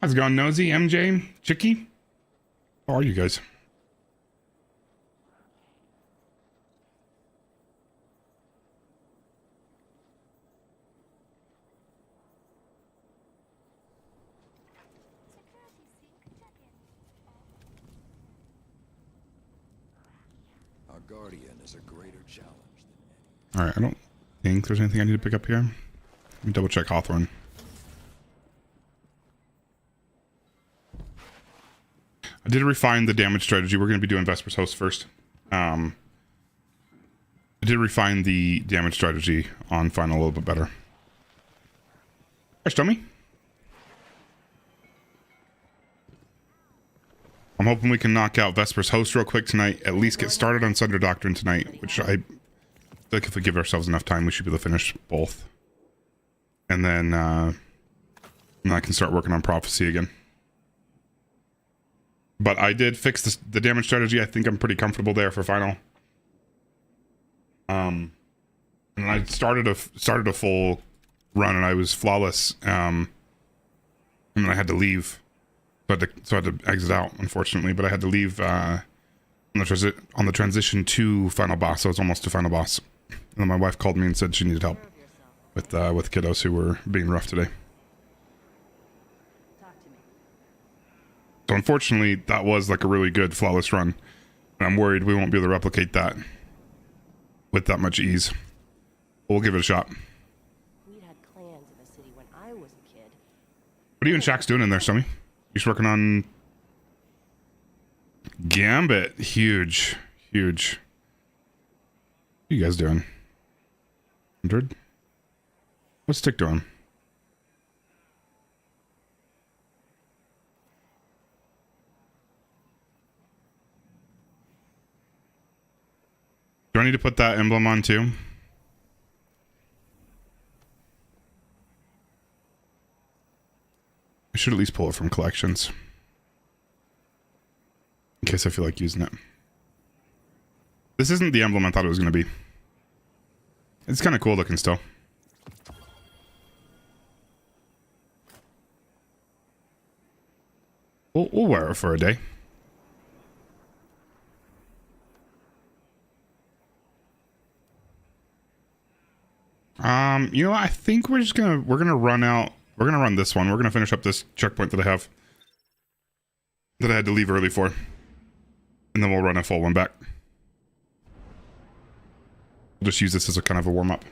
How's it going, Nosy, MJ, Chicky? How are you guys? Our guardian is a greater challenge than any. All right, I don't think there's anything I need to pick up here. Let me double check Hawthorne. I did refine the damage strategy. We're going to be doing Vesper's host first. I did refine the damage strategy on Final a little bit better. Hi, Tommy. I'm hoping we can knock out Vesper's host real quick tonight. At least get started on Sunder Doctrine tonight, which I feel like if we give ourselves enough time, we should be able to finish both. And then I can start working on Prophecy again. But I did fix the damage strategy. I think I'm pretty comfortable there for Final. And I started a full run and I was flawless. And then I had to leave. So I had to exit out, unfortunately. But I had to leave on the transition to Final Boss. So it's almost to Final Boss. And then my wife called me and said she needed help with kiddos who were being rough today. So unfortunately, that was like a really good flawless run. And I'm worried we won't be able to replicate that with that much ease. But we'll give it a shot. We'd had clans in the city when I was a kid. What are you and Shaq's doing in there, Stommy? You're just working on Gambit. Huge. Huge. What are you guys doing? 100? What's Stick doing? Do I need to put that emblem on too? I should at least pull it from collections. In case I feel like using it. This isn't the emblem I thought it was going to be. It's kind of cool looking still. We'll wear it for a day. You know what? I think we're gonna run out. We're gonna run this one. We're gonna finish up this checkpoint that I had to leave early for. And then we'll run a full one back. We'll just use this as a kind of a warm-up.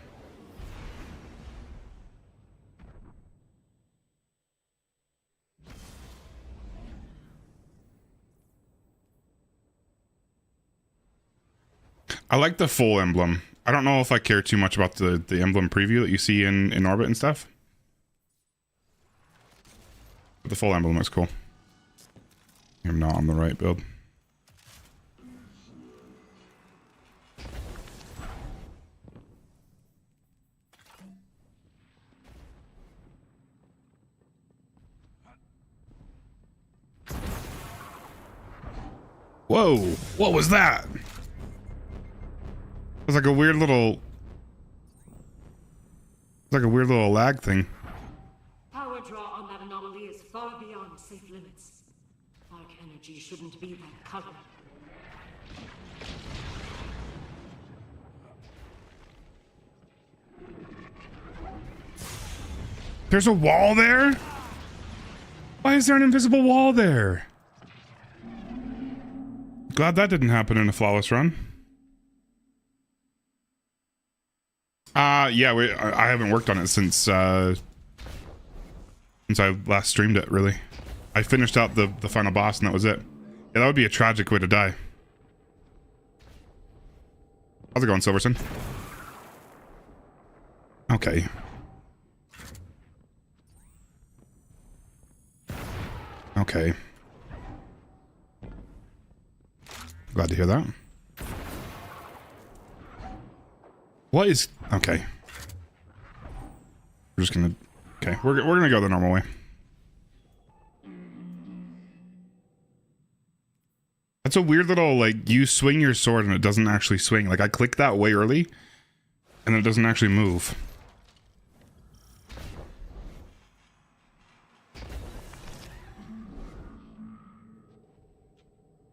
I like the full emblem. I don't know if I care too much about the emblem preview that you see in orbit and stuff. But the full emblem is cool. I'm not on the right build. Whoa! What was that? It was like a weird little... It's like a weird little lag thing. Power draw on that anomaly is far beyond safe limits. Dark energy shouldn't be that color. There's a wall there? Why is there an invisible wall there? Glad that didn't happen in a flawless run. Yeah, I haven't worked on it since I last streamed it, really. I finished out the final boss and that was it. Yeah, that would be a tragic way to die. How's it going, Silverson? Okay. Okay. Glad to hear that. What is... Okay. We're just gonna... Okay, we're gonna go the normal way. That's a weird little, like, you swing your sword and it doesn't actually swing. Like, I clicked that way early, and it doesn't actually move.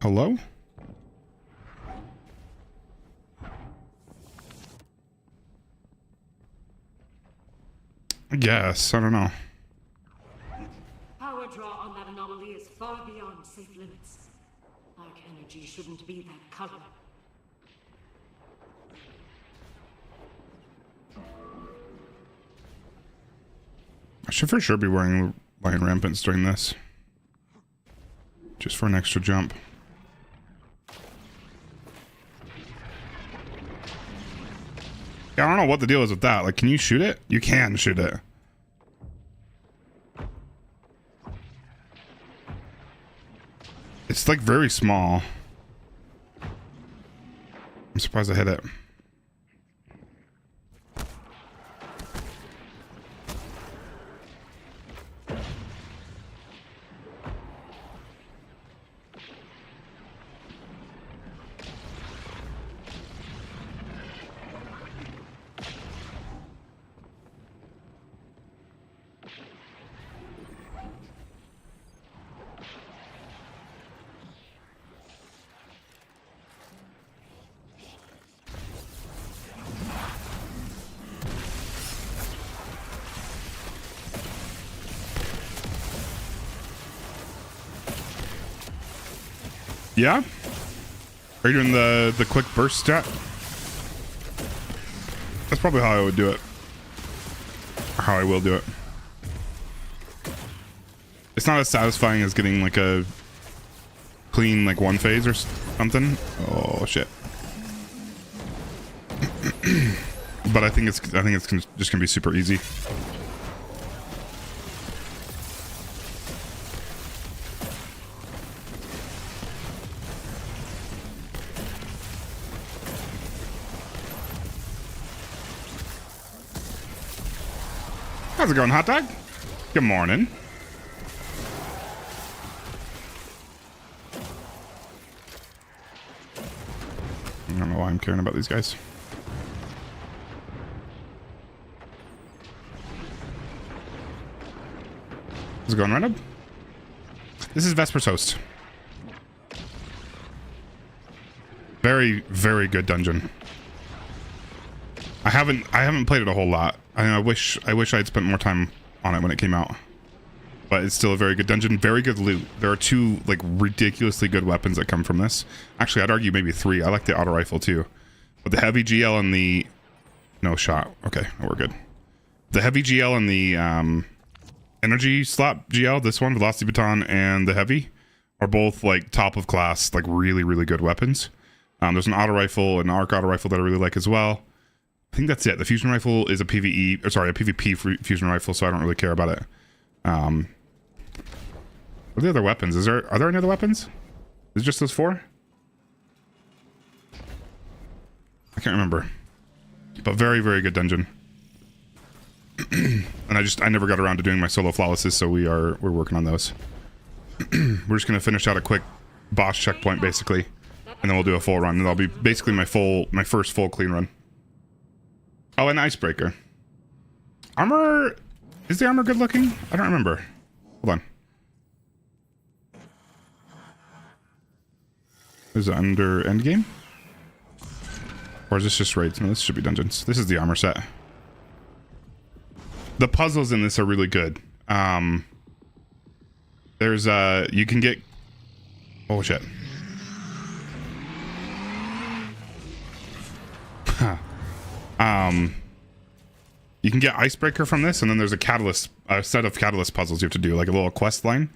Hello? I guess. I don't know. Power draw on that anomaly is far beyond safe limits. Dark energy shouldn't be that color. I should for sure be wearing lion rampants during this. Just for an extra jump. Yeah, I don't know what the deal is with that. Like, can you shoot it? You can shoot it. It's like very small. I'm surprised I hit it. Yeah? Are you doing the quick burst stat? That's probably how I would do it. Or how I will do it. It's not as satisfying as getting like a clean like one phase or something. Oh shit. But I think it's just gonna be super easy. How's it going, hot dog? Good morning. I don't know why I'm caring about these guys. How's it going, Random? This is Vesper's host. Very, very good dungeon. I haven't played it a whole lot. I wish I'd spent more time on it when it came out. But it's still a very good dungeon, very good loot. There are 2 like ridiculously good weapons that come from this. Actually, I'd argue maybe 3. I like the auto rifle too. But the heavy GL and the no shot. Okay, we're good. The heavy GL and the energy slot GL, this one, velocity baton, and the heavy are both like top of class, like really, really good weapons. There's an auto rifle, an arc auto rifle that I really like as well. I think that's it. The fusion rifle is a PvE, or sorry, a PvP fusion rifle, so I don't really care about it. What are the other weapons? Are there any other weapons? Is it just those 4? I can't remember. But very, very good dungeon. And I never got around to doing my solo flawlesses, so we're working on those. We're just gonna finish out a quick boss checkpoint basically, and then we'll do a full run, and that'll be basically my first full clean run. Oh, an icebreaker. Armor, is the armor good looking? I don't remember. Hold on. Is it under endgame? Or is this just raids? No, this should be dungeons. This is the armor set. The puzzles in this are really good. There's you can get, oh shit. You can get icebreaker from this, and then there's a set of catalyst puzzles you have to do, like a little quest line,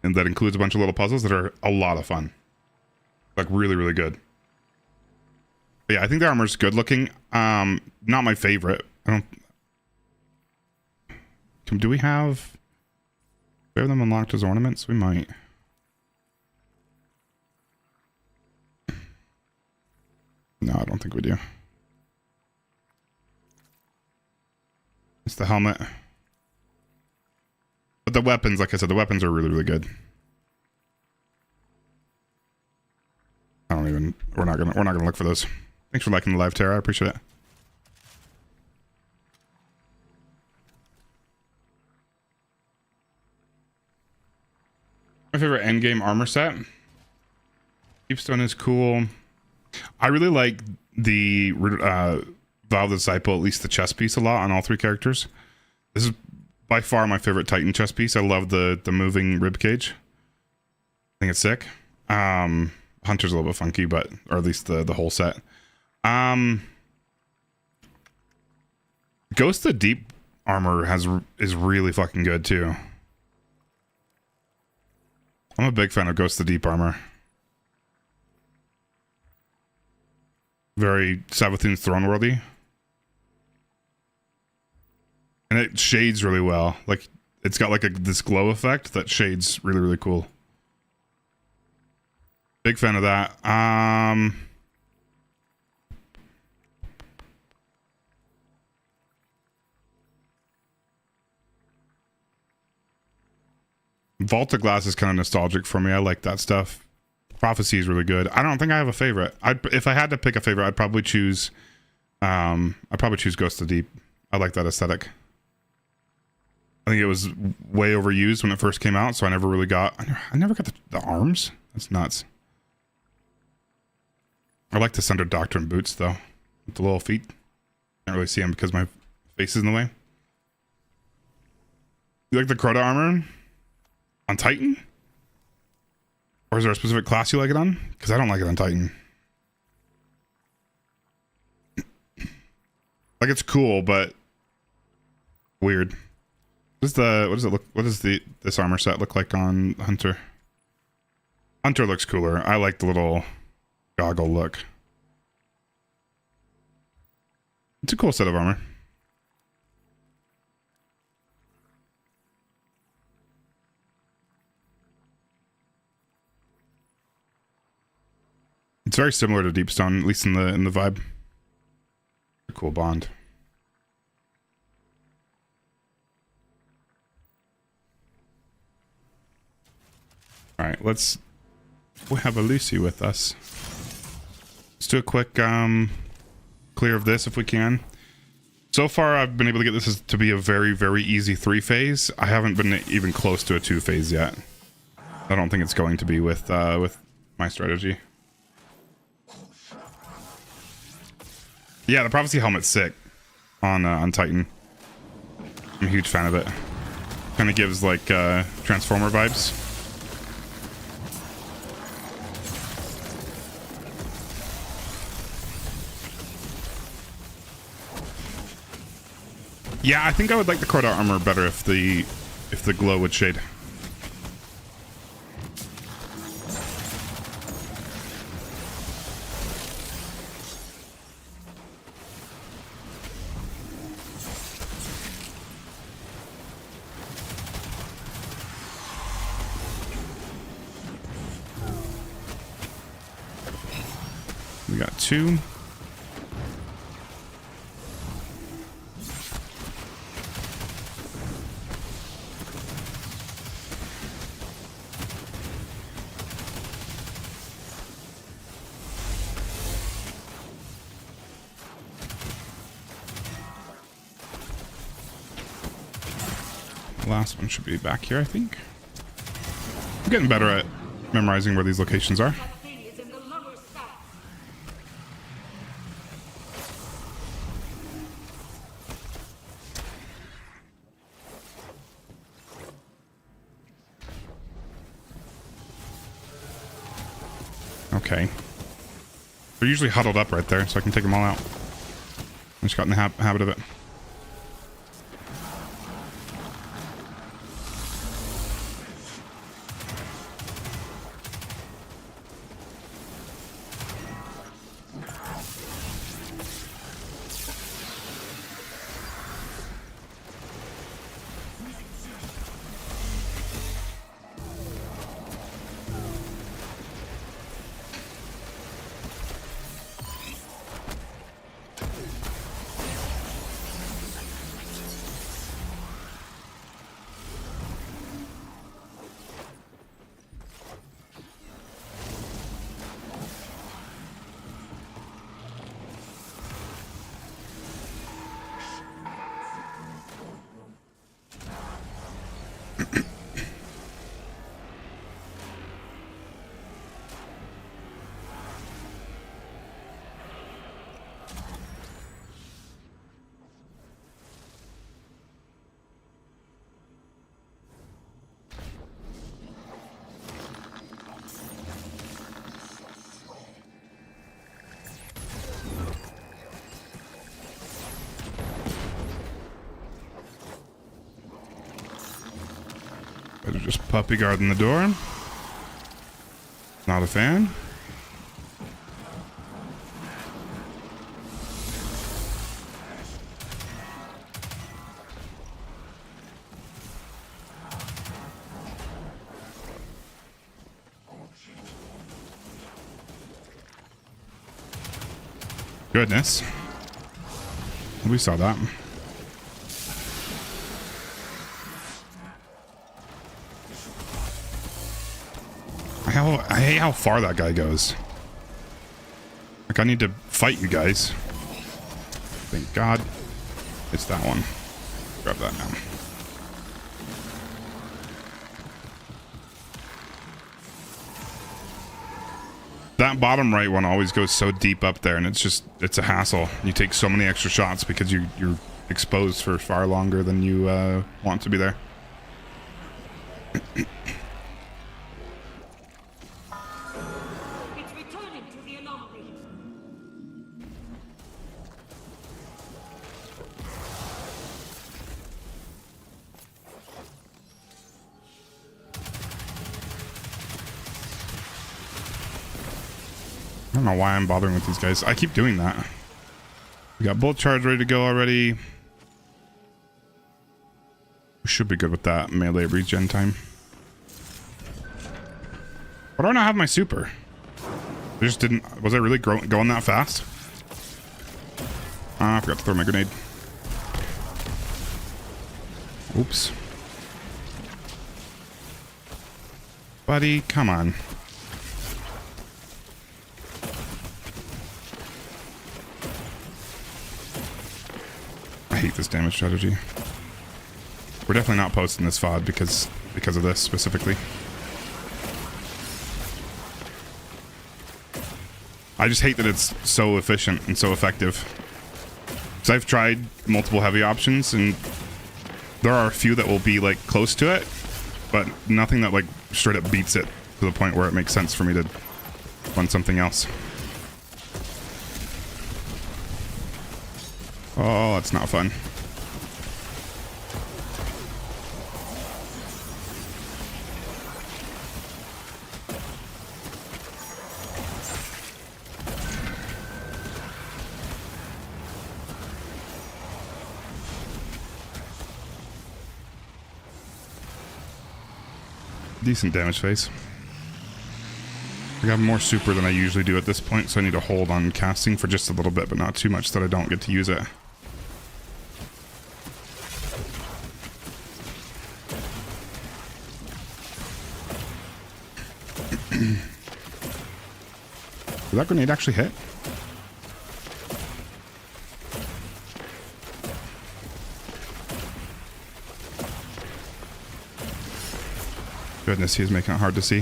and that includes a bunch of little puzzles that are a lot of fun. Like really, really good. But yeah, I think the armor's good looking. Not my favorite. Do we have them unlocked as ornaments? We might. No, I don't think we do. It's the helmet. But the weapons, like I said, the weapons are really, really good. We're not gonna look for those. Thanks for liking the live, Tara. I appreciate it. My favorite endgame armor set. Deepstone is cool. I really like the Vow of the Disciple, at least the chest piece, a lot on all 3 characters. This is by far my favorite Titan chest piece. I love the moving rib cage. I think it's sick. Hunter's a little bit funky, but or at least the whole set. Ghost of Deep armor is really fucking good too. I'm a big fan of Ghost of Deep armor. Very Savathun's Throne worldy. And it shades really well. Like, it's got like this glow effect that shades really, really cool. Big fan of that. Vault of Glass is kind of nostalgic for me. I like that stuff. Prophecy is really good. I don't think I have a favorite. If I had to pick a favorite, I'd probably choose Ghost of Deep. I like that aesthetic. I think it was way overused when it first came out, so I never really got the arms. That's nuts. I like the Sunder Doctrine boots though, with the little feet. Can't really see them because my face is in the way. You like the Crota armor on Titan? Or is there a specific class you like it on? Because I don't like it on Titan. Like, it's cool, but weird. What does this armor set look like on Hunter? Hunter looks cooler. I like the little goggle look. It's a cool set of armor. It's very similar to Deepstone, at least in the vibe. A cool bond. All right, we have a Lucy with us. Let's do a quick clear of this if we can. So far, I've been able to get this to be a very, very easy 3-phase. I haven't been even close to a 2-phase yet. I don't think it's going to be with my strategy. Yeah, the Prophecy helmet's sick on Titan. I'm a huge fan of it. Kind of gives like Transformer vibes. Yeah, I think I would like the Crota armor better if the glow would shade. We got 2. Last one should be back here, I think. I'm getting better at memorizing where these locations are. That thing is in the lower stack. Okay. They're usually huddled up right there, so I can take them all out. I just got in the habit of it. Just puppy guarding the door. Not a fan. Goodness. We saw that. I hate how far that guy goes. Like, I need to fight you guys. Thank God. It's that one. Grab that now. That bottom right one always goes so deep up there, and it's a hassle. You take so many extra shots because you're exposed for far longer than you want to be there. It's returning to the anomaly. I don't know why I'm bothering with these guys. I keep doing that. We got bolt charge ready to go already. We should be good with that melee regen time. Why do I not have my super? I just didn't... Was I really going that fast? I forgot to throw my grenade. Oops. Buddy, come on. I hate this damage strategy. We're definitely not posting this VOD because of this specifically. I just hate that it's so efficient and so effective. Because I've tried multiple heavy options, and there are a few that will be like close to it, but nothing that like straight up beats it to the point where it makes sense for me to run something else. Oh, that's not fun. Decent damage phase. I got more super than I usually do at this point, so I need to hold on casting for just a little bit, but not too much that I don't get to use it. Did that grenade actually hit? Goodness, he is making it hard to see.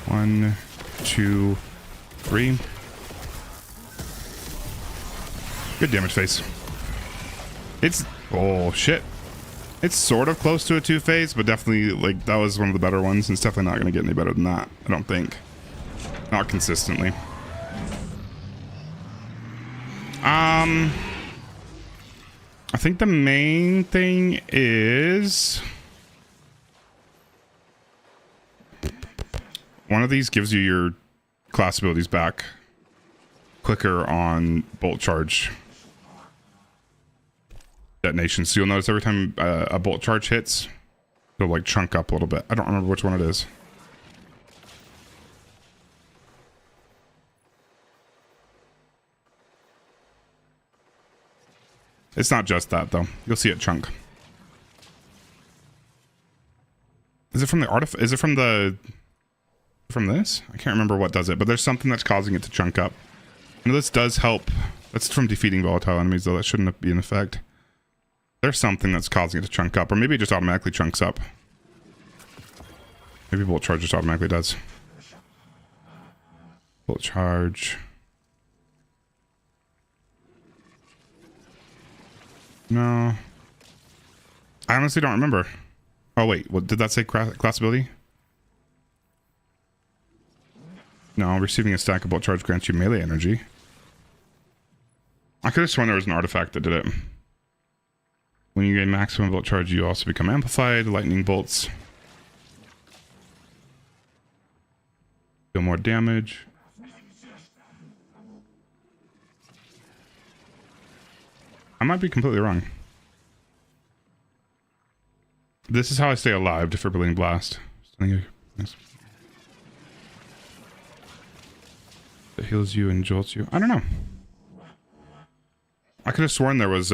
One, two, three. Good damage phase. It's... Oh, shit. It's sort of close to a 2-phase, but definitely, like, that was one of the better ones. And it's definitely not going to get any better than that, I don't think. Not consistently. I think the main thing is... One of these gives you your class abilities back quicker on bolt charge detonations. So you'll notice every time a bolt charge hits, it'll like chunk up a little bit. I don't remember which one it is. It's not just that though. You'll see it chunk. Is it from the artifact? Is it from the... From this? I can't remember what does it, but there's something that's causing it to chunk up. And this does help. That's from defeating volatile enemies, though. That shouldn't be an effect. There's something that's causing it to chunk up, or maybe it just automatically chunks up. Maybe bolt charge just automatically does. Bolt charge. No. I honestly don't remember. Oh, wait. What did that say? Class ability? No, receiving a stack of bolt charge grants you melee energy. I could have sworn there was an artifact that did it. When you gain maximum bolt charge, you also become amplified. Lightning bolts deal more damage. I might be completely wrong. This is how I stay alive, defibrillating blast. It heals you and jolts you. I don't know. I could have sworn there was,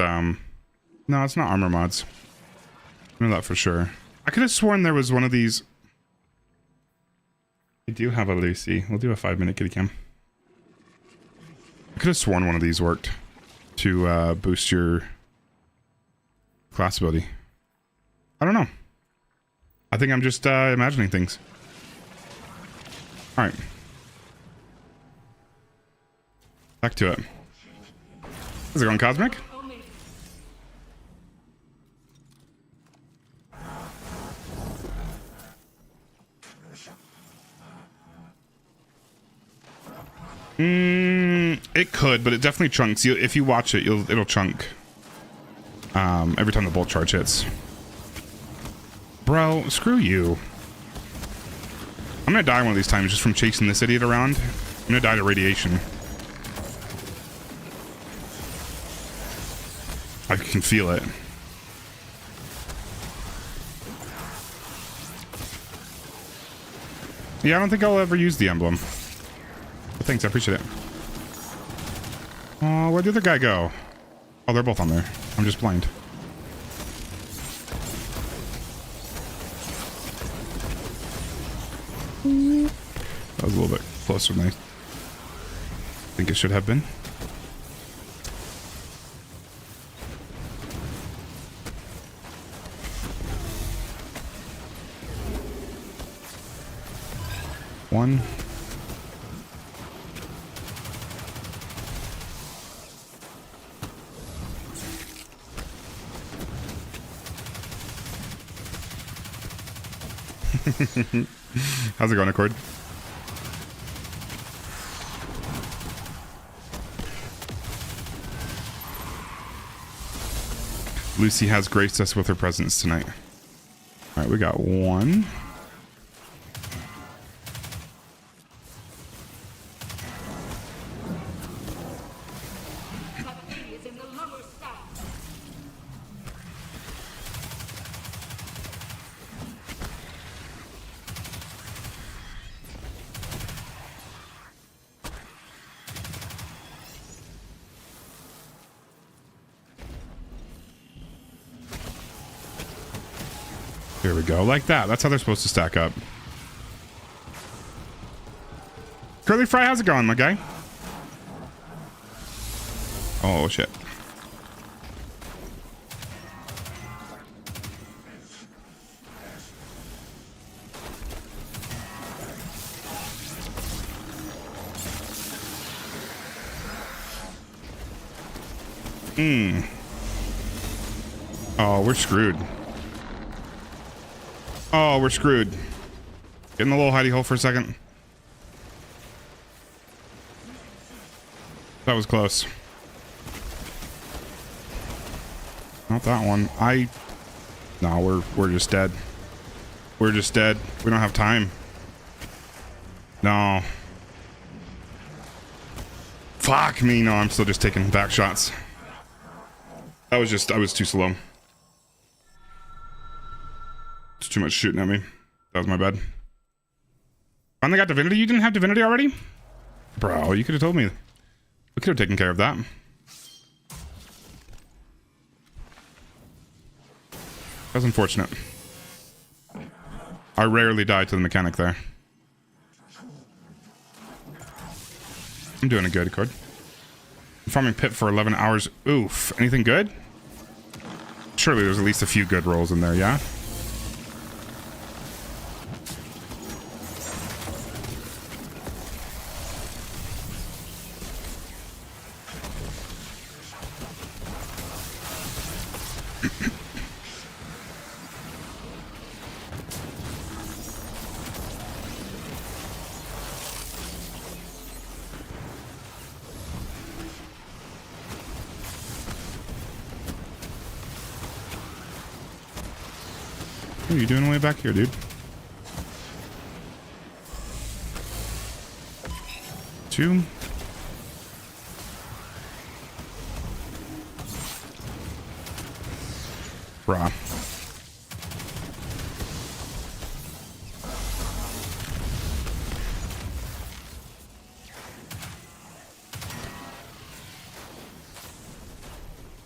no, it's not armor mods. I know that for sure. I could have sworn there was one of these. I do have a Lucy. We'll do a 5-minute kitty cam. I could have sworn one of these worked to boost your class ability. I don't know. I think I'm just imagining things. All right. Back to it. How's it going, Cosmic? It could, but it definitely chunks. If you watch it, it'll chunk. Every time the bolt charge hits. Bro, screw you. I'm gonna die one of these times just from chasing this idiot around. I'm gonna die to radiation. I can feel it. Yeah, I don't think I'll ever use the emblem. But thanks, I appreciate it. Oh, where'd the other guy go? Oh, they're both on there. I'm just blind. That was a little bit closer than I think it should have been. One. How's it going, Accord? Lucy has graced us with her presence tonight. All right, we got one. Here we go, like that. That's how they're supposed to stack up. Curly Fry, how's it going, my guy? Oh, shit. Oh, we're screwed. Oh, we're screwed. Get in the little hidey hole for a second. That was close. Not that one. No, we're just dead. We're just dead. We don't have time. No. Fuck me. No, I'm still just taking back shots. I was too slow. It's too much shooting at me. That was my bad. Finally got Divinity? You didn't have Divinity already? Bro, you could have told me. We could have taken care of that. That's unfortunate. I rarely die to the mechanic there. I'm doing a good, Cord. I'm farming Pit for 11 hours. Oof. Anything good? Surely there's at least a few good rolls in there, yeah? What are you doing way back here, dude? Two. Bruh.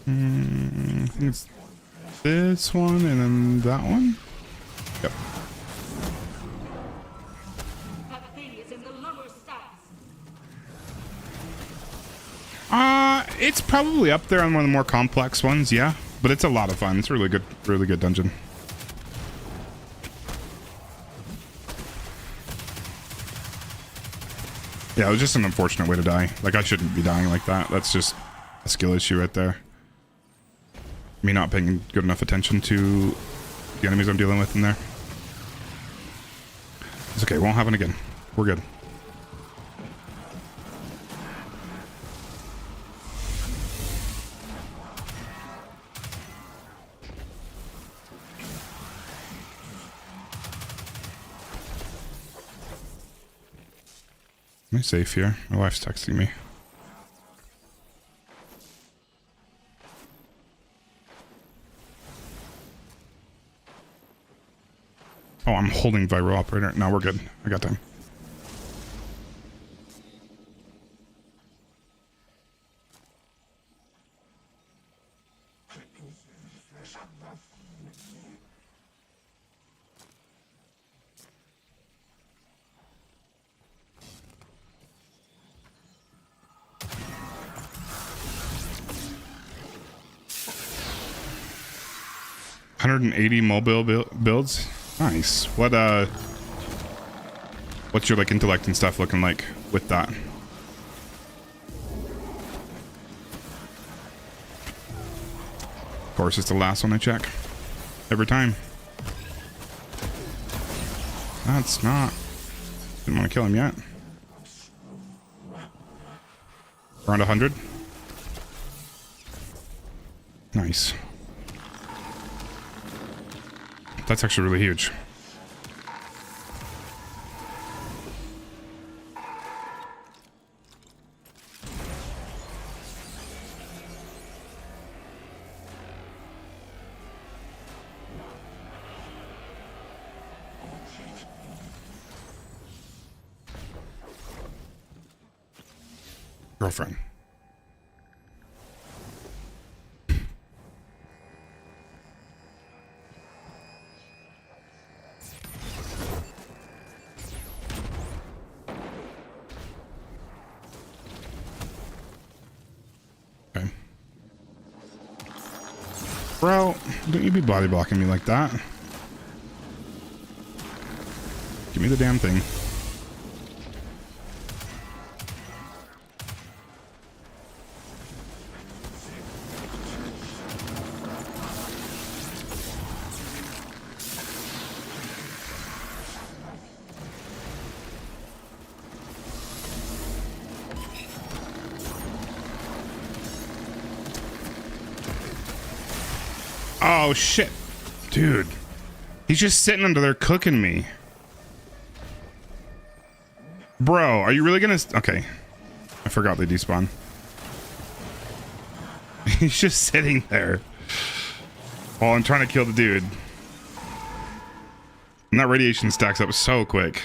I think it's this one and then that one. Yep. That thing is in the lower stacks. It's probably up there on one of the more complex ones, yeah. But it's a lot of fun. It's a really good dungeon. Yeah, it was just an unfortunate way to die. Like, I shouldn't be dying like that. That's just a skill issue right there. Me not paying good enough attention to the enemies I'm dealing with in there. It's okay, won't happen again. We're good. Am I safe here? My wife's texting me. Oh, I'm holding Viro operator. No, we're good. I got time. $180 mobile builds. Nice. What's your like intellect and stuff looking like with that? Of course, it's the last one I check every time. That's not. Didn't want to kill him yet. Around 100. Nice. That's actually really huge. Girlfriend. Okay. Bro, don't you be body blocking me like that. Give me the damn thing. Oh shit, dude, he's just sitting under there cooking me. Bro, are you really gonna? Okay, I forgot they despawn. He's just sitting there while I'm trying to kill the dude. And that radiation stacks up so quick.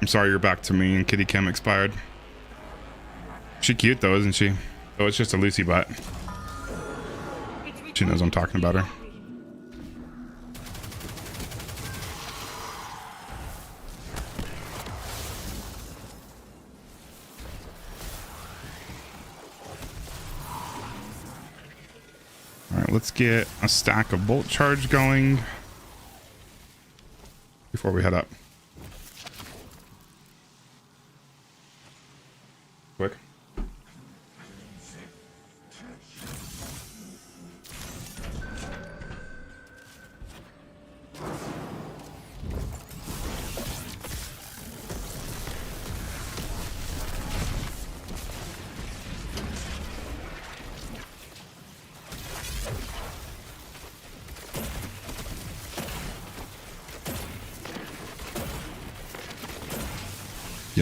I'm sorry you're back to me and kitty cam expired. She cute though, isn't she? Oh, it's just a Lucy butt. She knows I'm talking about her. Alright, let's get a stack of bolt charge going before we head up. Quick.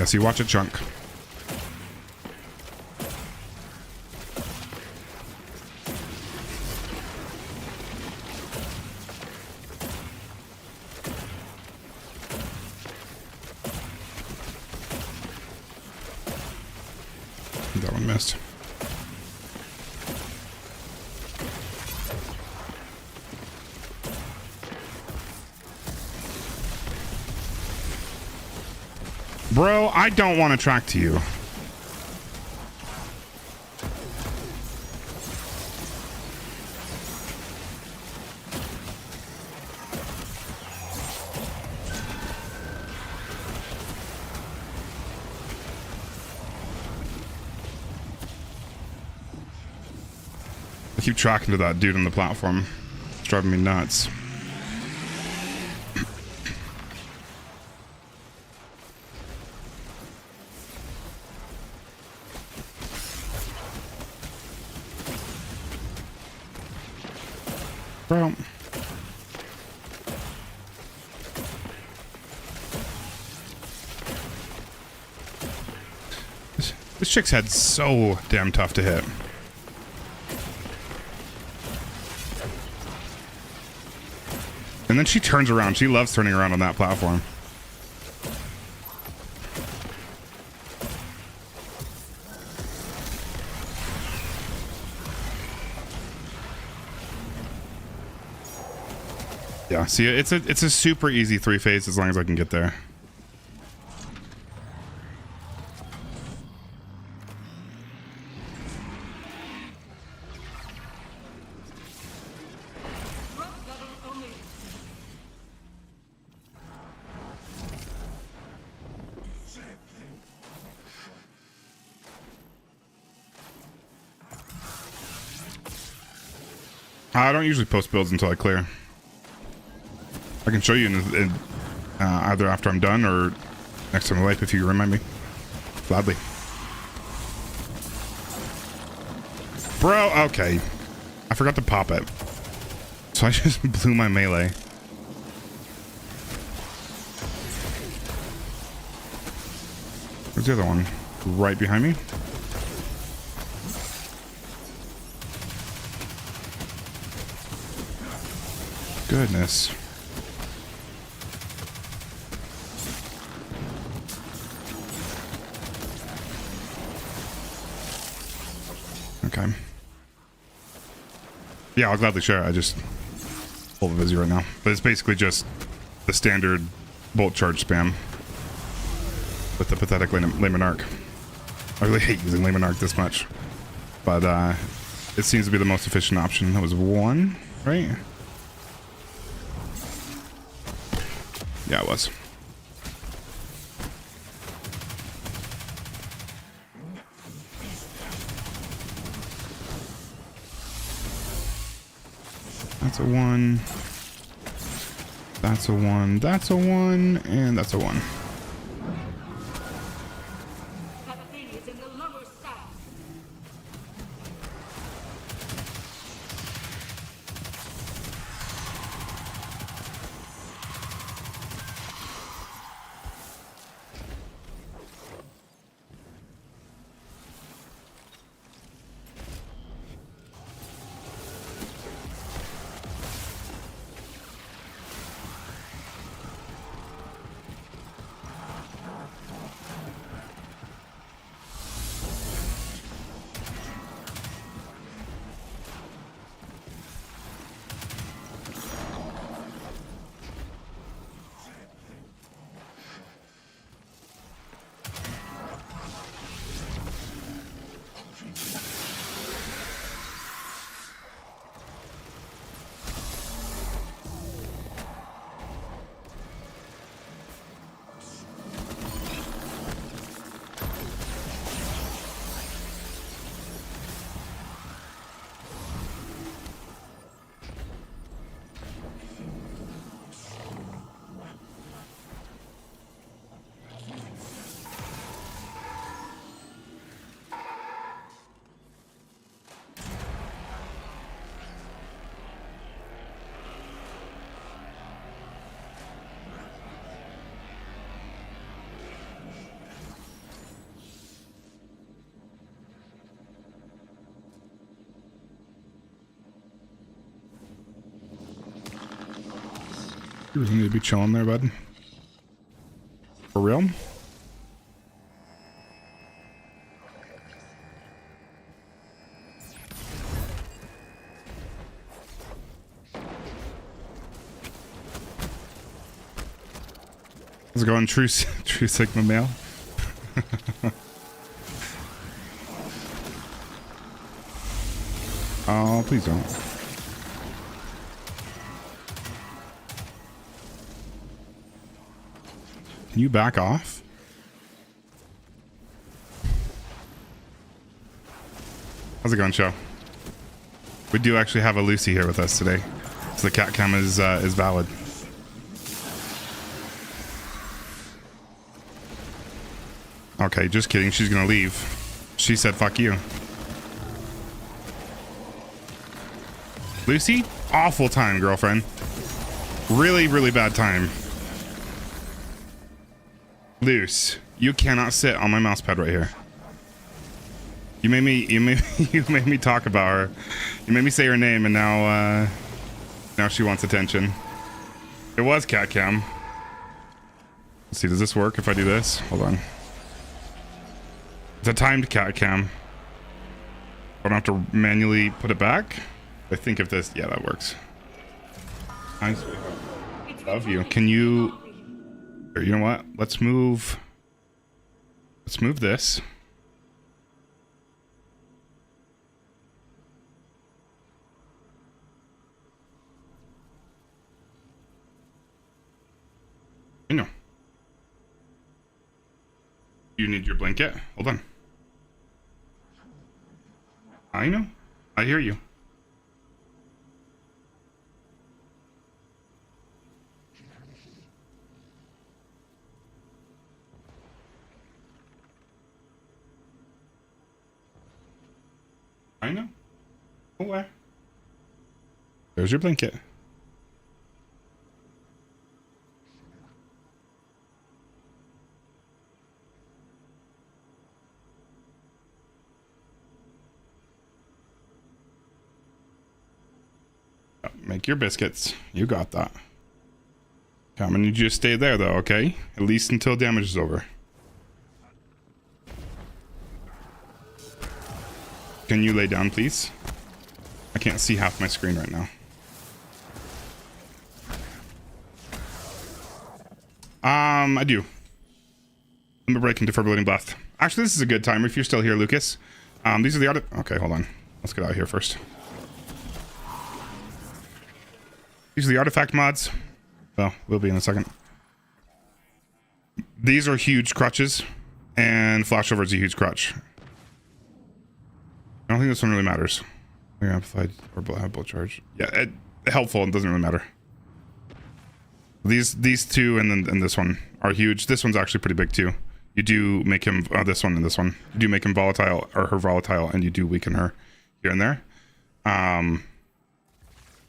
Yes, you watch it, chunk. That one missed. Bro, I don't want to track to you. I keep tracking to that dude on the platform. It's driving me nuts. Bro. This chick's head's so damn tough to hit. And then she turns around. She loves turning around on that platform. Yeah, see, it's a super easy 3-phase as long as I can get there. I don't usually post builds until I clear. I can show you in either after I'm done or next time I wipe if you remind me. Gladly. Bro, okay. I forgot to pop it. So I just blew my melee. Where's the other one? Right behind me? Goodness. Okay. Yeah, I'll gladly share it. I just a little busy right now. But it's basically just the standard bolt charge spam with the pathetic Layman Arc. I really hate using Layman Arc this much. But it seems to be the most efficient option. That was 1, right? Yeah, it was. That's a 1. That's a 1. That's a 1. And that's a 1. That thing is in the lower south. You need to be chilling there, bud. For real? How's it going, True Sigma male? Oh, please don't. Can you back off? How's it going, show? We do actually have a Lucy here with us today, so the cat cam is valid. Okay, just kidding. She's gonna leave. She said, "Fuck you." Lucy, awful time, girlfriend. Really, really bad time. Luce, you cannot sit on my mouse pad right here. You made me talk about her. You made me say her name, and now she wants attention. It was cat cam. Let's see, does this work if I do this? Hold on. It's a timed cat cam. I don't have to manually put it back. I think if this, yeah, that works. Nice. Love you. Can you? Here, you know what? Let's move this. You know. You need your blanket. Hold on. I know. I hear you. I know. Oh, where? There's your blanket. Make your biscuits. You got that. Okay, I'm gonna need you to stay there though, okay? At least until damage is over. Can you lay down, please? I can't see half my screen right now. I do. Let me break into defibrillating blast. Actually, this is a good time if you're still here, Lucas. These are the okay, hold on. Let's get out of here first. These are the artifact mods. Well, we'll be in a second. These are huge crutches, and flashover is a huge crutch. I don't think this one really matters. Amplified or blow charge. Yeah, helpful and doesn't really matter. These two and this one are huge. This one's actually pretty big too. You do make him this one and this one. You do make him volatile or her volatile, and you do weaken her here and there.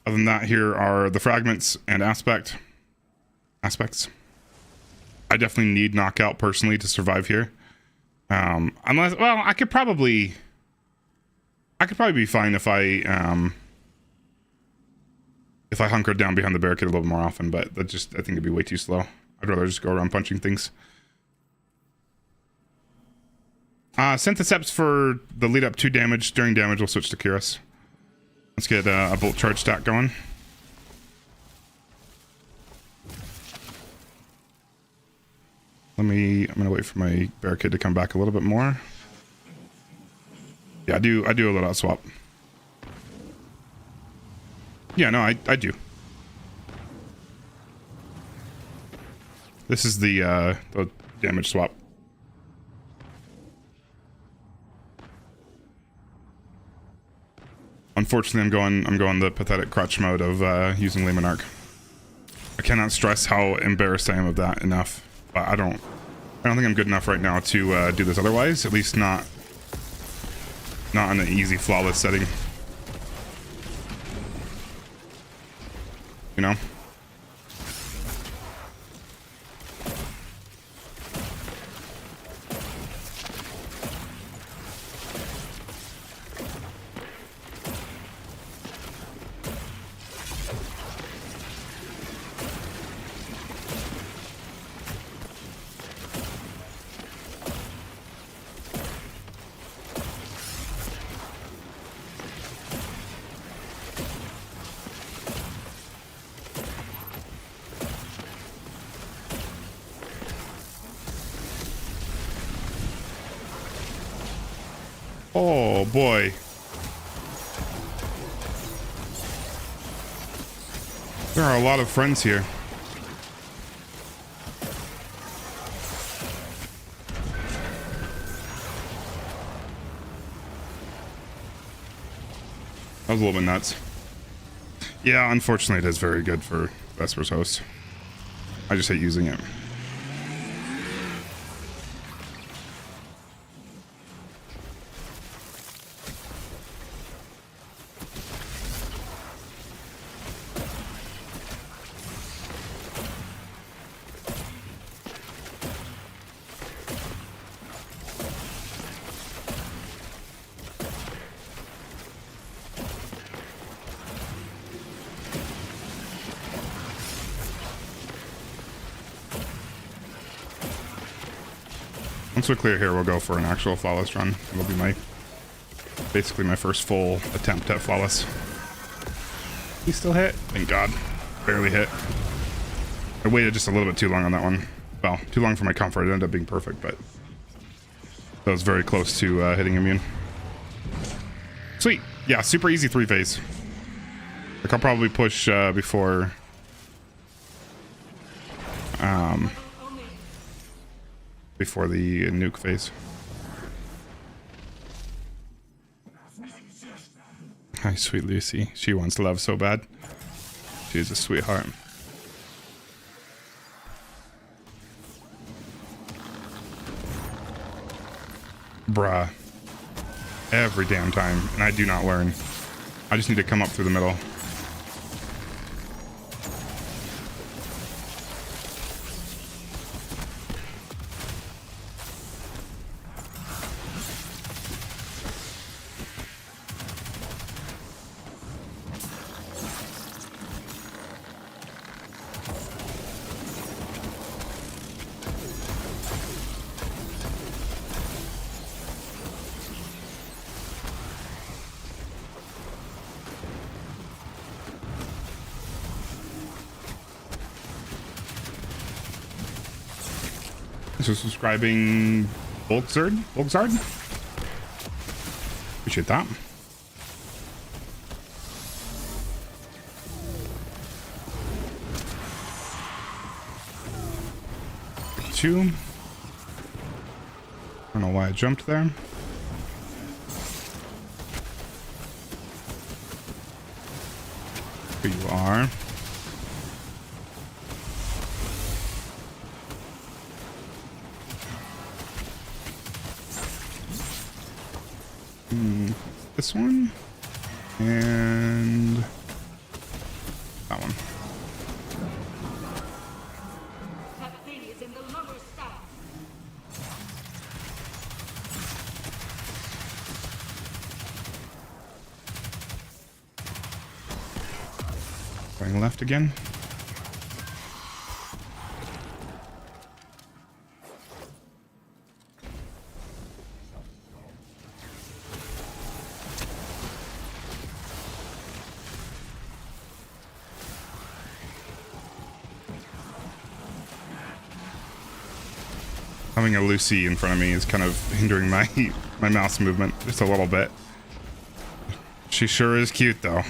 Other than that, here are the fragments and aspects. I definitely need knockout personally to survive here. Unless, well, I could probably be fine if I hunkered down behind the barricade a little more often, but that just, I think it'd be way too slow. I'd rather just go around punching things. Syntheseps for the lead up to damage. During damage, we'll switch to Kiris. Let's get a bolt charge stack going. I'm gonna wait for my barricade to come back a little bit more. Yeah, I do a loadout swap. Yeah, no, I do. This is the damage swap. Unfortunately, I'm going the pathetic crutch mode of using Lemonarch. I cannot stress how embarrassed I am of that enough. But I don't think I'm good enough right now to do this otherwise. At least not in an easy, flawless setting. You know? Oh boy. There are a lot of friends here. That was a little bit nuts. Yeah, unfortunately it is very good for Vesper's host. I just hate using it. Once we clear here, we'll go for an actual flawless run. It'll be basically my first full attempt at flawless. He still hit? Thank God. Barely hit. I waited just a little bit too long on that one. Well, too long for my comfort. It ended up being perfect, but that was very close to hitting immune. Sweet. Yeah, super easy 3-phase. Like, I'll probably push before... before the nuke phase. Hi, sweet Lucy. She wants love so bad. She's a sweetheart. Bruh. Every damn time. And I do not learn. I just need to come up through the middle. So subscribing Volkzard? Appreciate that. Two. I don't know why I jumped there. Here you are. This one and that one. That thing is in the lower stack. Going left again. Having a Lucy in front of me is kind of hindering my mouse movement just a little bit. She sure is cute though.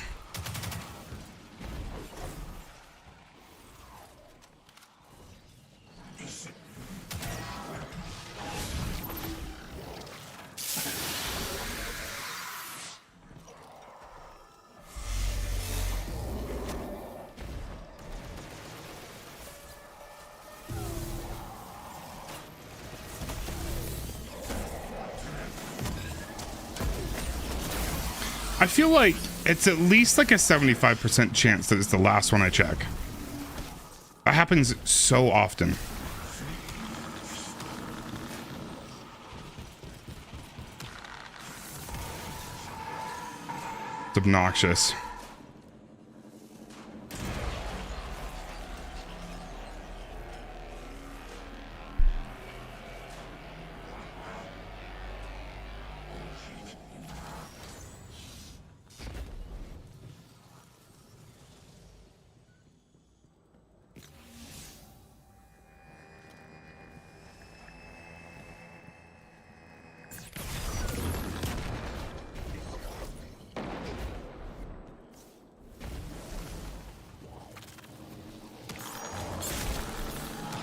I feel like it's at least like a 75% chance that it's the last one I check. That happens so often. It's obnoxious.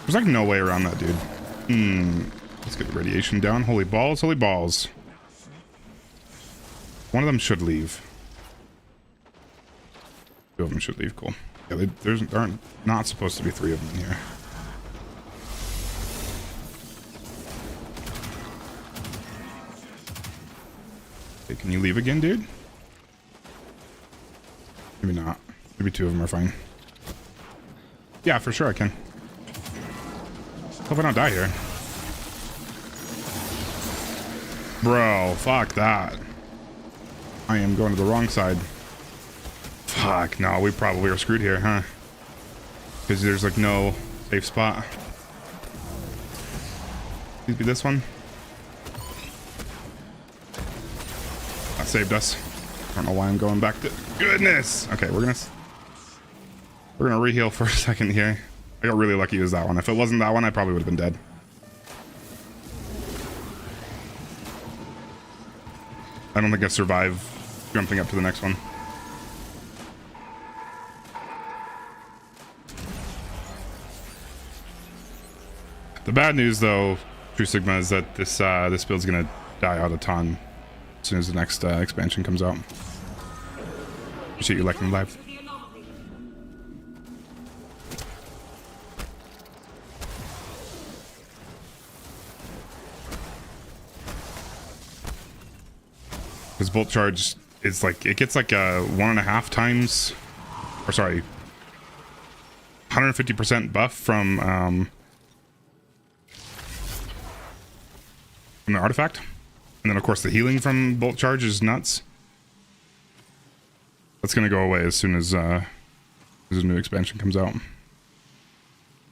There's like no way around that, dude. Let's get the radiation down. Holy balls, holy balls. One of them should leave. Two of them should leave. Cool. Yeah, there aren't not supposed to be three of them in here. Okay, can you leave again, dude? Maybe not. Maybe two of them are fine. Yeah, for sure I can. Hope I don't die here. Bro, fuck that. I am going to the wrong side. Fuck, no, we probably are screwed here, huh? Because there's like no safe spot. Please be this one. That saved us. I don't know why I'm going back to... Goodness! Okay, we're gonna re-heal for a second here. I got really lucky it was that one. If it wasn't that one, I probably would have been dead. I don't think I survive jumping up to the next one. The bad news, though, True Sigma, is that this build's gonna die out a ton as soon as the next expansion comes out. Appreciate you liking live. Because bolt charge is like, it gets like a 1.5 times, or sorry, 150% buff from the artifact. And then of course the healing from bolt charge is nuts. That's gonna go away as soon as a new expansion comes out.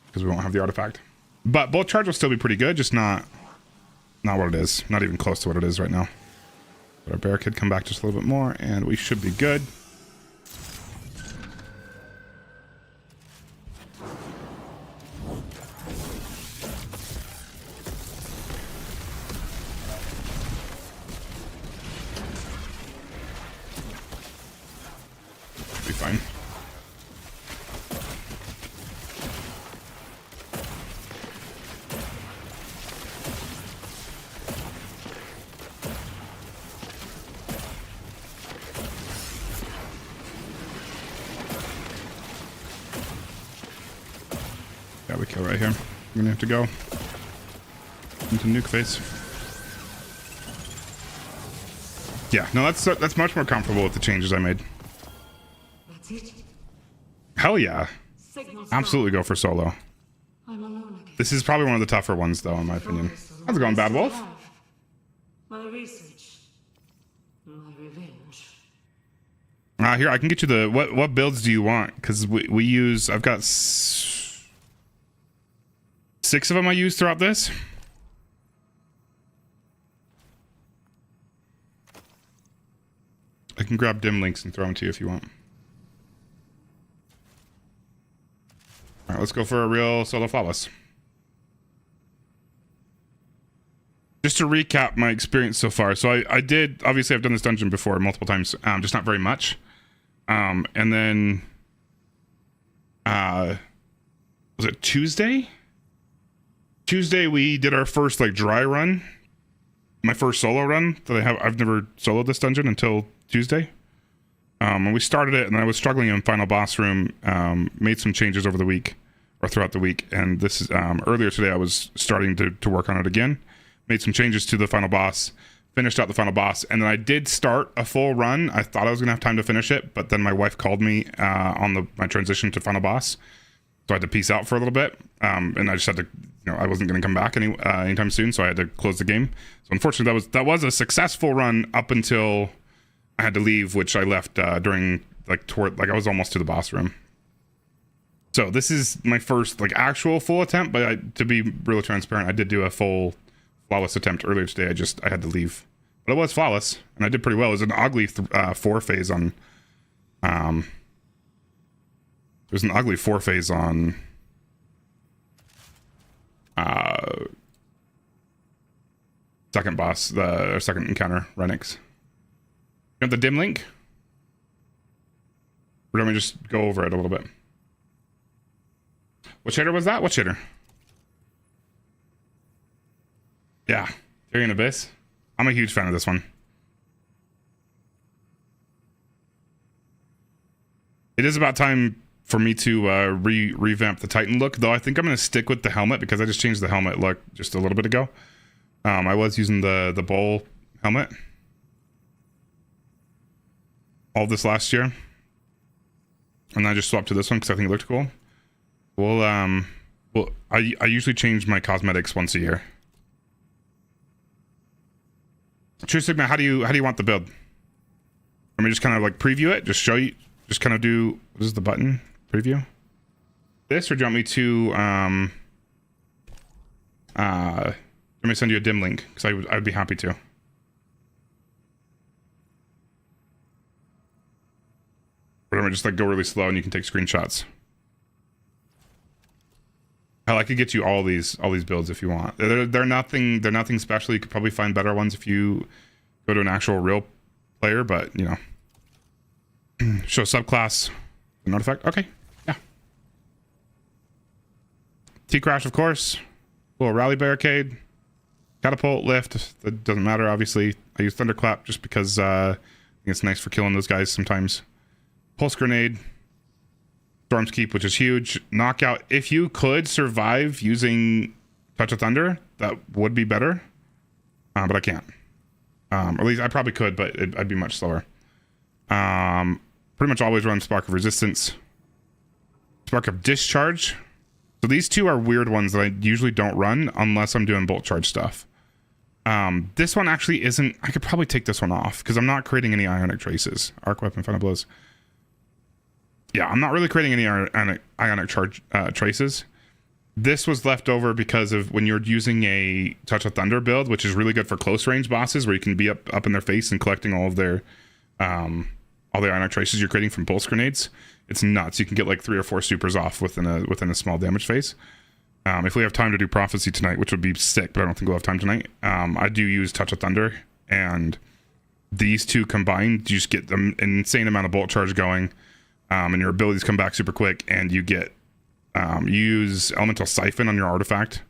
Because we won't have the artifact. But bolt charge will still be pretty good, just not what it is. Not even close to what it is right now. Let our barricade come back just a little bit more, and we should be good. Be fine. Yeah, we kill right here. We're gonna have to go into nuke phase. Yeah, no, that's much more comfortable with the changes I made. That's it. Hell yeah. Signals Absolutely go for solo. I'm alone again. This is probably one of the tougher ones, though, in my opinion. How's it going, Bad Wolf? My research. My revenge. Here, I can get you the... What builds do you want? Because we use... I've got 6 of them I use throughout this. I can grab dim links and throw them to you if you want. Alright, let's go for a real solo flawless. Just to recap my experience so far. So I did... Obviously, I've done this dungeon before multiple times. Just not very much. And then... was it Tuesday? Tuesday, we did our first, like, dry run. My first solo run that I've never soloed this dungeon until Tuesday. And we started it, and I was struggling in final boss room. Made some changes over the week, or throughout the week. And this is, earlier today, I was starting to work on it again. Made some changes to the final boss. Finished out the final boss. And then I did start a full run. I thought I was going to have time to finish it, but then my wife called me on my transition to final boss. So I had to peace out for a little bit. And I just had to, I wasn't going to come back anytime soon, so I had to close the game. So unfortunately, that was a successful run up until I had to leave, which I left during, I was almost to the boss room. So this is my first, actual full attempt, but to be really transparent, I did do a full flawless attempt earlier today. I had to leave. But it was flawless, and I did pretty well. It was an ugly 4 phase on... It was an ugly 4 phase on... second boss, the second encounter, Renix. You want the dim link? Or let me just go over it a little bit. What shader was that? What shader? Yeah, Tyrian Abyss. I'm a huge fan of this one. It is about time for me to revamp the Titan look, though I think I'm going to stick with the helmet because I just changed the helmet look just a little bit ago. I was using the bowl helmet all this last year, and I just swapped to this one because I think it looked cool. Well, I usually change my cosmetics once a year. True Sigma, how do you want the build? Let me just kind of like preview it, just show you, just kind of do, what is the button? Preview? This, or do you want me to let me send you a dim link, because I'd be happy to. Or am I just like go really slow and you can take screenshots? Hell, I could get you all these builds if you want. They're nothing special. You could probably find better ones if you go to an actual real player, but you know. Show subclass an artifact. Okay, yeah. T-Crash, of course. Little rally barricade. Catapult, lift. That doesn't matter, obviously. I use Thunderclap just because I think it's nice for killing those guys sometimes. Pulse Grenade. Storm's Keep, which is huge. Knockout. If you could survive using Touch of Thunder, that would be better. But I can't. Or at least I probably could, but I'd be much slower. Pretty much always run Spark of Resistance. Spark of Discharge. So these two are weird ones that I usually don't run unless I'm doing Bolt Charge stuff. This one actually isn't... I could probably take this one off because I'm not creating any Ionic Traces. Arc Weapon, Final Blows. Yeah, I'm not really creating any Ionic Charge traces. This was left over because of when you're using a Touch of Thunder build, which is really good for close range bosses where you can be up in their face and collecting all the Ionic traces you're creating from pulse grenades. It's nuts. You can get like 3 or 4 supers off within a small damage phase. If we have time to do Prophecy tonight, which would be sick, but I don't think we'll have time tonight. I do use Touch of Thunder, and these two combined, you just get an insane amount of Bolt Charge going. And your abilities come back super quick, and you get you use Elemental Siphon on your artifact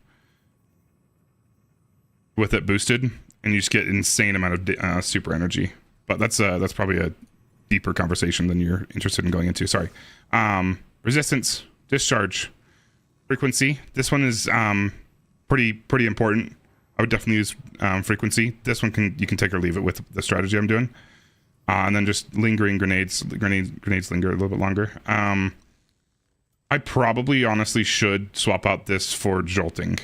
with it boosted, and you just get insane amount of super energy. But that's probably a deeper conversation than you're interested in going into. Sorry. Resistance, Discharge, Frequency. This one is pretty important. I would definitely use Frequency. This one you can take or leave it with the strategy I'm doing. And then just lingering grenades linger a little bit longer. I probably honestly should swap out this for Jolting.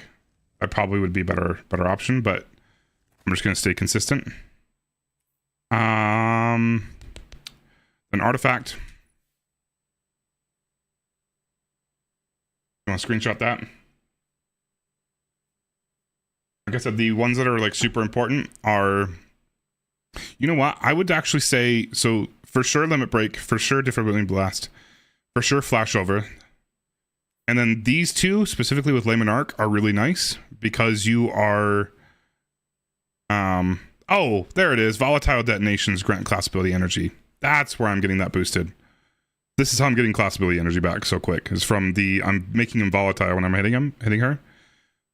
I probably would be a better option, but I'm just going to stay consistent. An artifact. You want to screenshot that? Like I said, the ones that are like super important are... You know what? I would actually say, so for sure Limit Break, for sure Defibrillating Blast, for sure Flashover. And then these two, specifically with Layman Arc, are really nice because you are... oh, there it is. Volatile Detonations grant class ability energy. That's where I'm getting that boosted. This is how I'm getting class ability energy back so quick. Is from I'm making him volatile when I'm hitting her.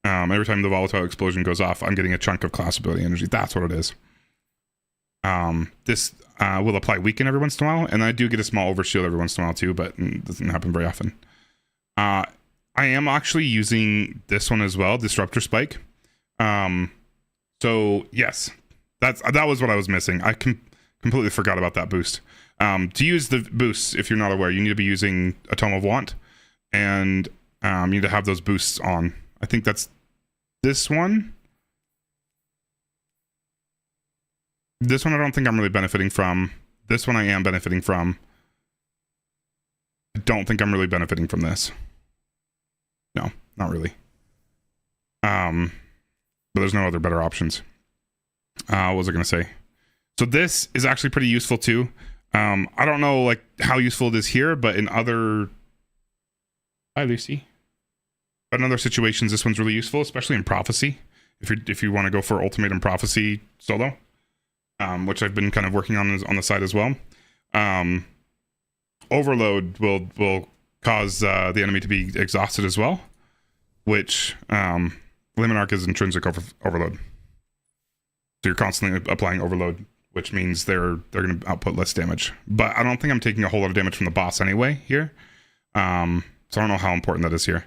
Every time the volatile explosion goes off, I'm getting a chunk of class ability energy. That's what it is. This will apply weaken every once in a while, and I do get a small overshield every once in a while too, but it doesn't happen very often. I am actually using this one as well, Disruptor Spike. So yes, that was what I was missing. I completely forgot about that boost. To use the boosts, if you're not aware, you need to be using a Tome of Want, and you need to have those boosts on. I think that's this one. This one I don't think I'm really benefiting from. This one I am benefiting from. I don't think I'm really benefiting from this. No, not really. But there's no other better options. What was I going to say? So this is actually pretty useful too. I don't know like how useful it is here, but in other... Hi, Lucy. But in other situations, this one's really useful, especially in Prophecy. If you want to go for Ultimatum Prophecy solo. Which I've been kind of working on the side as well. Overload will cause the enemy to be exhausted as well, which Layman Arc is intrinsic overload. So you're constantly applying overload, which means they're going to output less damage. But I don't think I'm taking a whole lot of damage from the boss anyway here. So I don't know how important that is here.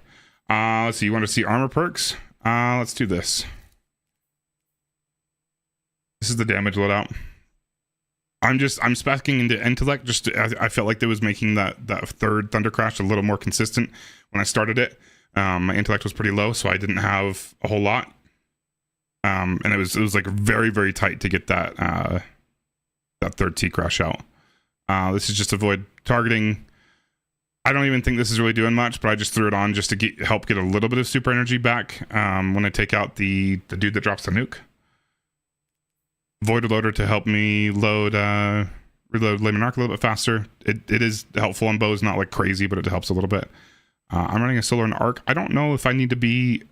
Let's see. You want to see armor perks? Let's do this. This is the damage loadout. I'm speccing into intellect. I felt like that was making that third Thunder Crash a little more consistent when I started it. My intellect was pretty low, so I didn't have a whole lot. And it was like very, very tight to get that third T crash out. This is just avoid targeting. I don't even think this is really doing much, but I just threw it on just to help get a little bit of super energy back when I take out the dude that drops the nuke. Void loader to help me reload Layman Arc a little bit faster. It is helpful on bows, not like crazy, but it helps a little bit. I'm running a solar and arc. I don't know if I need to be.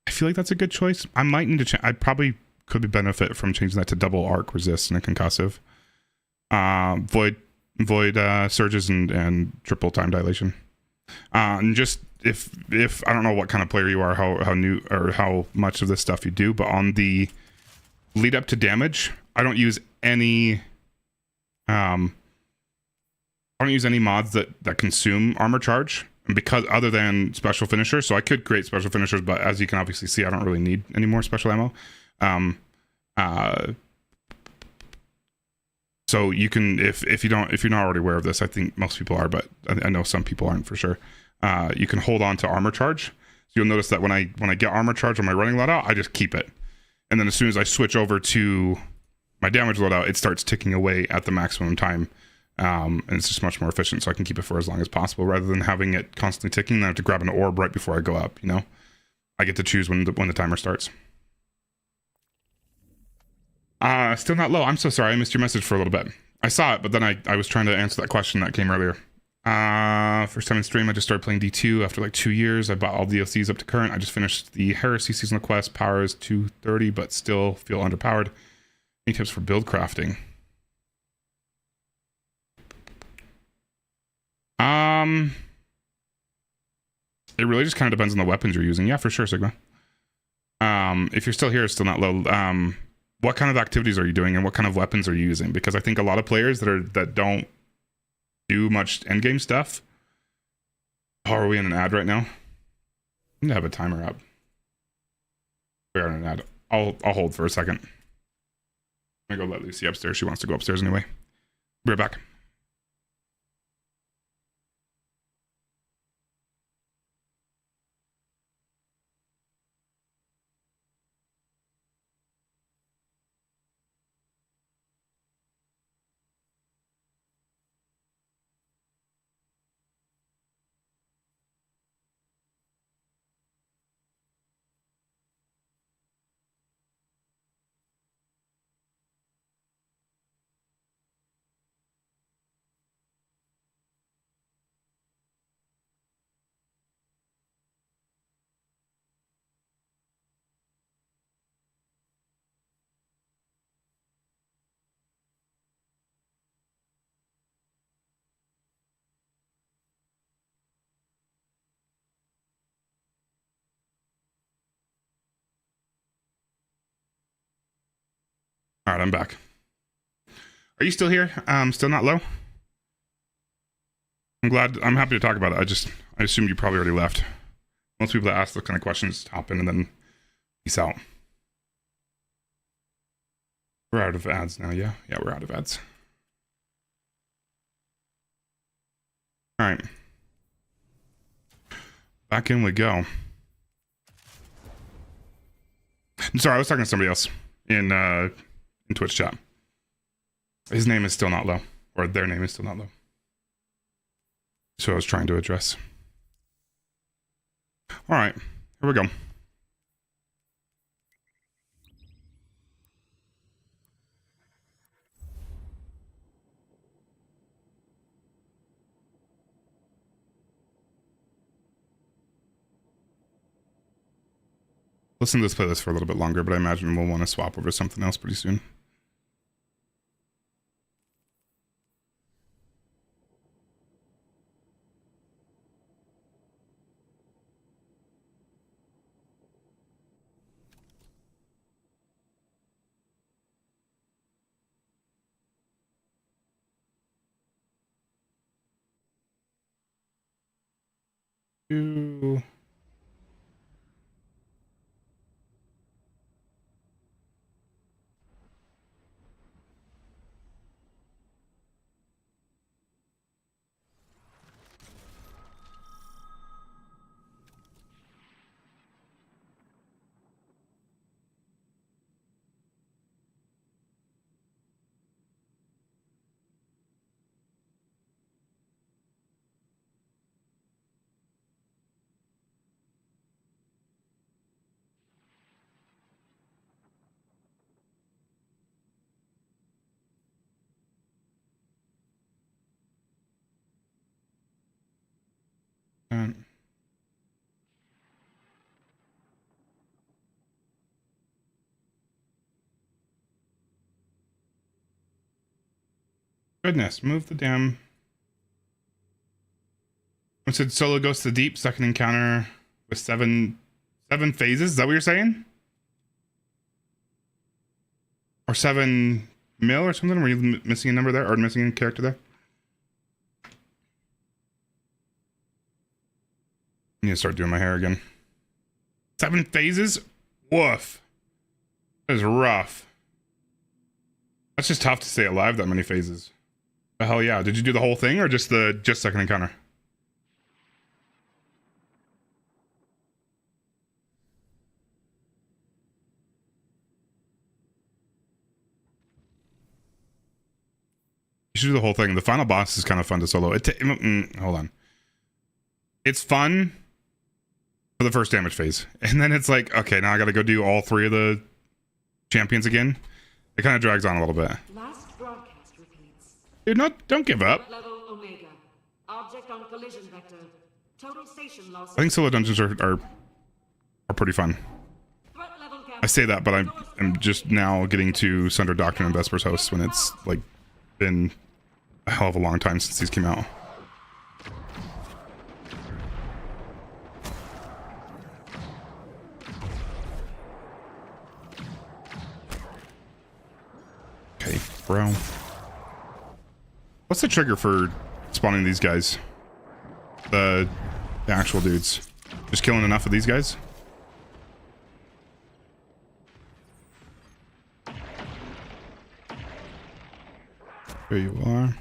I feel like that's a good choice. I might need to change. I probably could benefit from changing that to double arc resist and a concussive. Void surges and triple time dilation. And just if I don't know what kind of player you are, how new or how much of this stuff you do, but on the lead up to damage, I don't use any mods that consume armor charge, and because other than special finishers. So I could create special finishers, but as you can obviously see, I don't really need any more special ammo. So you can, if you're not already aware of this, I think most people are, but I know some people aren't for sure. You can hold on to armor charge. So you'll notice that when I get armor charge on my running loadout, I just keep it. And then as soon as I switch over to my damage loadout, it starts ticking away at the maximum time. And it's just much more efficient, so I can keep it for as long as possible rather than having it constantly ticking. Then I have to grab an orb right before I go up, you know? I get to choose when the timer starts. Still not low. I'm so sorry. I missed your message for a little bit. I saw it, but then I was trying to answer that question that came earlier. First time in stream, I just started playing D2 after like 2 years. I bought all DLCs up to current. I just finished the Heresy seasonal quest. Power is 230, but still feel underpowered. Any tips for build crafting? It really just kind of depends on the weapons you're using. Yeah, for sure, Sigma. If you're still here, it's still not low. What kind of activities are you doing and what kind of weapons are you using? Because I think a lot of players that don't do much endgame stuff. How are we in an ad right now? I need to have a timer up. We are in an ad. I'll hold for a second. I'm gonna go let Lucy upstairs. She wants to go upstairs anyway. Be right back. All right, I'm back. Are you still here? Still not low? I'm happy to talk about it. I assumed you probably already left. Most people that ask those kind of questions hop in and then peace out. We're out of ads now, yeah? Yeah, we're out of ads. All right. Back in we go. I'm sorry, I was talking to somebody else in Twitch chat. His name is still not low, or their name is still not low. So I was trying to address. All right, here we go. Listen to this playlist for a little bit longer, but I imagine we'll want to swap over to something else pretty soon. Ooh. Goodness, move the damn. It said solo goes to deep, second encounter with seven phases. Is that what you're saying? Or 7 mil or something? Were you missing a number there? Or missing a character there? I need to start doing my hair again. 7 phases? Woof. That is rough. That's just tough to stay alive that many phases. The hell yeah. Did you do the whole thing or just second encounter? You should do the whole thing. The final boss is kind of fun to solo. Hold on. It's fun for the first damage phase. And then it's like, okay, now I gotta go do all 3 of the champions again. It kind of drags on a little bit. Last broadcast repeats. Dude, don't give up. Level Omega. Object on collision vector. Total station loss. I think solo dungeons are pretty fun. Threat level I say that, but I'm just now getting to Sunder Doctrine and Vesper's host when it's like been a hell of a long time since these came out. Okay, bro. What's the trigger for spawning these guys? The actual dudes. Just killing enough of these guys? There you are.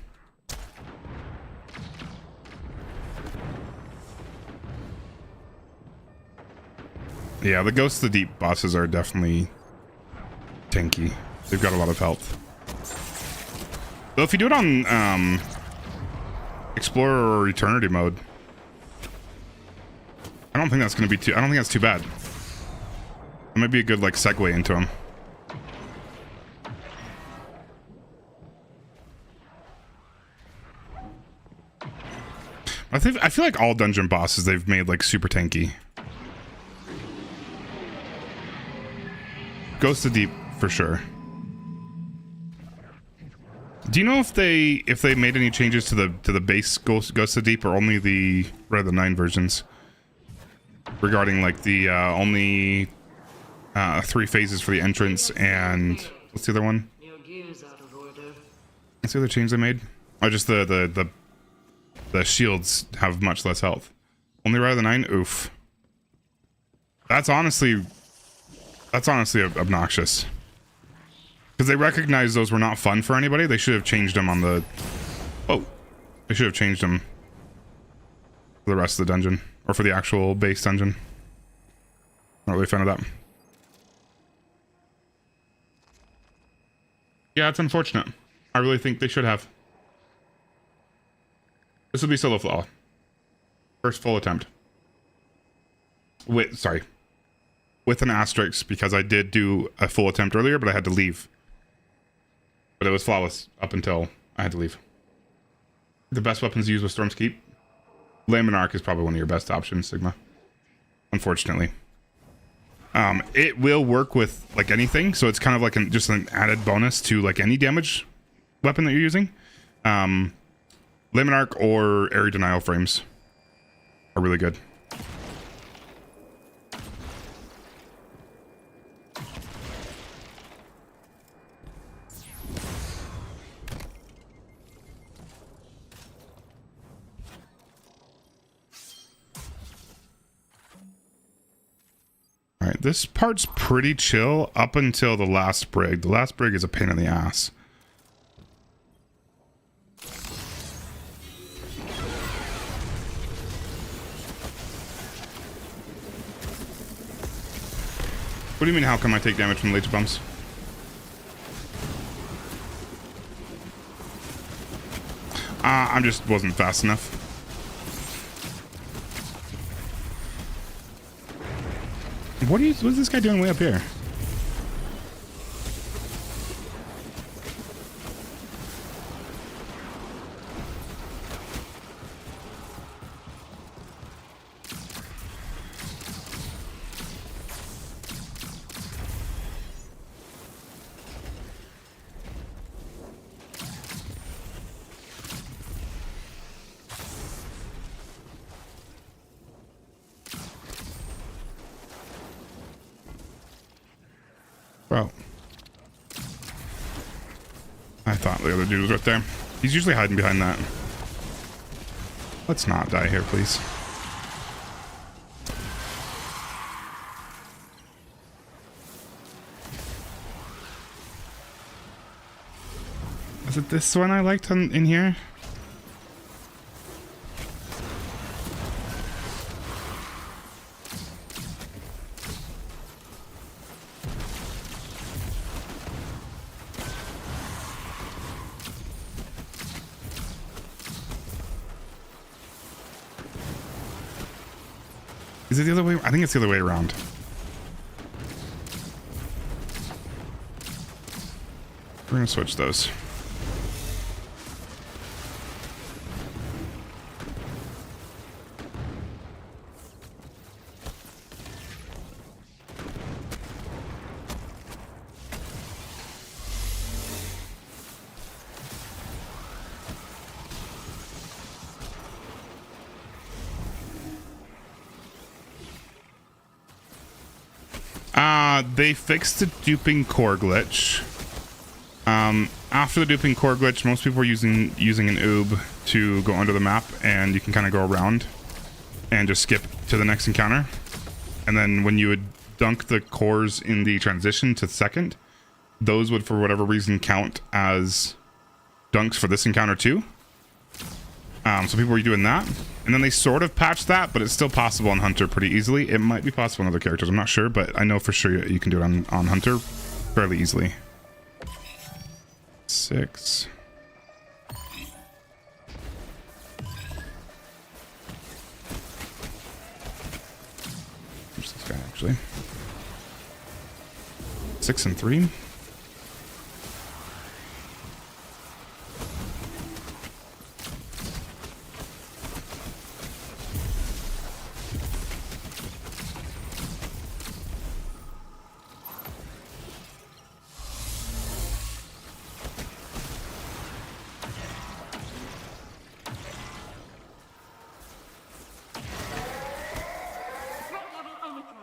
Yeah, the Ghosts of the Deep bosses are definitely tanky. They've got a lot of health. Though if you do it on Explorer or Eternity mode, I don't think that's going to be too... I don't think that's too bad. That might be a good like segue into them. I feel like all dungeon bosses they've made like super tanky. Ghost of Deep for sure. Do you know if they made any changes to the base Ghost of Deep or only the Red of the Nine versions regarding like the only 3 phases for the entrance and what's the other one? Your gear's out of order. What's the other change they made? Oh, just the shields have much less health. Only Red of the Nine? Oof. That's honestly obnoxious. Because they recognized those were not fun for anybody. They should have changed them on the... Oh. They should have changed them for the rest of the dungeon. Or for the actual base dungeon. Not really a fan of that. Yeah, it's unfortunate. I really think they should have. This will be solo flaw. First full attempt. Sorry. With an asterisk, because I did do a full attempt earlier, but I had to leave. But it was flawless up until I had to leave. The best weapons to use with Storm's Keep? Lamb Arc is probably one of your best options, Sigma. Unfortunately. It will work with like anything, so it's kind of like just an added bonus to like any damage weapon that you're using. Lamb Arc or Area Denial frames are really good. This part's pretty chill up until the last brig. The last brig is a pain in the ass. What do you mean, how come I take damage from laser bumps? I just wasn't fast enough. What is this guy doing way up here? Well, I thought the other dude was right there. He's usually hiding behind that. Let's not die here, please. Is it this one I liked in here? Is it the other way? I think it's the other way around. We're gonna switch those. They fixed the duping core glitch. After the duping core glitch, most people were using an oob to go under the map, and you can kind of go around and just skip to the next encounter. And then when you would dunk the cores in the transition to second, those would, for whatever reason, count as dunks for this encounter too. So people were doing that, and then they sort of patched that, but it's still possible on Hunter pretty easily. It might be possible on other characters, I'm not sure, but I know for sure you can do it on Hunter fairly easily. 6. Where's this guy actually? 6 and 3.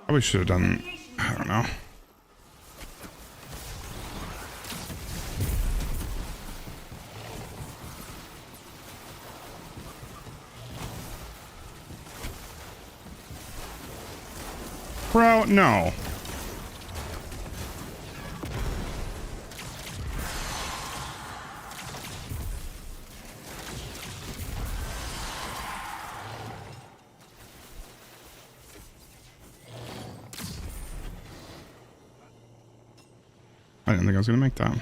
Probably should have done, I don't know. Bro, no. I didn't think I was going to make that.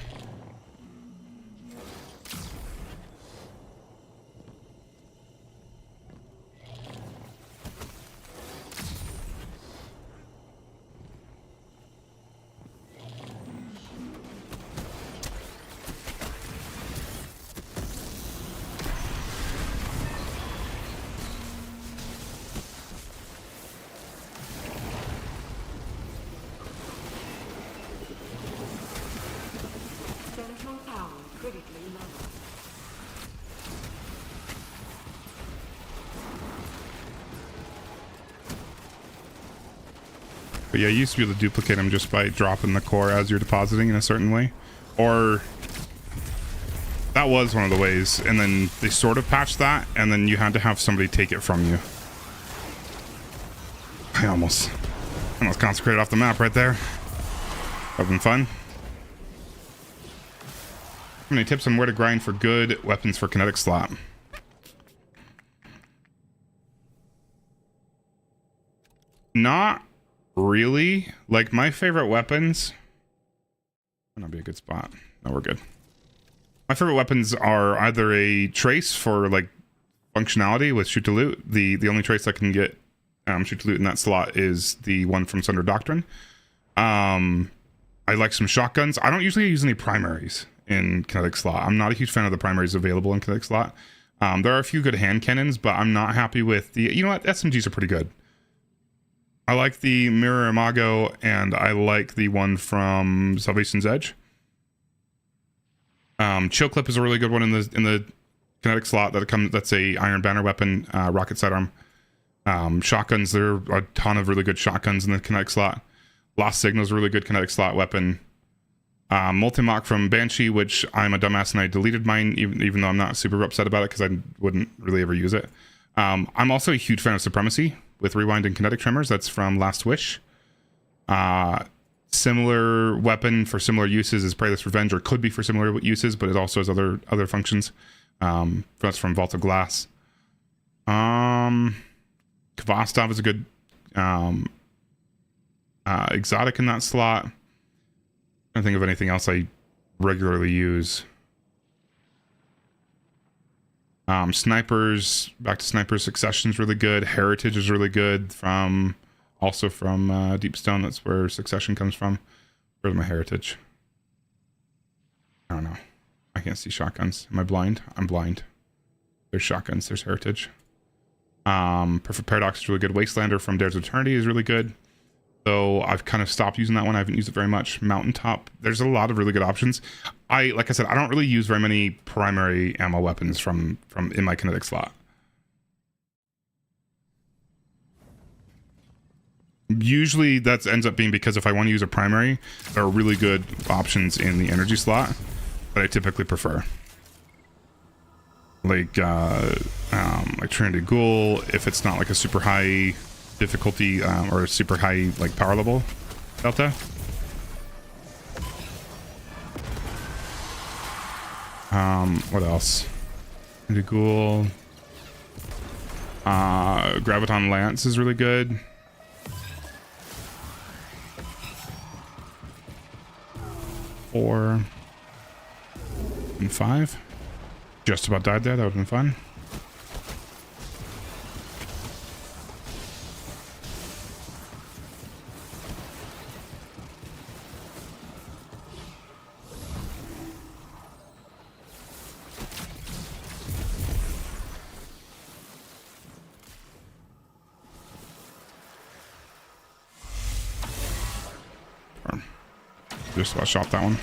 But yeah, you used to be able to duplicate them just by dropping the core as you're depositing in a certain way. Or that was one of the ways, and then they sort of patched that, and then you had to have somebody take it from you. I almost Almost consecrated off the map right there. That'd been fun. Any tips on where to grind for good weapons for kinetic slot? Not really. Like, my favorite weapons... That'll be a good spot. No, we're good. My favorite weapons are either a trace for, like, functionality with shoot to loot. The only trace I can get shoot to loot in that slot is the one from Sunder Doctrine. I like some shotguns. I don't usually use any primaries in kinetic slot. I'm not a huge fan of the primaries available in kinetic slot. There are a few good hand cannons, but I'm not happy with the... You know what? SMGs are pretty good. I like the Mirror Imago, and I like the one from Salvation's Edge. Chill Clip is a really good one in the kinetic slot that's a Iron Banner weapon, rocket sidearm. Shotguns, there are a ton of really good shotguns in the kinetic slot. Lost Signal is a really good kinetic slot weapon. Multi-Mach from Banshee, which I'm a dumbass and I deleted mine, even though I'm not super upset about it because I wouldn't really ever use it. I'm also a huge fan of Supremacy with Rewind and Kinetic Tremors. That's from Last Wish. Similar weapon for similar uses is Praeless Revenge, or could be for similar uses, but it also has other functions. That's from Vault of Glass. Kvastov is a good exotic in that slot. I don't think of anything else I regularly use. Snipers, back to Snipers, Succession is really good. Heritage is really good also from Deepstone. That's where Succession comes from. Where's my Heritage? I don't know. I can't see shotguns. Am I blind? I'm blind. There's shotguns. There's Heritage. Perfect Paradox is really good. Wastelander from Dares of Eternity is really good. So I've kind of stopped using that one. I haven't used it very much. Mountaintop. There's a lot of really good options. Like I said, I don't really use very many primary ammo weapons from in my kinetic slot. Usually that ends up being because if I want to use a primary, there are really good options in the energy slot that I typically prefer. Like Trinity Ghoul, if it's not like a super high difficulty or a super high like power level delta. What else? Trinity Ghoul. Graviton Lance is really good. Four and 5. Just about died there. That would have been fun. Just about shot that one.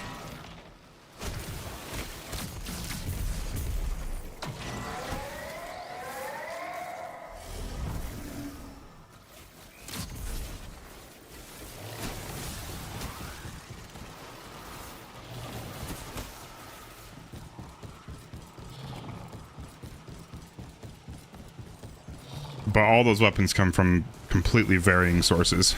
But all those weapons come from completely varying sources.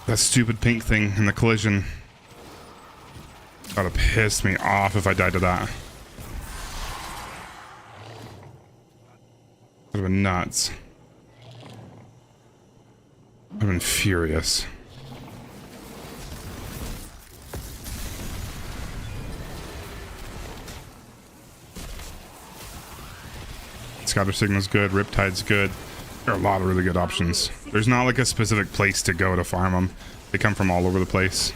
That stupid pink thing in the collision. That would have pissed me off if I died to that. That would have been nuts. I've been furious. Scatter Signal's good, Riptide's good. There are a lot of really good options. There's not like a specific place to go to farm them. They come from all over the place.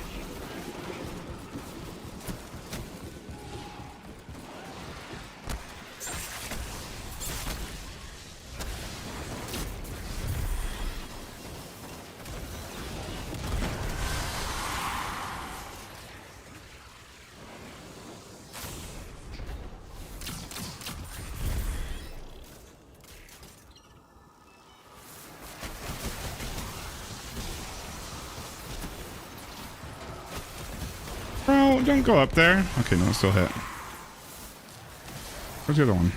No, don't go up there. Okay, no, it's still hit. Where's the other one?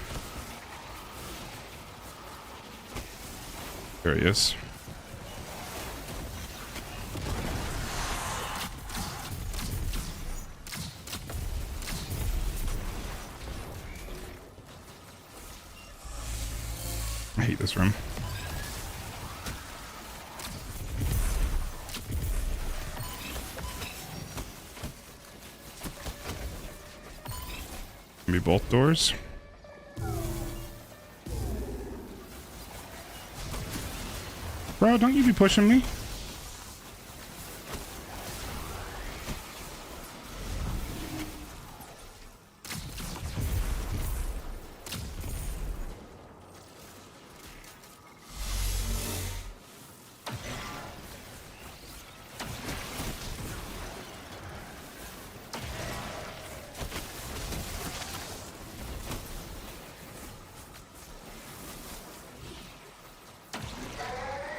There he is. I hate this room. Maybe both doors. Bro, don't you be pushing me?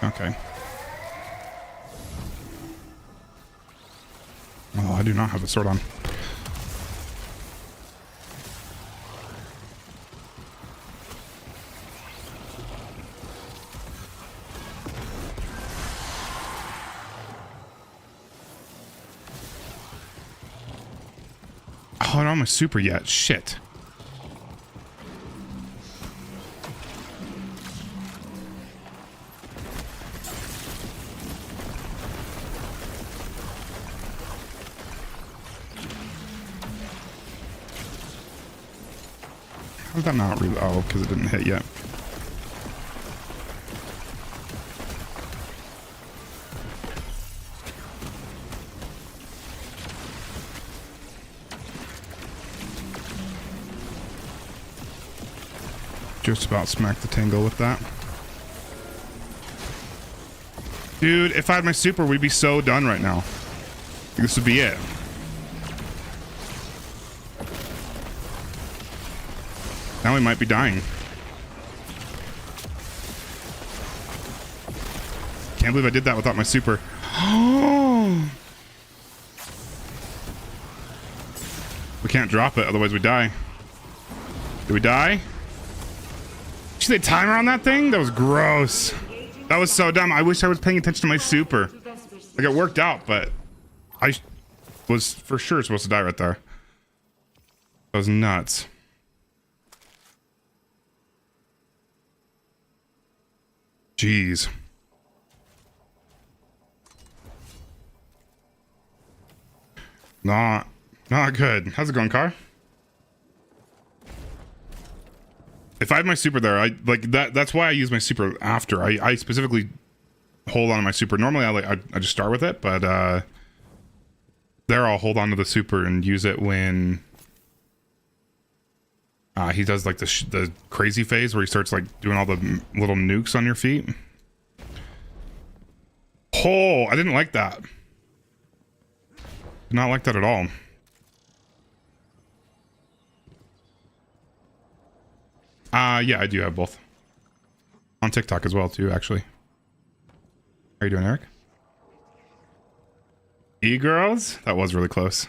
Okay. Oh, I do not have a sword on. Oh, I don't have my super yet. Shit. How did that not reload? Oh, because it didn't hit yet. Just about smacked the tangle with that. Dude, if I had my super, we'd be so done right now. This would be it. Now we might be dying. Can't believe I did that without my super. We can't drop it, otherwise we die. Did we die? Did you say timer on that thing? That was gross. That was so dumb. I wish I was paying attention to my super. Like, it worked out, but I was for sure supposed to die right there. That was nuts. Jeez. Not good. How's it going, Car? If I had my super there, I like that. That's why I use my super after. I specifically hold on to my super. Normally, I just start with it, but there I'll hold on to the super and use it when he does like the crazy phase where he starts like doing all the little nukes on your feet. Oh, I didn't like that. Did not like that at all. Yeah, I do have both. On TikTok as well too, actually. How are you doing, Eric? E-girls? That was really close.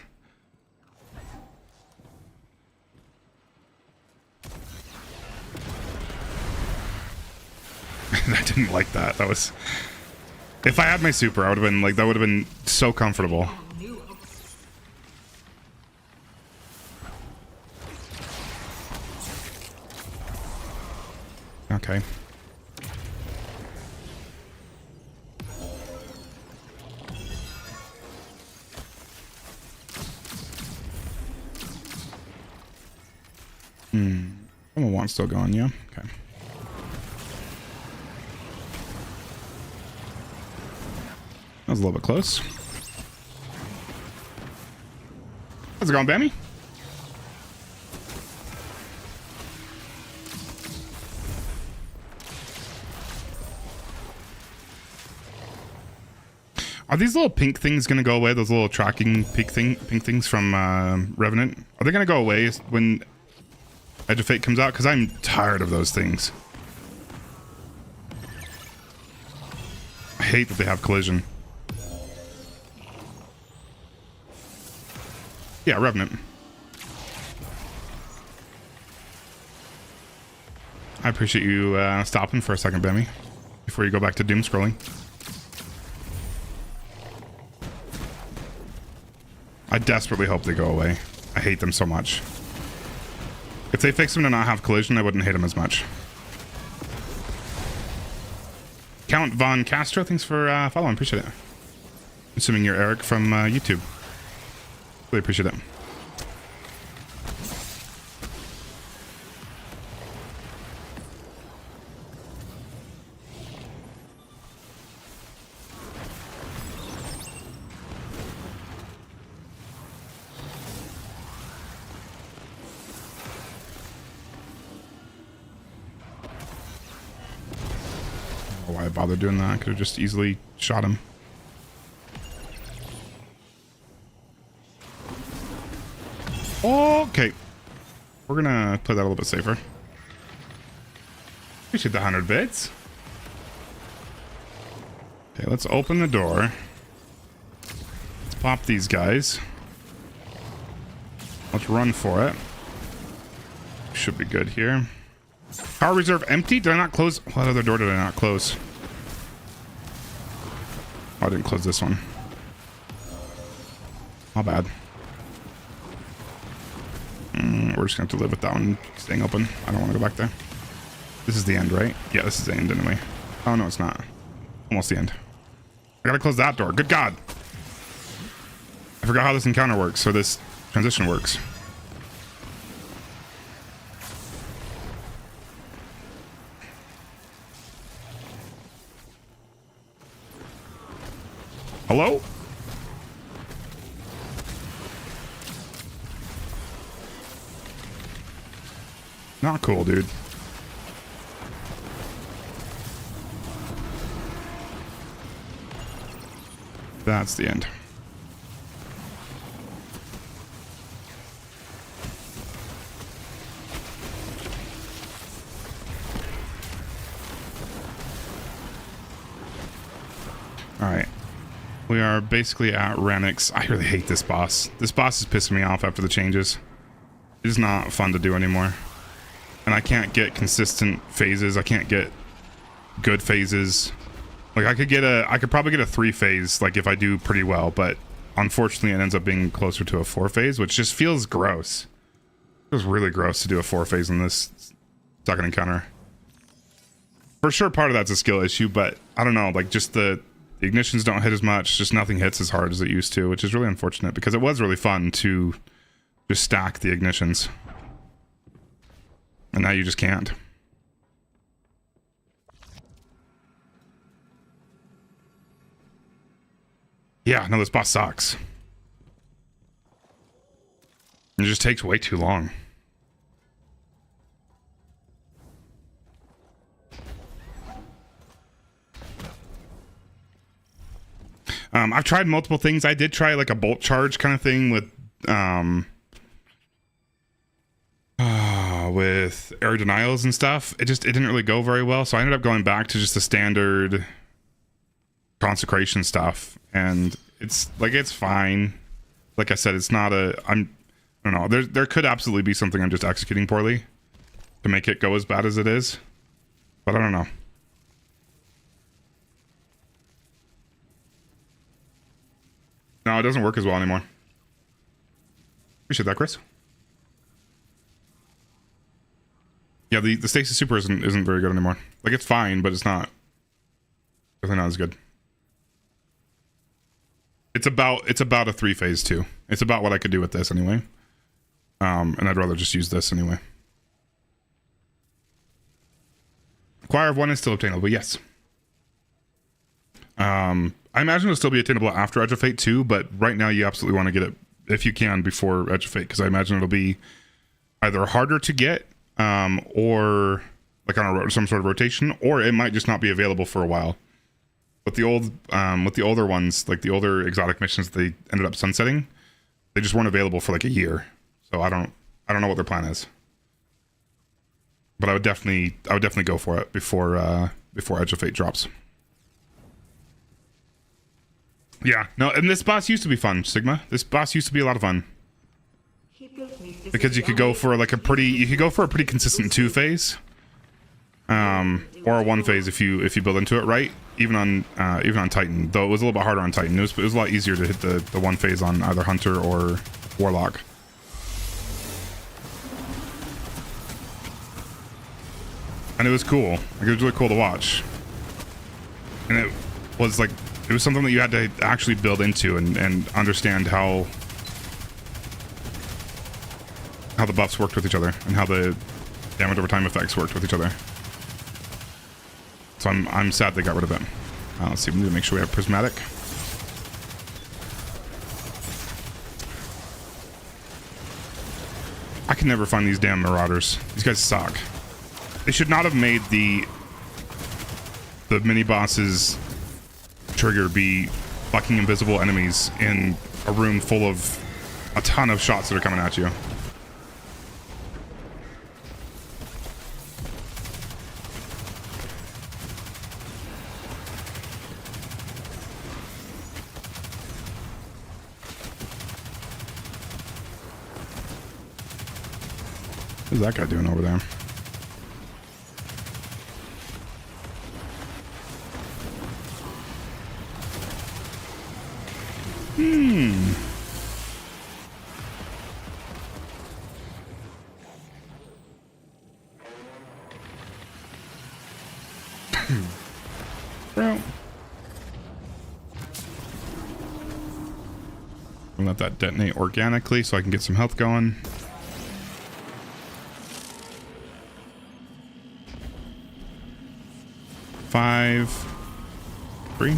I didn't like that. That was... If I had my super, I would have been like, that would have been so comfortable. Okay. Someone wants still going, yeah? Okay. That was a little bit close. How's it going, Bammy? Are these little pink things gonna go away? Those little tracking pink things from Revenant? Are they gonna go away when Edge of Fate comes out? Because I'm tired of those things. I hate that they have collision. Yeah, Revenant. I appreciate you stopping for a second, Bemmy, before you go back to doom scrolling. I desperately hope they go away. I hate them so much. If they fix them to not have collision, I wouldn't hate them as much. Count Von Castro, thanks for following. Appreciate it. Assuming you're Eric from YouTube. Really appreciate it. Why I bothered doing that? I could have just easily shot him. Okay. We're gonna play that a little bit safer. Appreciate the 100 bits. Okay, let's open the door. Let's pop these guys. Let's run for it. Should be good here. Power reserve empty? Did I not close? What other door did I not close? Oh, I didn't close this one. Not bad. We're just going to have to live with that one staying open. I don't want to go back there. This is the end, right? Yeah, this is the end anyway. Oh, no, it's not. Almost the end. I gotta close that door. Good God. I forgot how this encounter works, so this transition works. Hello? Not cool, dude. That's the end. All right. We are basically at Ranix. I really hate this boss. This boss is pissing me off after the changes. It is not fun to do anymore. And I can't get consistent phases. I can't get good phases. Like I could probably get a 3-phase, like if I do pretty well, but unfortunately it ends up being closer to a 4-phase, which just feels gross. It feels really gross to do a 4-phase in this second encounter. For sure part of that's a skill issue, but I don't know, like just the ignitions don't hit as much, just nothing hits as hard as it used to, which is really unfortunate because it was really fun to just stack the ignitions. And now you just can't. Yeah, no, this boss sucks. It just takes way too long. I've tried multiple things. I did try like a bolt charge kind of thing with air denials and stuff. It didn't really go very well, so I ended up going back to just the standard consecration stuff, and it's fine. Like I said, it's not I don't know, there could absolutely be something I'm just executing poorly to make it go as bad as it is, but I don't know. No, it doesn't work as well anymore. Appreciate that, Chris. Yeah, the stasis super isn't very good anymore. Like it's fine, but it's not definitely not as good. It's about a 3-phase too. It's about what I could do with this anyway. And I'd rather just use this anyway. Choir of 1 is still obtainable, yes. I imagine it'll still be attainable after Edge of Fate too, but right now you absolutely want to get it if you can before Edge of Fate, because I imagine it'll be either harder to get, or like on some sort of rotation, or it might just not be available for a while. With the older ones, like the older exotic missions, they ended up sunsetting. They just weren't available for like a year, so I don't know what their plan is. But I would definitely go for it before Edge of Fate drops. Yeah, no, and this boss used to be fun, Sigma. This boss used to be a lot of fun. built me physically because you could go for like a pretty consistent 2 phase, or a 1 phase if you build into it right. Even on Titan, though it was a little bit harder on Titan. It was a lot easier to hit the 1 phase on either Hunter or Warlock. And it was cool. Like, it was really cool to watch. And it was something that you had to actually build into and understand how the buffs worked with each other and how the damage over time effects worked with each other. So I'm sad they got rid of it. Let's see, we need to make sure we have prismatic. I can never find these damn marauders. These guys suck. They should not have made the mini bosses trigger be fucking invisible enemies in a room full of a ton of shots that are coming at you. What's that guy doing over there? Well, I'll let that detonate organically so I can get some health going. Five, 3.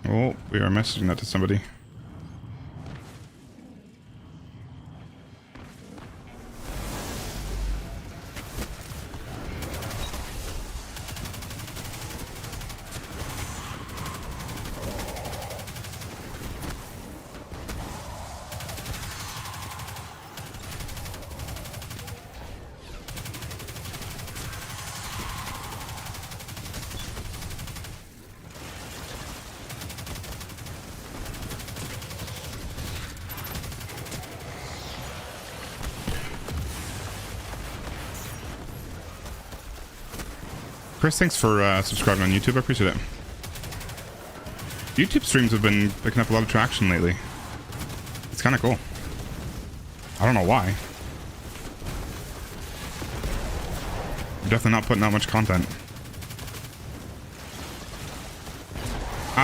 Oh, we are messaging that to somebody. Chris, thanks for subscribing on YouTube. I appreciate it. YouTube streams have been picking up a lot of traction lately. It's kind of cool. I don't know why. I'm definitely not putting out much content.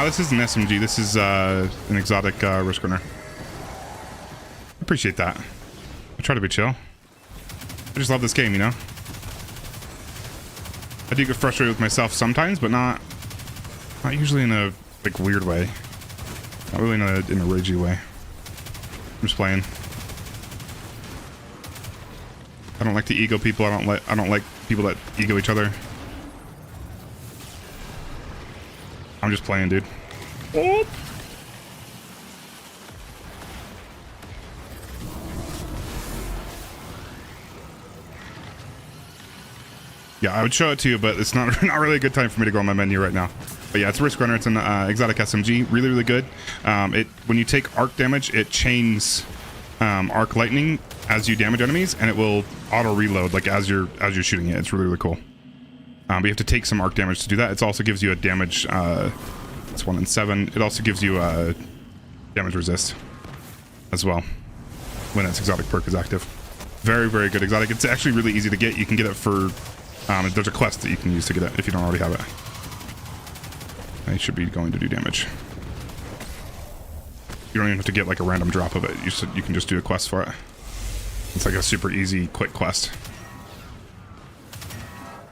This isn't SMG. This is an exotic risk runner. Appreciate that. I try to be chill. I just love this game, you know? I do get frustrated with myself sometimes, but not usually in a like weird way. Not really in a ragey way. I'm just playing. I don't like to ego people. I don't like people that ego each other. I'm just playing, dude. Oh. Yeah, I would show it to you, but it's not really a good time for me to go on my menu right now. But yeah, it's a risk runner. It's an exotic SMG. Really, really good. When you take arc damage, it chains arc lightning as you damage enemies, and it will auto reload like as you're shooting it. It's really, really cool. But you have to take some arc damage to do that. It also gives you a damage. It's 1 in 7. It also gives you a damage resist as well when its exotic perk is active. Very, very good exotic. It's actually really easy to get. You can get it for. There's a quest that you can use to get it if you don't already have it. It should be going to do damage. You don't even have to get like a random drop of it. You can just do a quest for it. It's like a super easy, quick quest.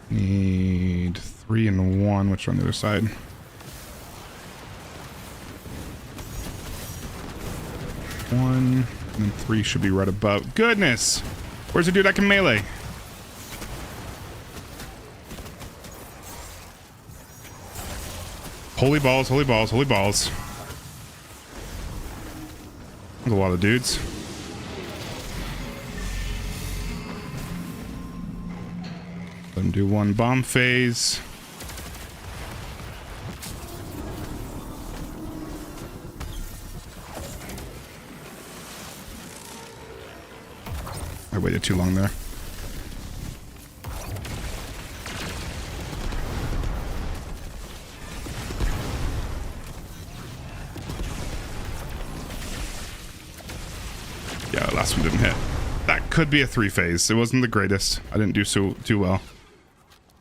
Need 3 and 1, which are on the other side. 1 and then 3 should be right above. Goodness! Where's the dude that can melee? Holy balls, holy balls, holy balls. There's a lot of dudes. Let him do 1 bomb phase. have waited too long there. Yeah, the last one didn't hit. That could be a 3-phase. It wasn't the greatest. I didn't do too well.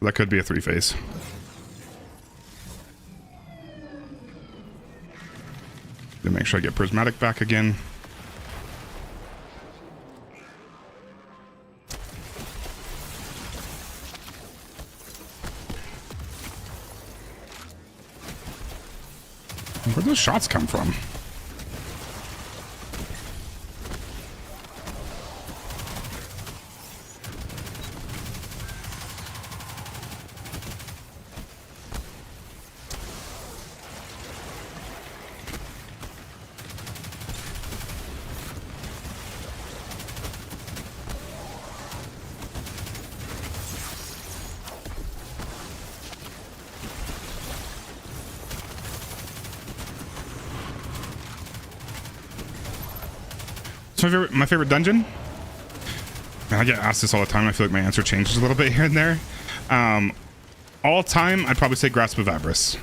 That could be a 3-phase. To make sure I get prismatic back again. Where'd those shots come from? So my favorite dungeon? Man, I get asked this all the time. I feel like my answer changes a little bit here and there. All time, I'd probably say Grasp of Avarice.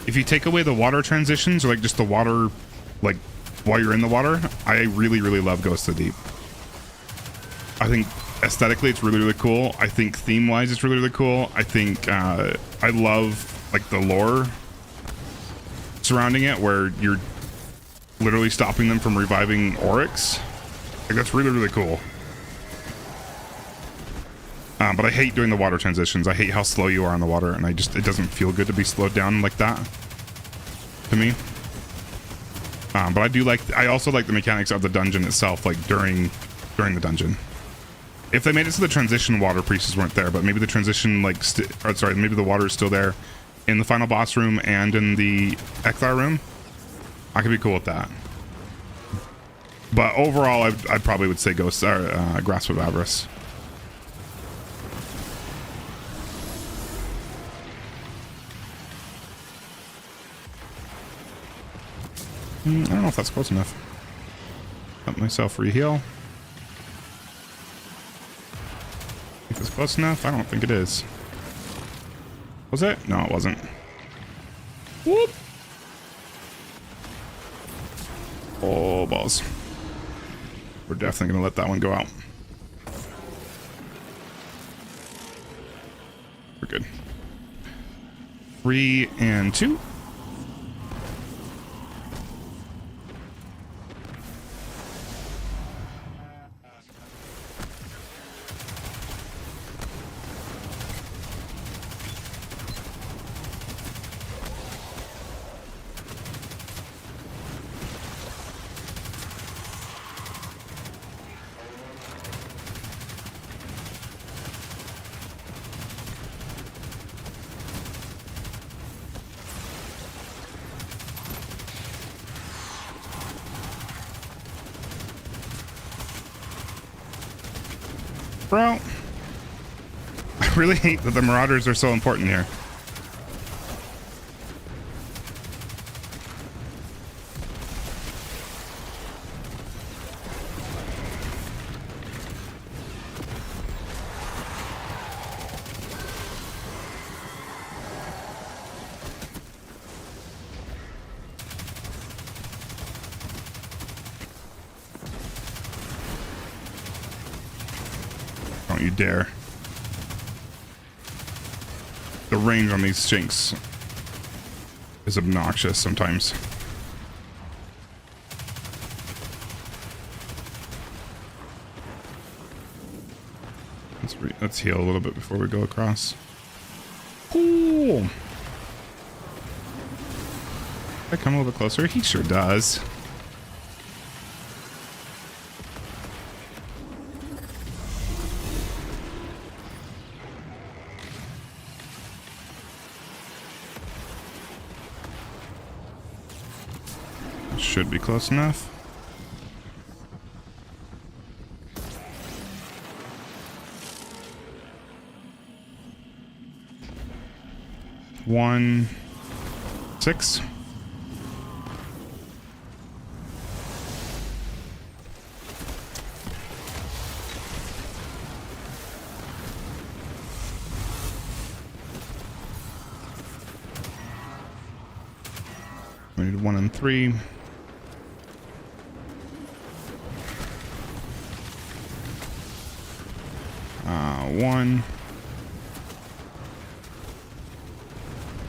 If you take away the water transitions, or like just the water, like while you're in the water, I really, really love Ghost of the Deep. I think aesthetically it's really, really cool. I think theme-wise it's really, really cool. I think I love like the lore surrounding it, where you're literally stopping them from reviving Oryx. Like, that's really, really cool. But I hate doing the water transitions. I hate how slow you are on the water, and it doesn't feel good to be slowed down like that to me. But I also like the mechanics of the dungeon itself, like during the dungeon. If they made it so the transition water pieces weren't there, but maybe the transition maybe the water is still there in the final boss room and in the Ekthar room, I could be cool with that. But overall, I probably would say Grasp of Avarice. I don't know if that's close enough. Let myself re-heal. If it's close enough, I don't think it is. Was it? No, it wasn't. Whoop! Oh, balls. We're definitely going to let that one go out. We're good. 3 and 2. Bro, I really hate that the Marauders are so important here. Don't you dare. The range on these shinks is obnoxious sometimes. Let's heal a little bit before we go across. Cool. Can I come a little bit closer? He sure does. Should be close enough. One, 6. We need 1 and 3. One.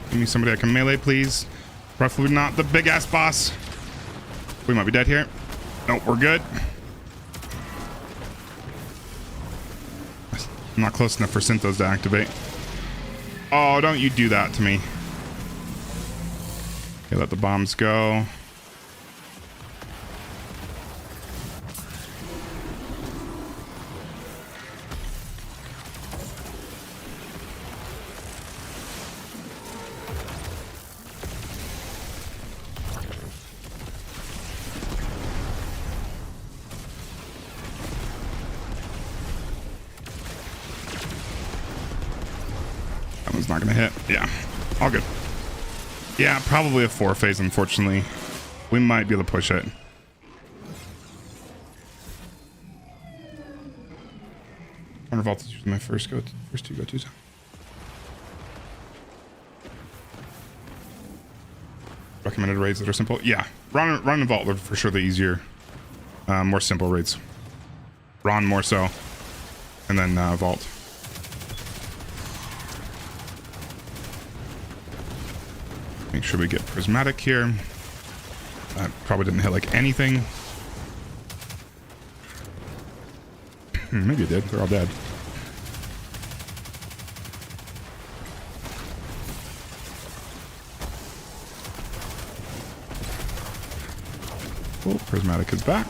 Give me somebody I can melee, please. Preferably not the big ass boss. We might be dead here. Nope, we're good. I'm not close enough for Synthos to activate. Oh, don't you do that to me. Okay, let the bombs go. That one's not gonna hit. Yeah, all good. Yeah, probably a 4 phase, unfortunately. We might be able to push it. Corner Vault is usually my first two go-tos. Recommended raids that are simple. Yeah, Ron and Vault are for sure the easier, more simple raids. Ron more so, and then Vault. Make sure we get prismatic here. That probably didn't hit like anything. Maybe it did. They're all dead. Oh, prismatic is back.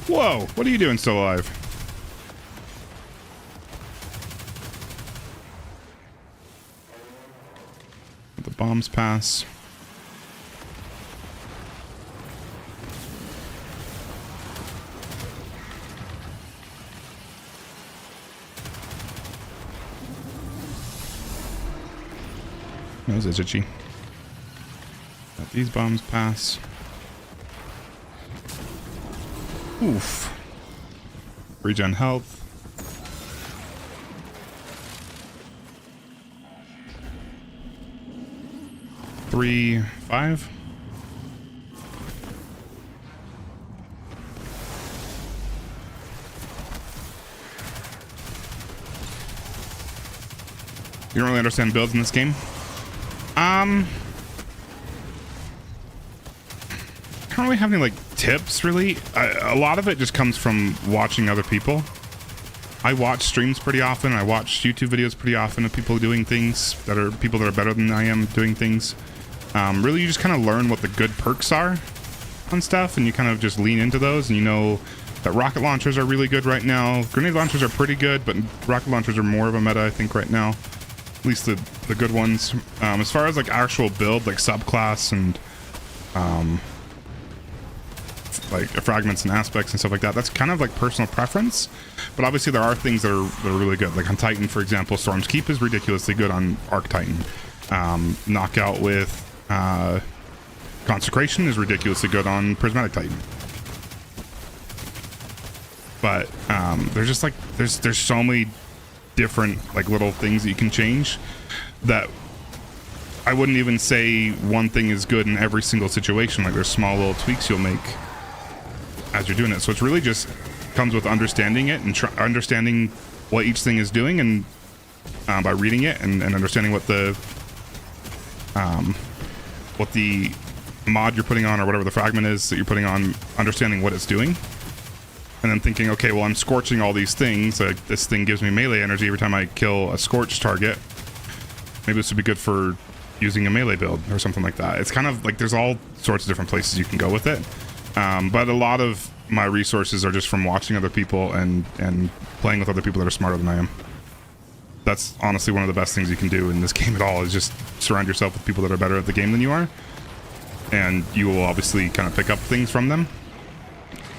Whoa, what are you doing still alive? Let the bombs pass. That was itchy. Let these bombs pass. Oof. Regen health. Three, 5. You don't really understand builds in this game? I don't really have any like tips really. A lot of it just comes from watching other people. I watch streams pretty often. I watch YouTube videos pretty often of people doing things that are people that are better than I am doing things. Really, you just kind of learn what the good perks are on stuff, and you kind of just lean into those. And you know that rocket launchers are really good right now. Grenade launchers are pretty good, but rocket launchers are more of a meta, I think, right now. At least the good ones. As far as like actual build, like subclass and like fragments and aspects and stuff like that, that's kind of like personal preference. But obviously there are things that are really good. Like on Titan, for example, Storm's Keep is ridiculously good on Arc Titan. Knockout with Consecration is ridiculously good on Prismatic Titan. But there's just like there's so many different like little things that you can change that I wouldn't even say one thing is good in every single situation. Like there's small little tweaks you'll make as you're doing it. So it's really just comes with understanding it and understanding what each thing is doing, and by reading it and understanding what the mod you're putting on, or whatever the fragment is that you're putting on, understanding what it's doing, and then thinking, okay, well, I'm scorching all these things. Like this thing gives me melee energy every time I kill a scorch target. Maybe this would be good for using a melee build or something like that. It's kind of like there's all sorts of different places you can go with it. But a lot of my resources are just from watching other people and playing with other people that are smarter than I am. That's honestly one of the best things you can do in this game at all, is just surround yourself with people that are better at the game than you are, and you will obviously kind of pick up things from them.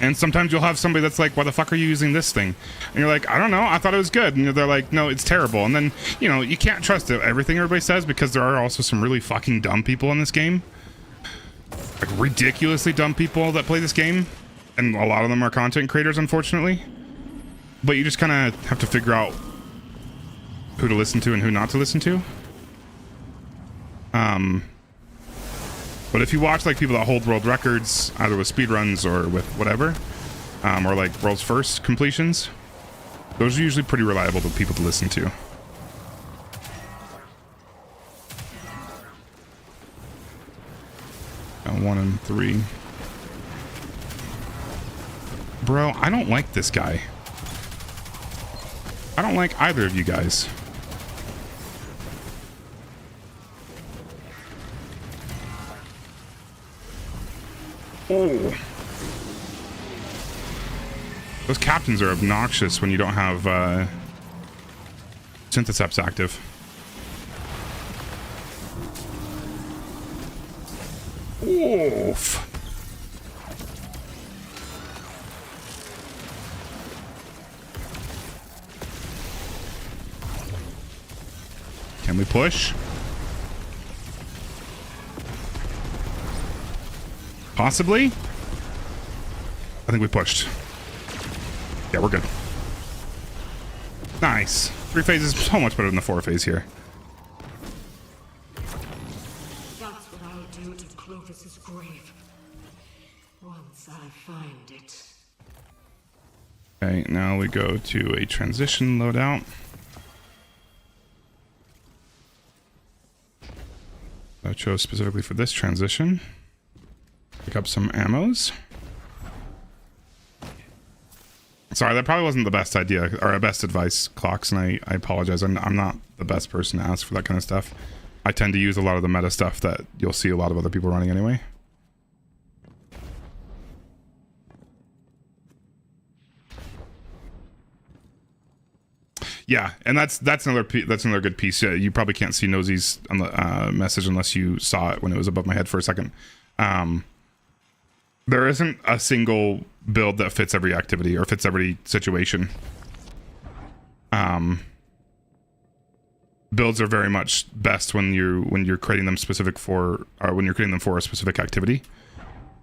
And sometimes you'll have somebody that's like, why the fuck are you using this thing? And you're like, I don't know, I thought it was good. And they're like, no, it's terrible. And then, you know, you can't trust everything everybody says, because there are also some really fucking dumb people in this game. Like ridiculously dumb people that play this game. And a lot of them are content creators, unfortunately. But you just kind of have to figure out who to listen to and who not to listen to. But if you watch like people that hold world records, either with speedruns or with whatever, or like world's first completions, those are usually pretty reliable people to listen to. Got 1 and 3. Bro, I don't like this guy. I don't like either of you guys. Oh. Those captains are obnoxious when you don't have Syntheseps active. Oof. Can we push? Possibly? I think we pushed. Yeah, we're good. Nice. 3 phases is so much better than the 4 phase here. That's what I'll do to Clovis's grave. Once I find it. Okay, now we go to a transition loadout. I chose specifically for this transition. Pick up some ammos. Sorry, that probably wasn't the best idea or best advice, Clocks, and I apologize. I'm not the best person to ask for that kind of stuff. I tend to use a lot of the meta stuff that you'll see a lot of other people running anyway. Yeah, and that's another good piece. Yeah, you probably can't see Nosey's on the message unless you saw it when it was above my head for a second. There isn't a single build that fits every activity or fits every situation. Builds are very much best when you're creating them specific for, or when you're creating them for a specific activity.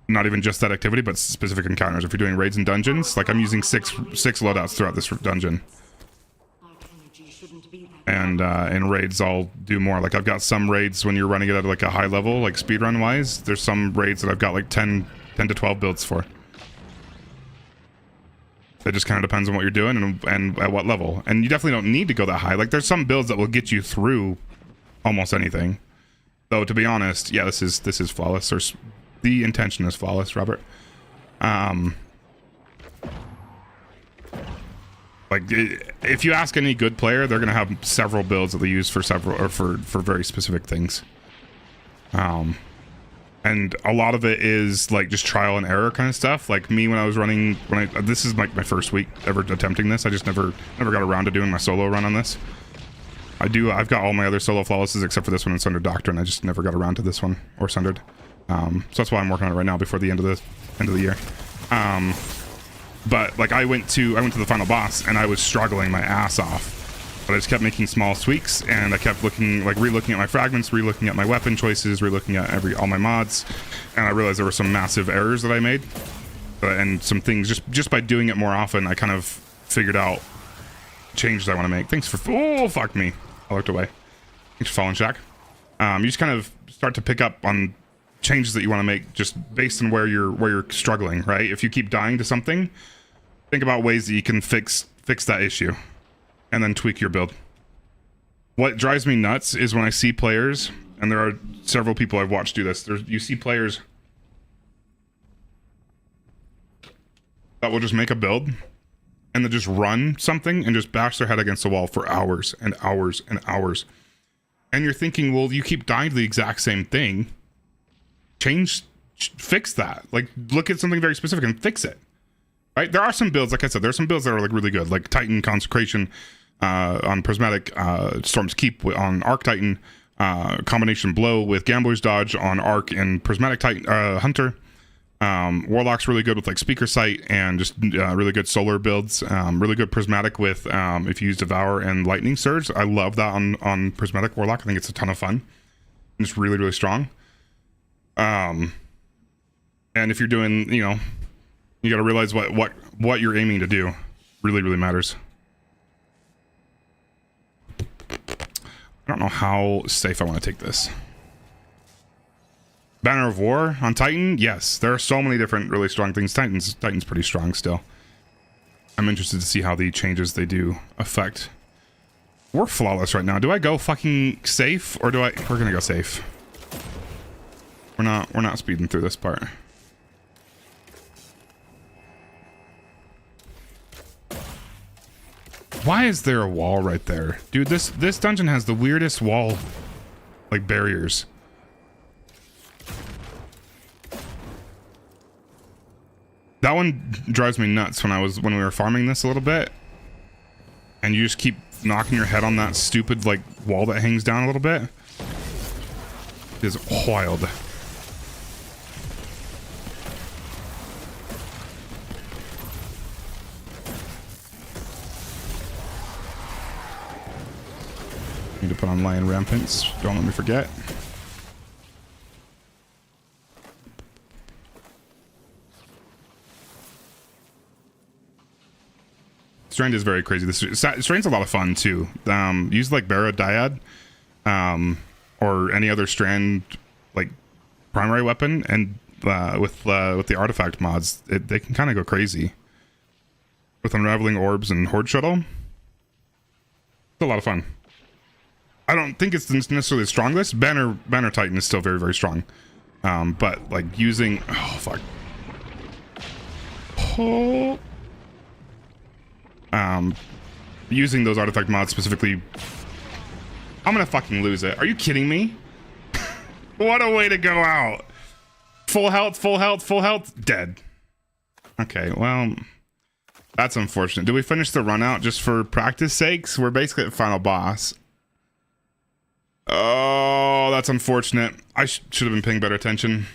Not even just that activity, but specific encounters. If you're doing raids and dungeons, like I'm using six loadouts throughout this dungeon. And in raids, I'll do more. Like I've got some raids when you're running it at like a high level, like speedrun wise. There's some raids that I've got like 10 to 12 builds for. It just kind of depends on what you're doing and at what level. And you definitely don't need to go that high. Like there's some builds that will get you through almost anything. Though to be honest, yeah, this is flawless. Or the intention is flawless, Robert. Like if you ask any good player, they're gonna have several builds that they use for several or for very specific things. And a lot of it is like just trial and error kind of stuff. Like me when I was running, this is like my first week ever attempting this. I just never got around to doing my solo run on this. I've got all my other solo flawlesses except for this one in Sundered Doctrine. I just never got around to this one or Sundered. So that's why I'm working on it right now before the end of the year. But like I went to the final boss and I was struggling my ass off. But I just kept making small tweaks and I kept re-looking at my fragments, re-looking at my weapon choices, re-looking at all my mods, and I realized there were some massive errors that I made. And some things just by doing it more often, I kind of figured out changes I want to make. Thanks for fuck me. I looked away. Thanks for following, Shaq. You just kind of start to pick up on changes that you want to make just based on where you're struggling, right? If you keep dying to something, think about ways that you can fix that issue and then tweak your build. What drives me nuts is when I see players, and there are several people I've watched do this, you see players that will just make a build and then just run something and just bash their head against the wall for hours and hours and hours. And you're thinking, well, you keep dying to the exact same thing. Fix that. Like, look at something very specific and fix it. Right? There are some builds, like I said, there are some builds that are like really good, like Titan Consecration on Prismatic, Storm's Keep on Arc Titan, combination Blow with Gambler's Dodge on Arc and Prismatic Titan Hunter. Warlock's really good with like Speaker Sight and just really good solar builds. Really good Prismatic with if you use Devour and Lightning Surge. I love that on Prismatic Warlock. I think it's a ton of fun. It's really, really strong. And if you're doing, you know, you got to realize what you're aiming to do really, really matters. I don't know how safe I want to take this. Banner of War on Titan? Yes, there are so many different really strong things. Titan's pretty strong still. I'm interested to see how the changes they do affect. We're flawless right now. Do I go fucking safe or do I... We're gonna go safe. We're not speeding through this part. Why is there a wall right there? Dude, this dungeon has the weirdest wall, like, barriers. That one drives me nuts when we were farming this a little bit. And you just keep knocking your head on that stupid, like, wall that hangs down a little bit. It is wild. Need to put on Lion Rampants. Don't let me forget. Strand is very crazy. Strand's a lot of fun too. Use like Barra Dyad, or any other Strand like primary weapon, and with the artifact mods, they can kind of go crazy. With Unraveling Orbs and Horde Shuttle, it's a lot of fun. I don't think it's necessarily the strongest. Banner Titan is still very, very strong. But like using... Oh, fuck. Oh. Using those artifact mods specifically... I'm gonna fucking lose it. Are you kidding me? What a way to go out. Full health, full health, full health. Dead. Okay, well... That's unfortunate. Did we finish the run out just for practice sakes? We're basically at final boss. Oh, that's unfortunate. I should have been paying better attention.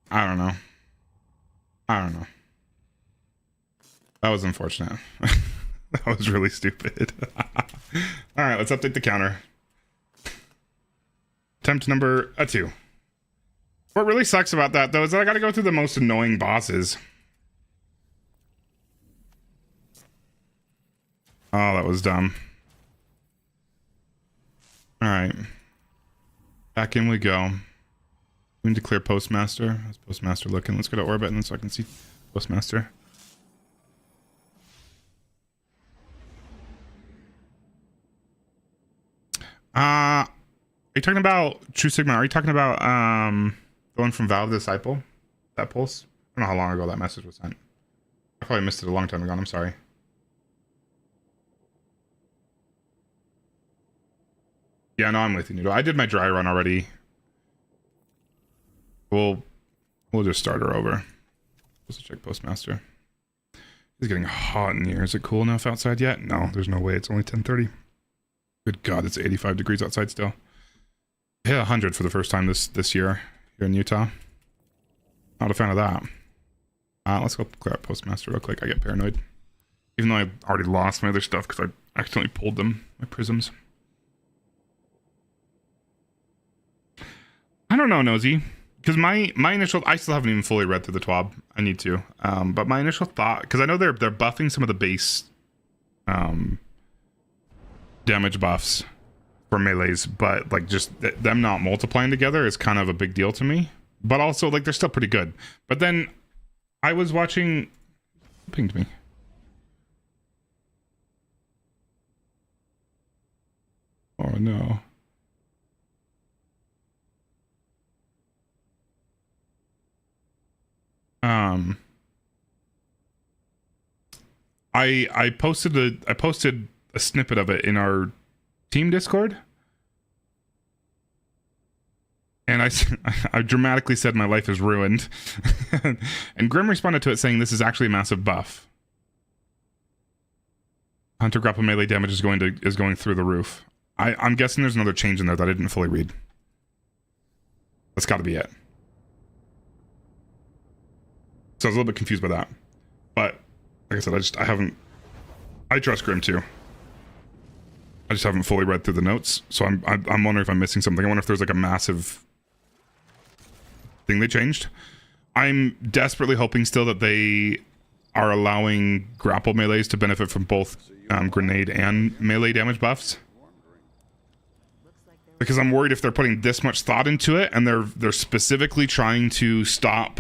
I don't know. That was unfortunate. That was really stupid. Alright, let's update the counter. Attempt number 2. What really sucks about that, though, is that I gotta go through the most annoying bosses. Oh, that was dumb. Alright. Back in we go. We need to clear Postmaster. How's Postmaster looking? Let's go to Orbit and so I can see Postmaster. Are you talking about True Sigma? Are you talking about the one from Valve Disciple? That pulse? I don't know how long ago that message was sent. I probably missed it a long time ago. I'm sorry. Yeah, no, I'm with you, Noodle. I did my dry run already. We'll just start her over. Let's check Postmaster. It's getting hot in here. Is it cool enough outside yet? No, there's no way. It's only 10:30. Good God, it's 85 degrees outside still. Hit 100 for the first time this year here in Utah. Not a fan of that. Let's go clear up Postmaster real quick. I get paranoid. Even though I already lost my other stuff because I accidentally pulled them, my prisms. I don't know, Nosy. Because my initial... I still haven't even fully read through the TWAB. I need to. But my initial thought... Because I know they're buffing some of the base... damage buffs for melees, but like just them not multiplying together is kind of a big deal to me. But also like they're still pretty good. But then I was watching... Who pinged me? Oh no. I posted a snippet of it in our team Discord, And I dramatically said my life is ruined. And Grim responded to it saying this is actually a massive buff. Hunter grapple melee damage is going through the roof. I'm guessing there's another change in there that I didn't fully read. That's got to be it. So I was a little bit confused by that. But like I said, I trust Grim too. I just haven't fully read through the notes, so I'm wondering if I'm missing something. I wonder if there's like a massive thing they changed. I'm desperately hoping still that they are allowing grapple melees to benefit from both grenade and melee damage buffs. Because I'm worried if they're putting this much thought into it and they're specifically trying to stop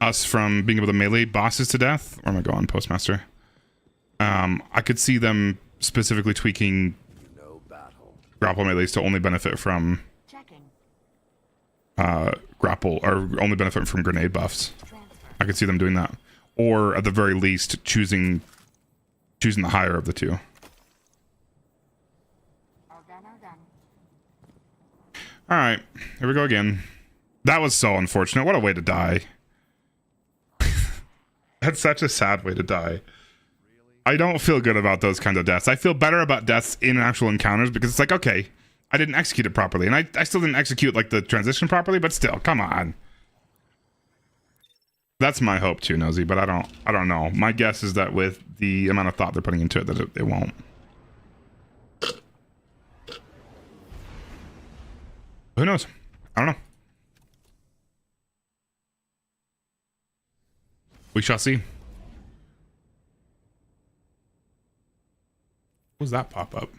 us from being able to melee bosses to death. Where am I going, Postmaster? I could see them specifically tweaking grapple melees to only benefit from grapple, or only benefit from grenade buffs. I could see them doing that, or at the very least choosing the higher of the two. All right, here we go again. That was so unfortunate. What a way to die. That's such a sad way to die. I don't feel good about those kinds of deaths. I feel better about deaths in actual encounters because it's like, okay, I didn't execute it properly. And I still didn't execute like the transition properly, but still, come on. That's my hope too, Nosy, but I don't know. My guess is that with the amount of thought they're putting into it, that it won't. Who knows? I don't know. We shall see. What was that pop up?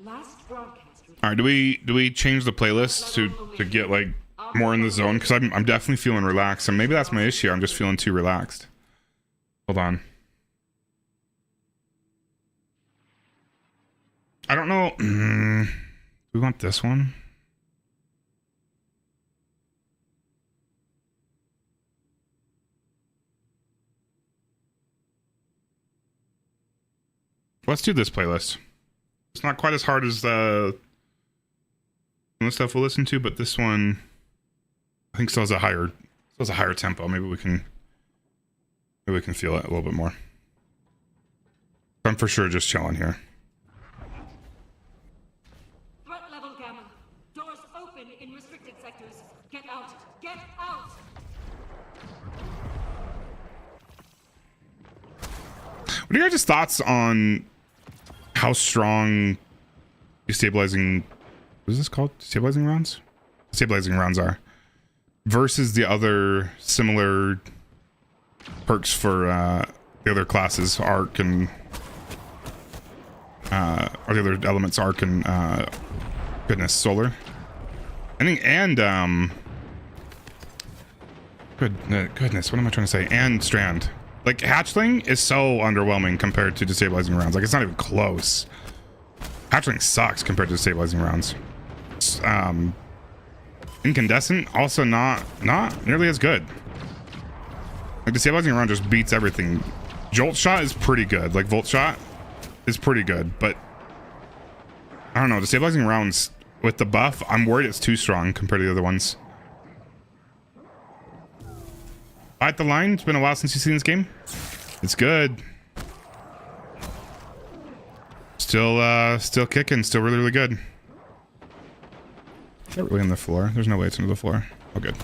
Last broadcast. All right, do we change the playlist to get like more in the zone? Because I'm definitely feeling relaxed, and maybe that's my issue. I'm just feeling too relaxed. Hold on. I don't know. We want this one. Let's do this playlist. It's not quite as hard as the stuff we'll listen to, but this one I think still has a higher tempo. Maybe we can feel it a little bit more. I'm for sure just chilling here. Threat level Gamma. Doors open in restricted sectors. Get out! Get out! What are your guys' thoughts on how strong destabilizing, what is this called? Destabilizing rounds? Destabilizing rounds are versus the other similar perks for the other classes, arc and or the other elements, arc and goodness, solar. I think, and goodness, what am I trying to say? And strand. Like, Hatchling is so underwhelming compared to destabilizing rounds. Like, it's not even close. Hatchling sucks compared to destabilizing rounds. Incandescent, also not nearly as good. Like, destabilizing round just beats everything. Jolt shot is pretty good. Like, volt shot is pretty good, but I don't know. Destabilizing rounds with the buff, I'm worried it's too strong compared to the other ones. Fight the line. It's been a while since you've seen this game. It's good. Still kicking. Still really, really good. Is that really on the floor? There's no way it's under the floor. Oh, good.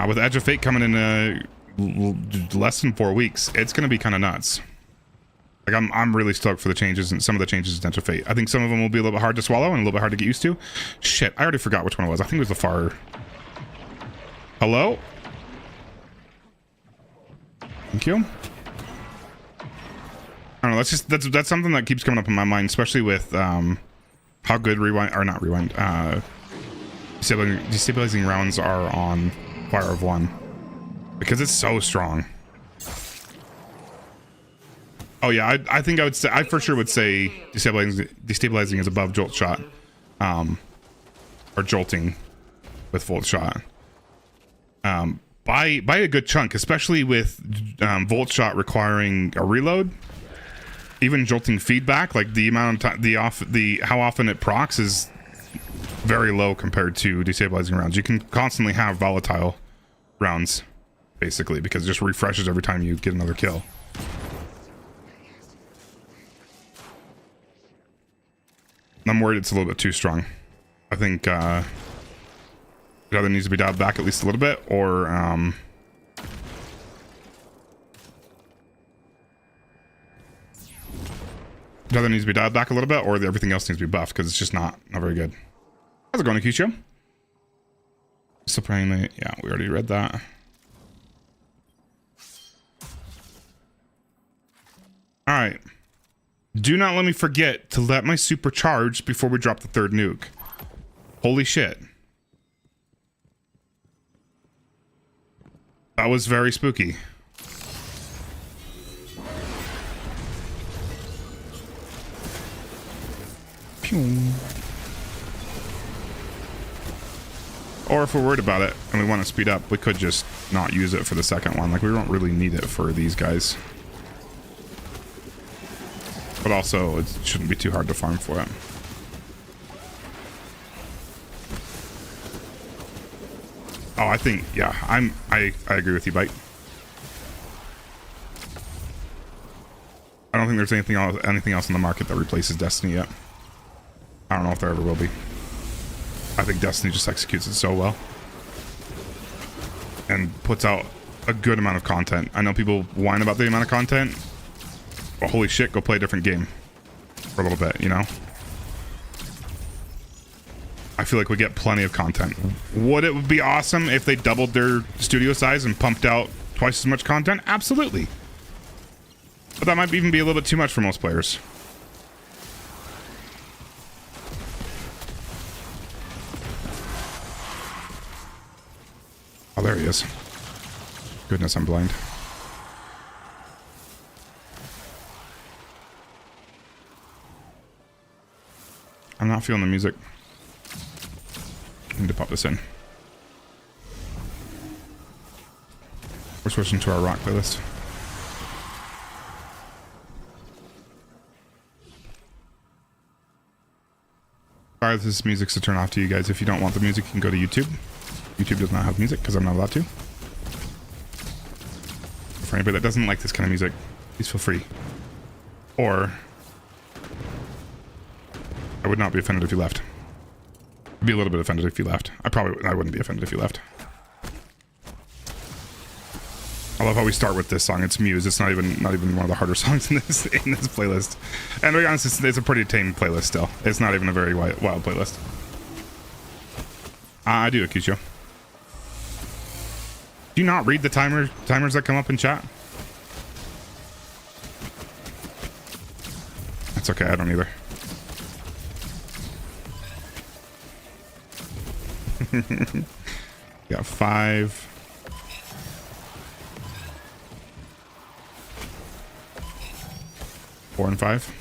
With Edge of Fate coming in less than 4 weeks, it's gonna be kind of nuts. Like, I'm really stoked for the changes, and some of the changes in Edge of Fate. I think some of them will be a little bit hard to swallow and a little bit hard to get used to. Shit, I already forgot which one it was. I think it was the far. Hello? Thank you. I don't know. That's something that keeps coming up in my mind, especially with how good destabilizing rounds are on Fire of One, because it's so strong. Oh yeah, I think I for sure would say destabilizing is above jolt shot, or jolting with volt shot. by a good chunk, especially with volt shot requiring a reload. Even jolting feedback, like the amount of time, how often it procs is very low compared to destabilizing rounds. You can constantly have volatile rounds, basically, because it just refreshes every time you get another kill. I'm worried it's a little bit too strong. I think it either needs to be dialed back at least a little bit, or it either needs to be dialed back a little bit, or everything else needs to be buffed, because it's just not very good. How's it going, Akisho? Surprisingly, yeah, we already read that. All right. Do not let me forget to let my super charge before we drop the third nuke. Holy shit. That was very spooky. Pew. Or if we're worried about it and we want to speed up, we could just not use it for the second one. Like, we don't really need it for these guys. But also, it shouldn't be too hard to farm for it. Oh, I think, yeah, I agree with you, Bite. I don't think there's anything else in the market that replaces Destiny yet. I don't know if there ever will be. I think Destiny just executes it so well. And puts out a good amount of content. I know people whine about the amount of content. Well, holy shit, go play a different game for a little bit, you know? I feel like we get plenty of content. Would it be awesome if they doubled their studio size and pumped out twice as much content? Absolutely. But that might even be a little bit too much for most players. Oh, there he is. Goodness, I'm blind. I'm not feeling the music. I need to pop this in. We're switching to our rock playlist. Sorry, this music's to turn off to you guys. If you don't want the music, you can go to YouTube. YouTube does not have music because I'm not allowed to. For anybody that doesn't like this kind of music, please feel free. Or I would not be offended if you left. I'd be a little bit offended if you left. I wouldn't be offended if you left. I love how we start with this song. It's Muse. It's not even one of the harder songs in this playlist. And to be honest, it's a pretty tame playlist still. It's not even a very wild playlist. I do, Akisho. Do you not read the timers that come up in chat? That's okay, I don't either. Got 5. 4 and 5.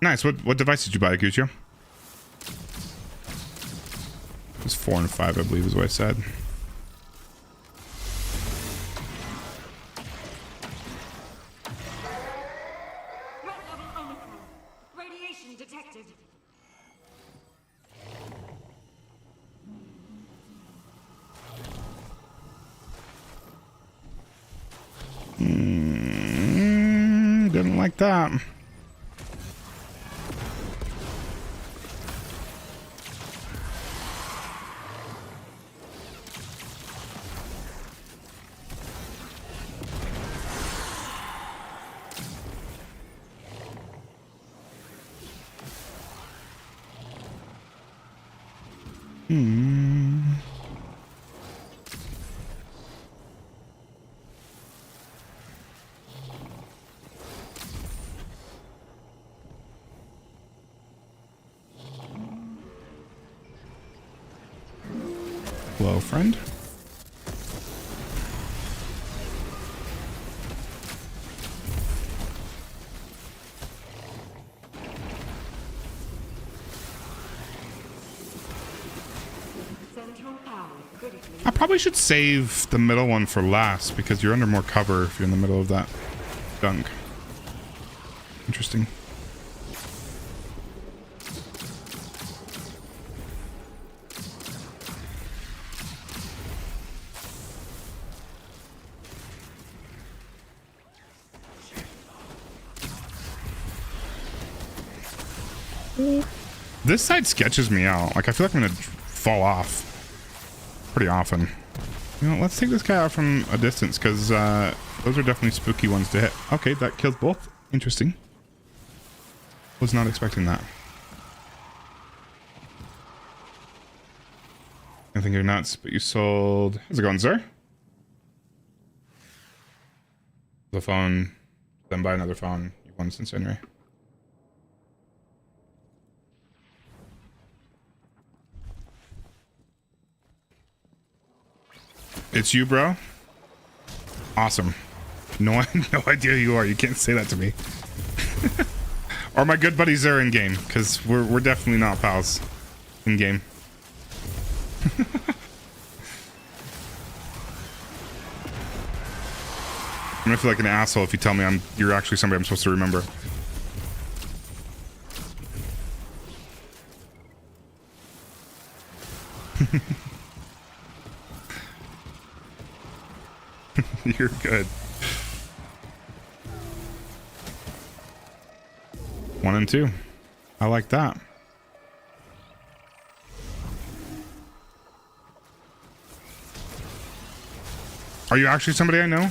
Nice. What device did you buy, Guccio? It was 4 and 5, I believe, is what I said. Red level Omicron. Radiation detected. Didn't like that. Hello, friend. orbital power critically. I probably should save the middle one for last because you're under more cover if you're in the middle of that gunk. Interesting. This side sketches me out. Like, I feel like I'm gonna fall off pretty often. You know, let's take this guy out from a distance because those are definitely spooky ones to hit. Okay, that kills both. Interesting. Was not expecting that. I think you're nuts, but you sold... How's it going, sir? The phone, then buy another phone. You won since January. It's you, bro? Awesome. No idea who you are. You can't say that to me. Or my good buddies are in game, because we're definitely not pals in game. I'm gonna feel like an asshole if you tell me you're actually somebody I'm supposed to remember. You're good. 1 and 2. I like that. Are you actually somebody I know?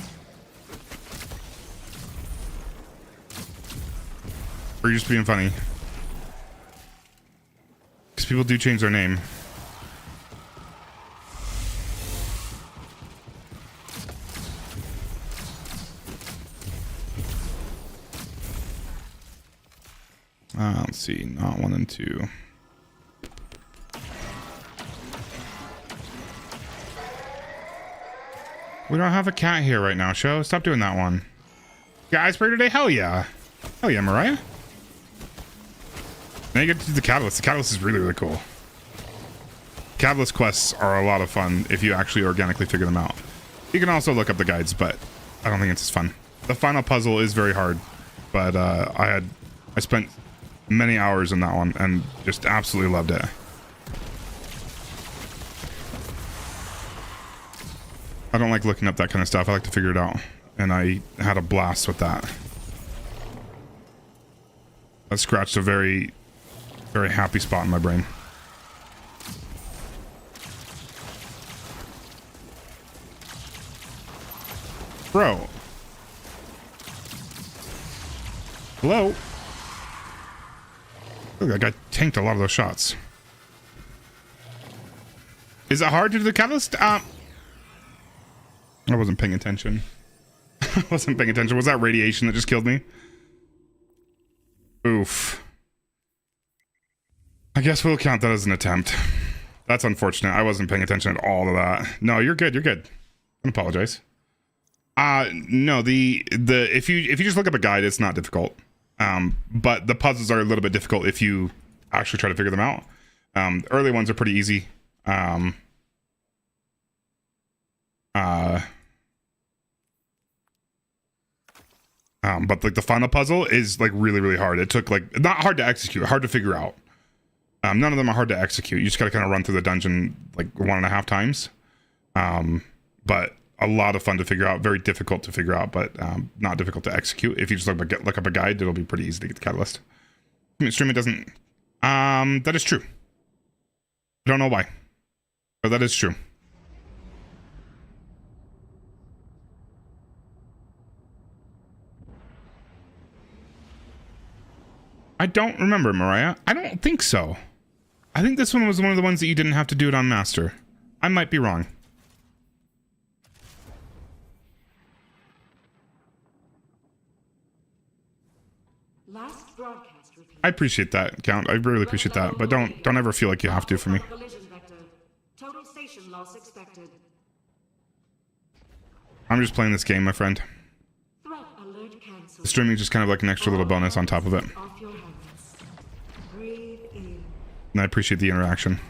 Or are you just being funny? Because people do change their name. Let's see, not 1 and 2. We don't have a cat here right now, show. Stop doing that one. Yeah, icebreaker today? Hell yeah. Hell yeah, Mariah. Now you get to do the catalyst. The catalyst is really, really cool. Catalyst quests are a lot of fun if you actually organically figure them out. You can also look up the guides, but I don't think it's as fun. The final puzzle is very hard, but I spent many hours in that one and just absolutely loved it. I don't like looking up that kind of stuff. I like to figure it out, and I had a blast with that. That scratched a very, very happy spot in my brain. Bro. Hello? Look, that guy tanked a lot of those shots. Is it hard to do the catalyst? I wasn't paying attention. I wasn't paying attention. Was that radiation that just killed me? Oof. I guess we'll count that as an attempt. That's unfortunate. I wasn't paying attention at all to that. No, you're good. You're good. I apologize. No, if you just look up a guide, it's not difficult. But the puzzles are a little bit difficult if you actually try to figure them out. Early ones are pretty easy. But like the final puzzle is like really, really hard. It took like, not hard to execute, hard to figure out. None of them are hard to execute. You just gotta kind of run through the dungeon like 1.5 times. But a lot of fun to figure out, very difficult to figure out, but not difficult to execute. If you just look up a guide, it'll be pretty easy to get the catalyst. I mean, stream it doesn't. That is true. I don't know why, but that is true. I don't remember, Mariah. I don't think so. I think this one was one of the ones that you didn't have to do it on Master. I might be wrong. Last broadcast repeat. I appreciate that, Count. I really appreciate that, but don't ever feel like you have to for me. Collision vector. Total station loss expected. I'm just playing this game, my friend. Threat alert cancelled. The streaming is just kind of like an extra little bonus on top of it. Off your helmets. Breathe in. And I appreciate the interaction.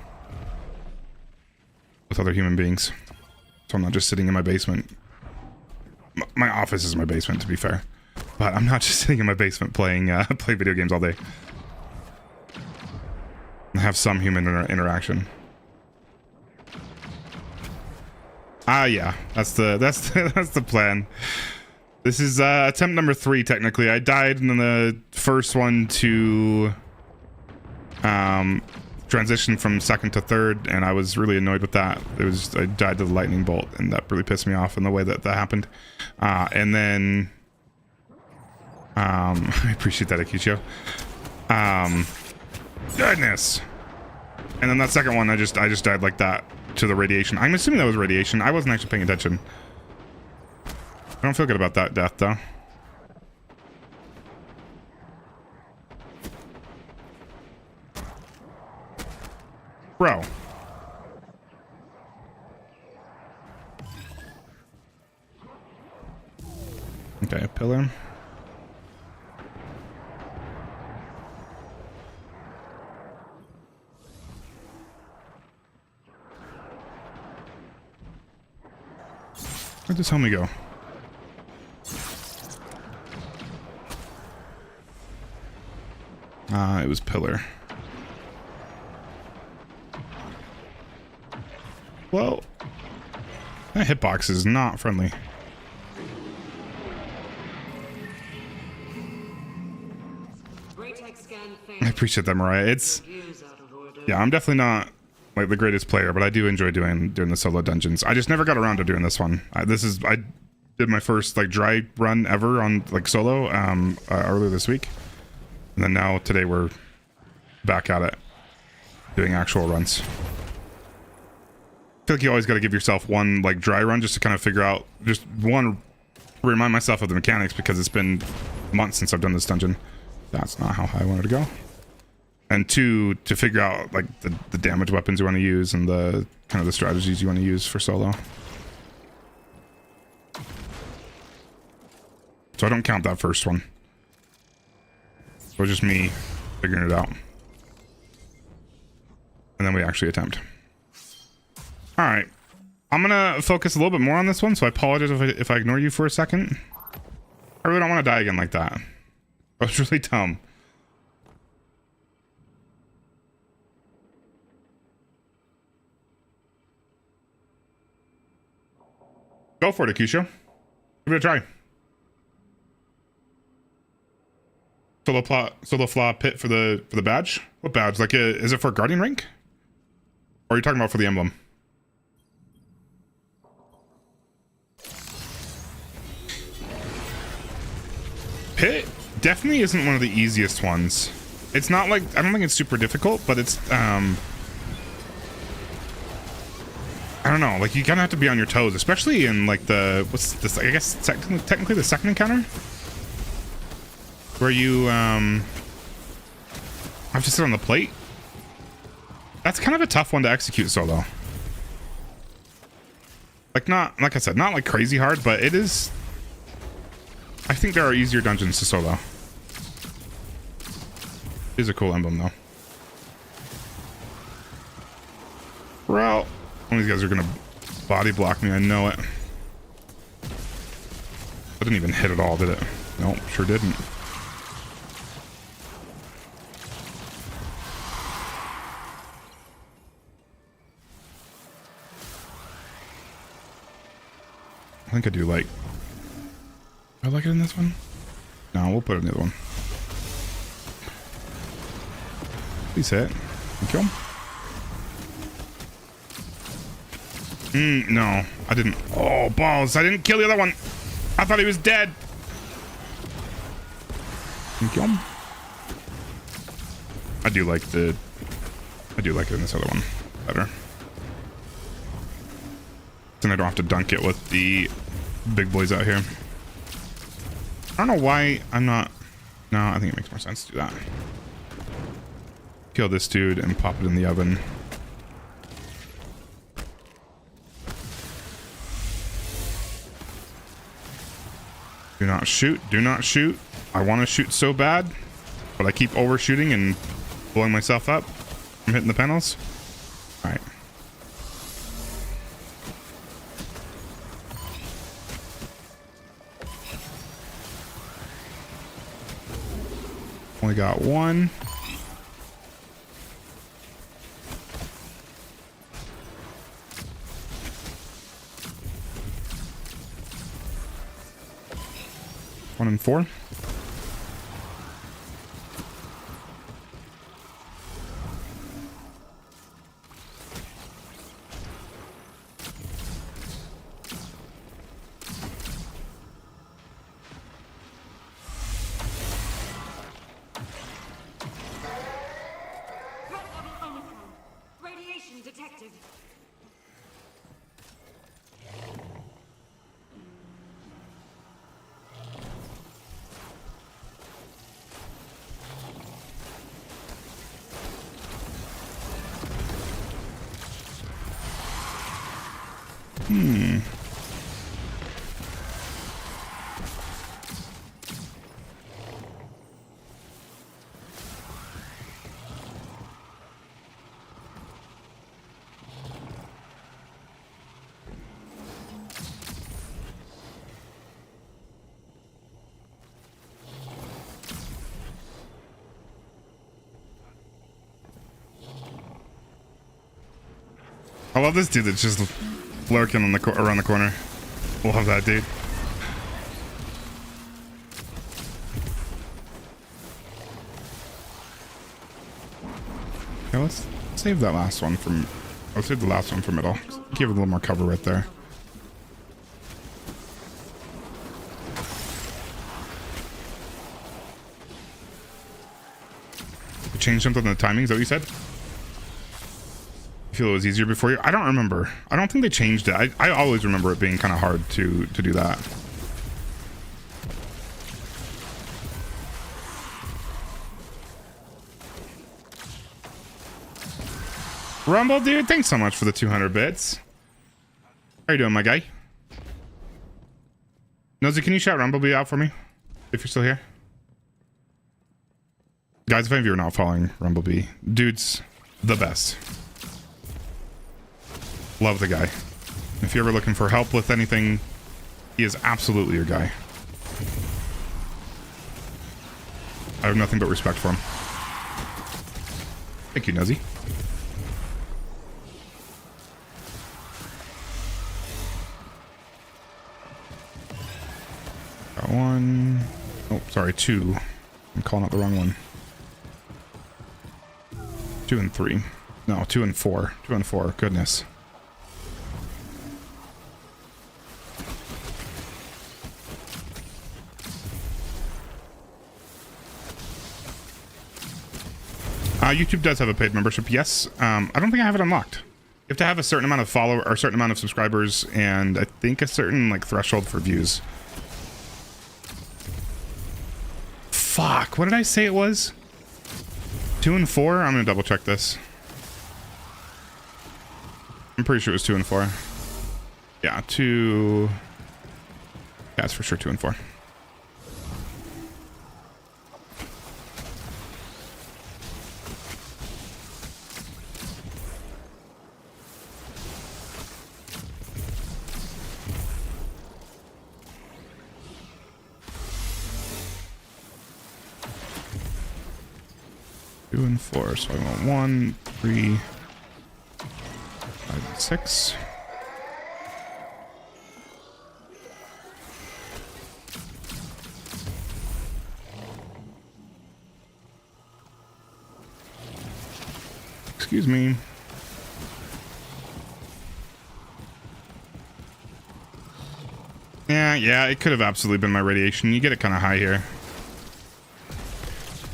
with other human beings. So I'm not just sitting in my basement. My office is my basement, to be fair. But I'm not just sitting in my basement playing play video games all day. I have some human interaction. Yeah, that's the plan. This is attempt number 3 technically. I died in the first one to transition from second to third, and I was really annoyed with that. I died to the lightning bolt, and that really pissed me off in the way that happened. And then I appreciate that, Akicho. Goodness. And then that second one, I just died like that to the radiation. I'm assuming that was radiation. I wasn't actually paying attention. I don't feel good about that death though. Bro. Okay, a pillar. Where'd this helmet go? It was pillar. Well, that hitbox is not friendly. I appreciate that, Mariah. Yeah, I'm definitely not like the greatest player, but I do enjoy doing the solo dungeons. I just never got around to doing this one. I did my first like dry run ever on like solo earlier this week, and then now today we're back at it doing actual runs. I feel like you always got to give yourself one like dry run just to kind of figure out, just one, remind myself of the mechanics, because it's been months since I've done this dungeon. That's not how high I wanted to go. And 2, to figure out like the damage weapons you want to use and the kind of the strategies you want to use for solo. So I don't count that first one. So it's just me figuring it out. And then we actually attempt. All right. I'm going to focus a little bit more on this one, so I apologize if I ignore you for a second. I really don't want to die again like that. That was really dumb. Go for it, Akusha. Give it a try. Solo flaw pit for the badge? What badge? Like, is it for Guardian rank? Or are you talking about for the emblem? Pit definitely isn't one of the easiest ones. It's not like, I don't think it's super difficult, but it's I don't know, like you kind of have to be on your toes, especially in like what's this, I guess technically the second encounter, where you have to sit on the plate. That's kind of a tough one to execute solo. Like like I said, not like crazy hard, but it is. I think there are easier dungeons to solo. It is a cool emblem though. Bro. One of these guys are gonna body block me, I know it. I didn't even hit at all, did it? Nope, sure didn't. I think I do like... I like it in this one? No, we'll put it in the other one. Please hit. And kill him. No, I didn't. Oh, balls. I didn't kill the other one. I thought he was dead. Kill him. I do like it in this other one better. Then I don't have to dunk it with the big boys out here. I don't know why I'm not... No, I think it makes more sense to do that. Kill this dude and pop it in the oven. Do not shoot. Do not shoot. I want to shoot so bad, but I keep overshooting and blowing myself up from hitting the panels. All right. Only got one. One and four. Threat level Omicron. Radiation detected. I love this dude that's just lurking on the around the corner. Love that dude. Okay, let's save that last one from. I'll save the last one for middle. Give it a little more cover right there. You changed something in the timing, is that what you said? You feel it was easier before you? I don't remember. I don't think they changed it. I always remember it being kind of hard to do that. Rumble, dude, thanks so much for the 200 bits. How you doing, my guy? Nosy, can you shout Rumblebee out for me? If you're still here. Guys, if any of you are not following Rumblebee, dude's the best. Love the guy. If you're ever looking for help with anything, he is absolutely your guy. I have nothing but respect for him. Thank you, Nosy. Got one. Oh, sorry, two. I'm calling out the wrong one. 2 and 3. No, 2 and 4. 2 and 4. Goodness. YouTube does have a paid membership, yes. I don't think I have it unlocked. You have to have a certain amount of follower or a certain amount of subscribers, and I think a certain like threshold for views. Fuck, what did I say it was? 2 and 4? I'm gonna double check this. I'm pretty sure it was 2 and 4. Yeah, 2. Yeah, it's for sure 2 and 4. Two and 4, so I want 1, 3, 5, 6. Excuse me. Yeah, it could have absolutely been my radiation. You get it kind of high here.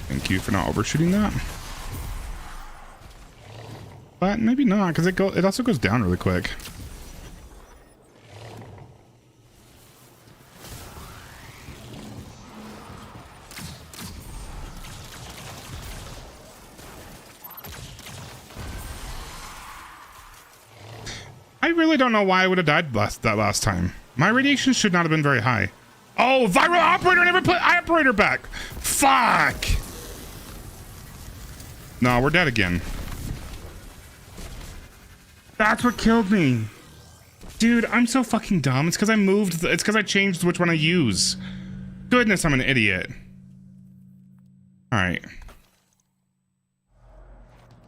Thank you for not overshooting that. But maybe not, because it also goes down really quick. I really don't know why I would have died that last time. My radiation should not have been very high. Oh, viral operator never put operator back. Fuck. No, we're dead again. That's what killed me. Dude, I'm so fucking dumb. It's because I moved. It's because I changed which one I use. Goodness, I'm an idiot. All right.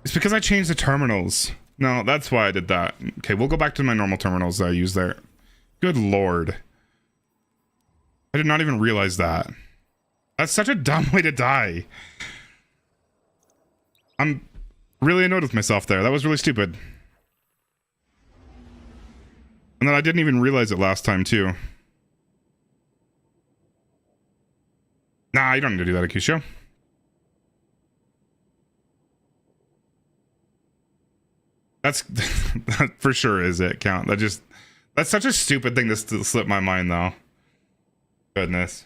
It's because I changed the terminals. No, that's why I did that. Okay, we'll go back to my normal terminals that I use there. Good lord. I did not even realize that. That's such a dumb way to die. I'm really annoyed with myself there. That was really stupid. And then I didn't even realize it last time, too. Nah, you don't need to do that, Akusho. That's that for sure is it, Count. That's such a stupid thing to slip my mind, though. Goodness.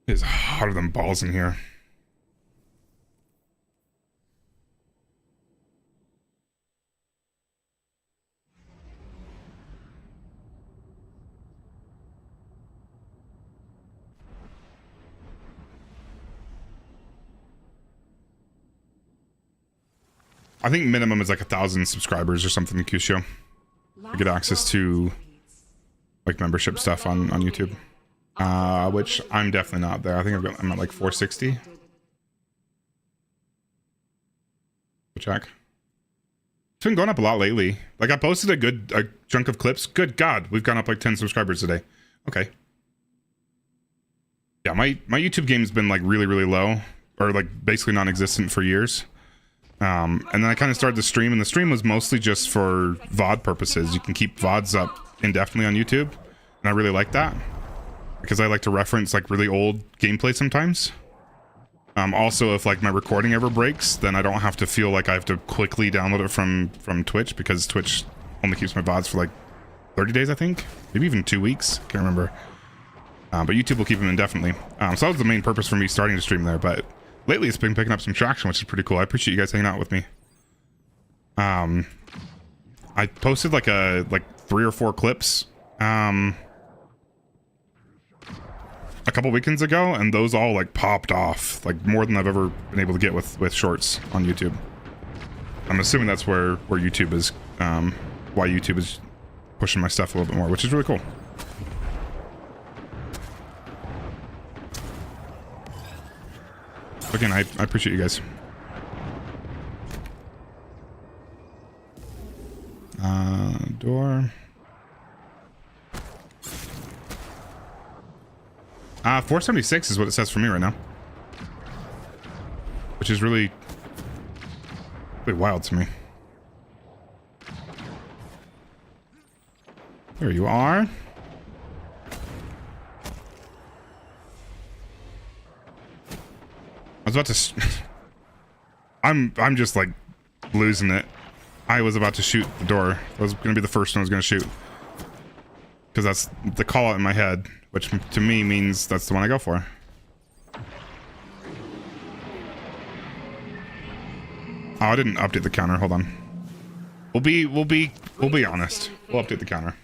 It is hotter than balls in here. I think minimum is like 1,000 subscribers or something to Q-Show. I get access to like membership stuff on YouTube. Which I'm definitely not there. I think I'm at like 460. Check. It's been going up a lot lately. Like I posted a chunk of clips. Good God, we've gone up like 10 subscribers today. Okay. Yeah, my YouTube game's been like really, really low, or like basically non-existent for years. And then I kind of started the stream, and the stream was mostly just for VOD purposes. You can keep VODs up indefinitely on YouTube, and I really like that because I like to reference like really old gameplay sometimes. Also, if like my recording ever breaks, then I don't have to feel like I have to quickly download it from Twitch, because Twitch only keeps my VODs for like 30 days, I think, maybe even 2 weeks. Can't remember. But YouTube will keep them indefinitely. So that was the main purpose for me starting to stream there, but lately it's been picking up some traction, which is pretty cool. I appreciate you guys hanging out with me. I posted like 3 or 4 clips a couple weekends ago, and those all like popped off, like more than I've ever been able to get with shorts on YouTube. I'm assuming that's where YouTube is, why YouTube is pushing my stuff a little bit more, which is really cool. Again, I appreciate you guys. Door. 476 is what it says for me right now, which is really wild to me. There you are. I was about to I'm just like losing it. I was about to shoot the door. That was going to be the first one I was going to shoot, because that's the call out in my head, which to me means that's the one I go for. Oh, I didn't update the counter. Hold on. We'll be honest. We'll update the counter.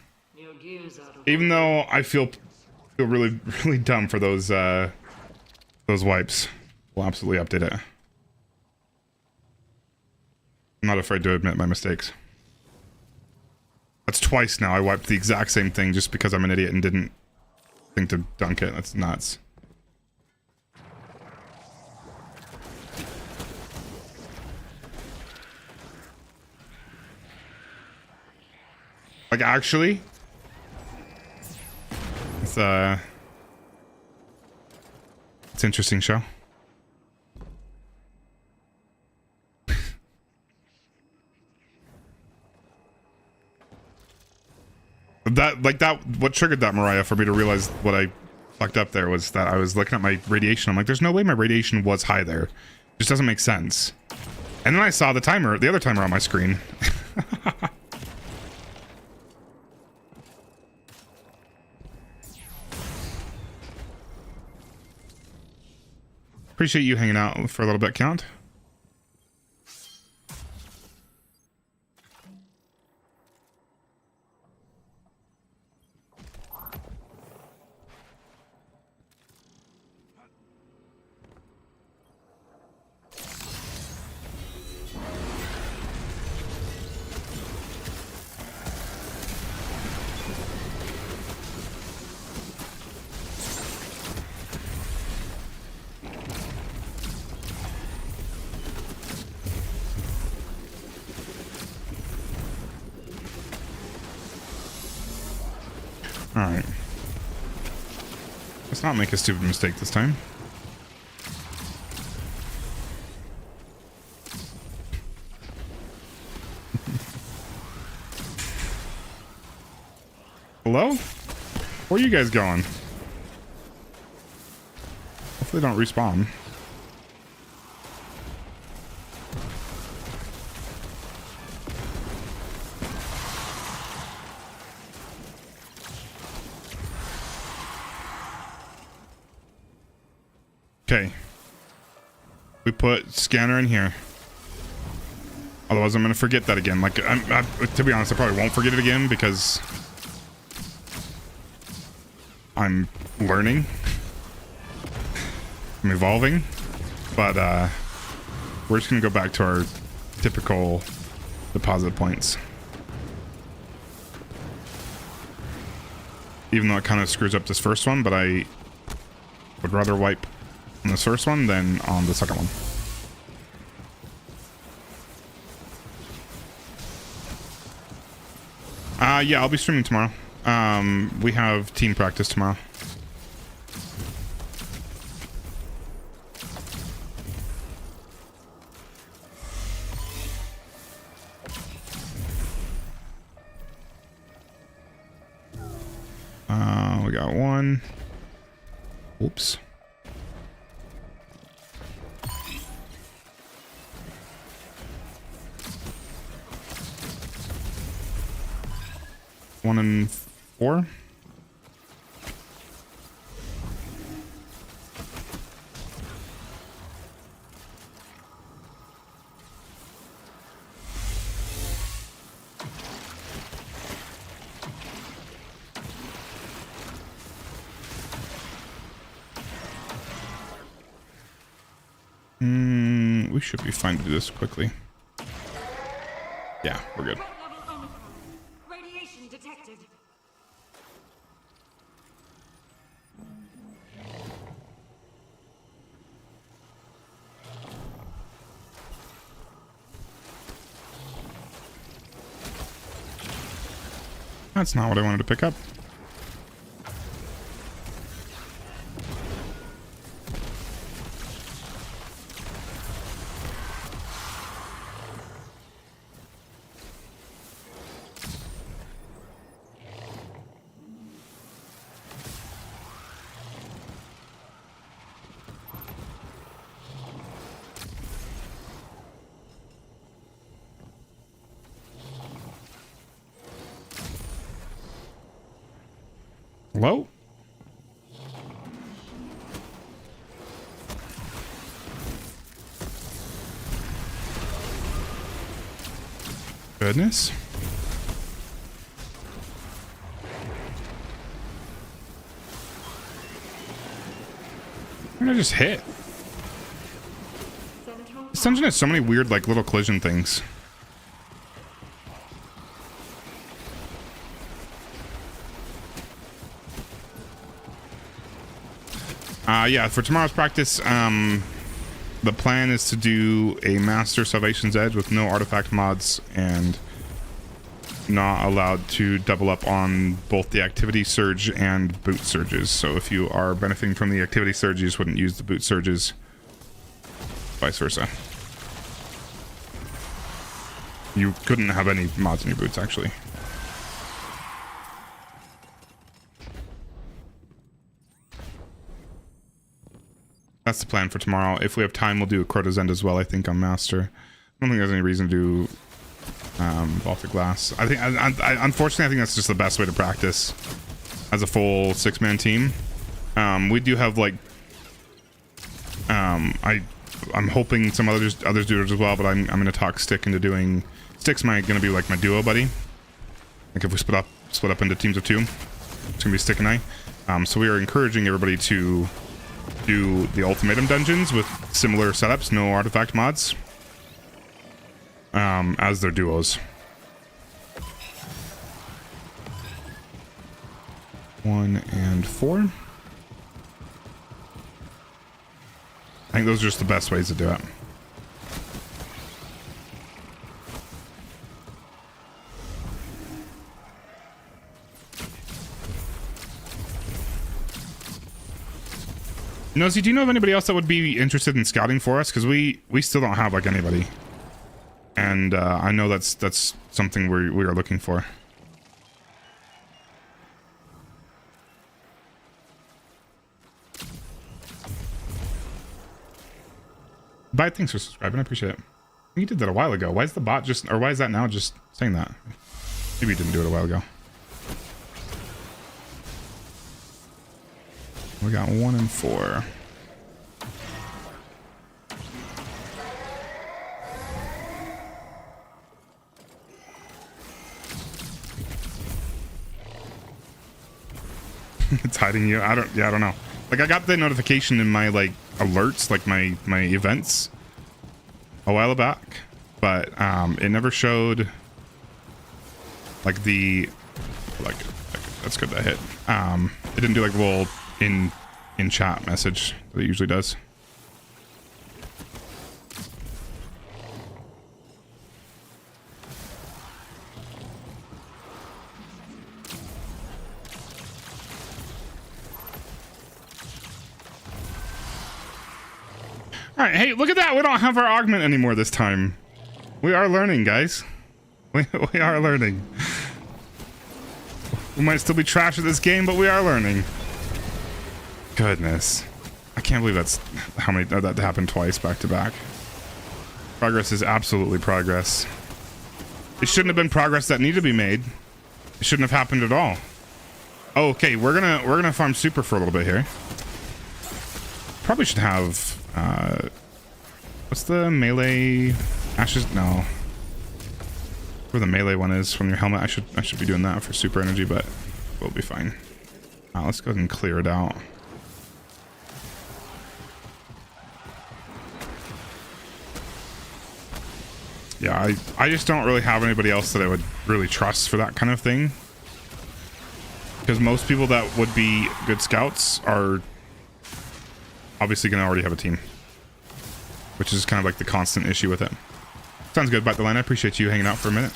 Even though I feel really dumb for those wipes. We'll absolutely update it. I'm not afraid to admit my mistakes. That's twice now I wiped the exact same thing just because I'm an idiot and didn't think to dunk it. That's nuts. Like, actually, it's an interesting show. What triggered that, Mariah, for me to realize what I fucked up there was that I was looking at my radiation. I'm like, there's no way my radiation was high there. It just doesn't make sense. And then I saw the timer, the other timer on my screen. Appreciate you hanging out for a little bit, Count. Alright. Let's not make a stupid mistake this time. Hello? Where are you guys going? Hopefully they don't respawn. Okay. We put scanner in here. Otherwise I'm gonna forget that again. Like, to be honest, I probably won't forget it again because I'm learning. I'm evolving. But we're just gonna go back to our typical deposit points. Even though it kind of screws up this first one, but I would rather wipe on this first one than on the second one. Yeah, I'll be streaming tomorrow. We have team practice tomorrow. We got one. Oops. One and 4. We should be fine to do this quickly. Yeah, we're good. Radiation detected. That's not what I wanted to pick up. Hello? Goodness. What did I just hit? This dungeon has so many weird, like, little collision things. Yeah, for tomorrow's practice, the plan is to do a Master Salvation's Edge with no artifact mods and not allowed to double up on both the Activity Surge and Boot Surges. So if you are benefiting from the Activity Surge, you just wouldn't use the Boot Surges. Vice versa. You couldn't have any mods in your boots, actually. That's the plan for tomorrow. If we have time, we'll do a crotasend as well, I think, on Master. I don't think there's any reason to do Baltic Glass. I think, unfortunately, I think that's just the best way to practice as a full 6-man team. We do have, like, I'm hoping some others do it as well, but I'm going to talk Stick into doing... Stick's going to be, like, my duo buddy. Like, if we split up into teams of 2, it's going to be Stick and I. So we are encouraging everybody to do the ultimatum dungeons with similar setups, no artifact mods, as their duos. 1 and 4. I think those are just the best ways to do it. Nosy, do you know of anybody else that would be interested in scouting for us? Because we still don't have like anybody, and I know that's something we are looking for. Bye, thanks for subscribing. I appreciate it. You did that a while ago. Why is the bot just, or why is that now just saying that? Maybe you didn't do it a while ago. We got 1 and 4. It's hiding you. I don't know. Like I got the notification in my like alerts, like my events a while back, but it never showed like the like that's good that hit. It didn't do like a little in chat message that it usually does. All right, hey, look at that. We don't have our augment anymore this time. We are learning, guys. We are learning. We might still be trash at this game, but we are learning. Goodness. I can't believe that's how many that happened twice back to back. Progress is absolutely progress. It shouldn't have been progress that needed to be made. It shouldn't have happened at all. Oh, okay, we're gonna farm super for a little bit here. Probably should have what's the melee ashes? No. Where the melee one is from your helmet. I should be doing that for super energy, but we'll be fine. Let's go ahead and clear it out. Yeah, I just don't really have anybody else that I would really trust for that kind of thing. Because most people that would be good scouts are obviously going to already have a team. Which is kind of like the constant issue with it. Sounds good, Bite the Line. I appreciate you hanging out for a minute.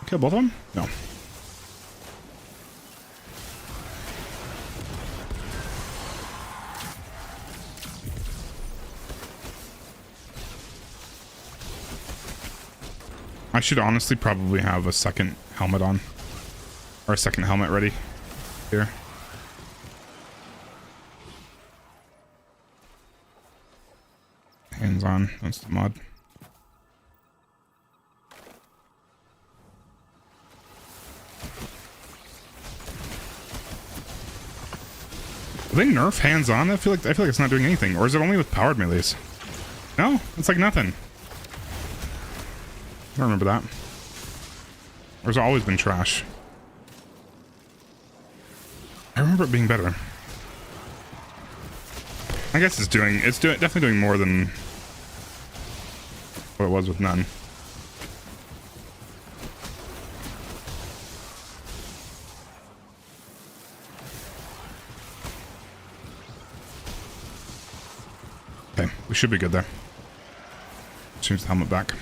Kill both of them? No. I should honestly probably have a second helmet on. Or a second helmet ready. Here. Hands on. That's the mod. Do they nerf hands on? I feel like it's not doing anything. Or is it only with powered melees? No, it's like nothing. I don't remember that. Or has it always been trash? I remember it being better. I guess it's definitely doing more than what it was with none. Okay, we should be good there. Change the helmet back.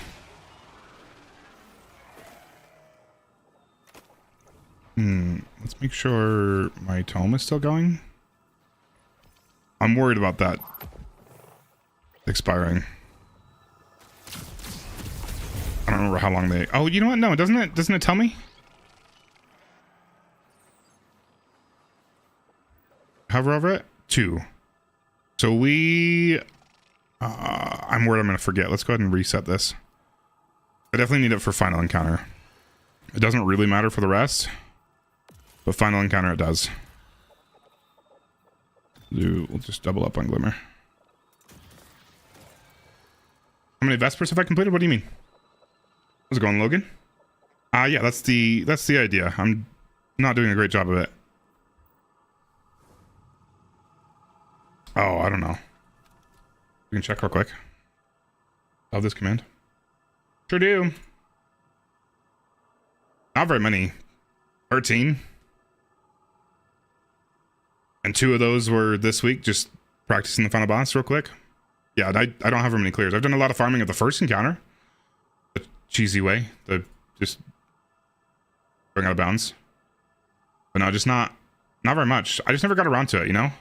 Let's make sure my tome is still going. I'm worried about that expiring. I don't remember how long they... Oh, you know what? No, doesn't it tell me? Hover over it? 2. So we... I'm worried I'm going to forget. Let's go ahead and reset this. I definitely need it for final encounter. It doesn't really matter for the rest. But final encounter it does. We'll just double up on Glimmer. How many Vespers have I completed? What do you mean? How's it going, Logan? Yeah, that's the idea. I'm not doing a great job of it. Oh, I don't know. We can check real quick. Love this command. Sure do. Not very many. 13. And 2 of those were this week, just practicing the final boss real quick. Yeah, I don't have very many clears. I've done a lot of farming at the first encounter. cheesy way, the just going out of bounds. But no, just not very much. I just never got around to it, you know?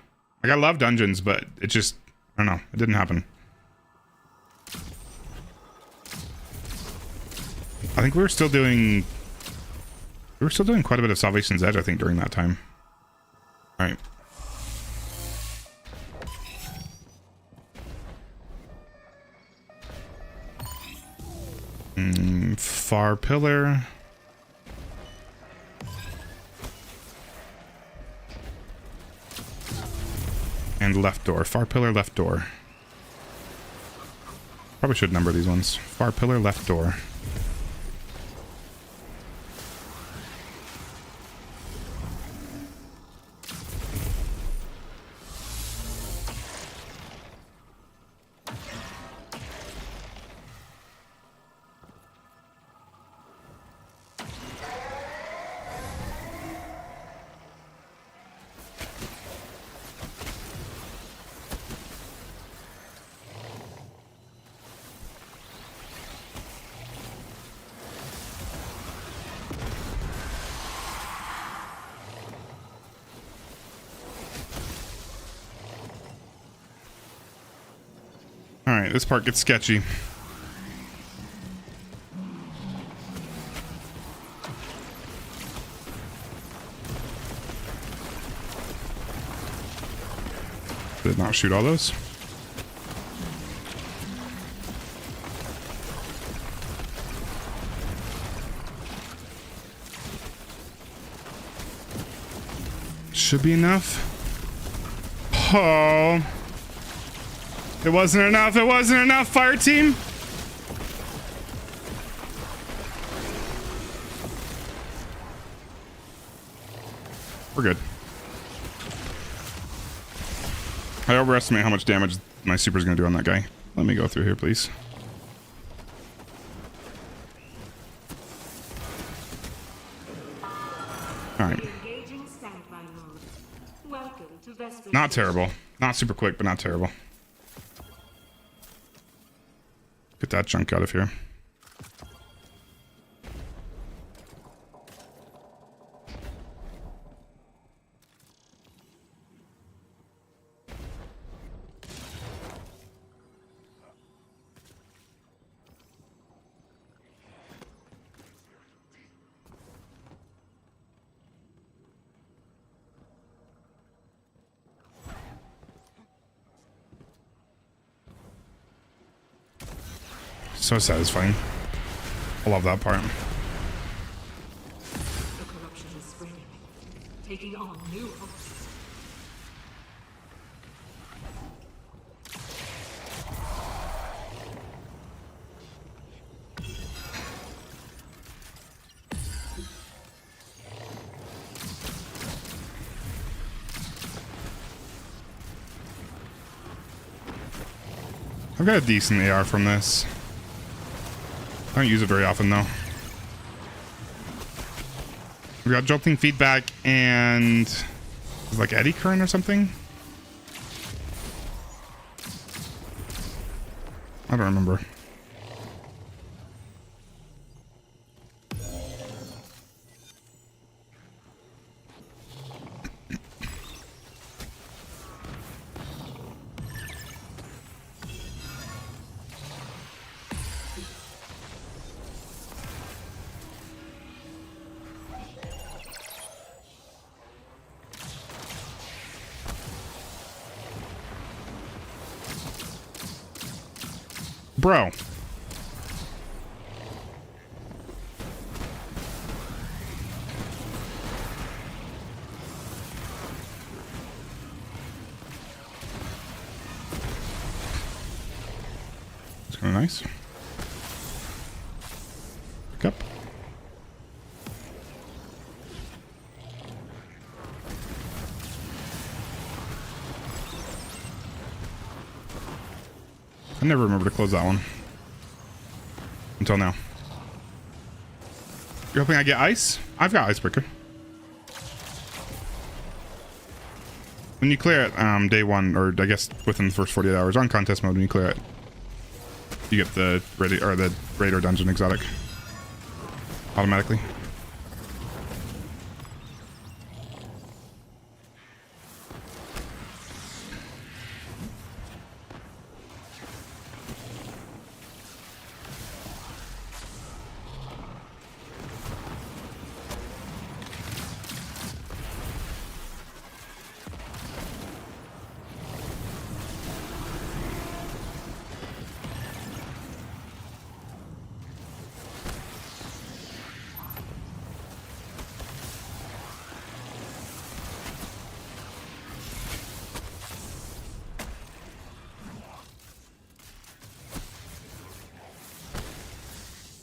Like, I love dungeons, but it just, I don't know, it didn't happen. I think we were still doing quite a bit of Salvation's Edge, I think, during that time. All right. Far pillar. And left door. Far pillar, left door. Probably should number these ones. Far pillar, left door. Alright, this part gets sketchy. Did not shoot all those. Should be enough. Oh. It wasn't enough. It wasn't enough, fire team. We're good. I overestimate how much damage my super is going to do on that guy. Let me go through here, please. All right. Engaging standby mode. Welcome to Vesper. Not terrible. Not super quick, but not terrible. Get that junk out of here. So satisfying. I love that part. The corruption is spreading, taking on new hosts. I've got a decent AR from this. I don't use it very often, though. We got jolting feedback and like eddy current or something. I don't remember. Bro. It's kind of nice. Pick up. I never remember to close that one. Until now. You're hoping I get ice? I've got icebreaker. When you clear it, day one, or I guess within the first 48 hours on contest mode, when you clear it, You get the raid or dungeon exotic automatically.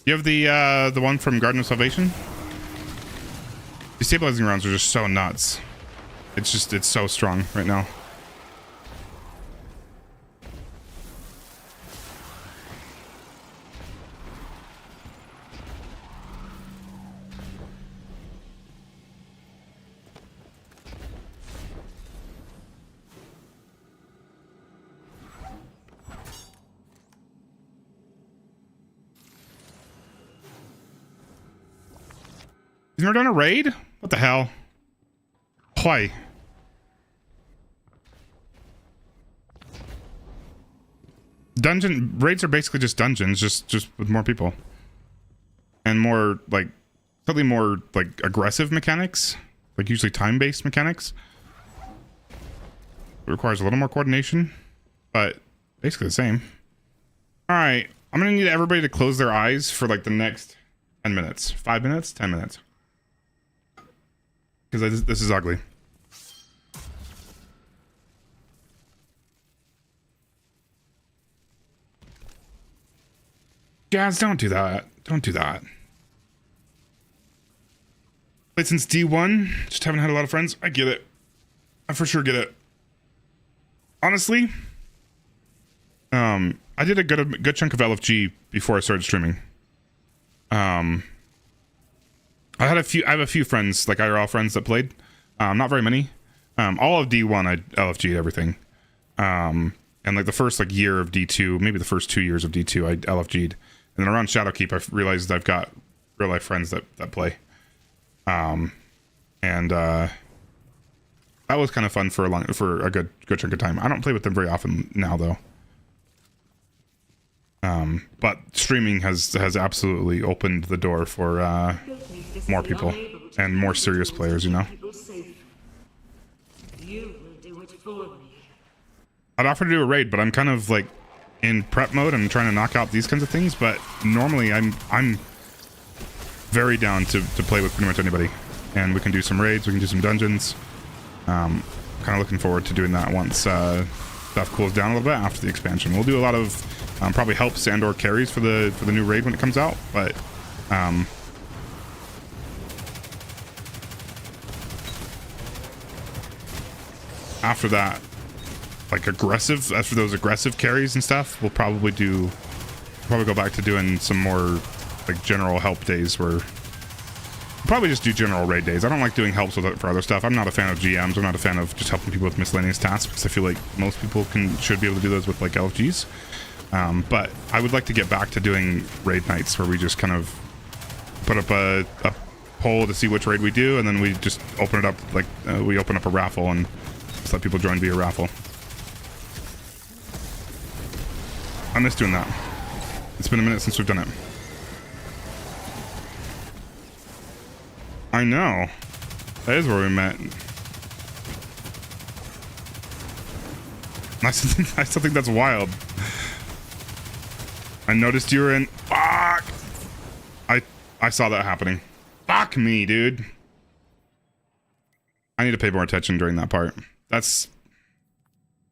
You have the one from Garden of Salvation? The stabilizing rounds are just so nuts. It's so strong right now. You've never done a raid? What the hell? Why? Dungeon raids are basically just dungeons, just with more people. And more like slightly more like aggressive mechanics. Like usually time-based mechanics. It requires a little more coordination, but basically the same. Alright, I'm gonna need everybody to close their eyes for like the next 10 minutes. 5 minutes? 10 minutes. Because this is ugly. Guys, don't do that. Don't do that. Played since D1. Just haven't had a lot of friends. I get it. I for sure get it. Honestly, I did a good chunk of LFG before I started streaming. I have a few friends, like IRL friends that played. Not very many. All of D1 I LFG'd everything. And like the first like year of D2, maybe the first 2 years of D2 I LFG'd. And then around Shadowkeep I realized I've got real life friends that play. That was kind of fun for a good chunk of time. I don't play with them very often now though. But streaming has absolutely opened the door for more people and more serious players, you know. I'd offer to do a raid, but I'm kind of like in prep mode. I'm trying to knock out these kinds of things, but normally I'm very down to play with pretty much anybody, and we can do some raids, we can do some dungeons. Kind of looking forward to doing that once stuff cools down a little bit after the expansion. We'll do a lot of probably helps and or carries for the new raid when it comes out, but after that, like after those aggressive carries and stuff, we'll probably go back to doing some more like general help days where we'll probably just do general raid days. I don't like doing helps for other stuff. I'm not a fan of GMs. I'm not a fan of just helping people with miscellaneous tasks because I feel like most people should be able to do those with like LFGs. But I would like to get back to doing raid nights where we just kind of put up a poll to see which raid we do, and then we just open it up like we open up a raffle and just let people join via raffle. I miss doing that. It's been a minute since we've done it. I know. That is where we met. I still think that's wild. I noticed you were in. Fuck! I saw that happening. Fuck me, dude. I need to pay more attention during that part. That's...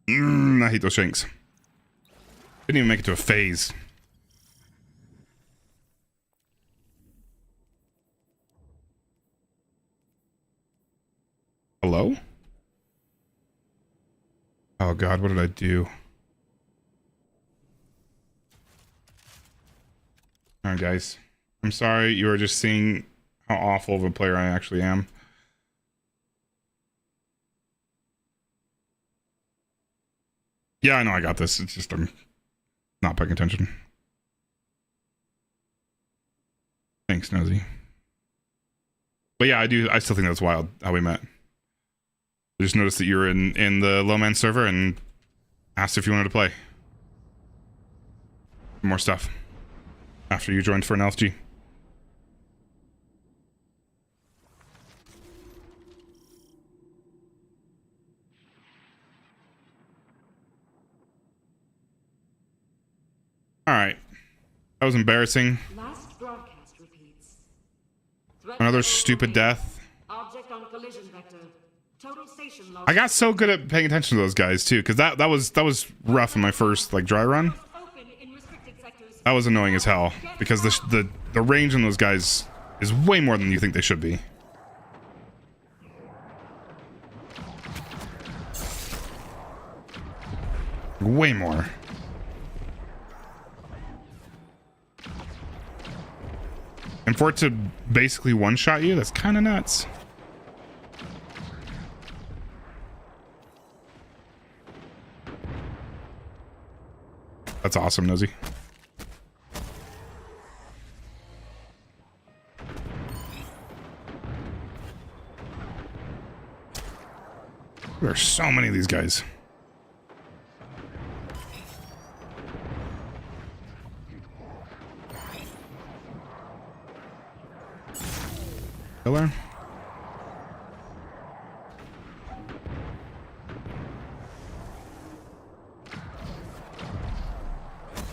I hate those shanks. Didn't even make it to a phase. Hello? Oh god, what did I do? Alright guys. I'm sorry, you are just seeing how awful of a player I actually am. Yeah, I know I got this. It's just I'm not paying attention. Thanks, Nosy. But yeah, I still think that's wild how we met. I just noticed that you were in the low man server and asked if you wanted to play more stuff after you joined for an LFG. All right, that was embarrassing. Last broadcast repeats. Another stupid death. Object on collision vector. Total station loss. I got so good at paying attention to those guys too, because that was rough in my first like dry run. Open in restricted sectors. That was annoying as hell because the range on those guys is way more than you think they should be. Way more. And for it to basically one-shot you, that's kind of nuts. That's awesome, Nosy. There are so many of these guys. Killer.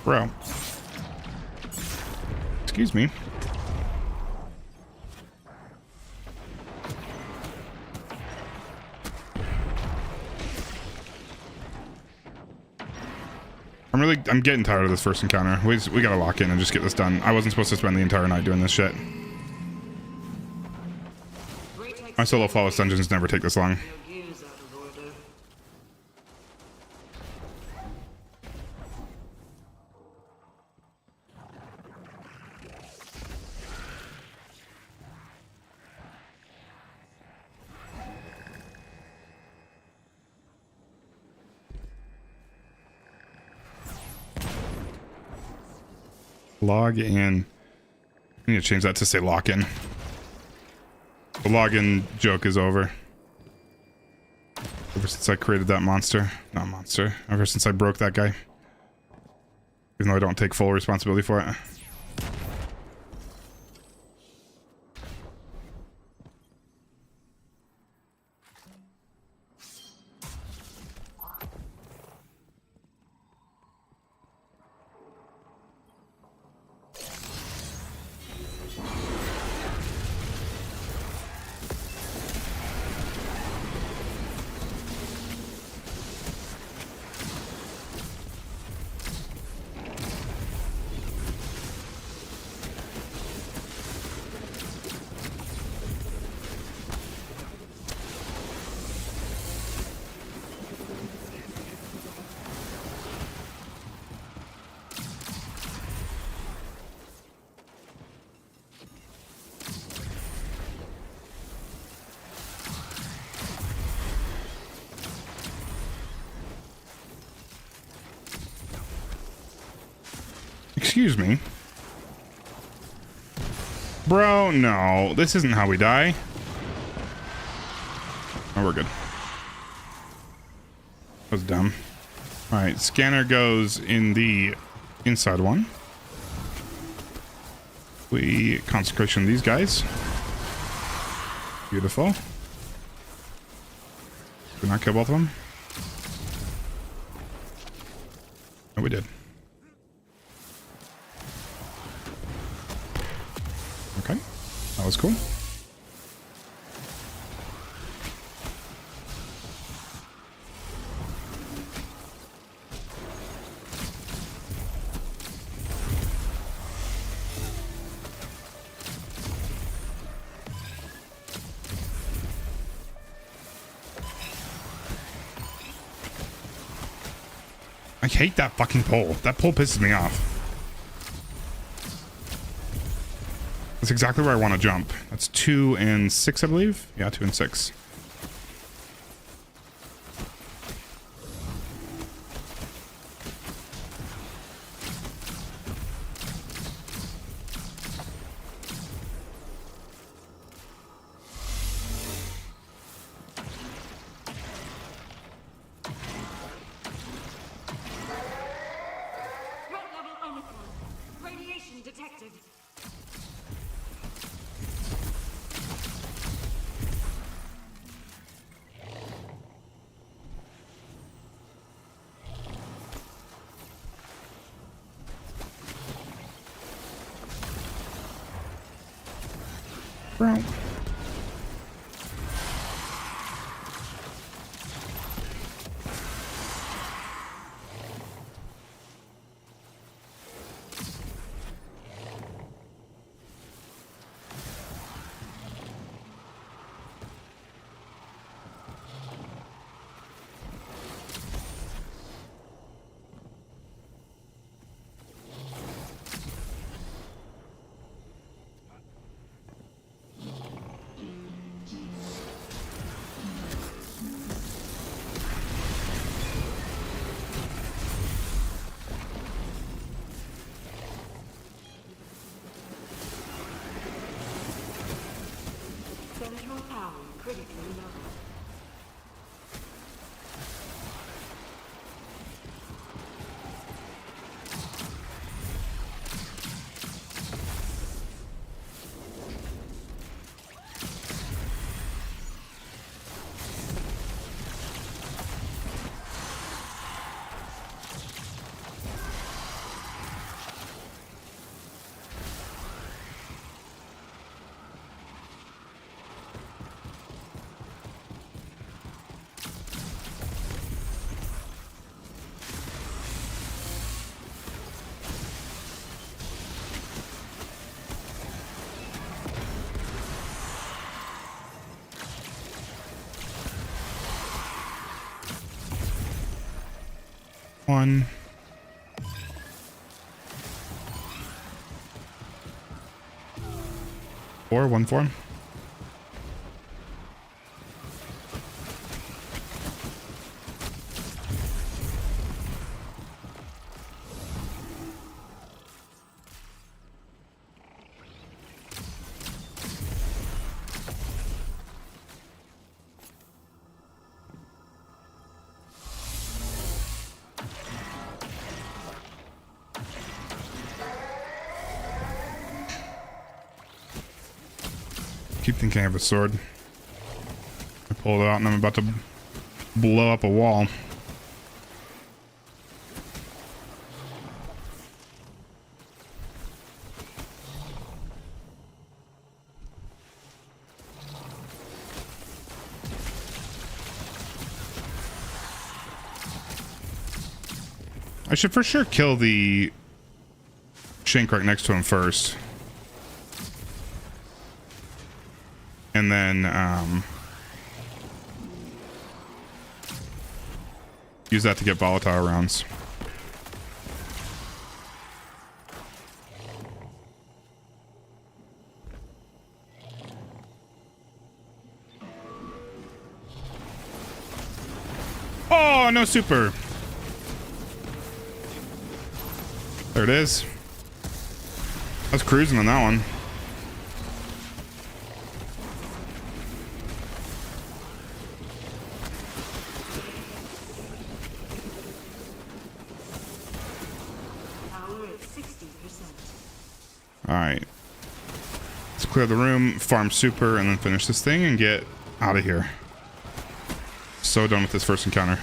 Bro. Excuse me. I'm getting tired of this first encounter. We gotta lock in and just get this done. I wasn't supposed to spend the entire night doing this shit. My solo flawless dungeons never take this long. Log in. I need to change that to say lock in. The login joke is over. Ever since I created that monster. Not monster. Ever since I broke that guy. Even though I don't take full responsibility for it. Excuse me. Bro, no. This isn't how we die. Oh, we're good. That was dumb. Alright, scanner goes in the inside one. We consecration these guys. Beautiful. Did we not kill both of them? Oh, we did. Okay, that was cool. I hate that fucking pole. That pole pisses me off. That's exactly where I want to jump. That's 2 and 6, I believe. Yeah, 2 and 6. Bro. Central power critically low. One. Four, 1-4. Keep thinking I have a sword. I pulled it out and I'm about to blow up a wall. I should for sure kill the shank right next to him first. And then use that to get volatile rounds. Oh, no super. There it is. I was cruising on that one. Alright. Let's clear the room, farm super, and then finish this thing and get out of here. So done with this first encounter.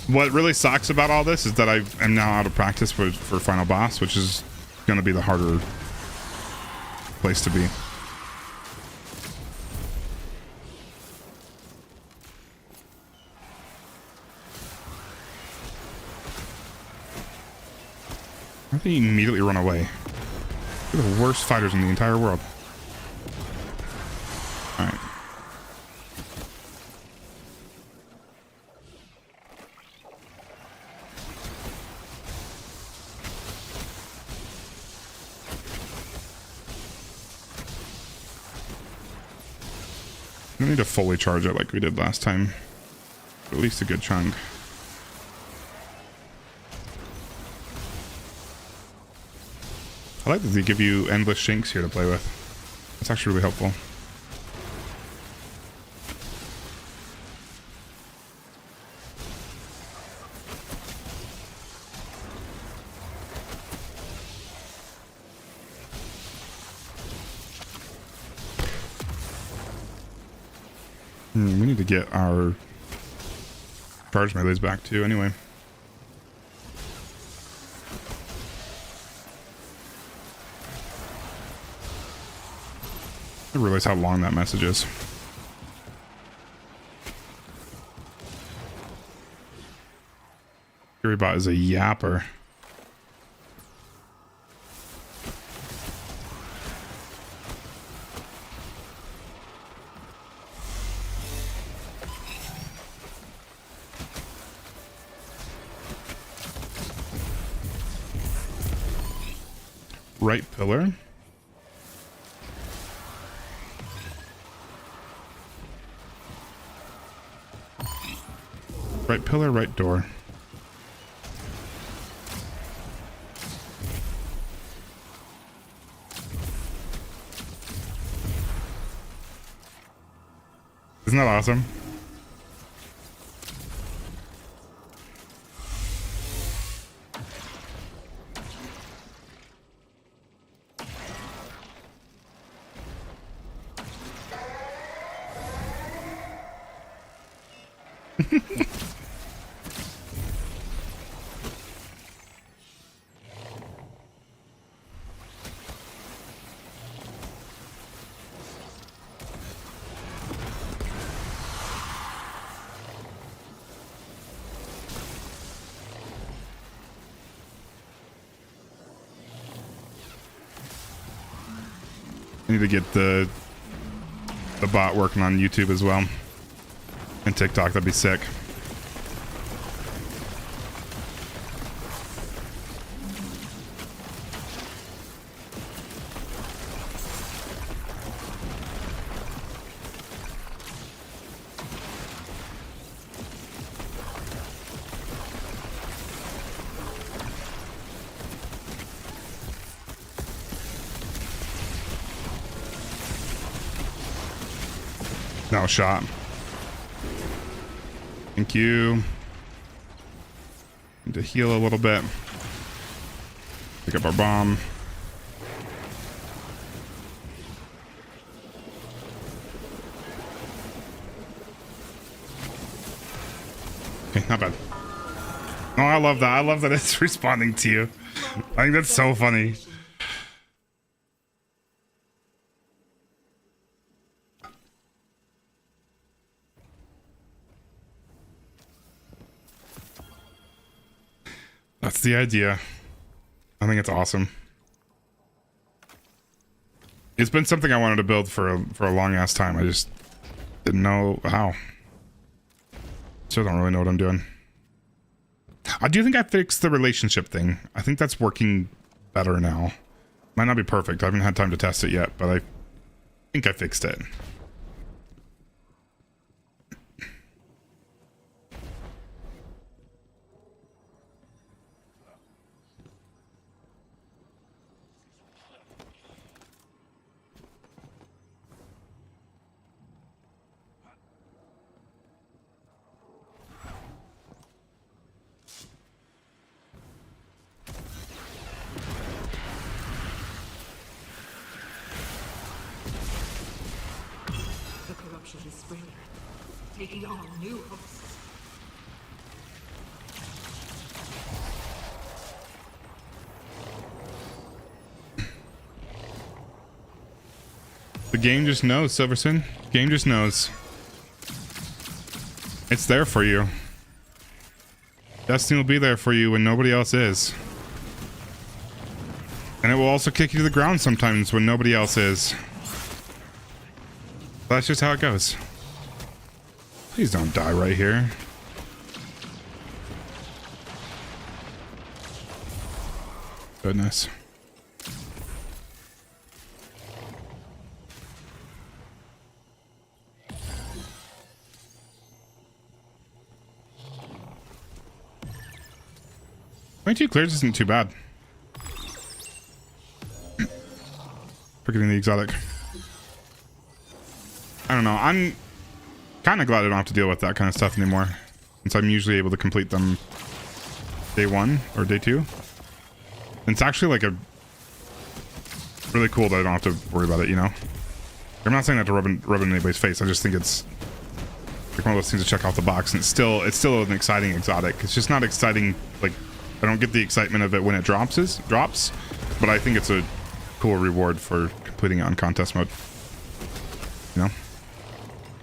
What really sucks about all this is that I am now out of practice for final boss, which is going to be the harder place to be. How do you immediately run away? They're the worst fighters in the entire world. Alright. We need to fully charge it like we did last time. At least a good chunk. I like that they give you endless shanks here to play with. That's actually really helpful. We need to get our charge melees back too anyway. I realize how long that message is. Fury-bot is a yapper. Right pillar. Right pillar, right door. Isn't that awesome? I need to get the bot working on YouTube as well. And TikTok, that'd be sick. No shot. Thank you. Need to heal a little bit. Pick up our bomb. Okay, not bad. Oh, I love that. I love that it's responding to you. I think that's so funny. That's the idea. I think it's awesome. It's been something I wanted to build for a long ass time. I just didn't know how. Still don't really know what I'm doing. I do think I fixed the relationship thing. I think that's working better now. Might not be perfect. I haven't had time to test it yet, but I think I fixed it. Is spreading, taking on new hosts. The game just knows, Silverson. Game just knows. It's there for you. Destiny will be there for you when nobody else is. And it will also kick you to the ground sometimes when nobody else is. That's just how it goes. Please don't die right here. Goodness. Two clears isn't too bad. Forgetting the exotic. I don't know. I'm kind of glad I don't have to deal with that kind of stuff anymore, since I'm usually able to complete them day 1 or day 2. And it's actually like a really cool that I don't have to worry about it, you know? I'm not saying that to rub in anybody's face. I just think it's like one of those things to check off the box, and it's still an exciting exotic. It's just not exciting, like, I don't get the excitement of it when it drops, but I think it's a cool reward for completing it on contest mode. You know,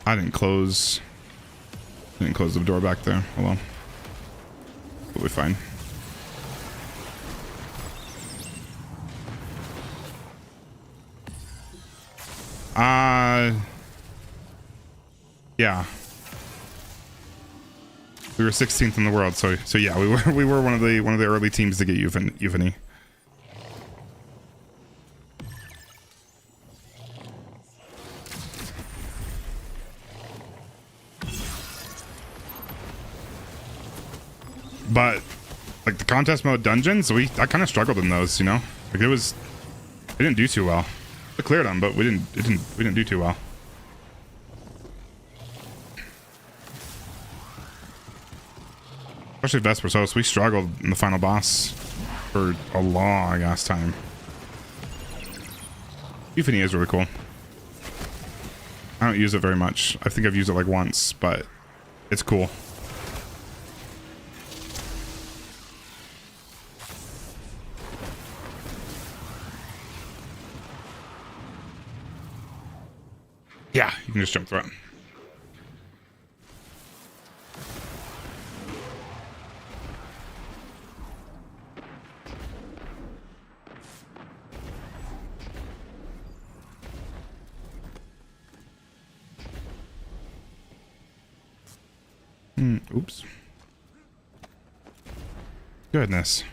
I didn't close the door back there. Hold on. We'll be fine. Yeah. We were 16th in the world, so yeah, we were one of the early teams to get Euphony. But like the contest mode dungeons, I kind of struggled in those, you know? Like it didn't do too well. We cleared them, but we didn't do too well. Especially Vesper, so we struggled in the final boss for a long ass time. Euphony is really cool. I don't use it very much. I think I've used it like once, but it's cool. Yeah, you can just jump through it. Oops. Goodness.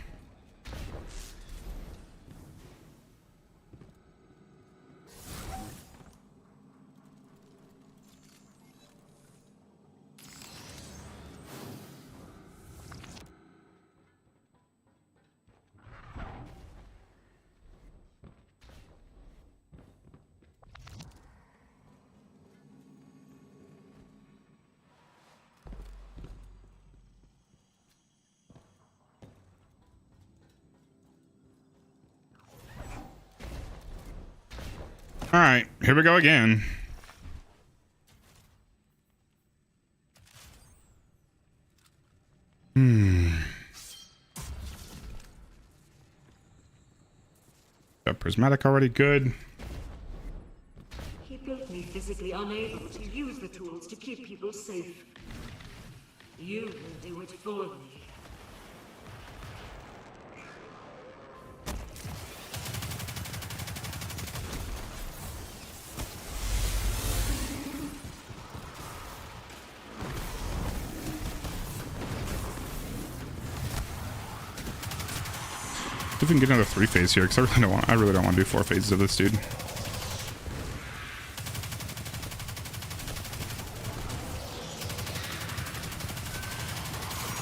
All right, here we go again. Got prismatic already, good. He built me physically unable to use the tools to keep people safe. You will do it for me. If we can get another 3-phase here, because I really don't want to do 4 phases of this dude.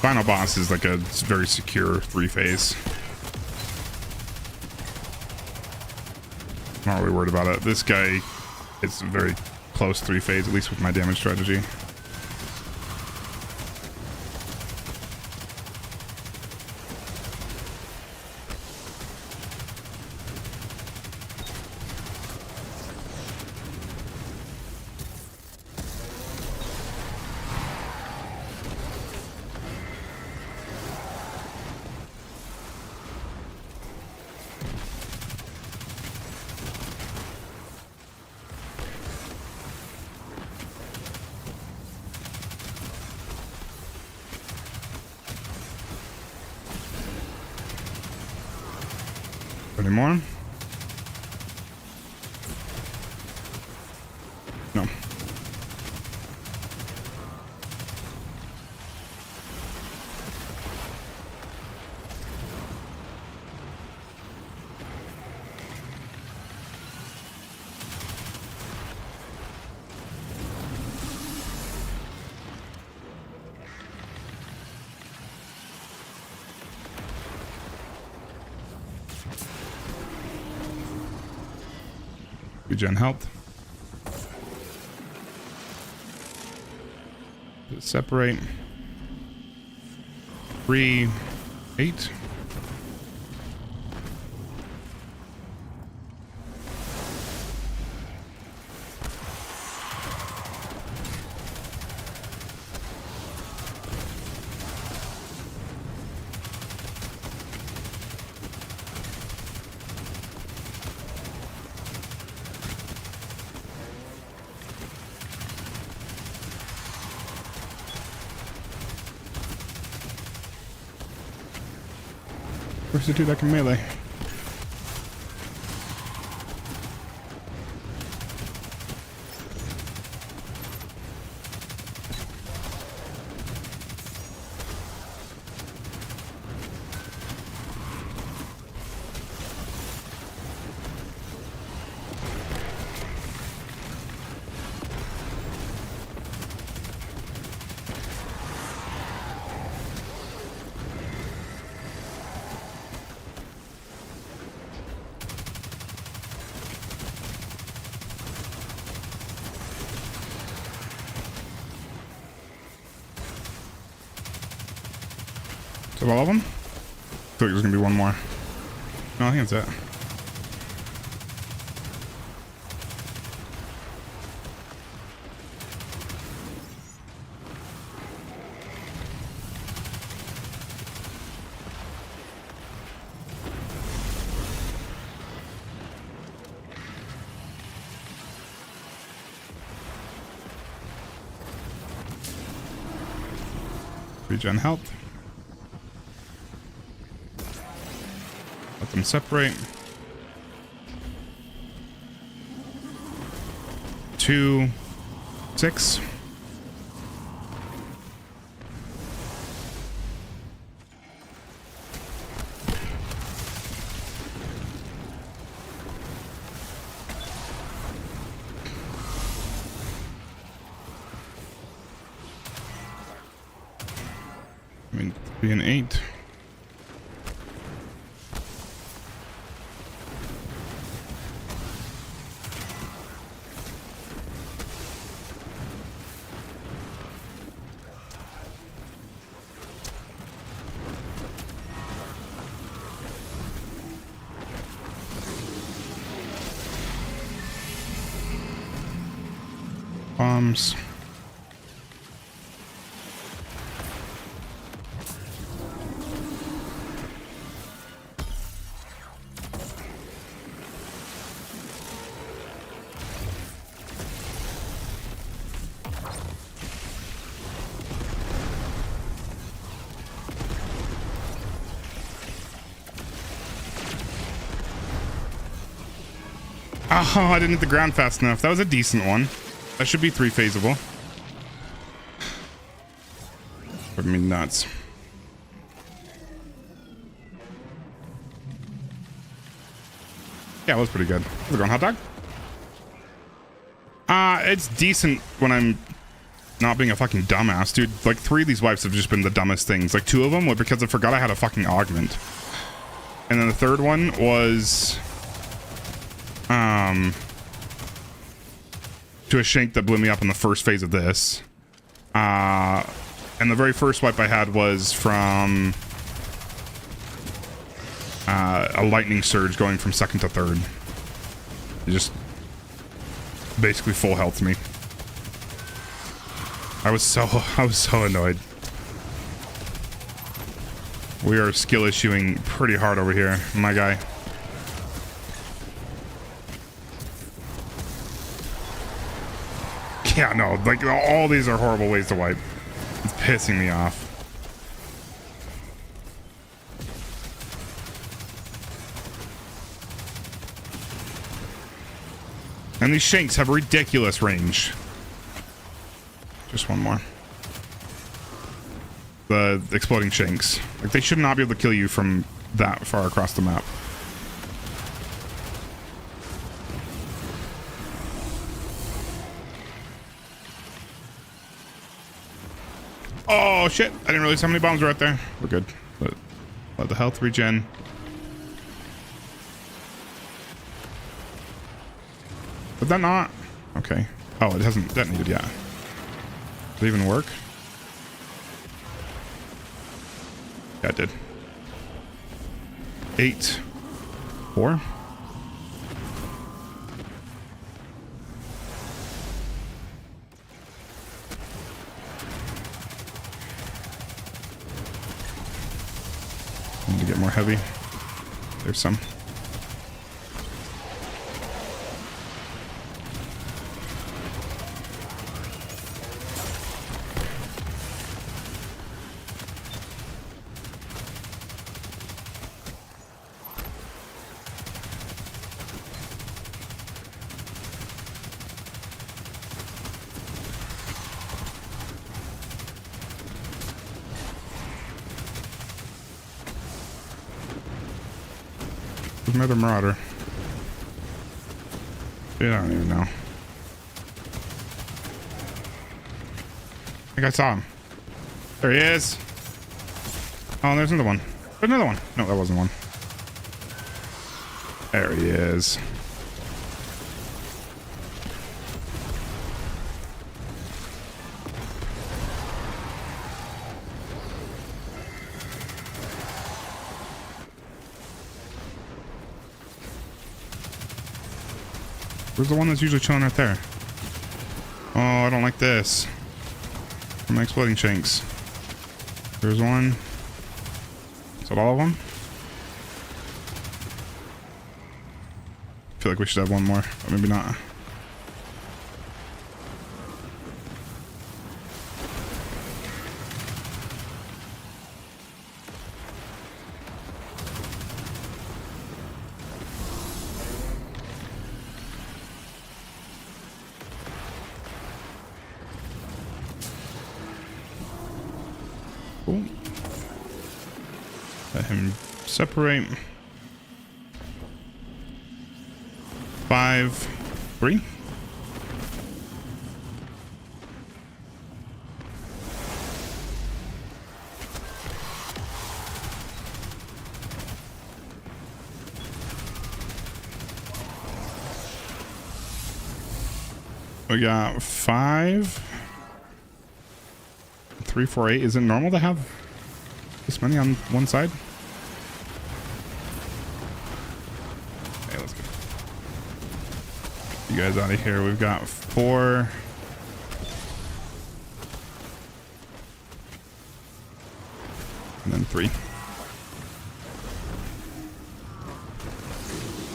Final boss is like a very secure 3-phase. I'm not really worried about it. This guy, it's a very close 3-phase, at least with my damage strategy. Any more? No. Regen health. Separate. 3, 8. Where's the dude that can melee? Is that all of them? I thought there was gonna be one more. No, I think that's it. Regen health. Let them separate. 2, 6. I mean, 3 and 8. Bombs. Oh, I didn't hit the ground fast enough. That was a decent one. That should be 3 phaseable. I mean, nuts. Yeah, it was pretty good. How's it going, hot dog? It's decent when I'm not being a fucking dumbass, dude. Like, 3 of these wipes have just been the dumbest things. Like, 2 of them were because I forgot I had a fucking augment. And then the 3rd one was... to a shank that blew me up in the first phase of this. And the very first wipe I had was from a lightning surge going from 2nd to 3rd. It just basically full health me. I was so annoyed. We are skill issuing pretty hard over here, my guy. Yeah, no, like, all these are horrible ways to wipe. It's pissing me off. And these shanks have ridiculous range. Just one more. The exploding shanks. Like, they should not be able to kill you from that far across the map. Oh shit, I didn't realize how many bombs were out there. We're good. Let the health regen. Did that not? Okay. Oh, it hasn't detonated yet. Did it even work? Yeah, it did. 8, 4. Need to get more heavy. There's some. Where's my other marauder? Dude, I don't even know. I think I saw him. There he is. Oh, there's another one. There's another one. No, that wasn't one. There he is. Where's the one that's usually chilling right there? Oh, I don't like this. I'm exploding shanks. There's one. Is that all of them? I feel like we should have one more, but maybe not. Cool. Let him separate. 5, 3. We got 5. 3, 4, 8. Is it normal to have this many on one side? Okay, let's get you guys out of here. We've got 4. And then 3.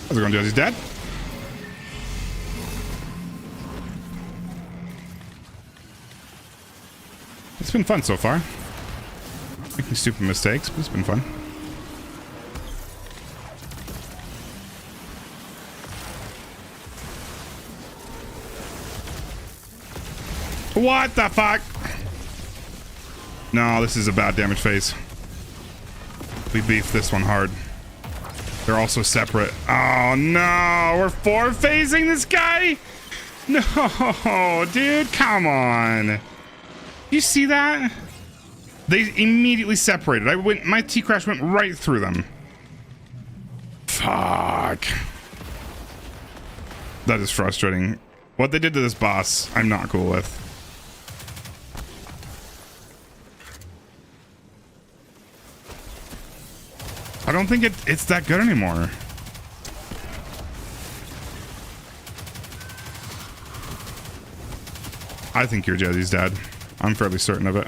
How's it going, Josie's dad? It's been fun so far. Making stupid mistakes, but it's been fun. What the fuck? No, this is a bad damage phase. We beefed this one hard. They're also separate. Oh no, we're 4-phasing this guy? No, dude, come on. You see that? They immediately separated. My T-Crash went right through them. Fuck. That is frustrating. What they did to this boss, I'm not cool with. I don't think it's that good anymore. I think you're Jezzy's dad. I'm fairly certain of it.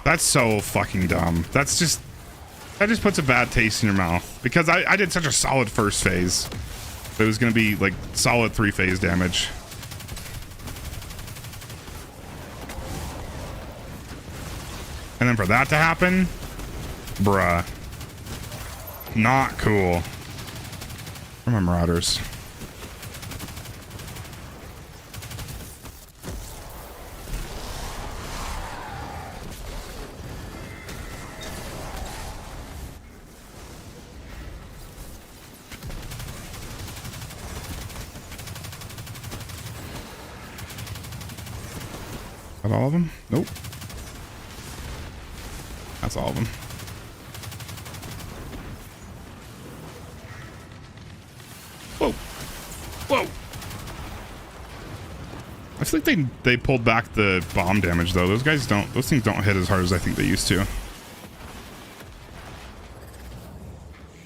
That's so fucking dumb. That just puts a bad taste in your mouth. Because I did such a solid first phase. It was going to be like solid 3-phase damage. And then for that to happen, bruh. Not cool. Where are my marauders? That all of them? Nope. That's all of them. Whoa. Whoa. I feel like they pulled back the bomb damage though. Those things don't hit as hard as I think they used to. Or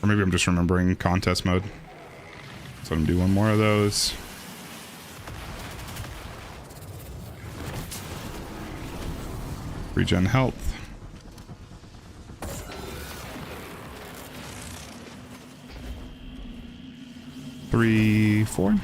maybe I'm just remembering contest mode. So I'm gonna do one more of those. Regen health. 3, 4.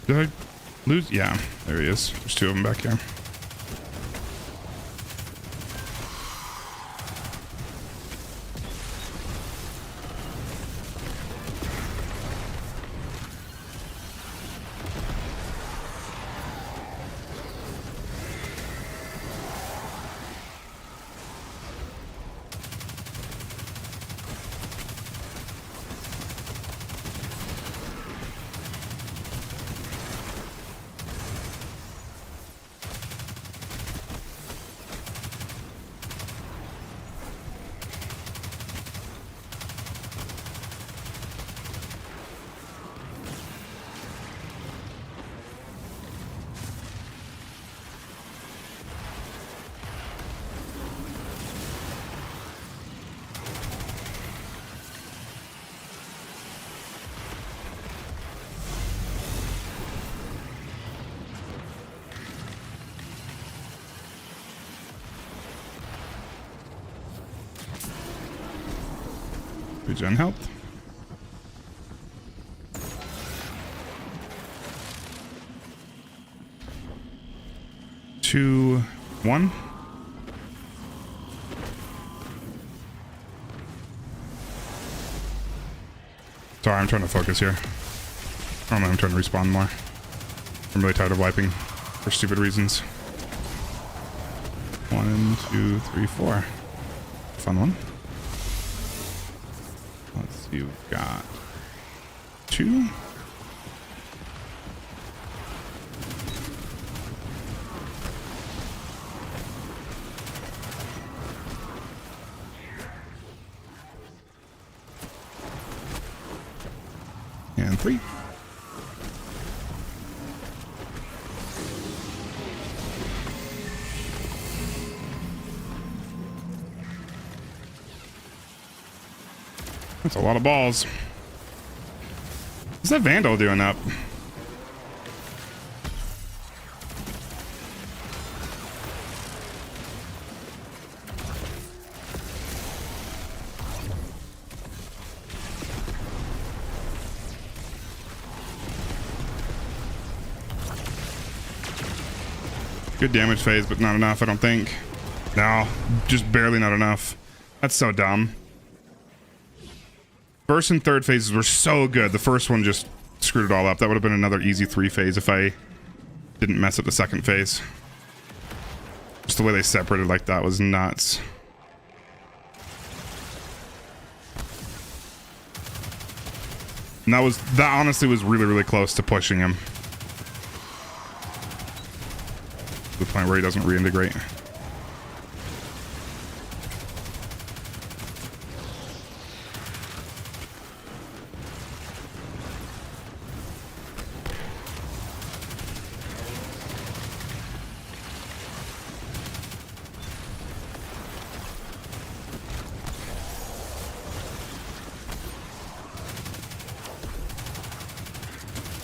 Did I lose? Yeah, there he is. There's two of them back here. Regen health. Two, one. Sorry, I'm trying to focus here. I'm trying to respawn more. I'm really tired of wiping for stupid reasons. 1, 2, 3, 4. Fun one. Let's see, we've got 2. And 3. That's a lot of balls. What's that Vandal doing up? Good damage phase, but not enough, I don't think. No, just barely not enough. That's so dumb. First and third phases were so good. The first one just screwed it all up. That would have been another easy 3 phase if I didn't mess up the second phase. Just the way they separated like that was nuts. And that honestly was really, really close to pushing him. To the point where he doesn't reintegrate.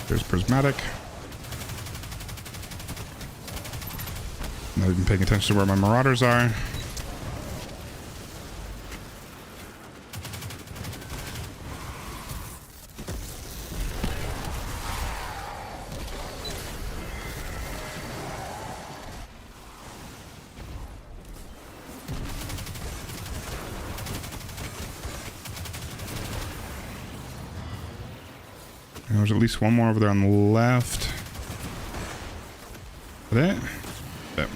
There's prismatic. Not even paying attention to where my marauders are. There's at least one more over there on the left. Is that it? Yep.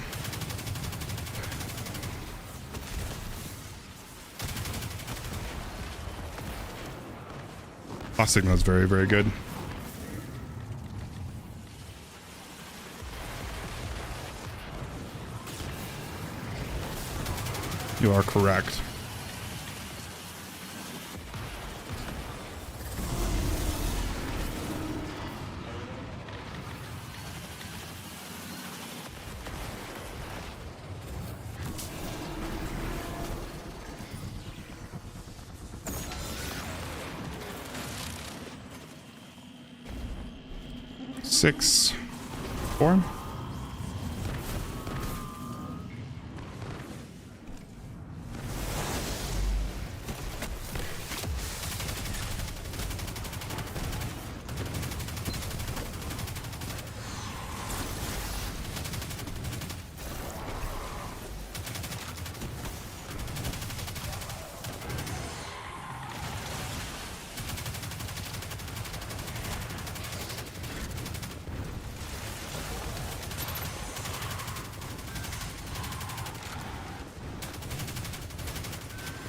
Lost signal is very, very good. You are correct. Six, 4.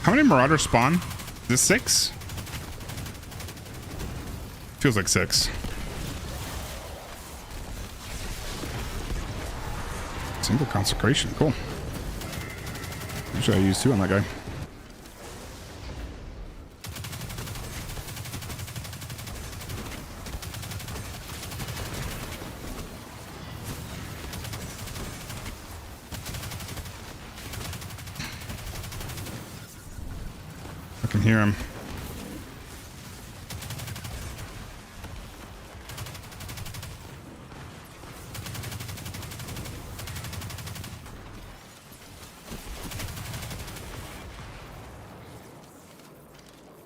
How many marauders spawn? Is this 6? Feels like 6. Single consecration, cool. Usually I use 2 on that guy. I can hear him.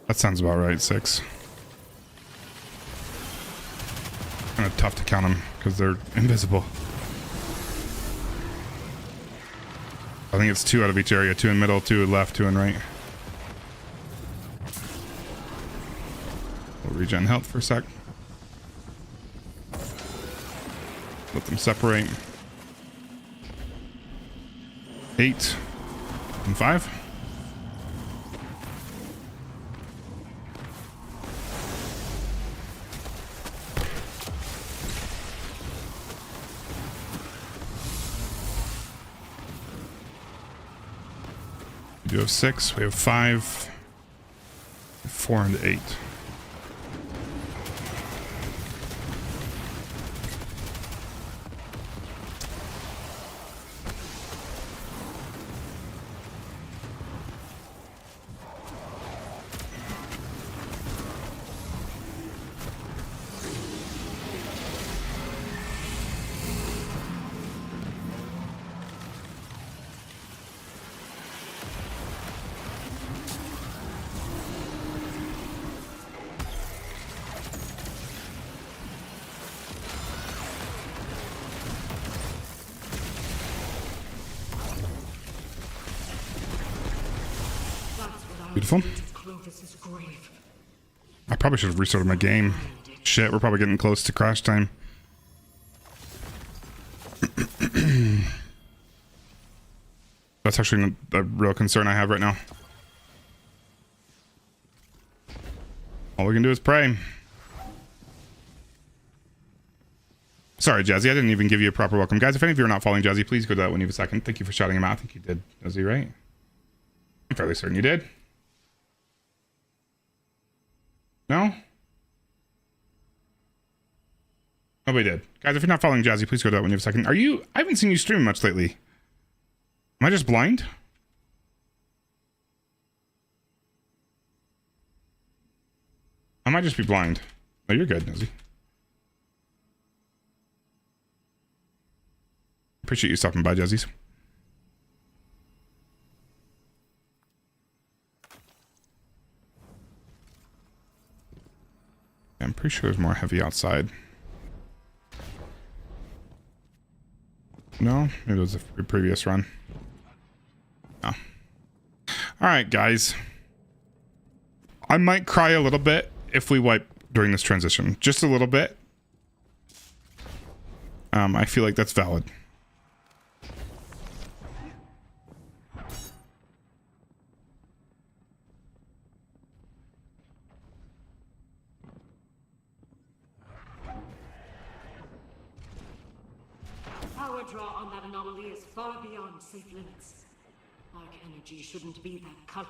That sounds about right, 6. Kind of tough to count them because they're invisible. I think it's 2 out of each area. 2 in middle, 2 left, 2 in right. We'll regen health for a sec. Let them separate. 8 and 5. We have 6, we have 5, 4 and 8. Beautiful. I probably should have restarted my game. Shit, we're probably getting close to crash time. That's actually a real concern I have right now. All we can do is pray. Sorry, Jazzy, I didn't even give you a proper welcome. Guys, if any of you are not following Jazzy, please go to that when you have a second. Thank you for shouting him out. I think you did. Was he right? I'm fairly certain you did. No? Nobody did. Guys, if you're not following Jazzy, please go to that when you have a second. Are you... I haven't seen you stream much lately. Am I just blind? I might just be blind. No, you're good, Nosy. Appreciate you stopping by, Jazzies. I'm pretty sure there's more heavy outside. No? Maybe it was a previous run. No. Alright, guys. I might cry a little bit if we wipe during this transition. Just a little bit. I feel like that's valid. Power draw on that anomaly is far beyond safe limits. Dark energy shouldn't be that color.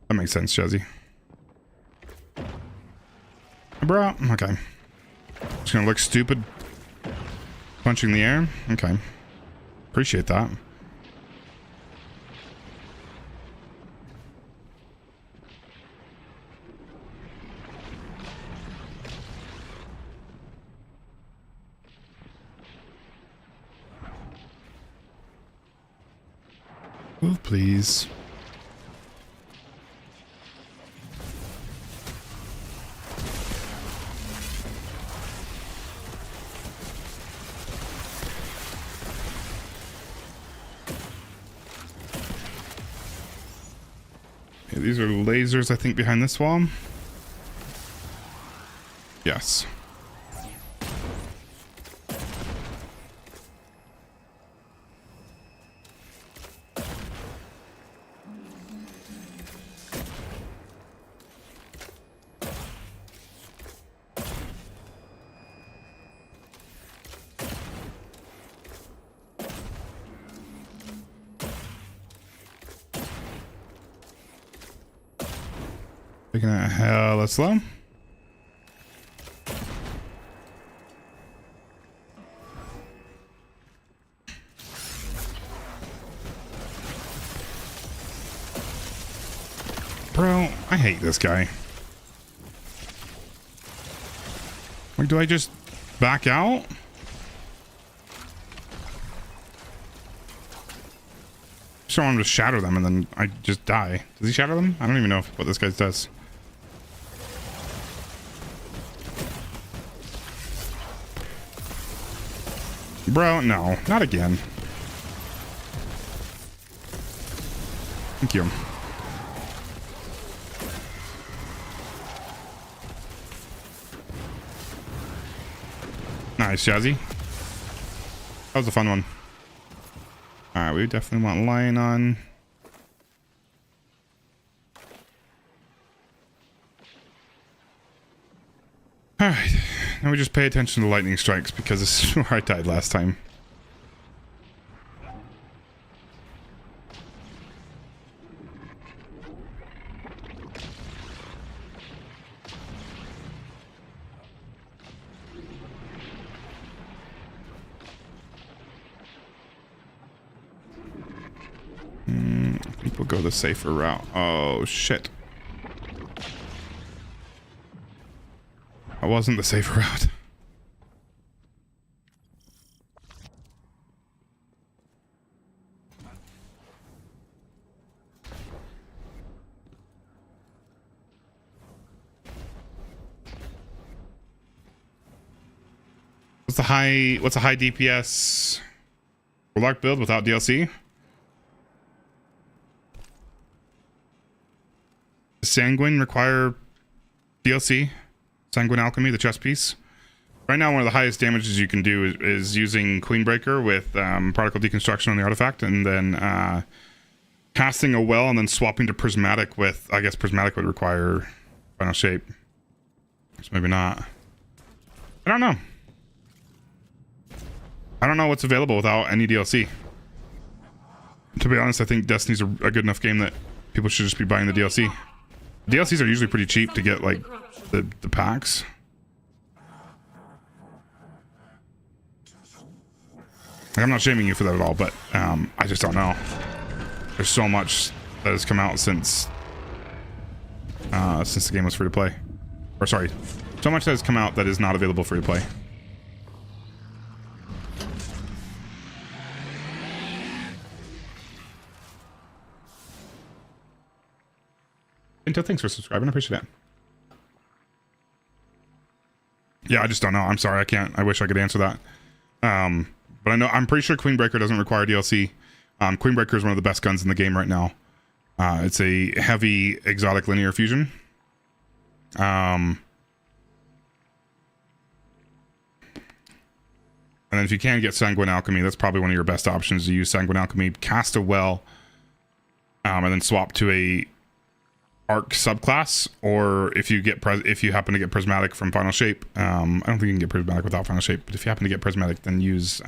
That makes sense, Jazzy. Bro, okay. Just gonna look stupid punching the air. Okay. Appreciate that. Move, please. Okay, these are lasers, I think, behind this wall. Yes. Taking it hella slow. Bro, I hate this guy. Like, do I just back out? Just don't want him to shatter them and then I just die. Does he shatter them? I don't even know what this guy does. Bro, no, not again. Thank you. Nice, Jazzy. That was a fun one. Alright, we definitely want lion on. Alright. Now we just pay attention to lightning strikes because this is where I died last time. I think we'll go the safer route. Oh, shit. That wasn't the safer route. What's a high DPS Warlock build without DLC? Does Sanguine require DLC? Sanguine Alchemy, the chest piece. Right now, one of the highest damages you can do is using Queenbreaker with particle deconstruction on the artifact, and then casting a well, and then swapping to prismatic with. I guess prismatic would require final shape. So maybe not. I don't know. I don't know what's available without any DLC. To be honest, I think Destiny's a good enough game that people should just be buying the DLC. DLCs are usually pretty cheap to get, like, the packs. Like, I'm not shaming you for that at all, but I just don't know. There's so much that has come out since the game was free to play. Or sorry, so much that has come out that is not available free to play. Until thanks for subscribing. I appreciate it. Yeah, I just don't know. I'm sorry. I can't. I wish I could answer that. But I know, I'm pretty sure Queenbreaker doesn't require DLC. Queenbreaker is one of the best guns in the game right now. It's a heavy exotic linear fusion. And then if you can get Sanguine Alchemy, that's probably one of your best options to use Sanguine Alchemy. Cast a well, and then swap to a arc subclass, or if you happen to get prismatic from final shape, I don't think you can get prismatic without final shape, but if you happen to get prismatic, then use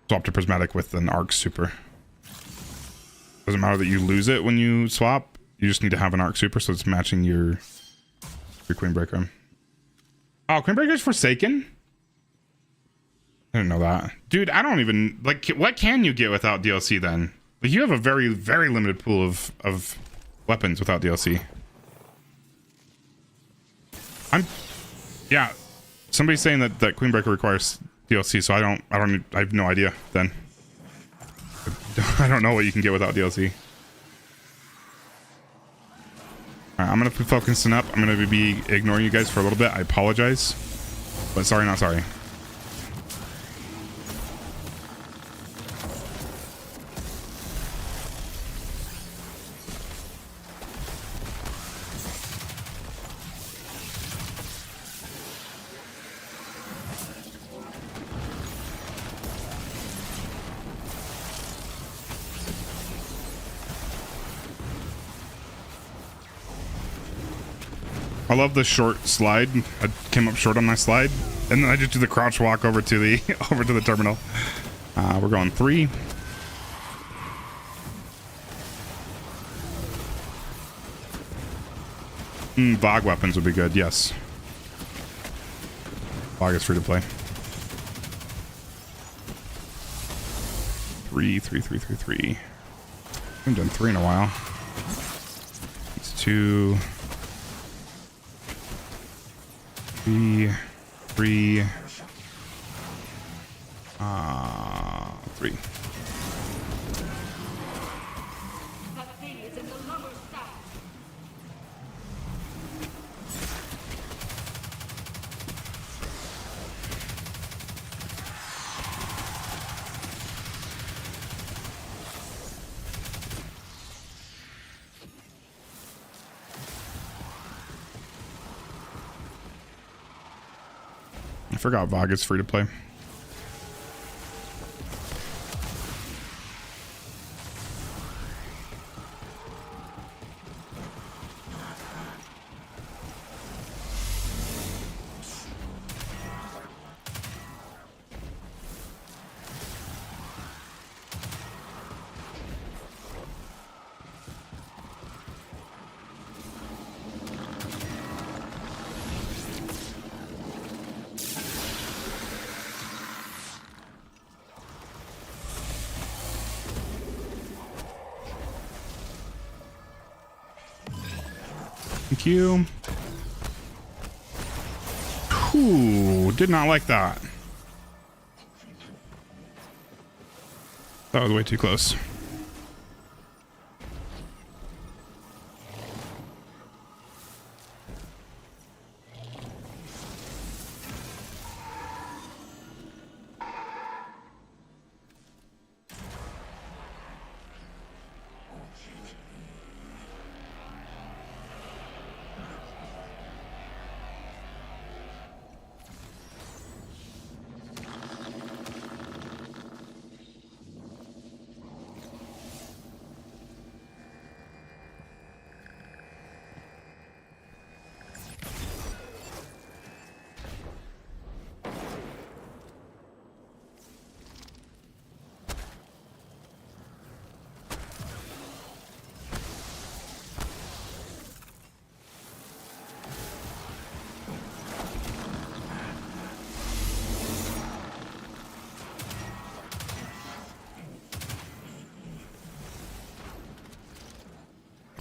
swap to prismatic with an arc super. Doesn't matter that you lose it when you swap, you just need to have an arc super so it's matching your Queenbreaker. Oh, Queenbreaker's Forsaken? I didn't know that. Dude, I don't even, like, what can you get without DLC then? Like, you have a very, very limited pool of weapons without DLC. Yeah, somebody's saying that Queenbreaker requires DLC, so I have no idea then. I don't know what you can get without DLC. Alright, I'm gonna be focusing up. I'm gonna be ignoring you guys for a little bit. I apologize. But sorry, not sorry. I love the short slide. I came up short on my slide, and then I just do the crouch walk over to the over to the terminal. We're going 3. Bog weapons would be good. Yes. Bog is free to play. 3. I haven't done 3 in a while. It's 2. 3. 3. 3. That thing is in the lower stack. I forgot VOG is free to play. Thank you. Ooh, did not like that. That was way too close.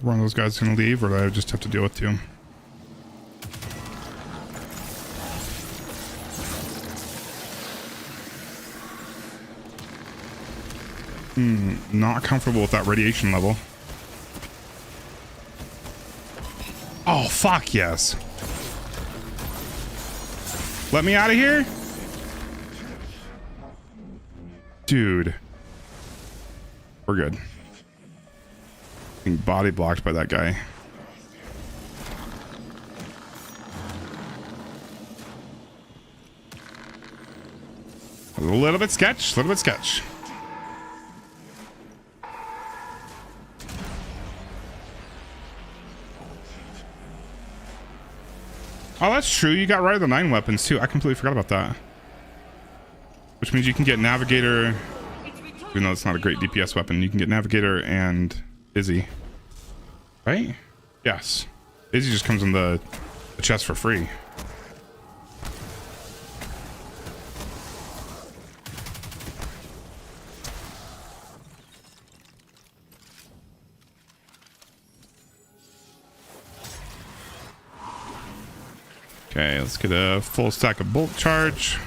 One of those guys gonna leave, or do I just have to deal with 2? Not comfortable with that radiation level. Oh, fuck yes. Let me out of here? Dude. We're good. Being body blocked by that guy. A little bit sketch, a little bit sketch. Oh, that's true. You got Rise of the 9 weapons too. I completely forgot about that. Which means you can get Navigator, even though it's not a great DPS weapon. You can get Navigator and Izzy. Right? Yes. Izzy just comes in the chest for free. Okay, let's get a full stack of bolt charge.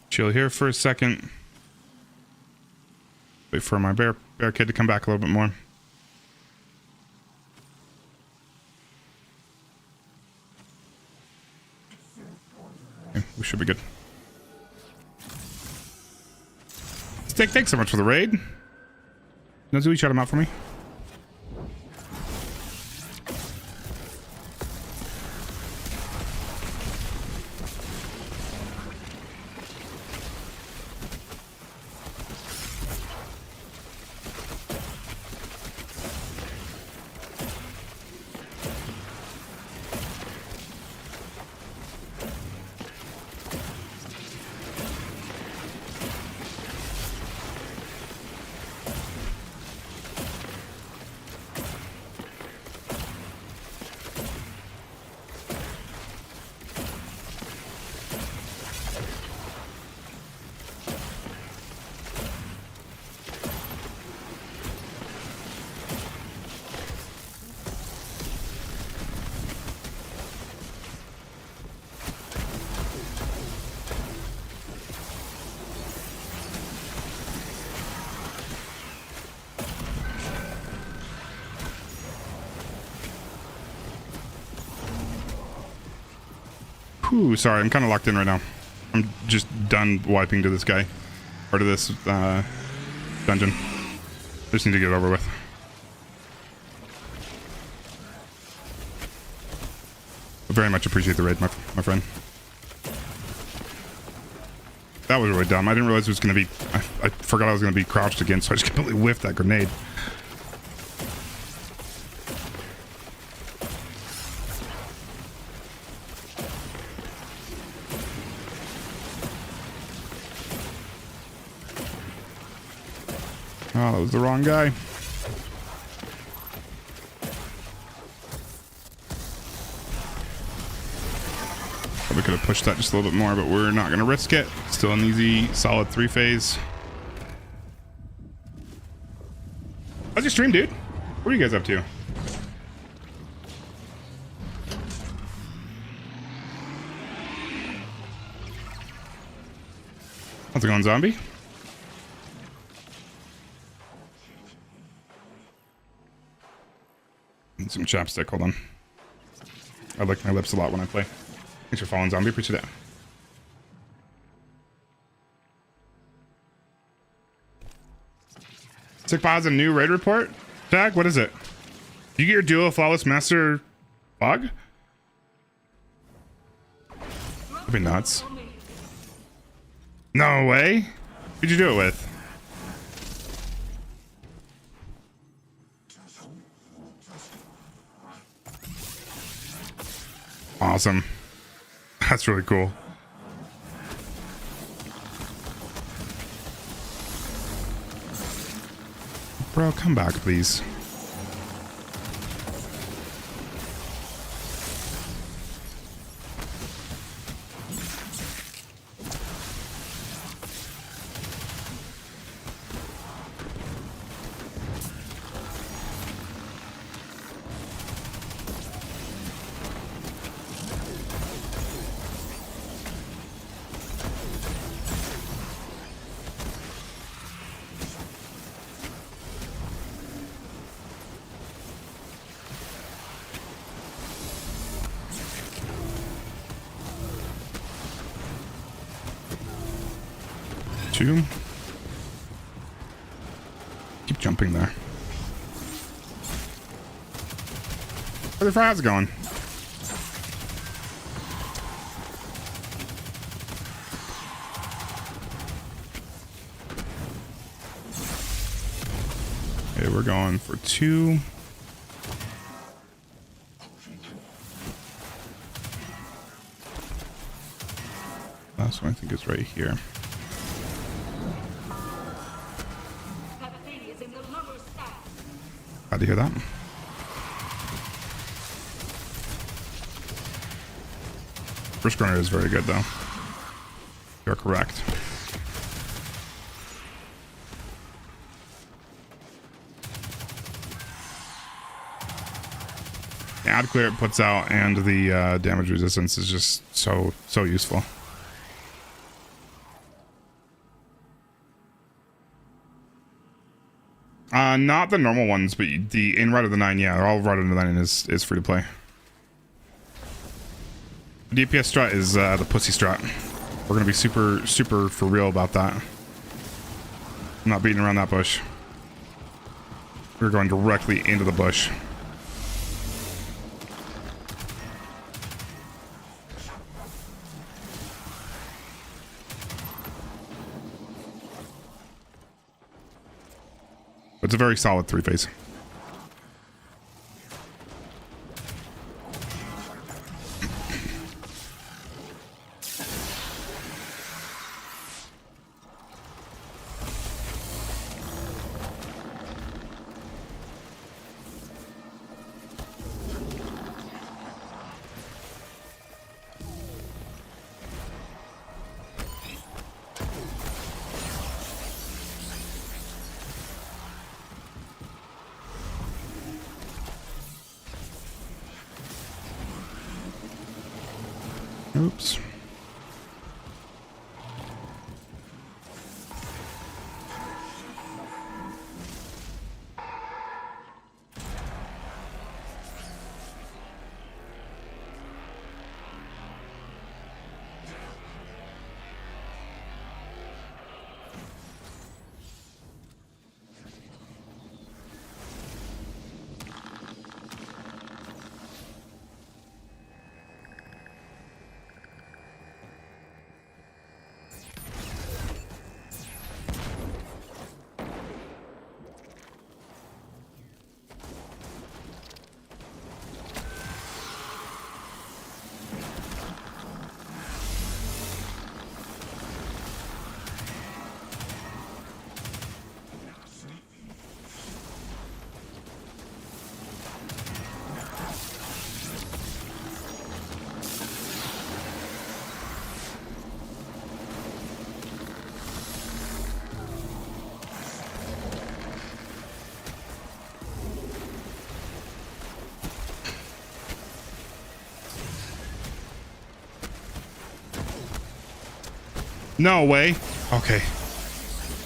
Chill here for a second. Wait for my bear kid to come back a little bit more. Okay, we should be good. Stick, thanks so much for the raid. Nozui, shout him out for me. Whew, sorry, I'm kind of locked in right now. I'm just done wiping to this guy. Or to this dungeon. Just need to get it over with. I very much appreciate the raid, my friend. That was really dumb. I didn't realize it was going to be... I forgot I was going to be crouched again, so I just completely whiffed that grenade. Oh, that was the wrong guy. Probably could have pushed that just a little bit more, but we're not going to risk it. Still an easy, solid 3-phase. How's your stream, dude? What are you guys up to? How's it going, zombie? Need some chapstick, hold on. I lick my lips a lot when I play. Thanks for following, zombie. Appreciate it. Sick Pod's a new raid report? Tag, what is it? You get your duo flawless master bug? That'd be nuts. No way. Who'd you do it with? Awesome. That's really cool. Bro, come back, please. Two. Keep jumping there. Where the fries going? Okay, we're going for 2. Last one I think is right here. Glad to hear that. First runner is very good, though. You're correct. The ad clear it puts out and the damage resistance is just so useful. Not the normal ones, but the in Ride of the 9, yeah, they're all Ride of the 9 is free to play. The DPS strat is the pussy strat. We're gonna be super for real about that. I'm not beating around that bush. We're going directly into the bush. It's a very solid 3-phase. Oops. No way. Okay.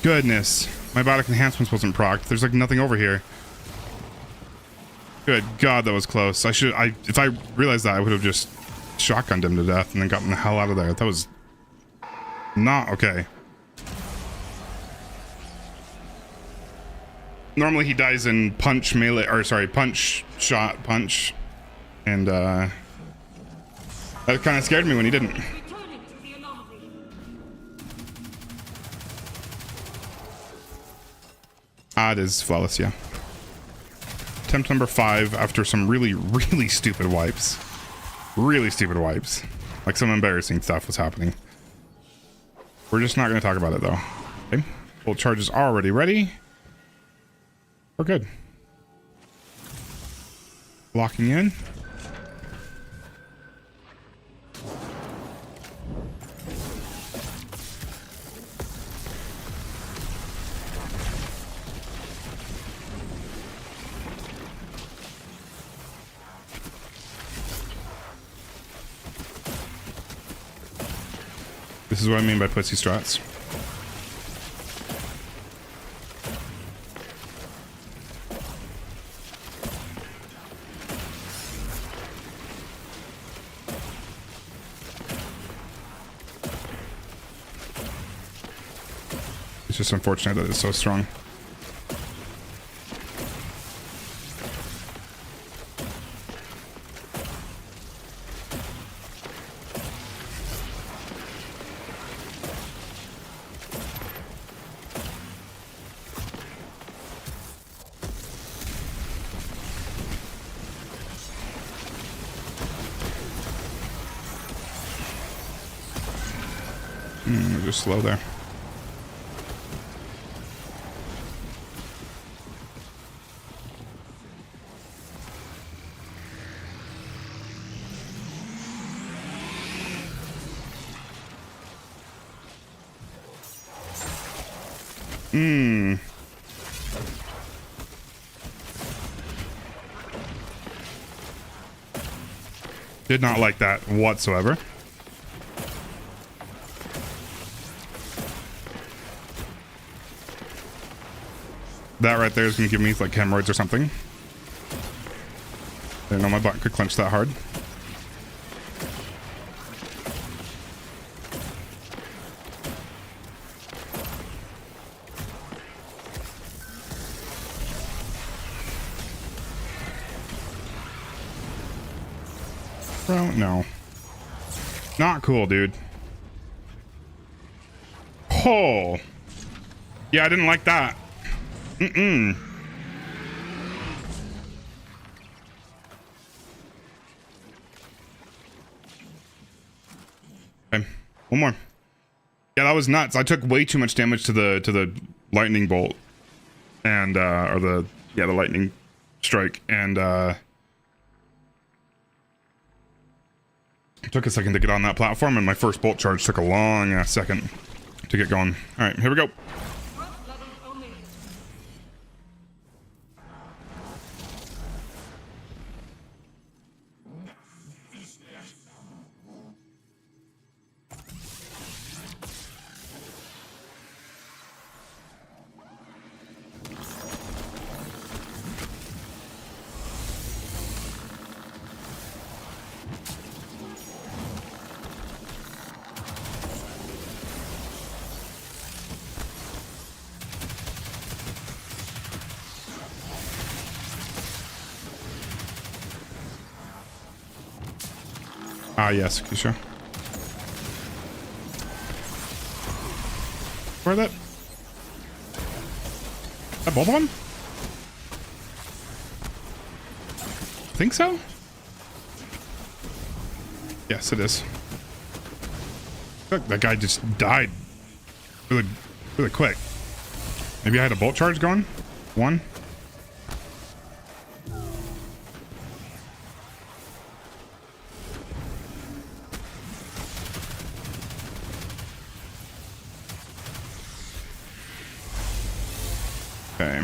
Goodness. My biotic enhancements wasn't procced. There's like nothing over here. Good God, that was close. If I realized that, I would have just shotgunned him to death and then gotten the hell out of there. That was not okay. Normally he dies in punch, melee, or sorry, punch, shot, punch. And, that kind of scared me when he didn't. Returning to the anomaly. It is flawless, yeah. Attempt number 5 after some really, really stupid wipes. Really stupid wipes. Like some embarrassing stuff was happening. We're just not going to talk about it though. Okay. Full charge is already ready. We're good. Locking in. This is what I mean by pussy strats. It's just unfortunate that it's so strong. We're just slow there. Did not like that whatsoever. That right there is going to give me like hemorrhoids or something. I didn't know my butt could clench that hard. Bro, no. Not cool, dude. Oh. Yeah, I didn't like that. Okay, one more. Yeah, that was nuts. I took way too much damage to the lightning bolt and or the lightning strike, and it took a second to get on that platform, and my first bolt charge took a long second to get going. All right, here we go. Ah, yes, Keisha. Where are that? That both of them? I think so? Yes, it is. Look, that guy just died really, really quick. Maybe I had a bolt charge going? One. Okay.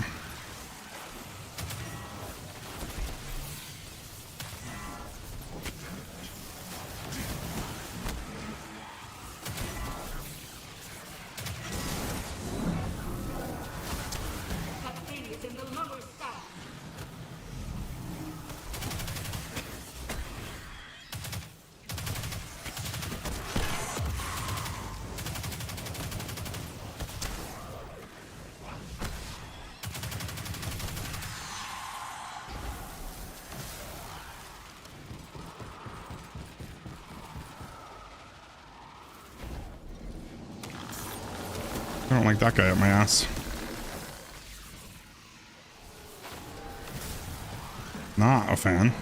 don't like that guy up my ass. Not a fan.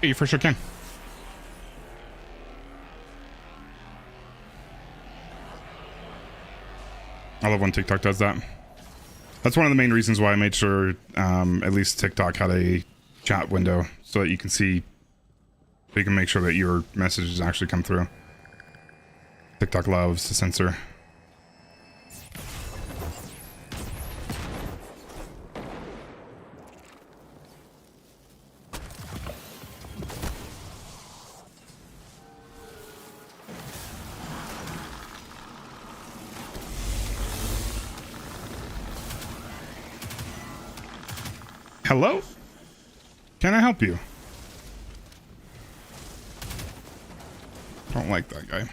You for sure can. I love when TikTok does that. That's one of the main reasons why I made sure at least TikTok had a chat window so that you can see, so you can make sure that your messages actually come through. TikTok loves to censor. Hello? Can I help you? Don't like that guy.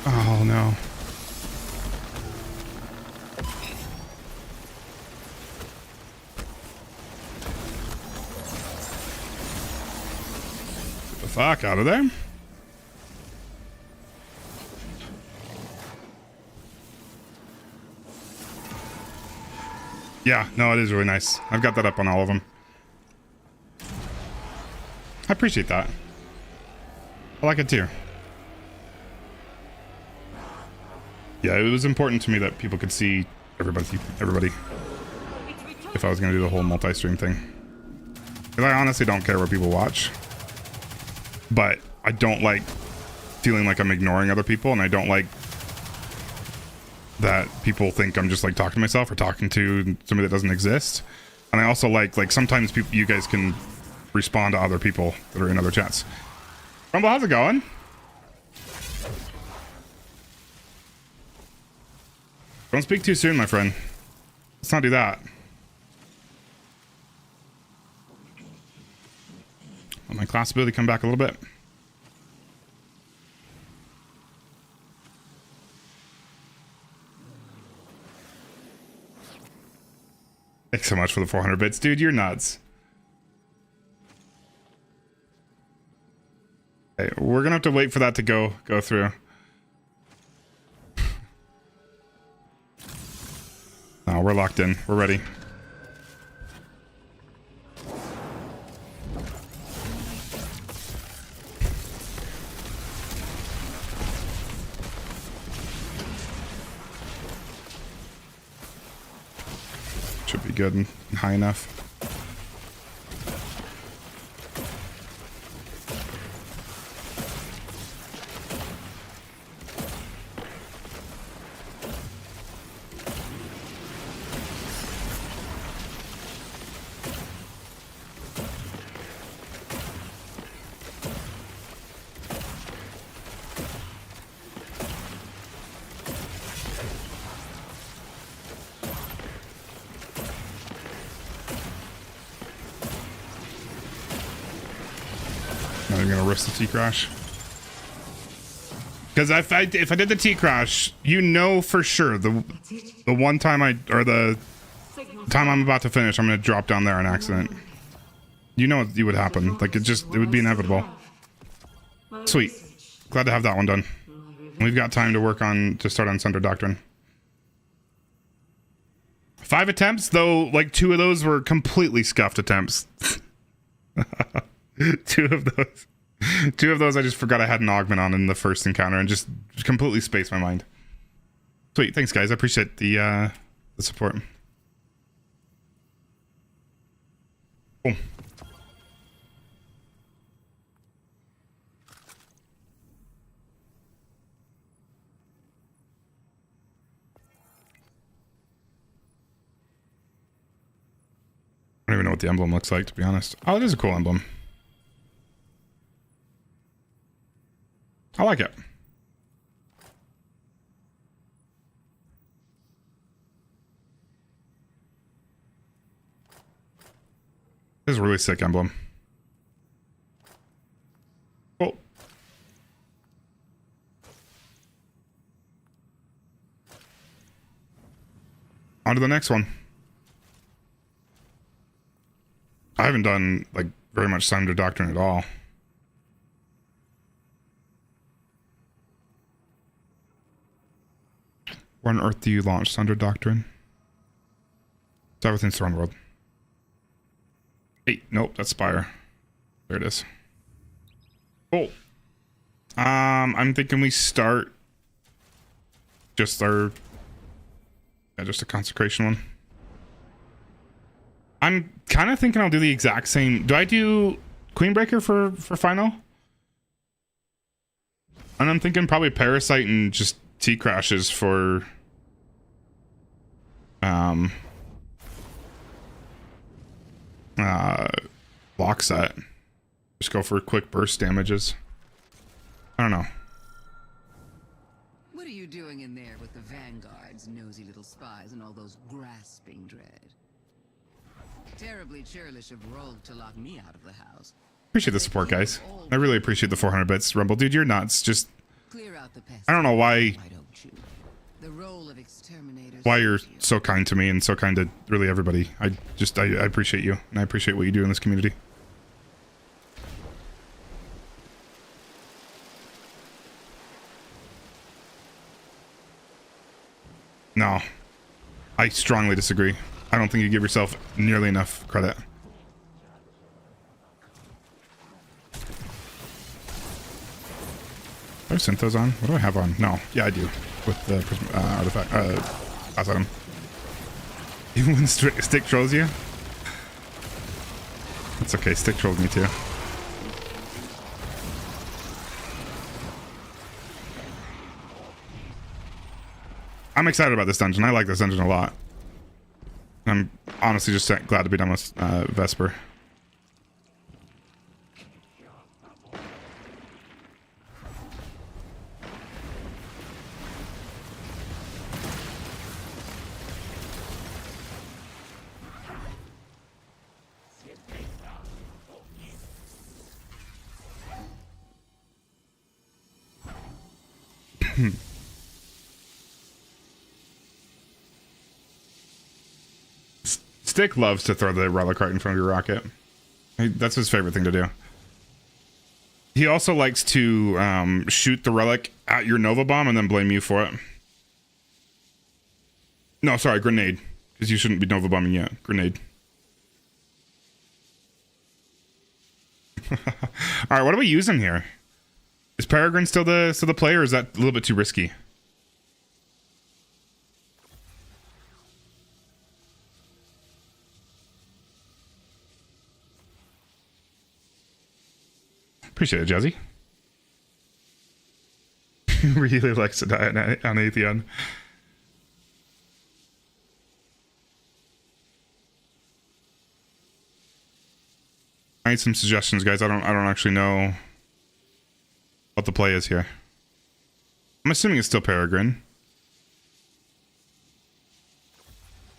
Oh no. Fuck out of there. Yeah, no, it is really nice. I've got that up on all of them. I appreciate that. I like it too. Yeah, it was important to me that people could see everybody. If I was going to do the whole multi-stream thing. Because I honestly don't care what people watch. But I don't like feeling like I'm ignoring other people, and I don't like that people think I'm just like talking to myself or talking to somebody that doesn't exist. And I also like sometimes people, you guys can respond to other people that are in other chats. Rumble, how's it going? Don't speak too soon, my friend. Let's not do that. Let my class ability come back a little bit. Thanks so much for the 400 bits. Dude, you're nuts. Okay, we're gonna have to wait for that to go through. No, we're locked in. We're ready. Should be good and high enough. I'm gonna risk the T-Crash. Because if I did the T-Crash, you know for sure the one time the time I'm about to finish, I'm gonna drop down there on accident. You know it would happen. Like it would be inevitable. Sweet. Glad to have that one done. We've got time to start on Center Doctrine. 5 attempts, though, like 2 of those were completely scuffed attempts. Two of those. Two of those I just forgot I had an augment on in the first encounter and just completely spaced my mind. Sweet, thanks guys. I appreciate the support. Cool. I don't even know what the emblem looks like, to be honest. Oh, it is a cool emblem. I like it. This is a really sick emblem. Cool. On to the next one. I haven't done, like, very much Sunder Doctrine at all. Where on earth do you launch Sunder Doctrine? It's everything's Throne World. Hey, nope, that's Spire. There it is. Cool. I'm thinking we start just our... Yeah, just a consecration one. I'm kind of thinking I'll do the exact same. Do I do Queenbreaker for final? And I'm thinking probably Parasite and just T-Crashes for block set. Just go for quick burst damages. I don't know. What are you doing in there with the Vanguard's nosy little spies and all those grasping dread? Terribly churlish of Rogue to lock me out of the house. Appreciate the support, guys. I really appreciate the 400 bits. Rumble, dude, you're nuts. Just, Clear out the pests. I don't know why Don't you? The role of exterminator. you're so kind to me and so kind to really everybody. I appreciate you, and I appreciate what you do in this community. No, I strongly disagree. I don't think you give yourself nearly enough credit. Do I have Synthos on? What do I have on? No. Yeah, I do. With the artifact, pass item. Even when Stick trolls you? It's okay, Stick trolled me too. I'm excited about this dungeon. I like this dungeon a lot. I'm honestly just glad to be done with Vesper. Stick loves to throw the relic right in front of your rocket. That's his favorite thing to do. He also likes to shoot the relic at your Nova Bomb and then blame you for it. No, sorry, grenade. Because you shouldn't be Nova Bombing yet. Grenade. Alright, what are we using here? Is Peregrine still the play, or is that a little bit too risky? Appreciate it, Jazzy. Really likes to die on Atheon. I need some suggestions, guys. I don't actually know what the play is here. I'm assuming it's still Peregrine.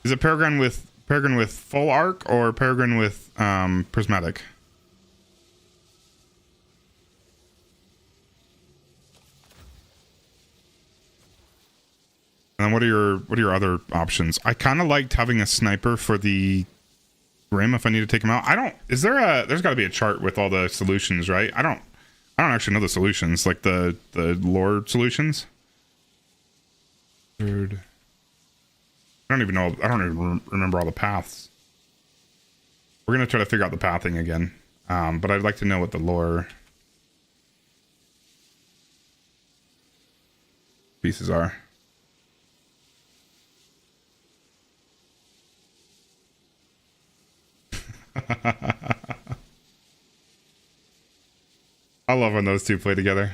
Is it Peregrine with full arc or Peregrine with prismatic? And then what are your other options? I kind of liked having a sniper for the Grim if I need to take him out. There's got to be a chart with all the solutions, right? I don't actually know the solutions, like the lore solutions. Third. I don't even remember all the paths. We're going to try to figure out the pathing again. But I'd like to know what the lore pieces are. I love when those two play together.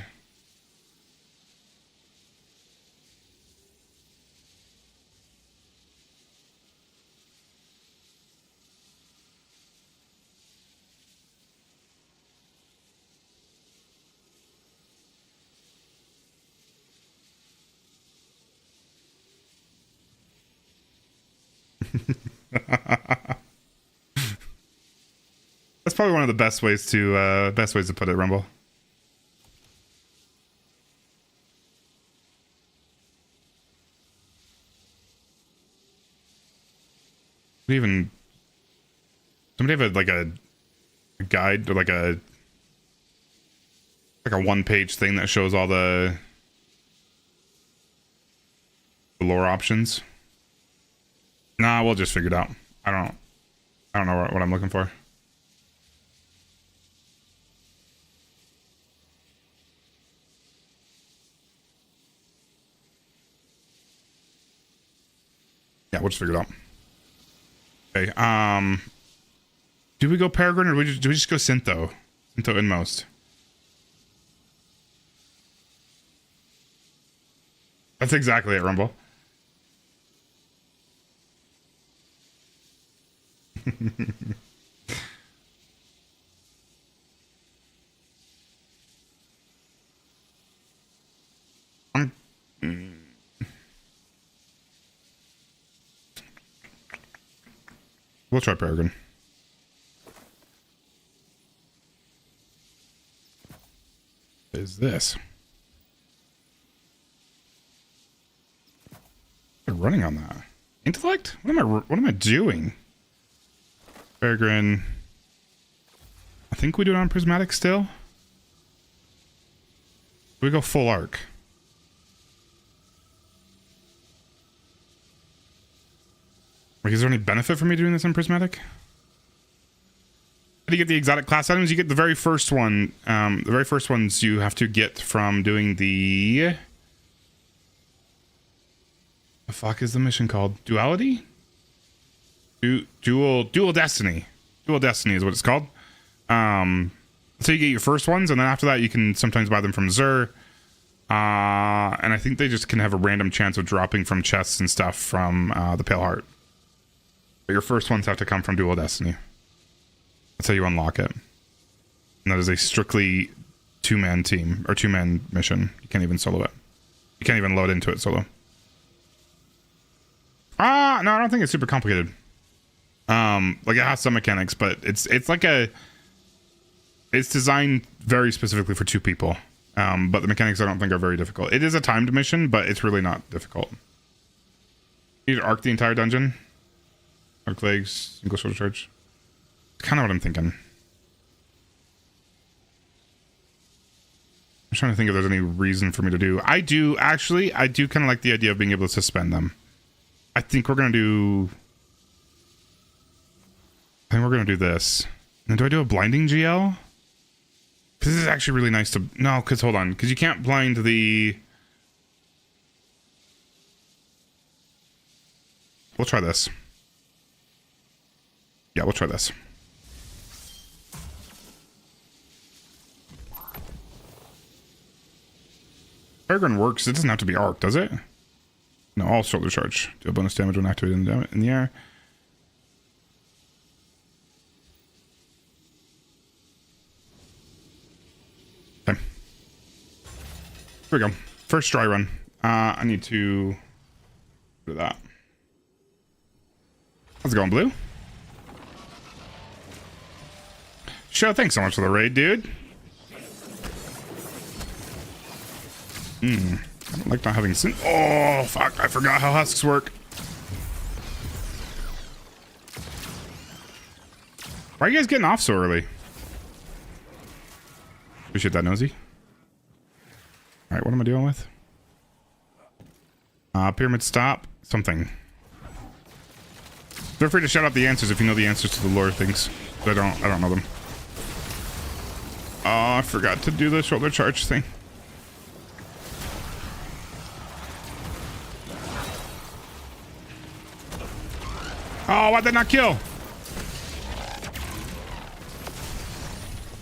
That's probably one of the best ways to put it, Rumble. Even somebody have like a guide or like a one-page thing that shows all the lore options. Nah, we'll just figure it out. I don't know what I'm looking for. Yeah, we'll just figure it out. Okay, do we go Peregrine or do we just go Syntho? Syntho inmost. That's exactly it, Rumble. We'll try Peregrine. What is this? I'm running on that. Intellect? What am I doing? Peregrine. I think we do it on prismatic still. We go full arc. Like, is there any benefit for me doing this on prismatic? How do you get the exotic class items? You get the very first one. The very first ones you have to get from doing the fuck is the mission called? Duality? Dual Destiny. Dual Destiny is what it's called. So you get your first ones, and then after that you can sometimes buy them from Xur. And I think they just can have a random chance of dropping from chests and stuff from the Pale Heart. But your first ones have to come from Dual Destiny. That's how you unlock it. And that is a strictly two-man team, or two-man mission. You can't even solo it. You can't even load into it solo. No, I don't think it's super complicated. Like, it has some mechanics, but it's designed very specifically for two people. But the mechanics I don't think are very difficult. It is a timed mission, but it's really not difficult. You need to arc the entire dungeon. Arc legs, single shoulder charge. Kind of what I'm thinking. I'm trying to think if there's any reason for me to do. I do kind of like the idea of being able to suspend them. I think we're going to do this. And then do I do a blinding GL? Because this is actually really nice to... No, because hold on. Because you can't blind the... We'll try this. Yeah, we'll try this. Peregrine works. It doesn't have to be arc, does it? No, all shoulder charge. Do a bonus damage when activated in the air. Okay. Here we go. First dry run. I need to do that. How's it going, Blue? Show, thanks so much for the raid, dude. I don't like not having sin. Oh, fuck. I forgot how husks work. Why are you guys getting off so early? Appreciate that, Nosy. Alright, what am I dealing with? Pyramid stop. Something. Feel free to shout out the answers if you know the answers to the lore things. But I don't know them. Oh, I forgot to do the shoulder charge thing. Oh, why'd that not kill?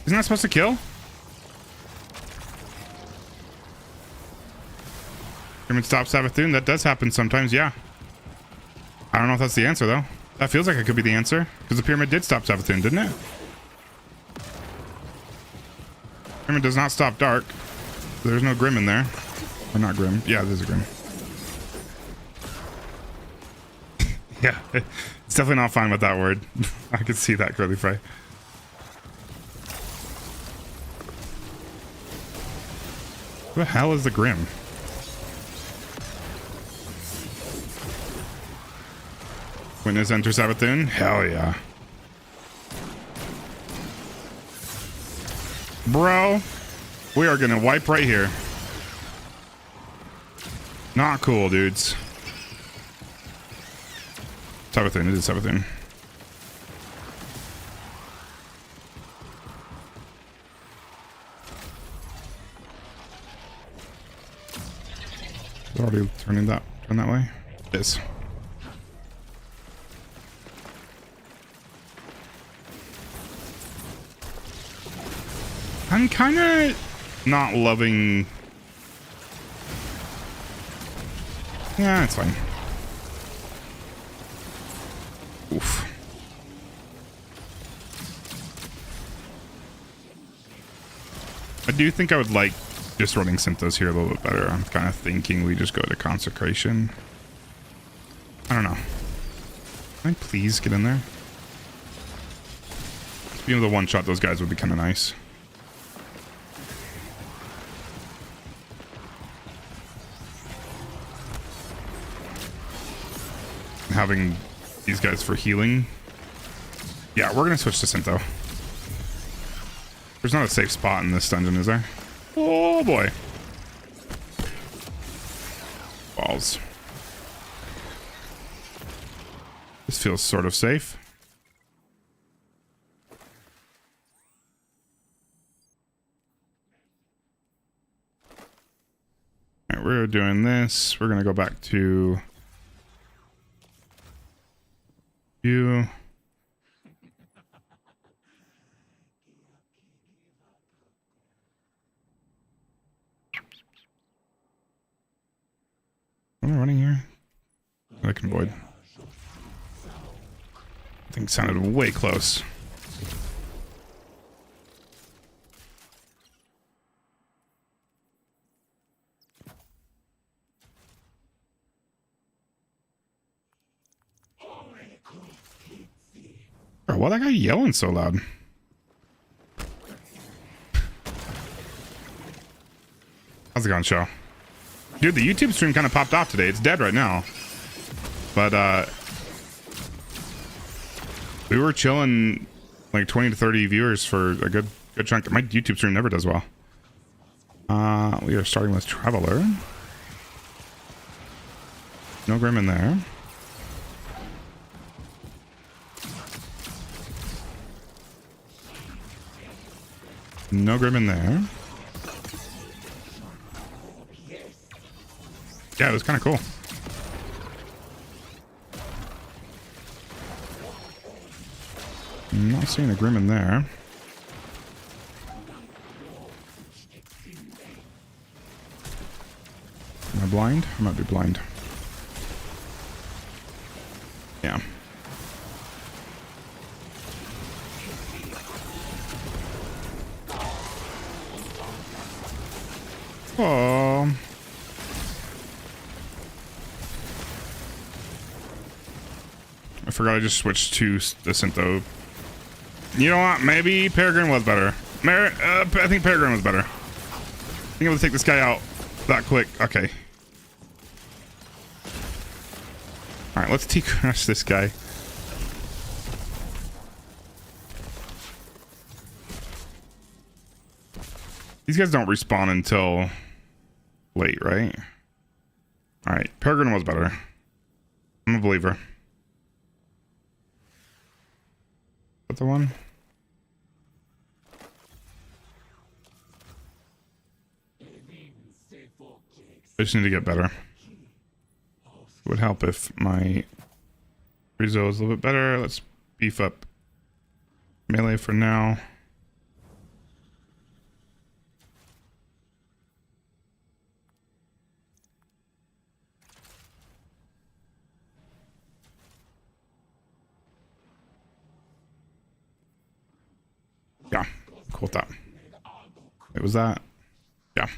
Isn't that supposed to kill? Pyramid stop Savathun. That does happen sometimes, yeah. I don't know if that's the answer, though. That feels like it could be the answer. Because the pyramid did stop Savathun, didn't it? Pyramid does not stop dark. There's no Grim in there. Or not Grim. Yeah, there's a Grim. Yeah, it's definitely not fine with that word. I could see that, Curly Fry. Who the hell is the Grim? Witness enter Savathun? Hell yeah. Bro, we are gonna wipe right here. Not cool, dudes. Savathun, it is Savathun. Is it already turn that way? It is. I'm kind of not loving. Yeah, it's fine. Oof. I do think I would like just running Synthos here a little bit better. I'm kind of thinking we just go to Consecration. I don't know. Can I please get in there? Being able to one-shot those guys would be kind of nice. Having these guys for healing. Yeah, we're gonna switch to Syntho. There's not a safe spot in this dungeon, is there? Oh boy. Balls. This feels sort of safe. Alright, we're doing this. We're gonna go back to you. Am I running here? I can void. I think it sounded way close. Bro, why that guy yelling so loud? How's it going, show? Dude, the YouTube stream kind of popped off today. It's dead right now. But, we were chilling like 20 to 30 viewers for a good chunk. My YouTube stream never does well. We are starting with Traveler. No Grim in there. No Grim in there. Yeah, it was kind of cool. I'm not seeing a Grim in there. Am I blind? I might be blind. Yeah. Oh. I forgot I just switched to the Syntho. You know what? Maybe Peregrine was better. I think Peregrine was better. Being able to take this guy out that quick. Okay. Alright, let's T-crash this guy. These guys don't respawn until late, right? Alright, Peregrine was better. I'm a believer. Is that the one? I just need to get better. It would help if my Rizzo is a little bit better. Let's beef up melee for now. Yeah, cool with that. Wait, was that? Yeah.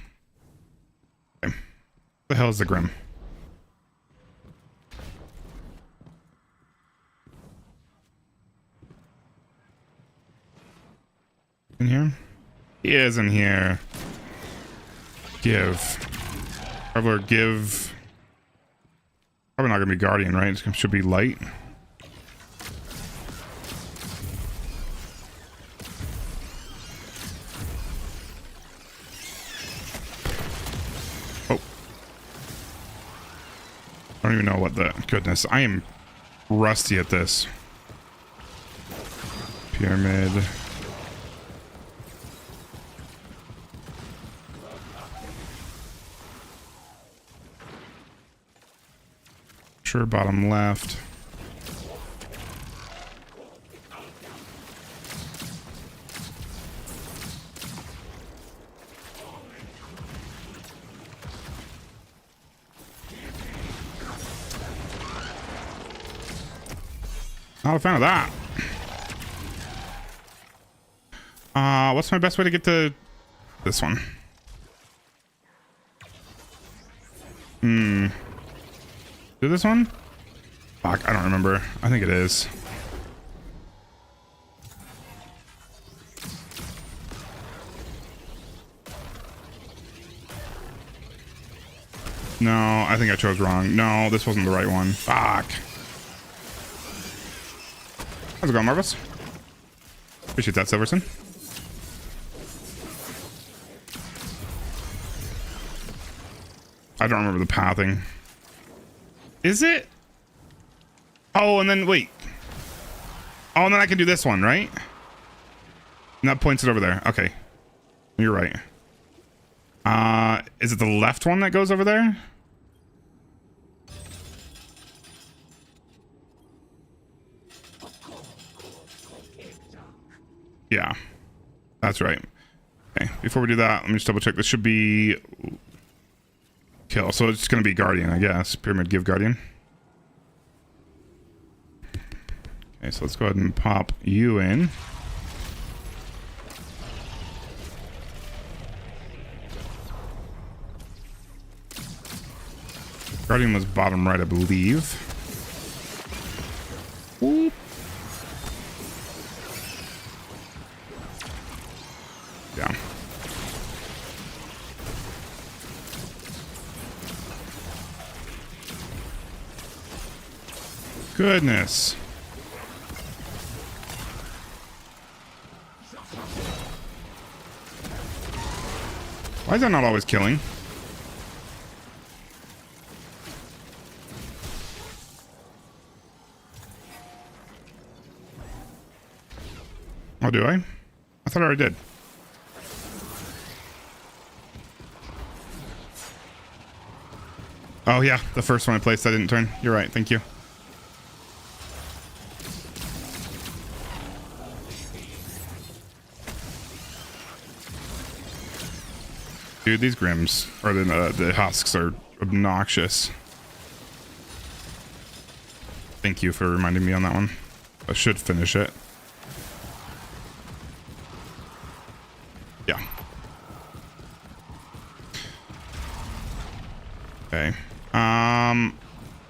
Okay. What the hell is the Grim? In here? He is in here. Give. Traveler, give. Probably not gonna be Guardian, right? It should be light. Oh. I don't even know what the... Goodness, I am rusty at this. Pyramid. Sure, bottom left. Not a fan of that. What's my best way to get to this one? Do this one? Fuck, I don't remember. I think it is. No, I think I chose wrong. No, this wasn't the right one. Fuck. How's it going, Marvis? Appreciate that, Silverson. I don't remember the pathing. Is it? Oh, and then wait. Oh, and then I can do this one, right? And that points it over there. Okay. You're right. Is it the left one that goes over there? Yeah. That's right. Okay. Before we do that, let me just double check. This should be kill. So it's going to be Guardian, I guess. Pyramid, give Guardian. Okay, so let's go ahead and pop you in. Guardian was bottom right, I believe. Whoop. Yeah. Goodness. Why is that not always killing? Oh, do I? I thought I already did. Oh, yeah. The first one I placed, I didn't turn. You're right. Thank you. Dude, these Grims, or the husks, are obnoxious. Thank you for reminding me on that one. I should finish it. Yeah. Okay.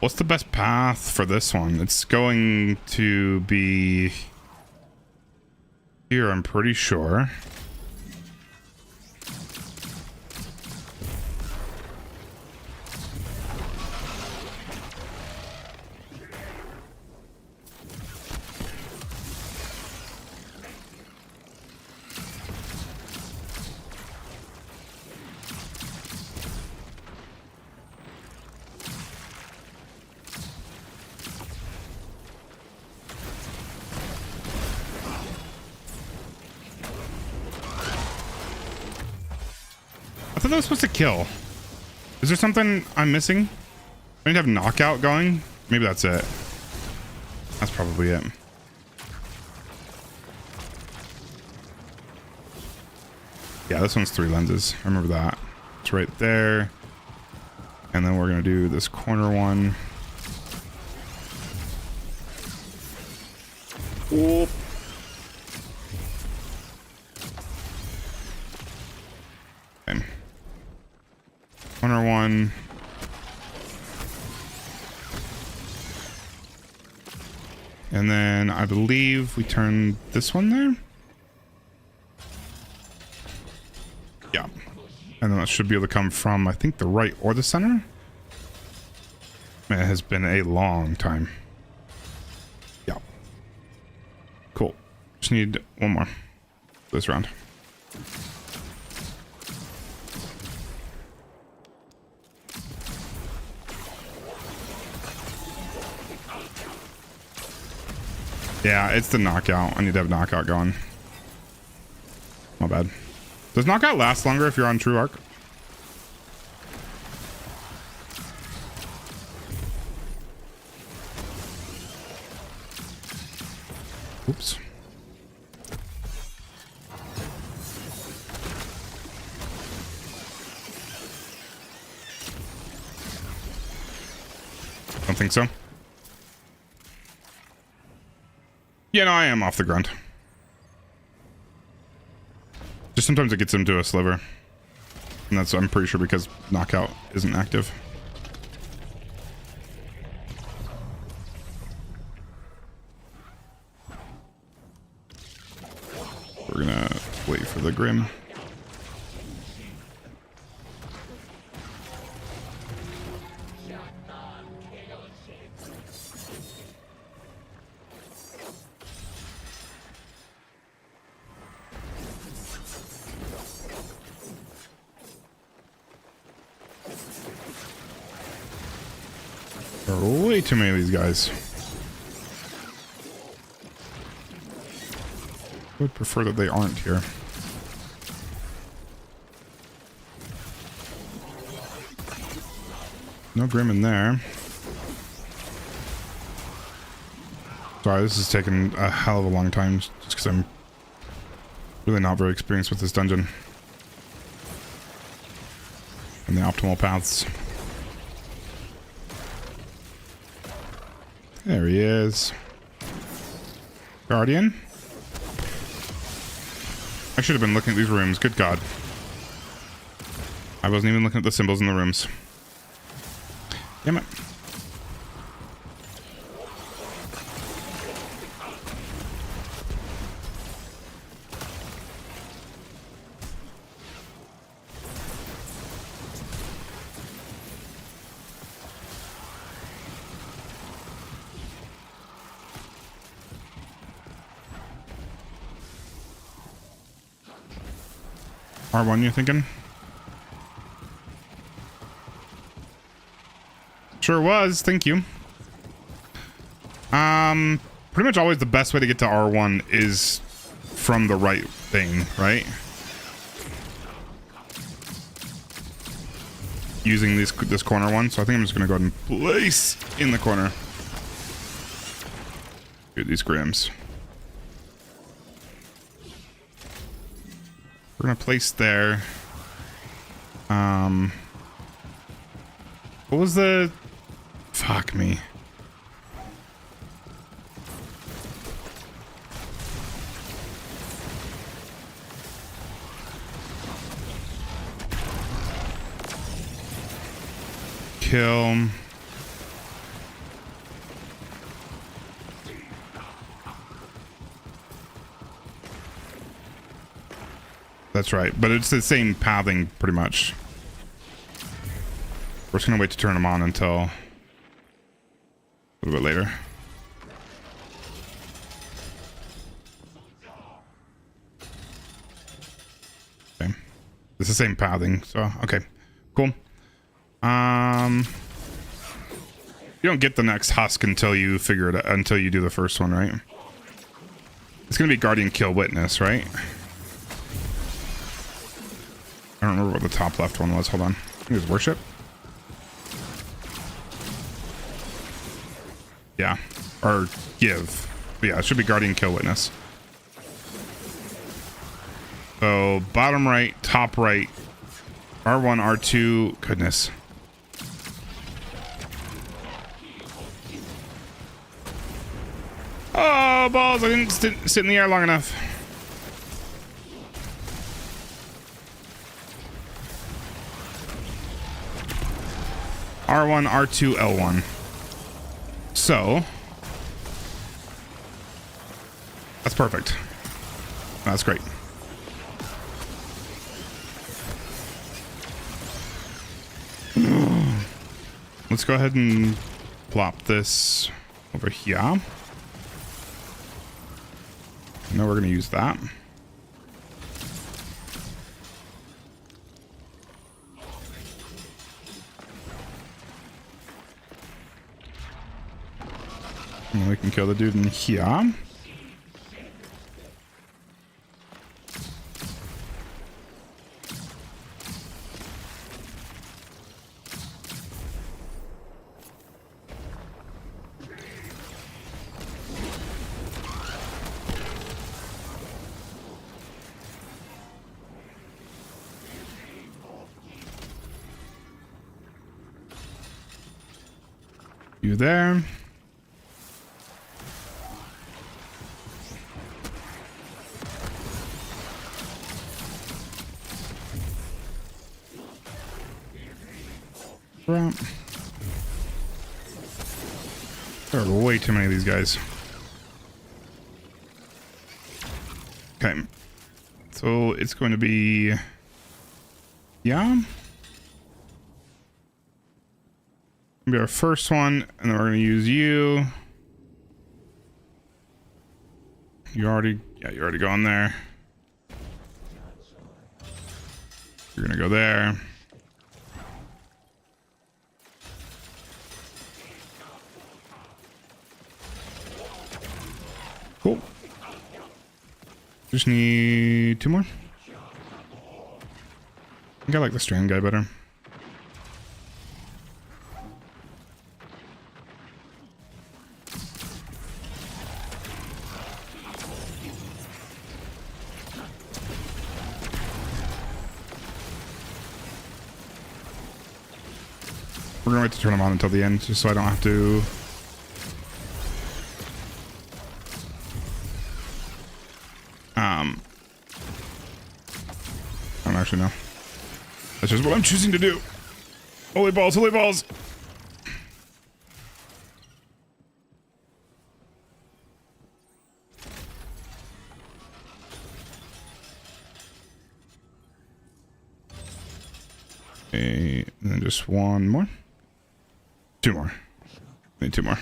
What's the best path for this one? It's going to be here, I'm pretty sure. I thought that was supposed to kill. Is there something I'm missing? I need to have knockout going. Maybe that's it. That's probably it. Yeah, this one's 3 lenses. I remember that. It's right there. And then we're going to do this corner one. Oop. Okay. Corner one. And then I believe we turn this one there. Yeah. And then that should be able to come from, I think, the right or the center. Man, it has been a long time. Yeah. Cool. Just need one more this round. Yeah, it's the knockout. I need to have knockout going. My bad. Does knockout last longer if you're on true arc? Oops. Don't think so. Yeah, no, I am off the ground. Just sometimes it gets into a sliver. And that's, I'm pretty sure, because knockout isn't active. We're gonna wait for the Grim. There are way too many of these guys. I would prefer that they aren't here. No Grim in there. Sorry, this is taking a hell of a long time just because I'm really not very experienced with this dungeon and the optimal paths. There he is. Guardian. I should have been looking at these rooms. Good God. I wasn't even looking at the symbols in the rooms. Damn it. R1, you thinking? Sure was, thank you. Pretty much always the best way to get to R1 is from the right thing, right? Using this corner one, so I think I'm just gonna go ahead and place in the corner. Dude, these Grims. We're gonna place there. What was the... Fuck me. Kill. That's right, but it's the same pathing pretty much. We're just gonna wait to turn them on until a little bit later. Okay, it's the same pathing, so okay, cool. You don't get the next husk until you figure it out, until you do the first one, right? It's gonna be Guardian Kill Witness, right? I don't remember what the top left one was. Hold on. I think it was Worship. Yeah. Or give. But yeah, it should be guardian kill witness. So bottom right, top right, R1, R2. Goodness. Oh, balls. I didn't sit in the air long enough. R1, R2, L1. So that's perfect. That's great. Let's go ahead and plop this over here. I know we're going to use that. And we can kill the dude in here. You there. There are way too many of these guys. Okay. So it's going to be... Yeah. Be our first one, and then we're going to use you. You already going there. You're going to go there. Cool. Just need 2 more. I think I like the strand guy better. We're gonna wait to turn them on until the end, just so I don't have to. I don't actually know. That's just what I'm choosing to do. Holy balls! Holy balls! Okay, and then just 1 more. 2 more. Need 2 more.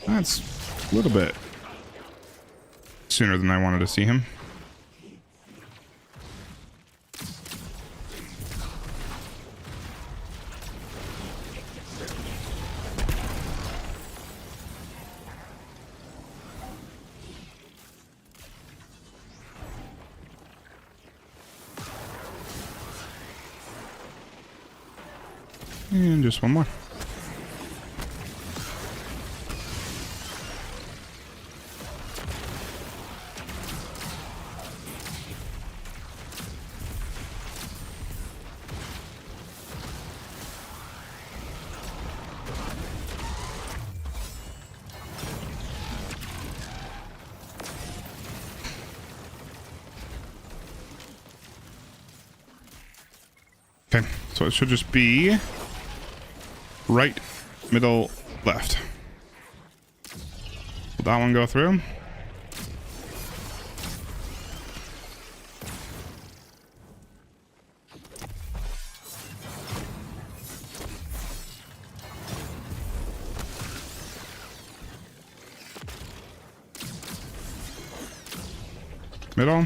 That's a little bit sooner than I wanted to see him. And just 1 more. Okay, so it should just be right, middle, left. Will that one go through? Middle.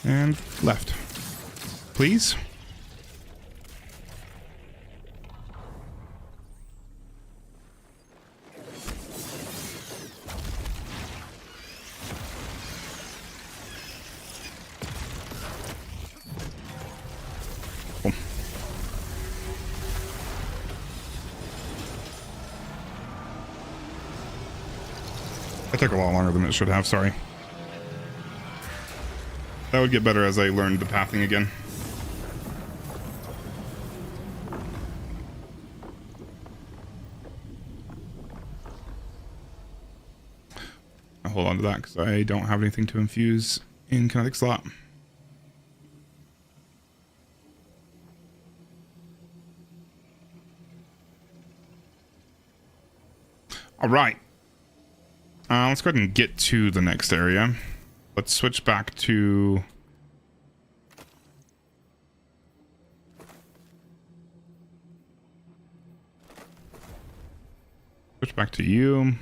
And left. Please. That took a lot longer than it should have, sorry. That would get better as I learned the pathing again. I'll hold on to that because I don't have anything to infuse in kinetic slot. All right. Let's go ahead and get to the next area. Let's switch back to... Switch back to you.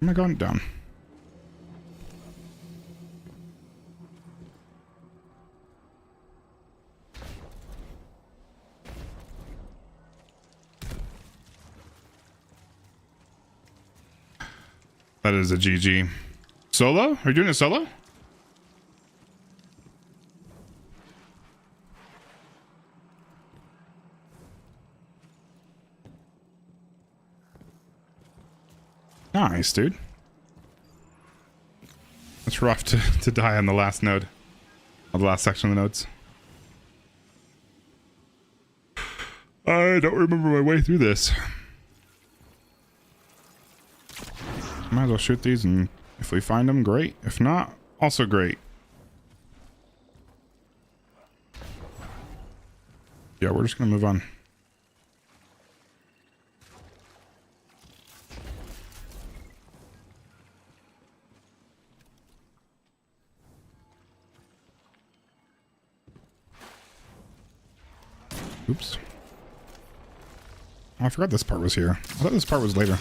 Am I going down? That is a GG. Solo? Are you doing it solo? Nice, dude. It's rough to die on the last node. On the last section of the nodes. I don't remember my way through this. Might as well shoot these, and if we find them, great. If not, also great. Yeah, we're just gonna move on. Oops. Oh, I forgot this part was here. I thought this part was later.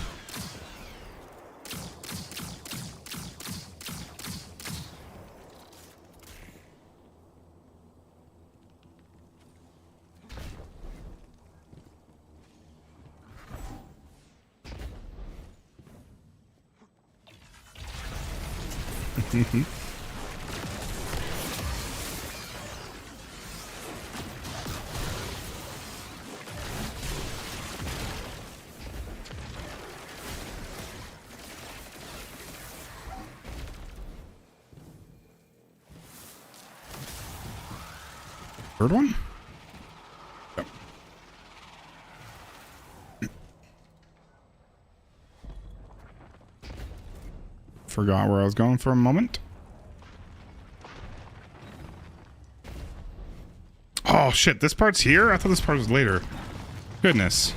Third one? Yep. Forgot where I was going for a moment. Oh shit, this part's here? I thought this part was later. Goodness.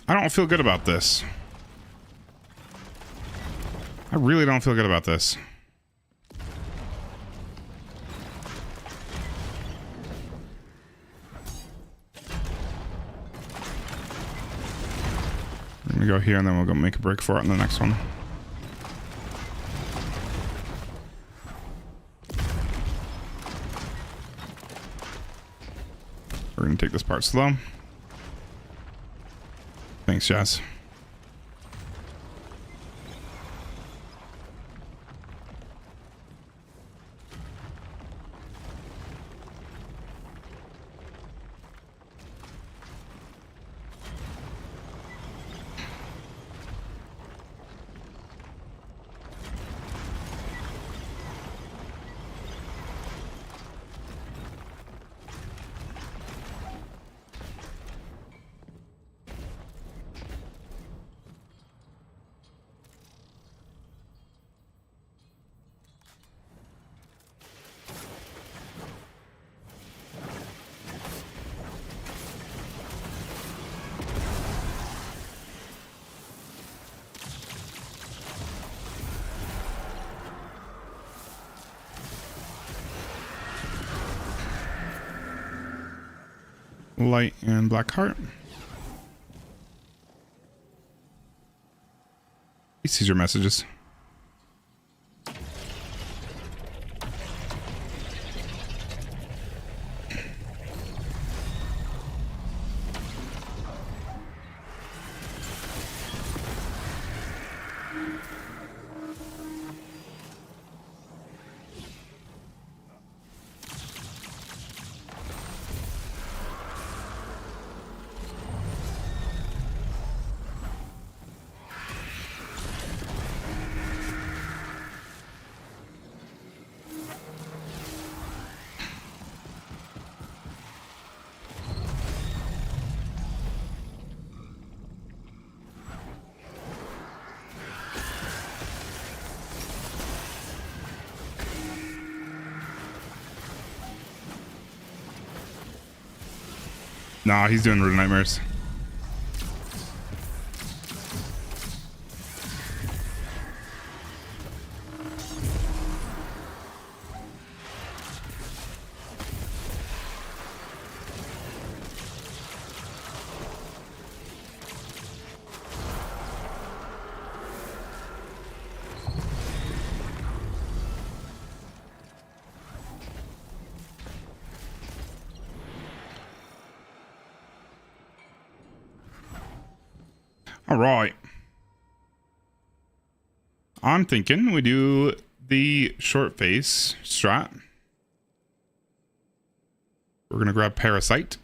I don't feel good about this. I really don't feel good about this. We're gonna go here and then we'll go make a break for it in the next one. We're gonna take this part slow. Thanks, Jazz. Light and black heart. He sees your messages. Nah, he's doing Root of Nightmares. All right. I'm thinking we do the short face strat. We're going to grab Parasite.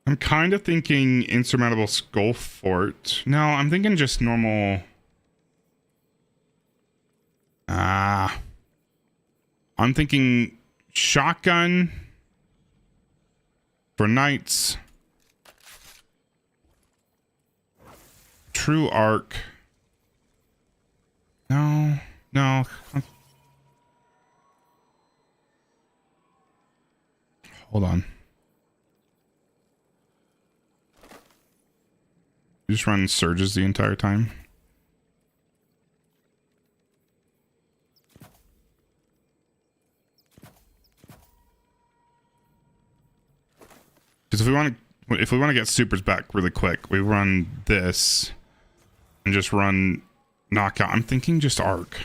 I'm kind of thinking Insurmountable Skull Fort. No, I'm thinking just normal. I'm thinking Shotgun for Knights. True Arc. No. Hold on. You just run surges the entire time. Because if we want to get supers back really quick, we run this and just run knockout. I'm thinking just arc.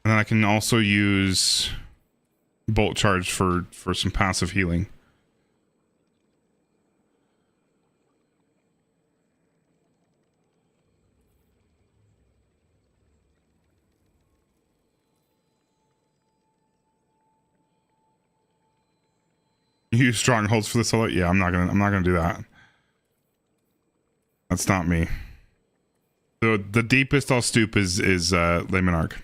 And then I can also use bolt charge for some passive healing. Use strongholds for the solo. Yeah, I'm not gonna do that. That's not me. The deepest I'll stoop is Layman Arc.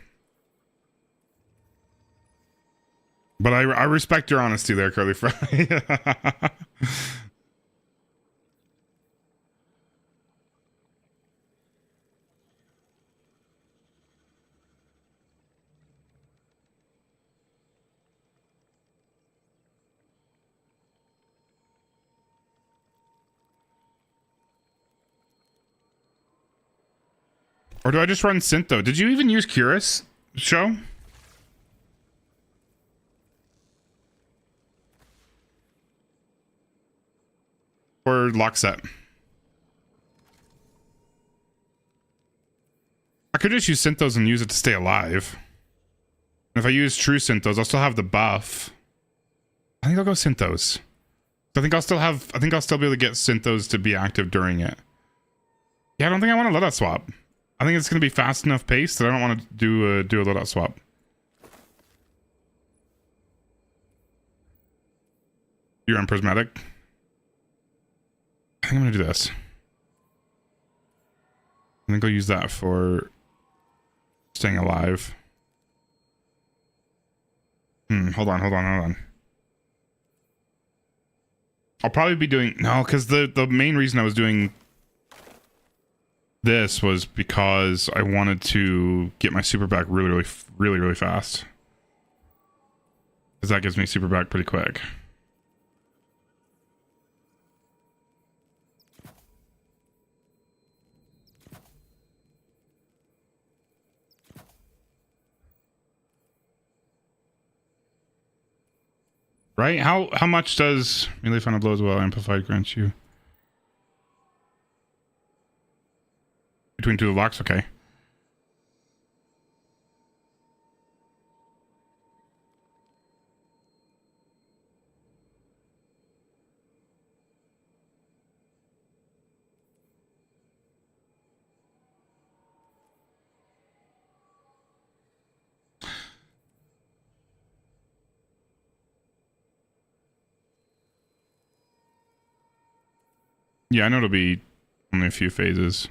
But I respect your honesty there, Curly Fry. Or do I just run Synth though? Did you even use Curus, Show? Or Lockset? I could just use Synthos and use it to stay alive. And if I use True Synthos, I'll still have the buff. I think I'll go Synthos. I think I'll still be able to get Synthos to be active during it. Yeah, I don't think I want to loadout swap. I think it's going to be fast enough pace that I don't want to do a loadout swap. You're on Prismatic. I think I'm going to do this. I think I'll use that for staying alive. Hold on. I'll probably be doing... No, because the main reason I was doing this was because I wanted to get my super back really fast. Because that gives me super back pretty quick. Right? How much does melee final blows well amplified grant you? Between two locks, okay. Yeah, I know it'll be Only a few phases.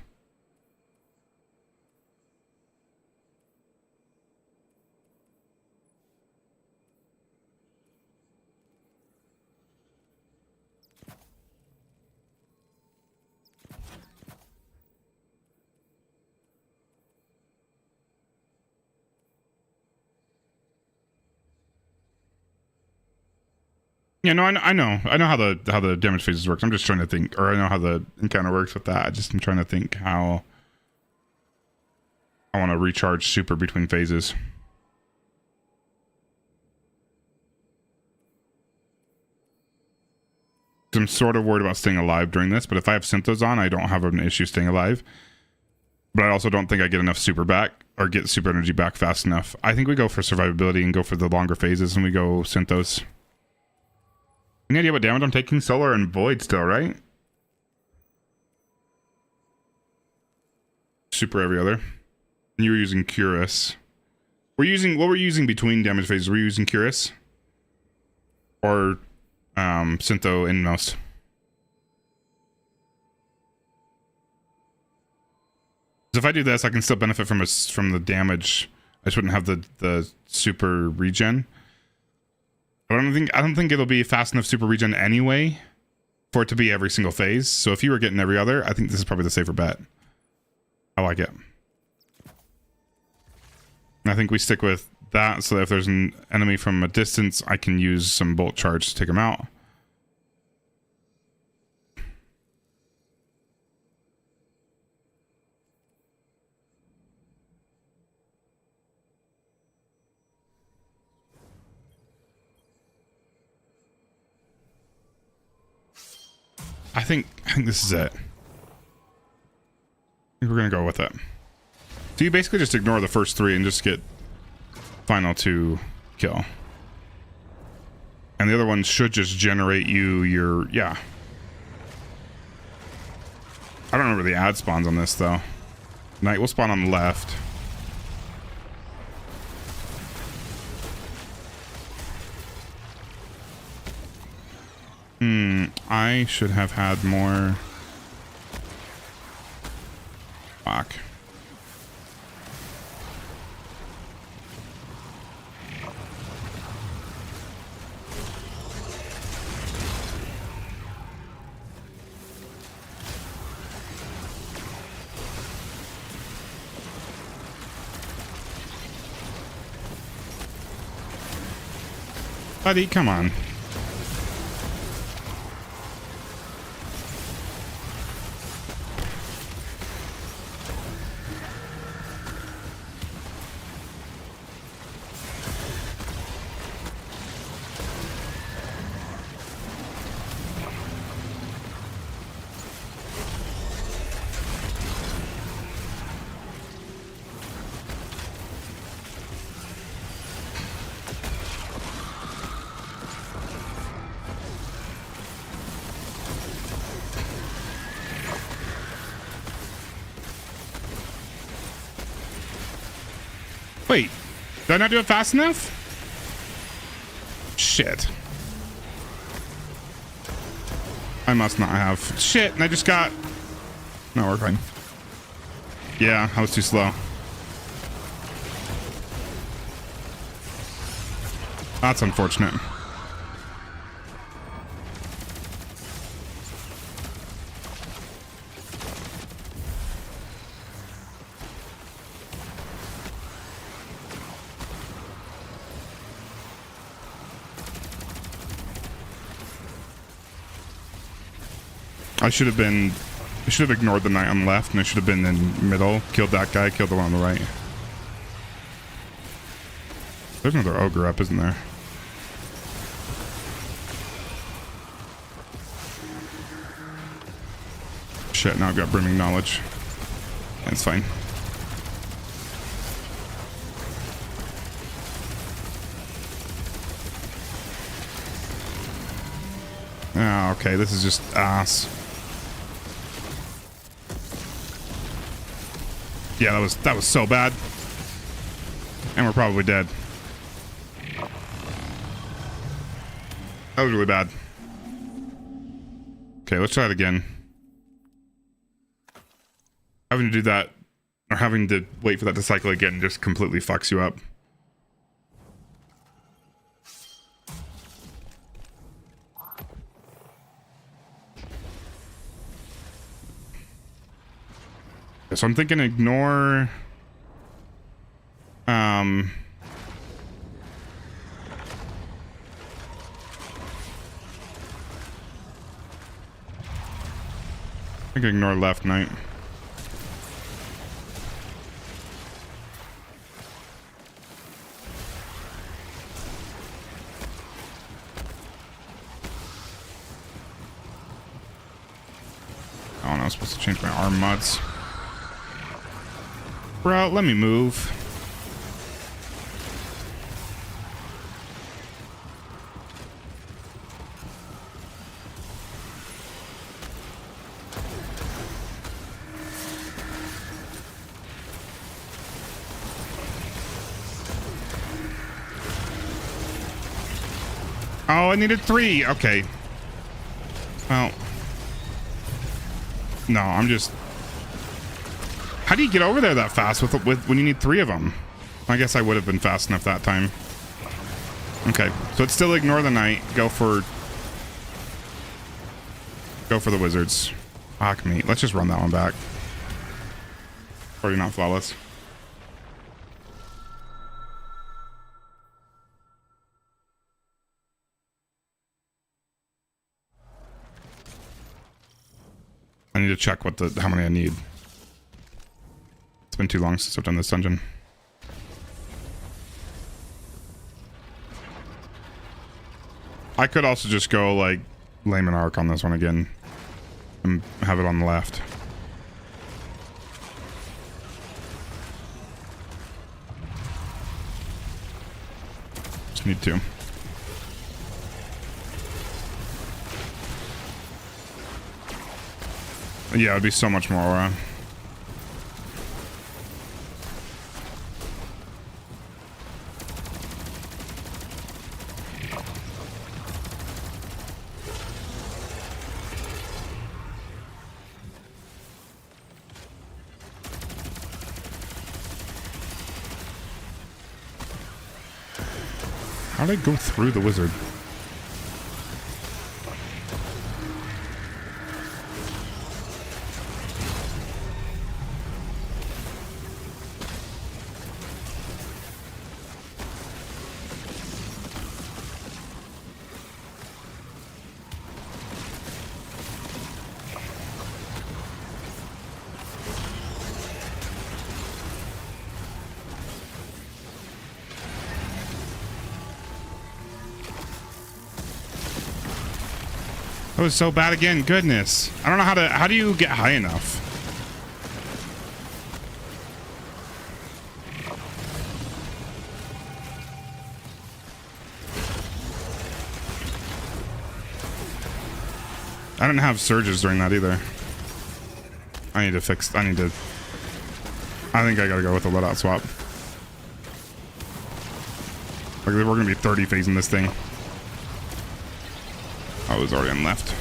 Yeah, no, I know how the damage phases works. I'm just trying to think, or I know how the encounter works with that. I'm trying to think how I want to recharge super between phases. I'm sort of worried about staying alive during this, but if I have synthos on, I don't have an issue staying alive. But I also don't think I get enough super back or get super energy back fast enough. I think we go for survivability and go for the longer phases, and we go synthos. Any idea what damage I'm taking? Solar and Void still, right? Super every other. And you were using Curus. What were you using between damage phases? Were you using Curus? Or Syntho inmost? If I do this, I can still benefit from the damage. I just wouldn't have the super regen. But I don't think it'll be fast enough super regen anyway for it to be every single phase. So if you were getting every other, I think this is probably the safer bet. I like it. And I think we stick with that so that if there's an enemy from a distance, I can use some bolt charge to take him out. I think this is it. I think we're gonna go with it. So you basically just ignore the first three and just get final 2 kill. And the other one should just generate you your, yeah. I don't remember the ad spawns on this though. Knight will spawn on the left. I should have had more. Fuck. Buddy, come on. Wait, did I not do it fast enough? Shit. I must not have. Shit, and I just got... No, we're fine. Yeah, I was too slow. That's unfortunate. I should have ignored the knight on the left, and I should have been in middle, killed that guy, killed the one on the right. There's another ogre up, isn't there? Shit, now I've got brimming knowledge. That's fine. Oh, okay, this is just ass. Yeah, that was so bad. And we're probably dead. That was really bad. Okay, let's try it again. Having to do that, or having to wait for that to cycle again, just completely fucks you up. So I'm thinking ignore I think ignore left knight. Oh no, I'm supposed to change my arm mods. Bro, let me move. Oh, I needed 3. Okay. Well. No, I'm just... How do you get over there that fast with when you need 3 of them? I guess I would have been fast enough that time. Okay, so it's still ignore the knight. Go for the wizards. Fuck me. Let's just run that one back. Already not flawless. I need to check how many I need. It's been too long since I've done this dungeon. I could also just go like layman arc on this one again and have it on the left. Just need to. Yeah, it'd be so much more aura. How did I go through the wizard? That was so bad again. Goodness. I don't know how do you get high enough? I didn't have surges during that either. I think I gotta go with a loadout swap. Like, we're gonna be 30 phasing this thing. I was already on left.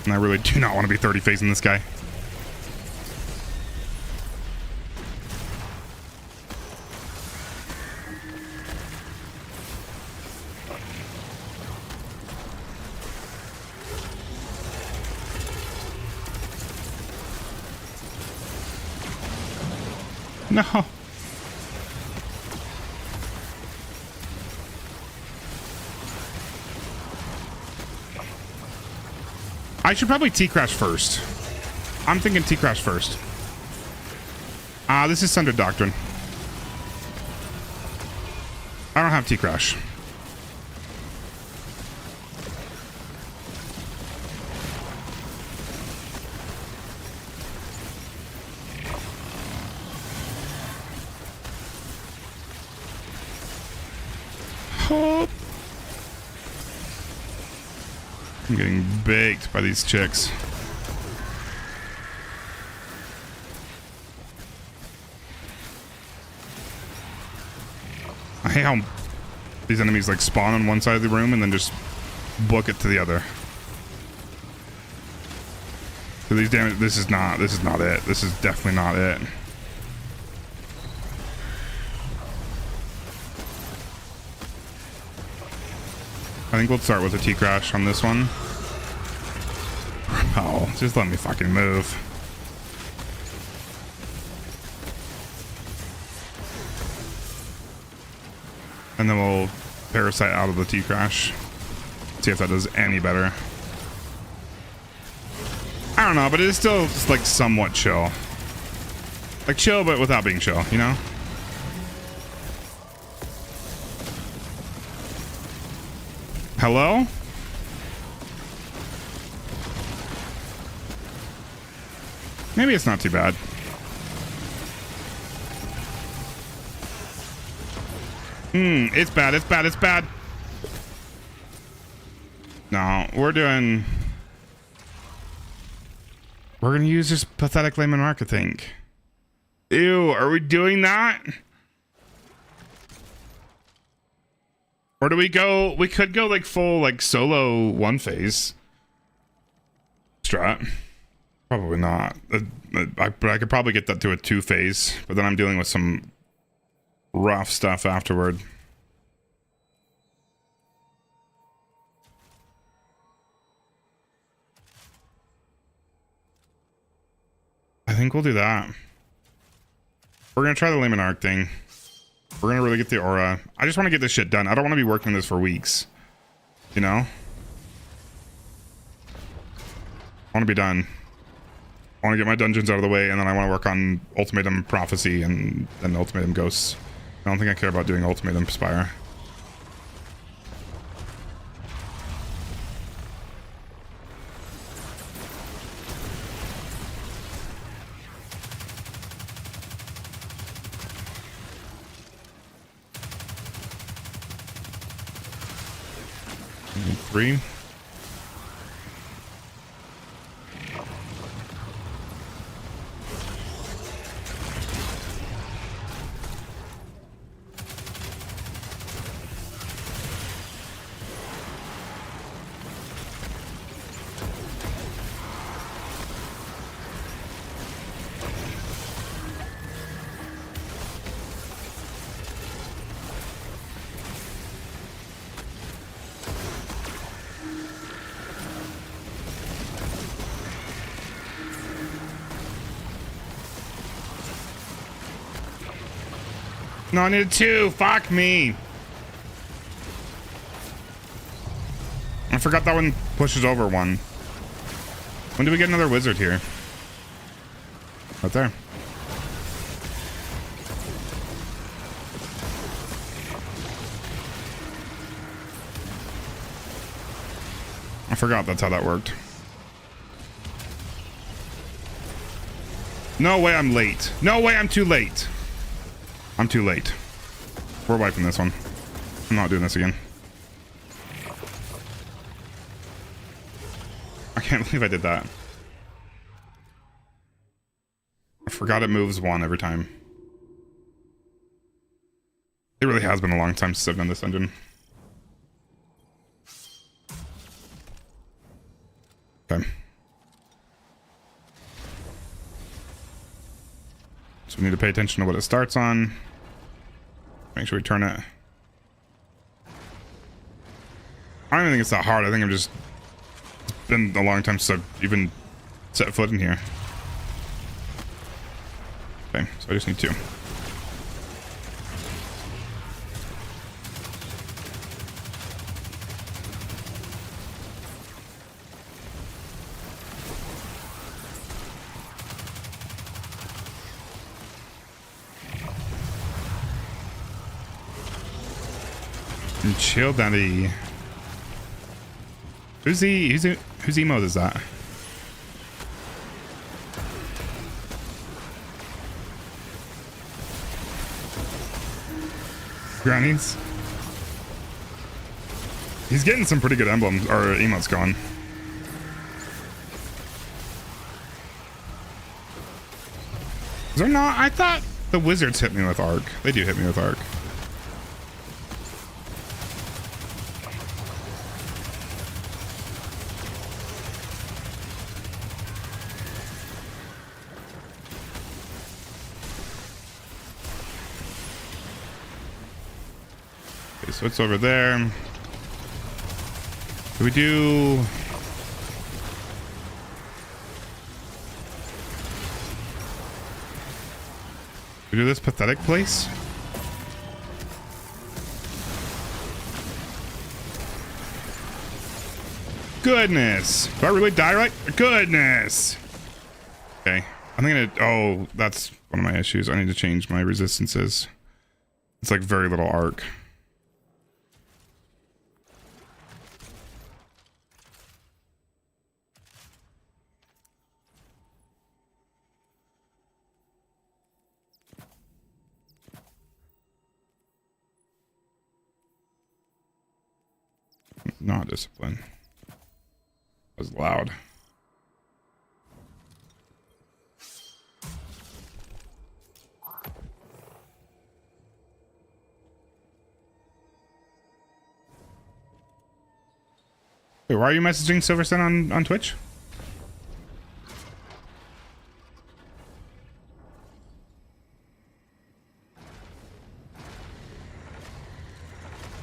And I really do not want to be 30 phasing this guy. No. I should probably T-crash first. I'm thinking T-crash first. This is Sundered Doctrine. I don't have T-crash. Oh. I'm getting baked by these chicks. I hate how these enemies like spawn on one side of the room and then just book it to the other. So these damage, this is not it. This is definitely not it. I think we'll start with a T-crash on this one. Oh, just let me fucking move. And then we'll parasite out of the T-crash. See if that does any better. I don't know, but it is still just like somewhat chill. Like chill, but without being chill, you know? Hello? Maybe it's not too bad. It's bad, it's bad, it's bad. No, we're gonna use this pathetic layman mark, I think. Ew, are we doing that? Or do we go, we could go like full like solo one phase strat. Probably not. But I could probably get that to a 2 phase, but then I'm dealing with some rough stuff afterward. I think we'll do that. We're gonna try the layman arc thing. We're gonna really get the aura. I just want to get this shit done. I don't want to be working this for weeks. You know? I want to be done. I want to get my dungeons out of the way, and then I want to work on Ultimatum Prophecy and then Ultimatum Ghosts. I don't think I care about doing Ultimatum Spire. Need 3. No, I needed 2. Fuck me. I forgot that one pushes over 1. When do we get another wizard here? Right there. I forgot that's how that worked. No way I'm late. No way I'm too late. I'm too late. We're wiping this one. I'm not doing this again. I can't believe I did that. I forgot it moves 1 every time. It really has been a long time since I've done this engine. Okay. So we need to pay attention to what it starts on. Make sure we turn it. I don't even think it's that hard. I think it's been a long time since I've even set foot in here. Okay, so I just need 2. And chill, daddy. Whose emote is that? Grannies. He's getting some pretty good emblems or emotes going. Is there not? I thought the wizards hit me with arc. They do hit me with arc. Okay, so it's over there. Do we do... We do this pathetic place? Goodness. Do I really die right? Goodness. Okay. I'm gonna... Oh, that's one of my issues. I need to change my resistances. It's like very little arc. Not discipline. That was loud. Wait, why are you messaging Silverstone on Twitch?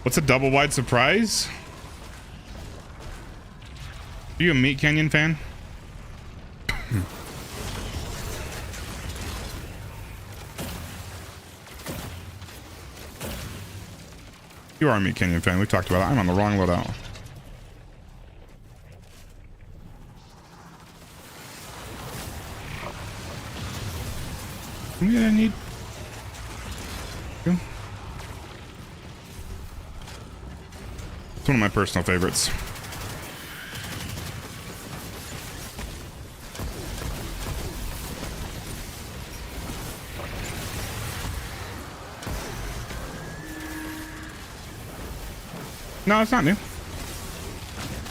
What's a double wide surprise? Are you a Meat Canyon fan? You are a Meat Canyon fan. We talked about it. I'm on the wrong loadout. Yeah, I need... It's one of my personal favorites. No, it's not new.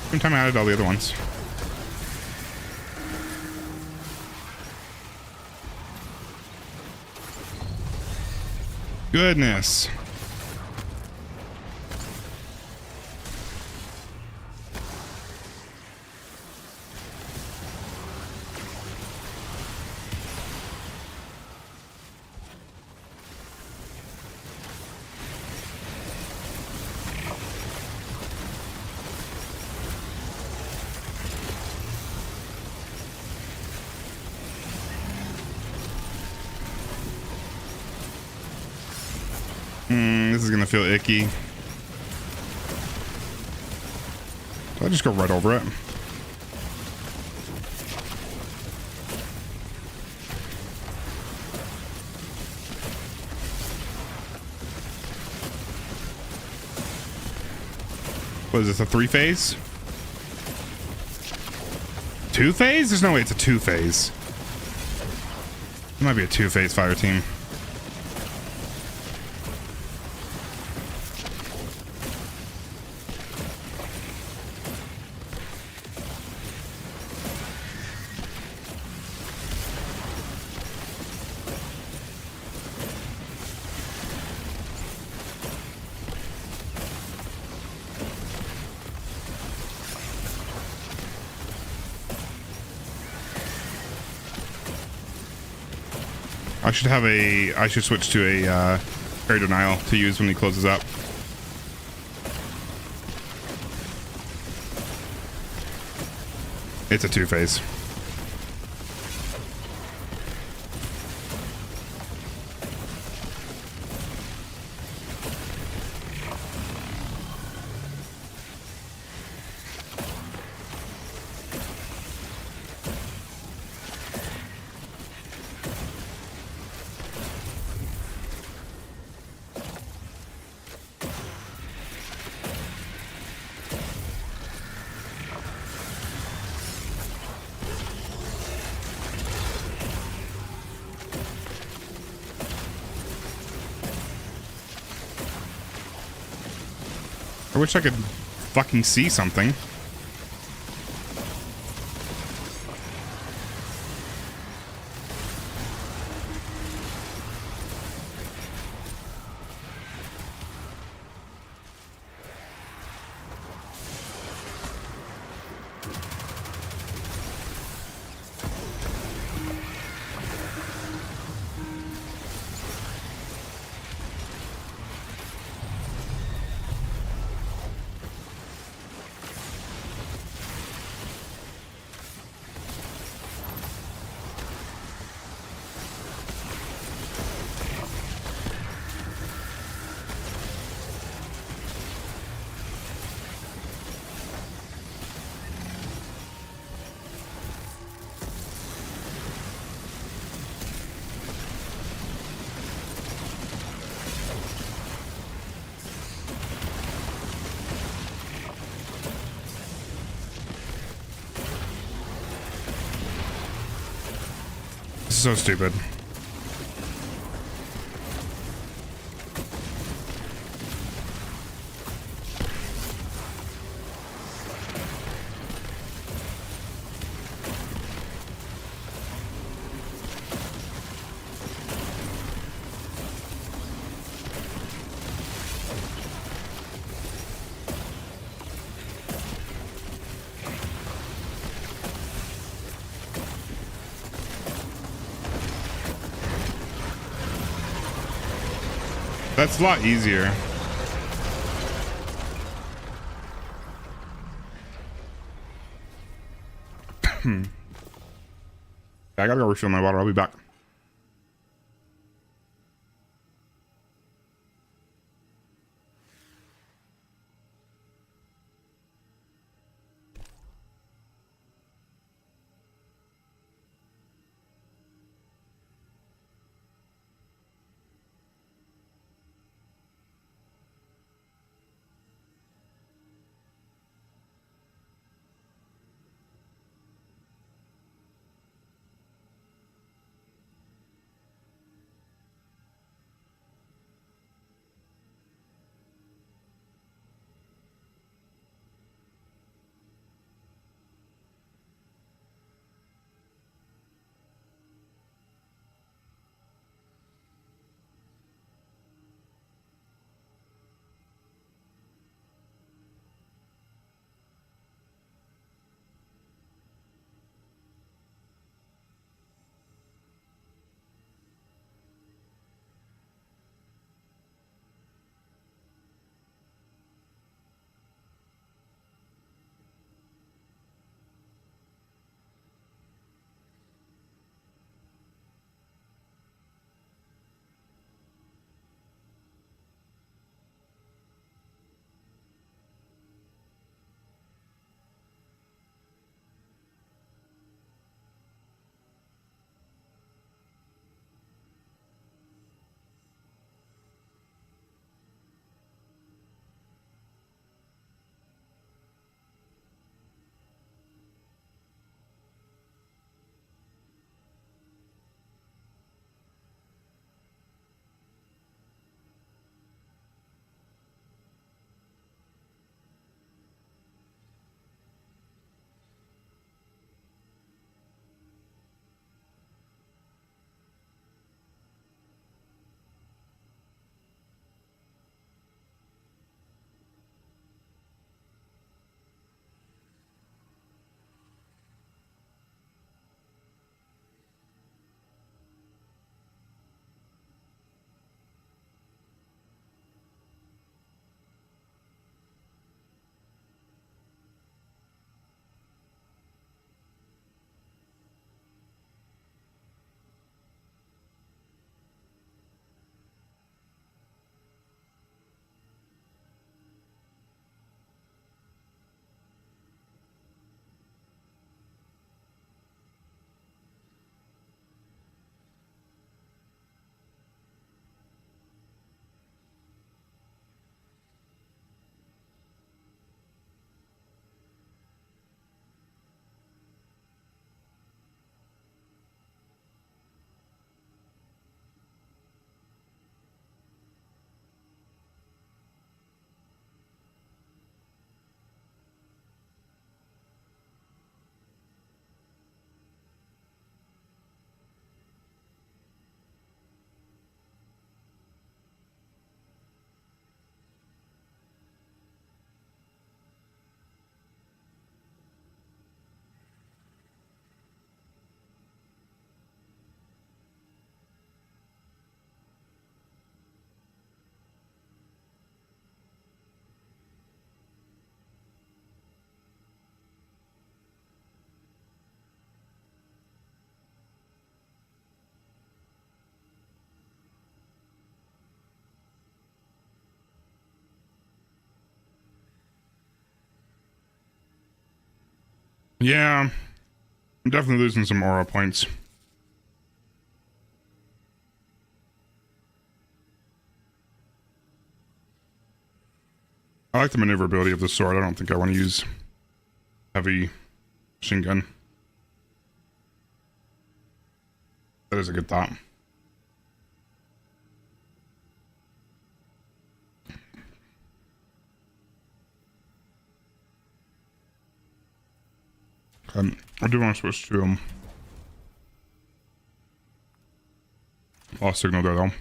Same time I added all the other ones. Goodness. This is gonna feel icky. Did I just go right over it? What is this, a 3-phase? 2-phase? There's no way it's a 2-phase. It might be a 2-phase fire team. I should switch to a parry denial to use when he closes up. It's a 2-phase. I wish I could fucking see something. This is so stupid. That's a lot easier. I gotta go refill my water. I'll be back. Yeah, I'm definitely losing some aura points. I like the maneuverability of the sword. I don't think I want to use heavy machine gun. is a good thought. I do want to switch to lost signal there though.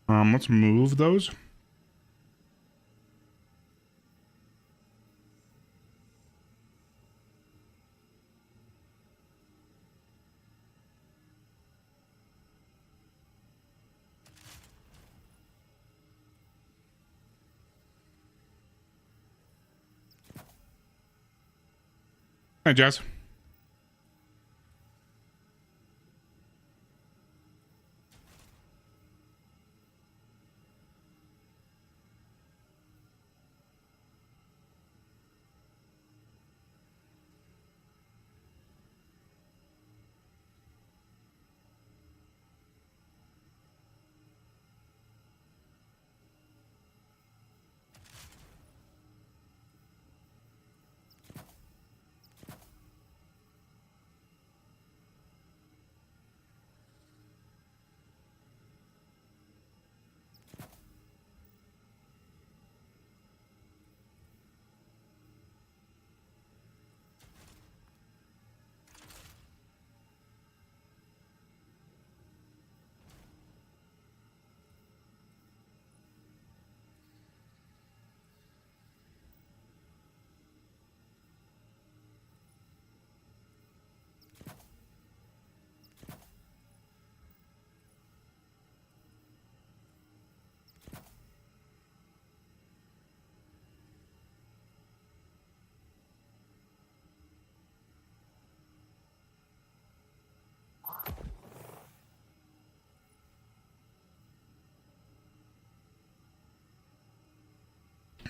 Let's move those. Hi, Jazz.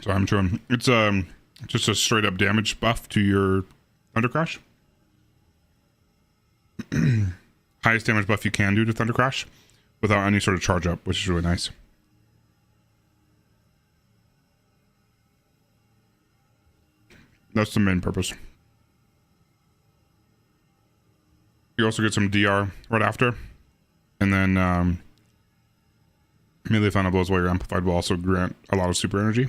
So I'm showing it's just a straight up damage buff to your Thunder Crash. Highest damage buff you can do to Thunder Crash without any sort of charge up, which is really nice. That's the main purpose. You also get some DR right after, and then melee final blows while you're amplified will also grant a lot of super energy.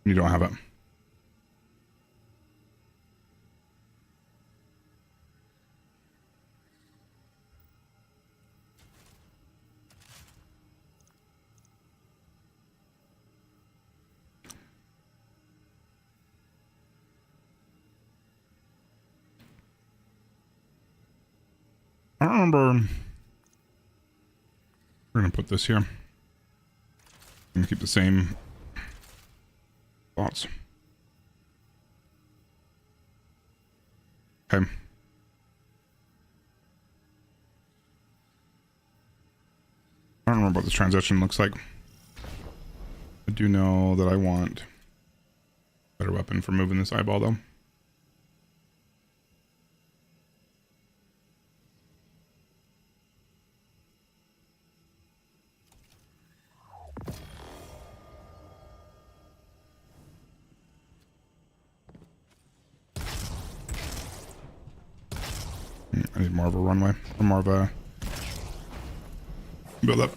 You don't have it. I don't remember. We're gonna put this here. I'm gonna keep the same thoughts. Okay. I don't remember what this transition looks like. I do know that I want a better weapon for moving this eyeball though. I need more of a runway, or more of a build up.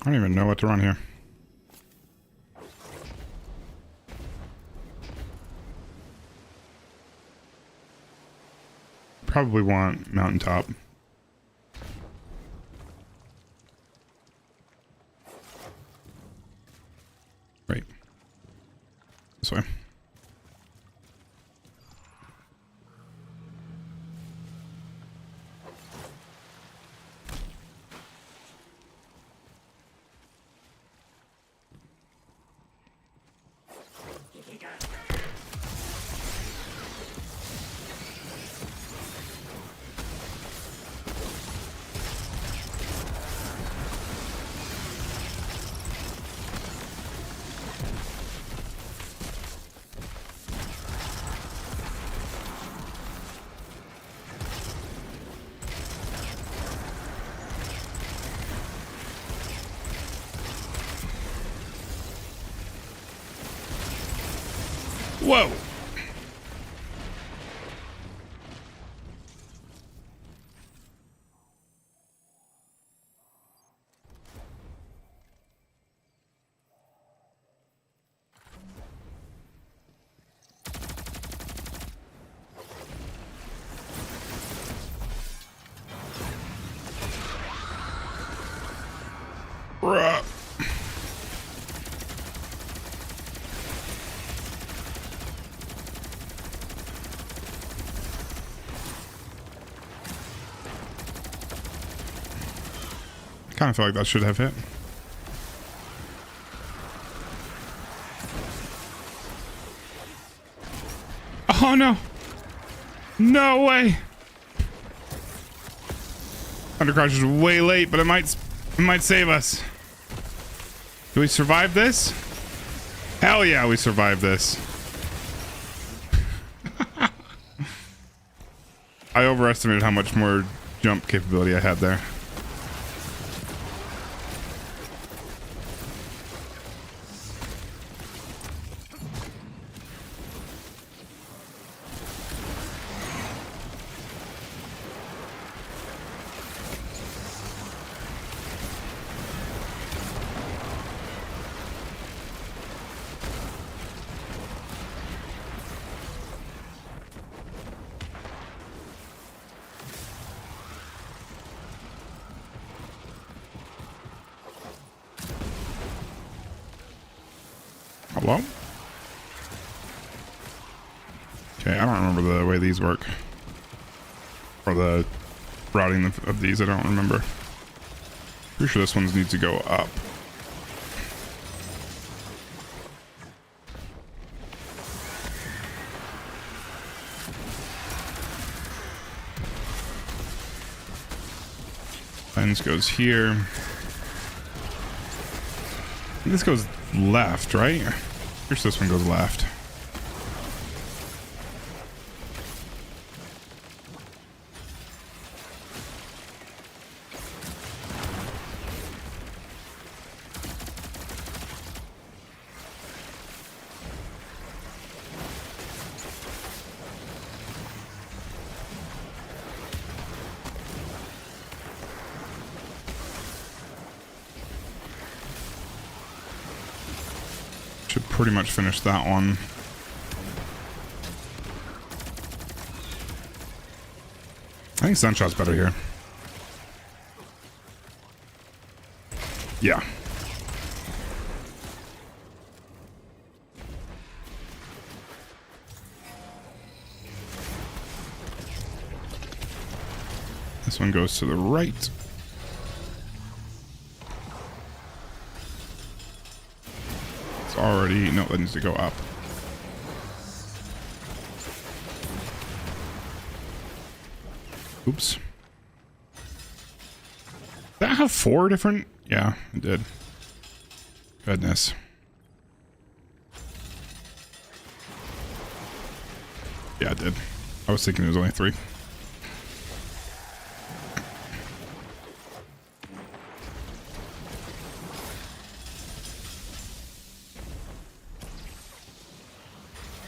I don't even know what to run here. Probably want mountaintop. Right. This way. Whoa. Bruh. Kind of feel like that should have hit. Oh no! No way! Undercrouch is way late, but it might save us. Do we survive this? Hell yeah, we survived this. I overestimated how much more jump capability I had there. Hello? Okay, I don't remember the way these work. Or the routing of these, I don't remember. Pretty sure this one needs to go up. Lens goes here. This goes left, right? Here's this one goes left. Should pretty much finish that one. I think Sunshot's better here. Yeah. This one goes to the right. Already, no, that needs to go up. Oops. Did that have 4 different? Yeah, it did. Goodness. Yeah, it did. I was thinking it was only 3.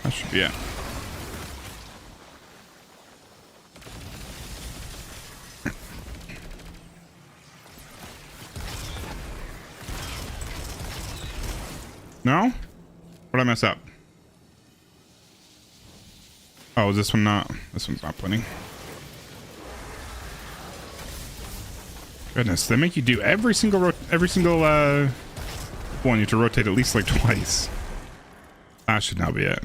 That should be it. No? What did I mess up? Oh, is this one not? This one's not plenty. Goodness, they make you do every single one. You have to rotate at least like twice. That should now be it.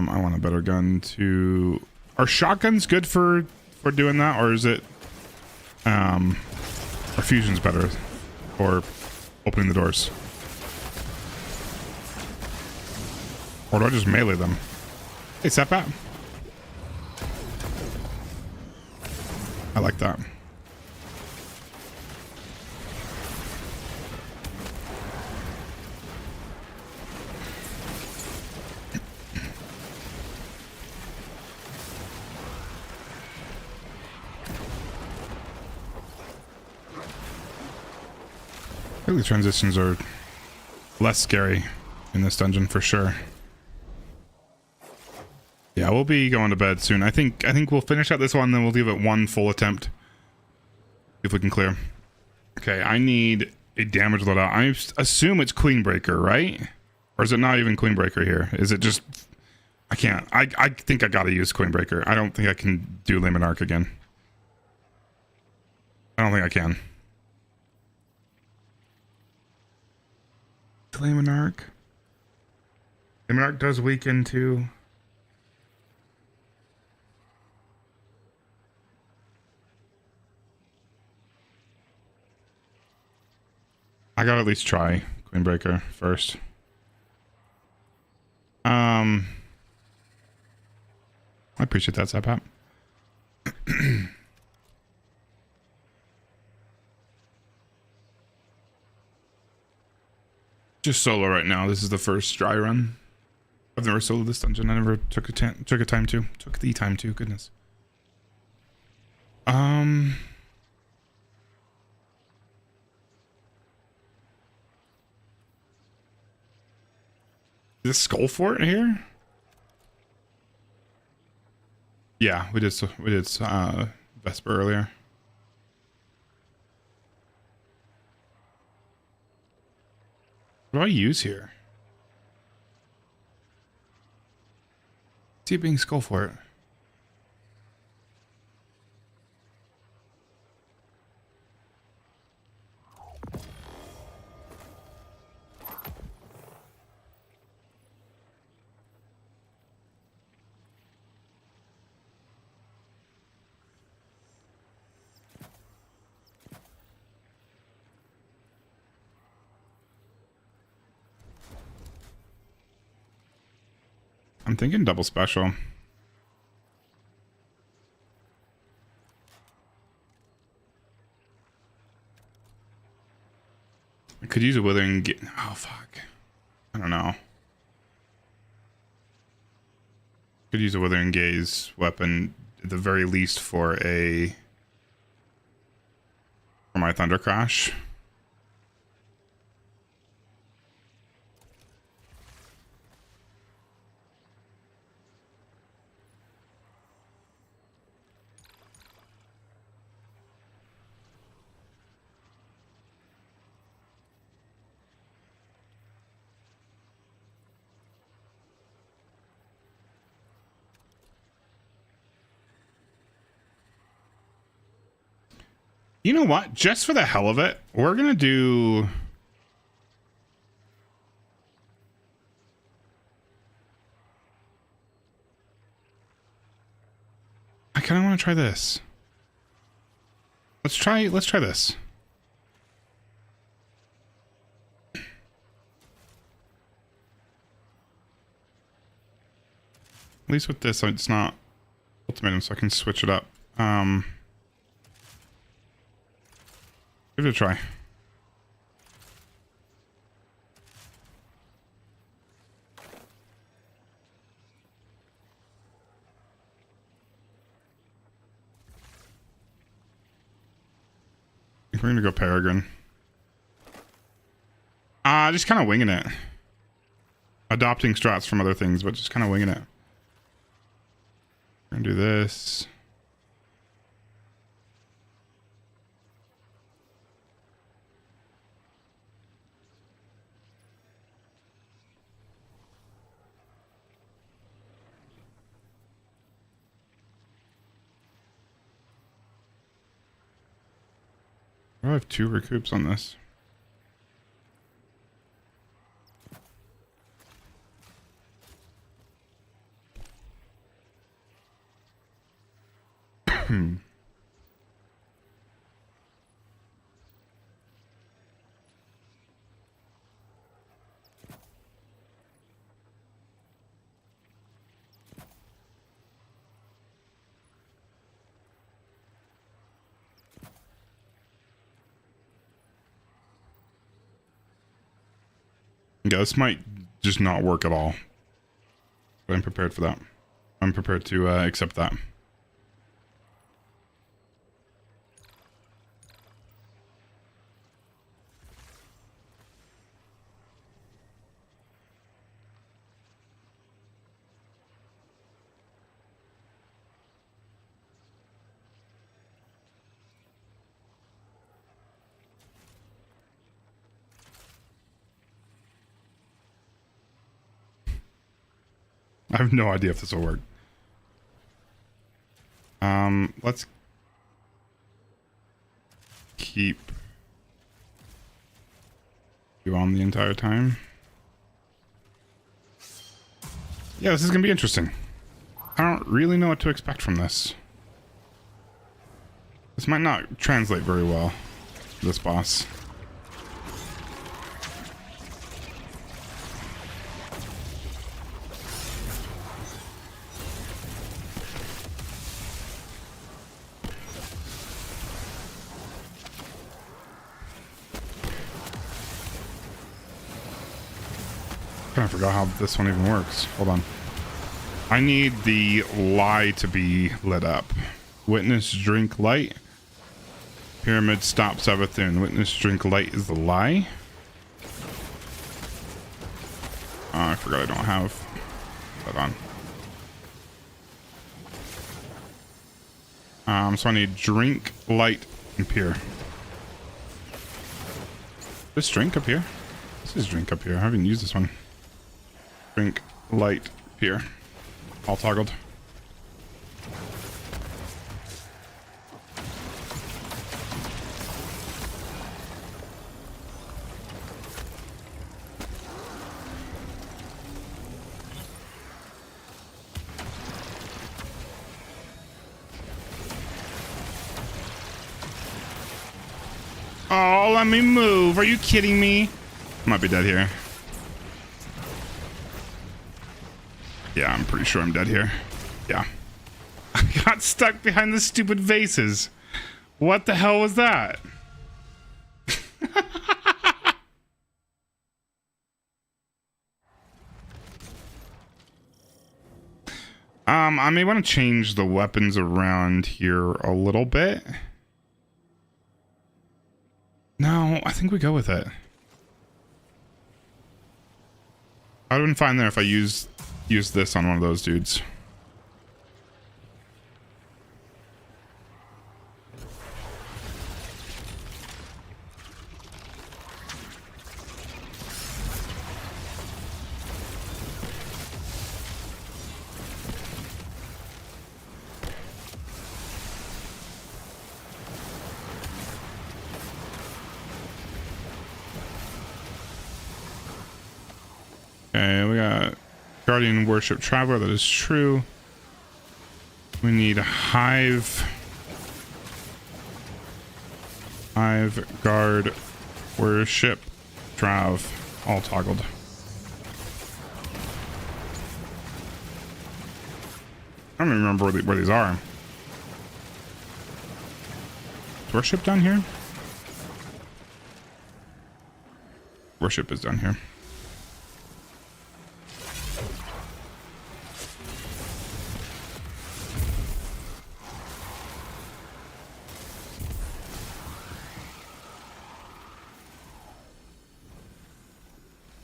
I want a better gun to... Are shotguns good for doing that, or is it... Are fusions better for opening the doors? Or do I just melee them? Hey, Seppat. I like that. feel the transitions are less scary in this dungeon for sure. Yeah, we'll be going to bed soon. I think we'll finish out this one, then we'll give it one full attempt. If we can clear. Okay, I need a damage loadout. I assume it's Queenbreaker, right? Or is it not even Queenbreaker here? Is it just... I can't. I think I gotta use Queenbreaker. I don't think I can do Layman Arc again. I don't think I can. Layman Arc. Layman Arc does weaken too. I gotta at least try Queenbreaker first. I appreciate that, Zapap. Just solo right now. This is the first dry run. I've never soloed this dungeon. I never took the time to. Goodness. Is this Skull Fort here? Yeah, we did Vesper earlier. What do I use here? See it being Skull Fort. I'm thinking double special. I could use a withering oh fuck. I don't know. Could use a withering gaze weapon at the very least for my thunder crash. You know what? Just for the hell of it, we're gonna do... I kind of want to try this. Let's try this. At least with this, it's not ultimatum, so I can switch it up. Give it a try. We're gonna go Peregrine. Just kind of winging it. Adopting strats from other things, but just kind of winging it. We're gonna do this. I have 2 recoups on this. Yeah, this might just not work at all. But I'm prepared for that. I'm prepared to accept that. I have no idea if this will work. Let's keep you on the entire time. Yeah, this is gonna be interesting. I don't really know what to expect from this. This might not translate very well, this boss. I forgot how this one even works. Hold on. I need the lie to be lit up. Witness drink light. Pyramid stops everything. Witness drink light is the lie. Oh, I forgot I don't have that on. So I need drink light and peer. This drink up here? This is drink up here. I haven't used this one. Drink light peer. All toggled. Oh, let me move. Are you kidding me? Might be dead here. Yeah, I'm pretty sure I'm dead here. Yeah. I got stuck behind the stupid vases. What the hell was that? I may want to change the weapons around here a little bit. No, I think we go with it. I would have been fine there if I used this on one of those dudes. Okay, we got Guardian Worship Traveler, that is true. We need Hive Guard Worship Trav, all toggled. I don't even remember where these are. Is worship down here? Worship is down here.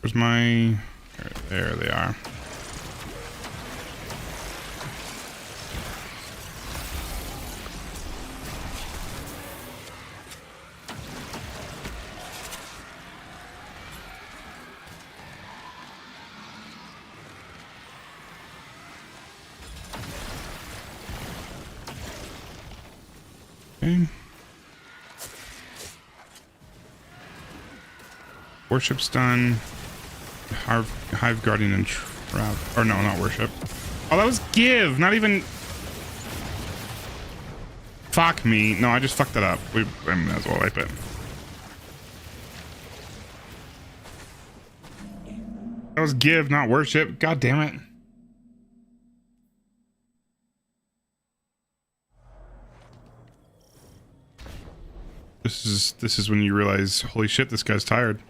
Where's my... There they are. Okay. Worship's done. Hive Guardian and Trap. Or no, not worship. Oh, that was give. Not even. Fuck me. No, I just fucked that up. I may as well wipe it. That was give, not worship. God damn it. This is when you realize, holy shit, this guy's tired.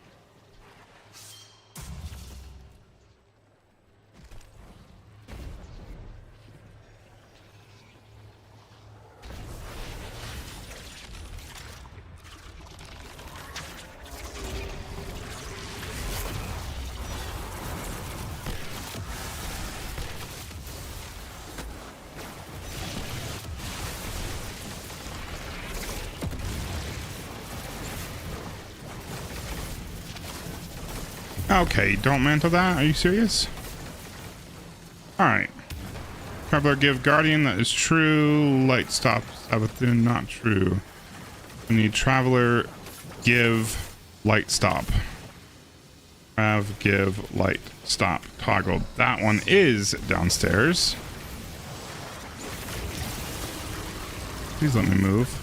Okay, don't mantle that. Are you serious? All right. Traveler give guardian. That is true. Light stops. Abathun, not true. We need traveler give light stop. Have give light stop toggled. That one is downstairs. Please let me move.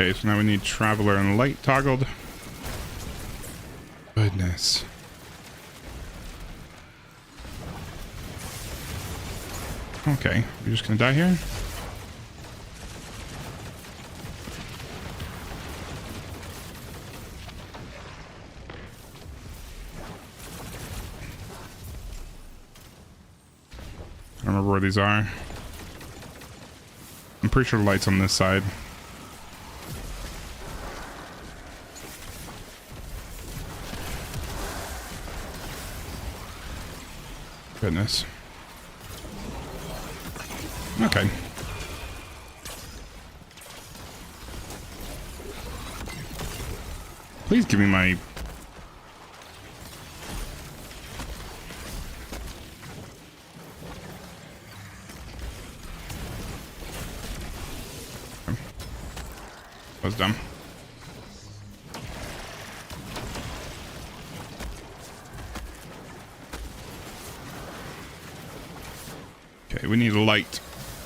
Okay, so now we need traveler and light toggled. Goodness. Okay, we're just gonna die here. I don't remember where these are. I'm pretty sure the light's on this side. Goodness. Okay. Please give me my... That was dumb. Okay, we need a light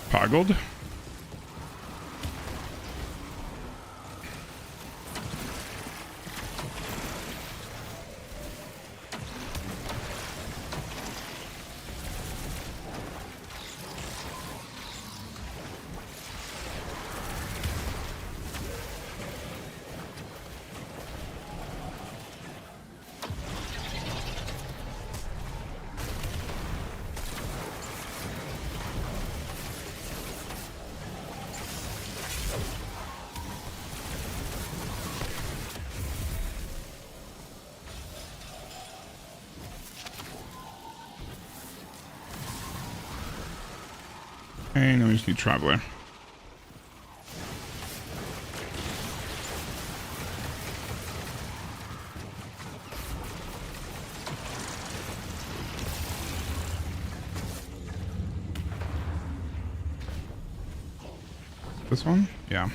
toggled. Okay, now we just need traveler. This one? Yeah.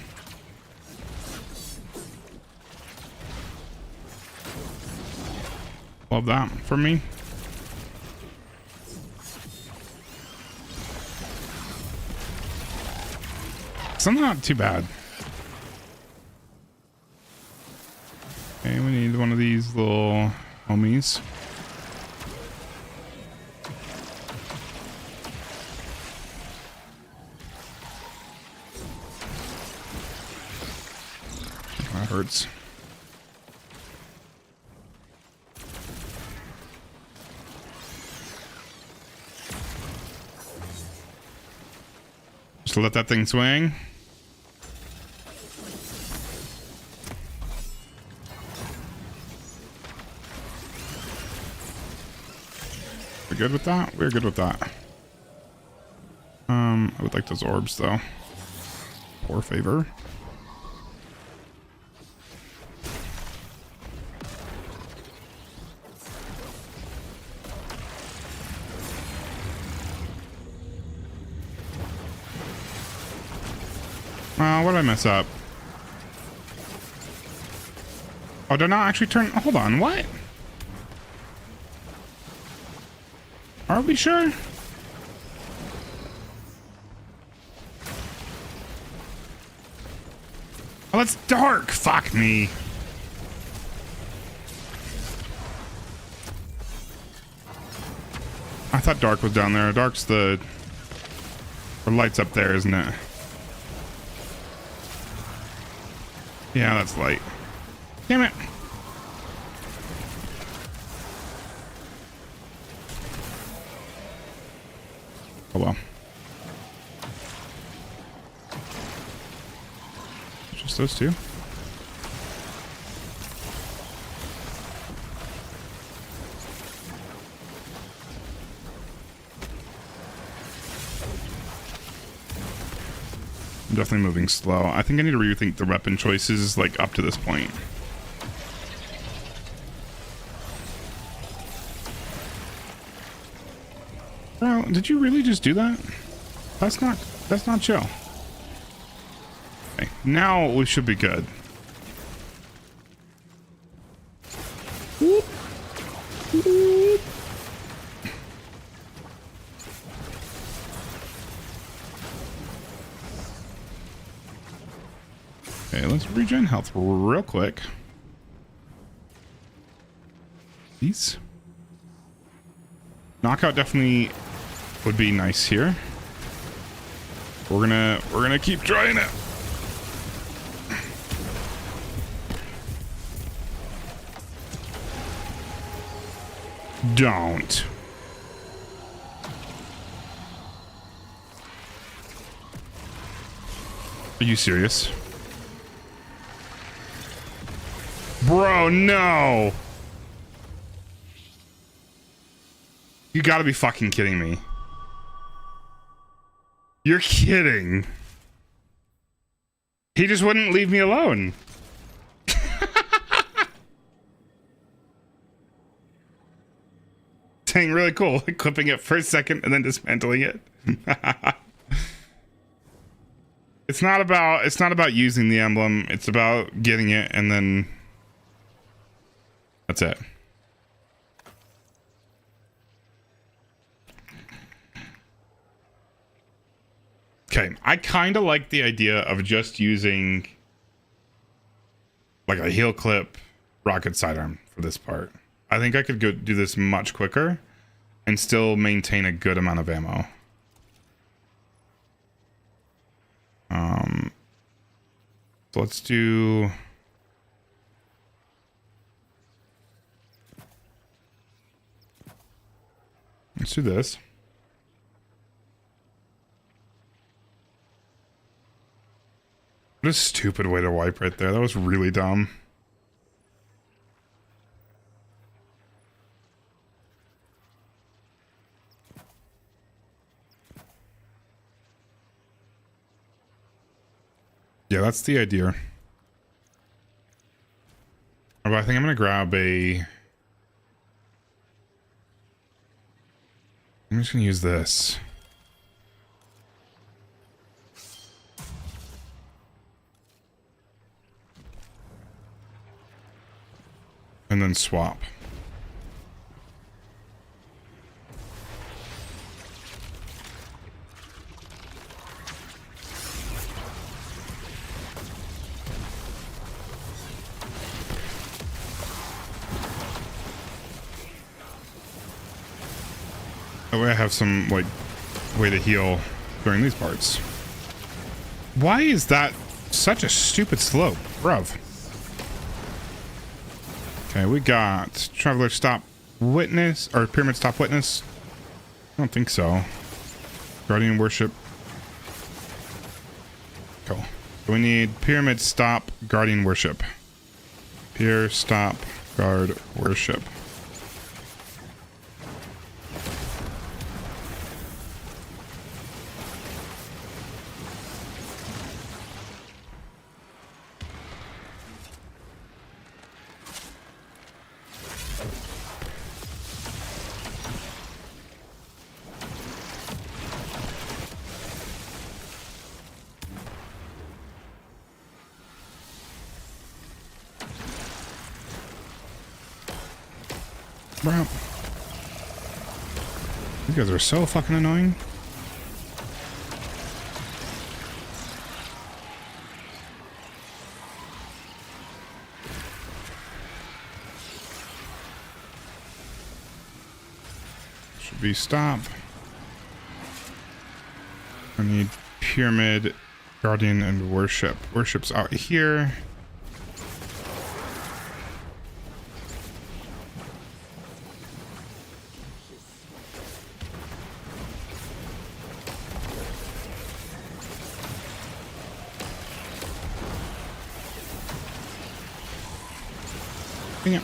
Love that for me. So not too bad. Okay, we need one of these little homies. That hurts. Just let that thing swing. We're good with that? We're good with that. I would like those orbs though. Poor favor. What did I mess up? Oh, did I not actually turn? Hold on, what? Are we sure? Oh, it's dark. Fuck me. I thought dark was down there. Dark's the light's up there, isn't it? Yeah, that's light. Damn it. Oh well. Just those two. I'm definitely moving slow. I think I need to rethink the weapon choices like up to this point. Bro, did you really just do that? That's not chill. Okay, now we should be good. Whoop. Whoop. Okay, let's regen health real quick. These. Knockout definitely would be nice here. We're gonna keep trying it. Don't. Are you serious? Bro, no. You gotta be fucking kidding me. You're kidding. He just wouldn't leave me alone. Dang, really cool. Clipping it for a second and then dismantling it. It's not about using the emblem. It's about getting it and then that's it. Okay, I kind of like the idea of just using like a heel clip rocket sidearm for this part. I think I could go do this much quicker and still maintain a good amount of ammo. So let's do... Let's do this. What a stupid way to wipe right there. That was really dumb. Yeah, that's the idea. But I think I'm gonna grab a... I'm just gonna use this. And then swap. That way I have some, like, way to heal during these parts. Why is that such a stupid slope, bruv? Okay, we got Traveler Stop Witness, or Pyramid Stop Witness. I don't think so. Guardian Worship. Cool. So we need Pyramid Stop Guardian Worship. Pier Stop Guard Worship. Bro. These guys are so fucking annoying. Should be stop. I need pyramid, guardian, and worship. Worship's out here. Yeah.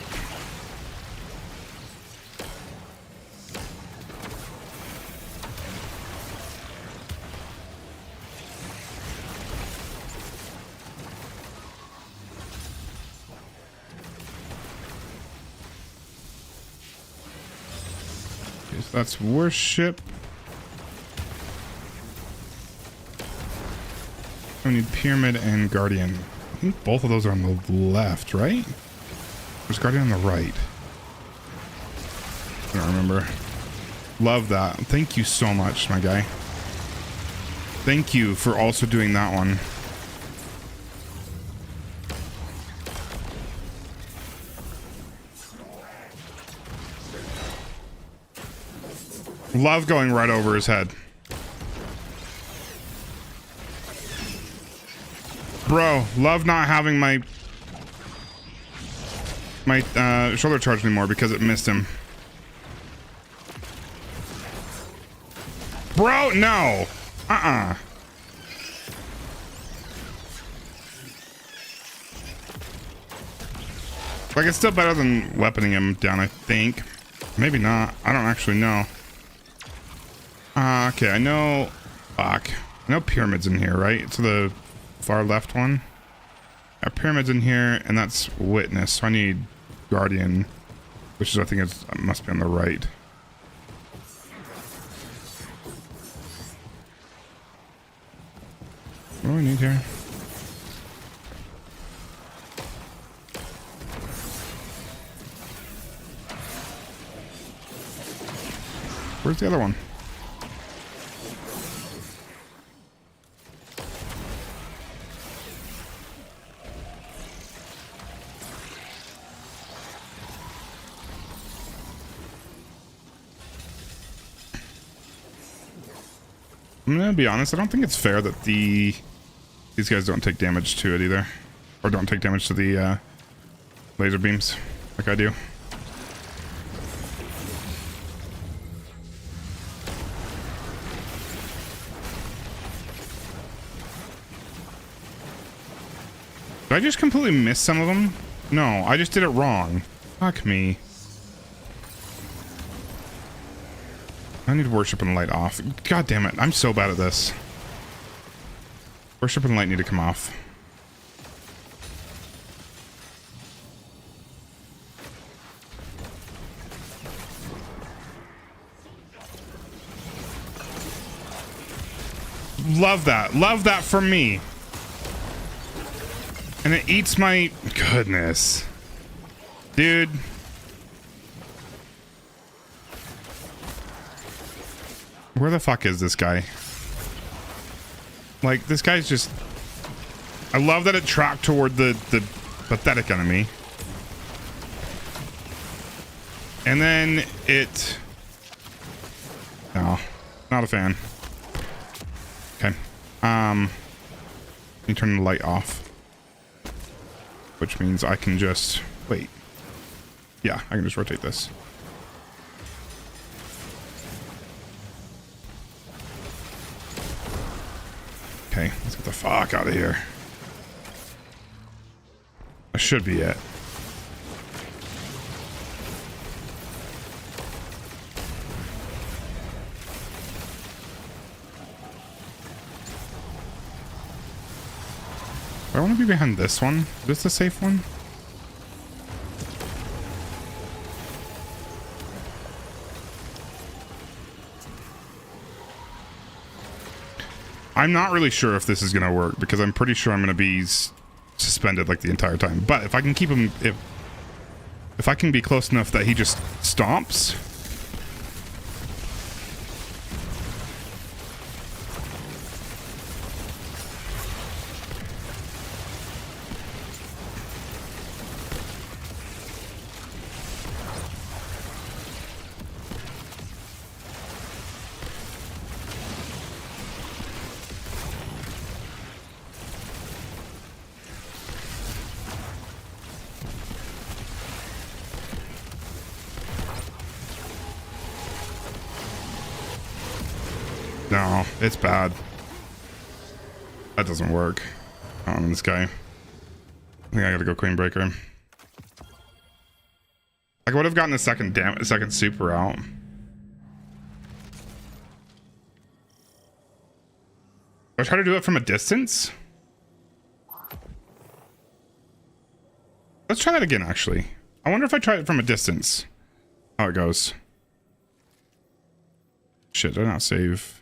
Okay, so that's worship. I need pyramid and guardian. I think both of those are on the left, right? There's guardian on the right. I don't remember. Love that. Thank you so much, my guy. Thank you for also doing that one. Love going right over his head. Bro, love not having my shoulder charge anymore because it missed him. Bro, no. Like, it's still better than weaponing him down, I think. Maybe not. I don't actually know. Okay, I know. Fuck. I know pyramid's in here, right? It's the far left one. Our pyramid's in here, and that's witness. So I need guardian, which is, I think, it must be on the right. What do we need here? Where's the other one? I'm gonna be honest, I don't think it's fair that these guys don't take damage to it either. Or don't take damage to the laser beams like I do. Did I just completely miss some of them? No, I just did it wrong. Fuck me. I need worship and light off. God damn it, I'm so bad at this. Worship and light need to come off. Love that. Love that for me. And it eats my... Goodness. Dude. Where the fuck is this guy? Like, this guy's just... I love that it tracked toward the pathetic enemy. And then it... No. Not a fan. Okay. Let me turn the light off. Which means I can just... Wait. Yeah, I can just rotate this. Okay, let's get the fuck out of here. That should be it. I want to be behind this one. Is this the safe one? I'm not really sure if this is going to work because I'm pretty sure I'm going to be suspended like the entire time. But if I can keep him, if I can be close enough that he just stomps. No, it's bad. That doesn't work. This guy. I think I gotta go Queen Breaker. I would have gotten a second super out. Do I try to do it from a distance? Let's try that again, actually. I wonder if I try it from a distance. How it goes. Shit, did I not save?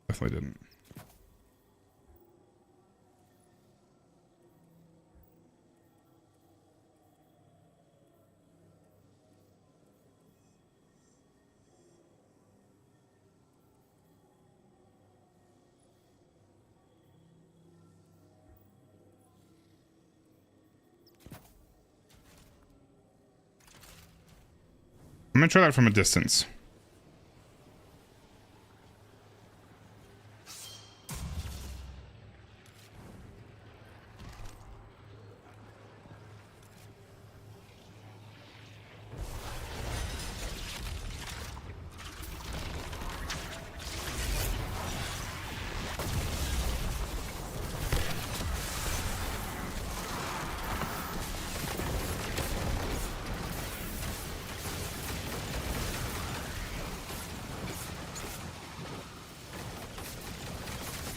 Definitely didn't. I'm gonna try that from a distance.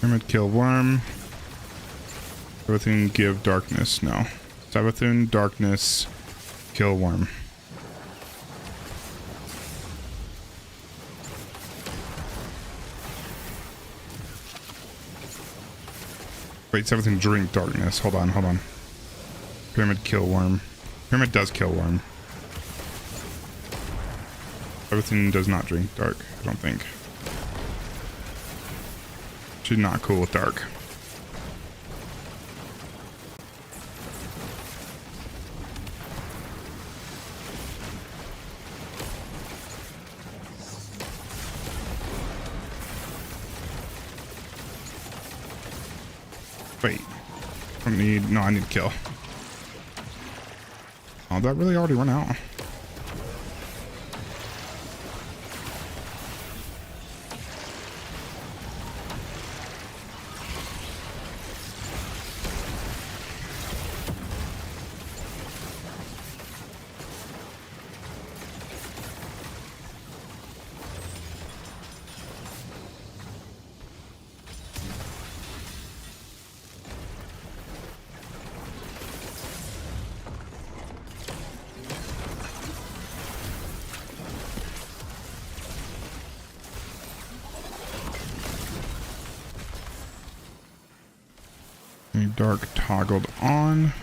Pyramid kill worm. Savathun give darkness. No. Savathun darkness kill worm. Wait, Savathun drink darkness. Hold on, hold on. Pyramid kill worm. Pyramid does kill worm. Savathun does not drink dark, I don't think. She's not cool with dark. Wait. I need... No, I need to kill. Oh, that really already run out. Dark toggled on.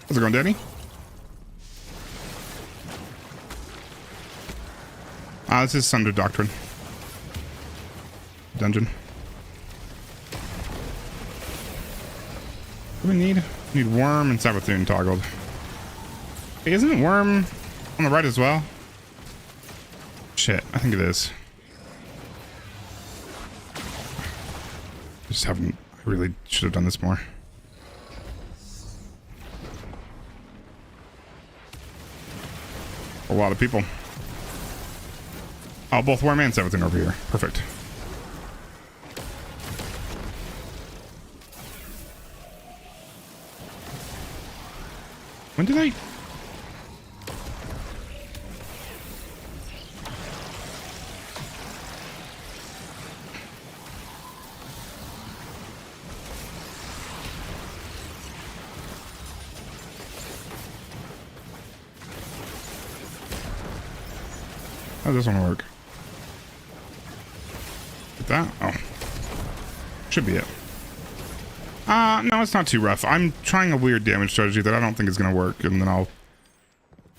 How's it going, Danny? This is Sunder Doctrine. Dungeon. What do we need? We need Worm and Savathun toggled. Hey, isn't Worm on the right as well? Shit, I think it is. Just haven't... I really should have done this more. A lot of people. Oh, both Worm and Savathun over here. Perfect. When did I... How does this one work? Like that? Oh. Should be it. No, it's not too rough. I'm trying a weird damage strategy that I don't think is going to work, and then I'll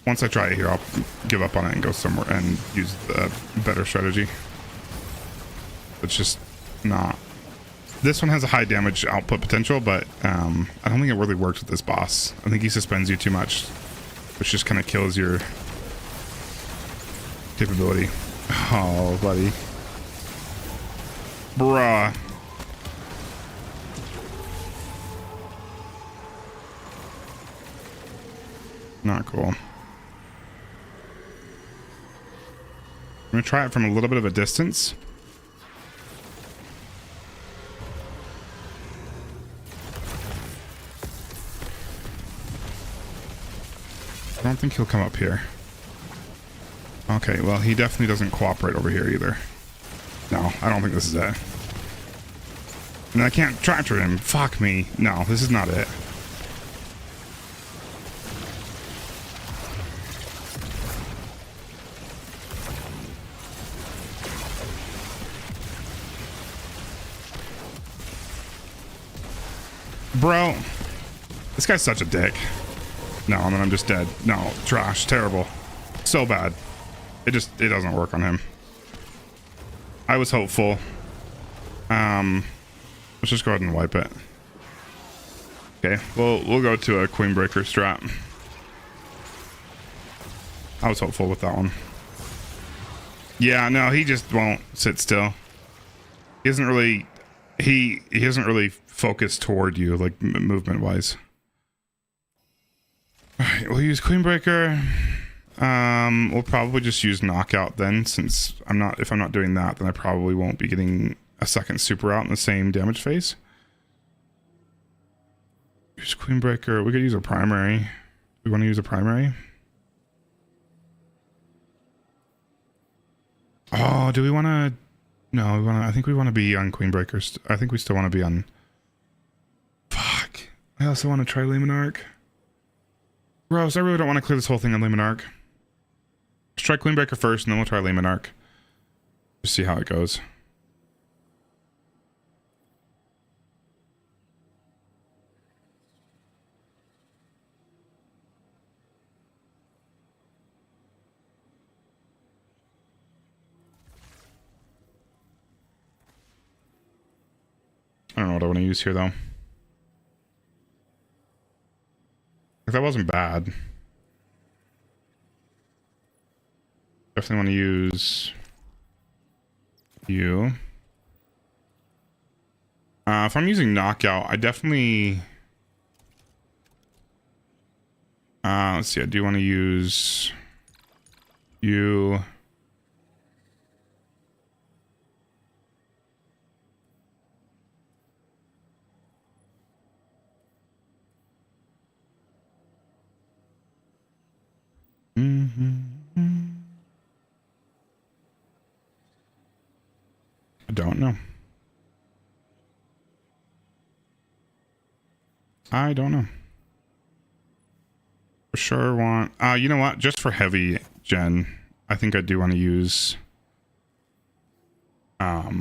Once I try it here, I'll give up on it and go somewhere and use the better strategy. It's just not. This one has a high damage output potential, but I don't think it really works with this boss. I think he suspends you too much, which just kind of kills your capability. Oh, buddy. Bruh. Not cool. I'm gonna try it from a little bit of a distance. I don't think he'll come up here. Okay, well, he definitely doesn't cooperate over here either. No, I don't think this is it. And I can't tractor him. Fuck me. No, this is not it. Bro, this guy's such a dick. No, and then I'm just dead. No, trash, terrible. So bad. It doesn't work on him. I was hopeful. Let's just go ahead and wipe it. Okay, we'll go to a Queen Breaker strat. I was hopeful with that one. Yeah, no, he just won't sit still. He isn't really he isn't really focused toward you, like movement wise. All right, we'll use Queen Breaker. We'll probably just use knockout then, since if I'm not doing that, then I probably won't be getting a second super out in the same damage phase. Use Queen Breaker. We could use a primary. We want to use a primary. Oh, do we want to? No, we want to. I think we want to be on Queen Breakers. I think we still want to be on. Fuck. I also want to try Lehman Arc. Gross. I really don't want to clear this whole thing on Lehman Arc. Let's try Queen Breaker first, and then we'll try Lehman Arc. Just see how it goes. I don't know what I want to use here, though. That wasn't bad. Definitely want to use you. If I'm using knockout, I definitely... let's see, I do want to use you. I don't know. I don't know. For sure want... you know what? Just for heavy gen, I think I do want to use... yeah.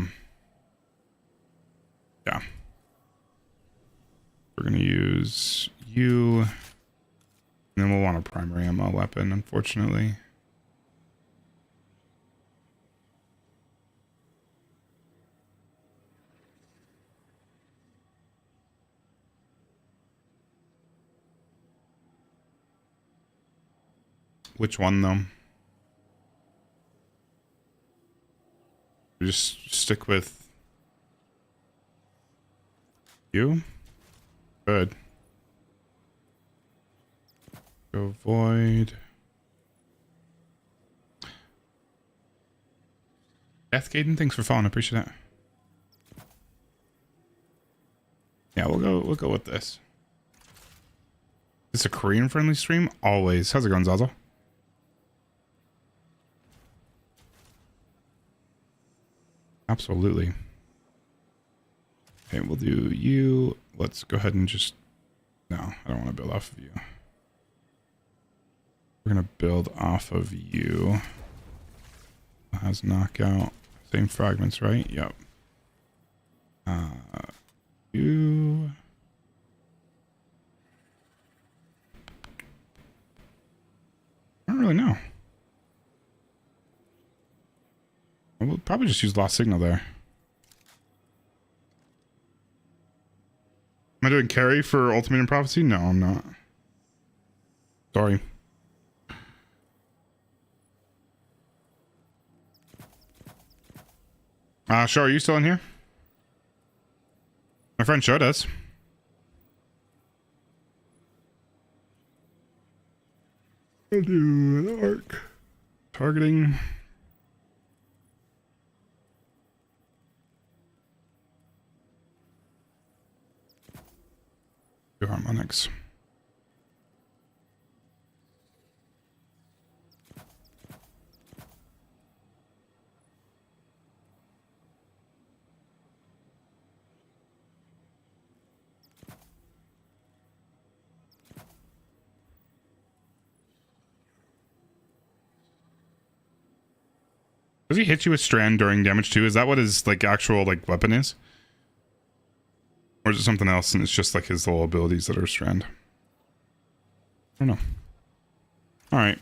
We're going to use you... And then we'll want a primary ammo weapon, unfortunately. Which one, though? Just stick with you? Good. Go void. Death Gaiden, thanks for following. I appreciate it. Yeah, we'll go with this. Is this a Korean friendly stream? Always. How's it going, Zaza? Absolutely. Okay, we'll do you. Let's go ahead and just... No, I don't want to build off of you. We're going to build off of you. Has knockout. Same fragments, right? Yep. You. really know. We'll probably just use lost signal there. Am I doing carry for Ultimate and Prophecy? No, I'm not. Sorry. Show, are you still in here? My friend Show does. I'll do an arc. Targeting. Do harmonics. Does he hit you with strand during damage too? Is that what his like actual like weapon is? Or is it something else and it's just like his little abilities that are strand? I don't know. Alright.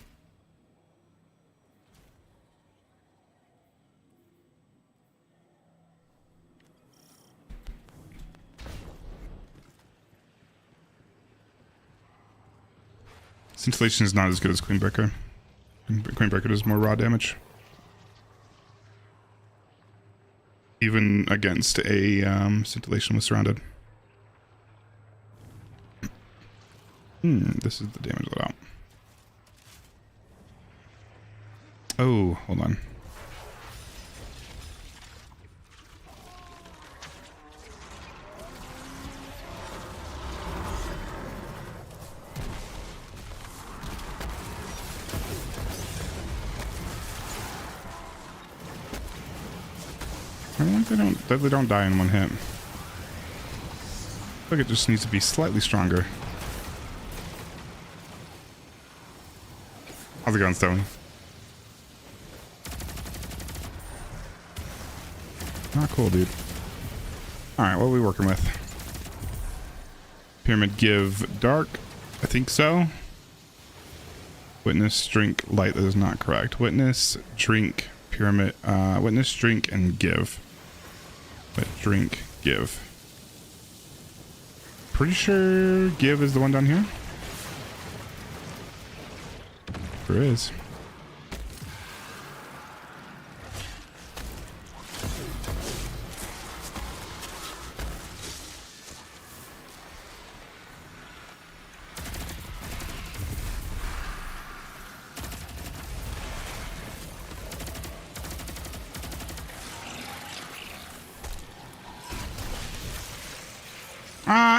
Scintillation is not as good as Queenbreaker. Queenbreaker does more raw damage. Even against a scintillation with surrounded. This is the damage loadout. Oh, hold on. I think they don't die in one hit. I think it just needs to be slightly stronger. How's it going, Stone? Not cool, dude. Alright, what are we working with? Pyramid give dark. I think so. Witness, drink, light. That is not correct. Witness, drink, pyramid. Witness, drink, and give. But drink, give. Pretty sure give is the one down here. There is.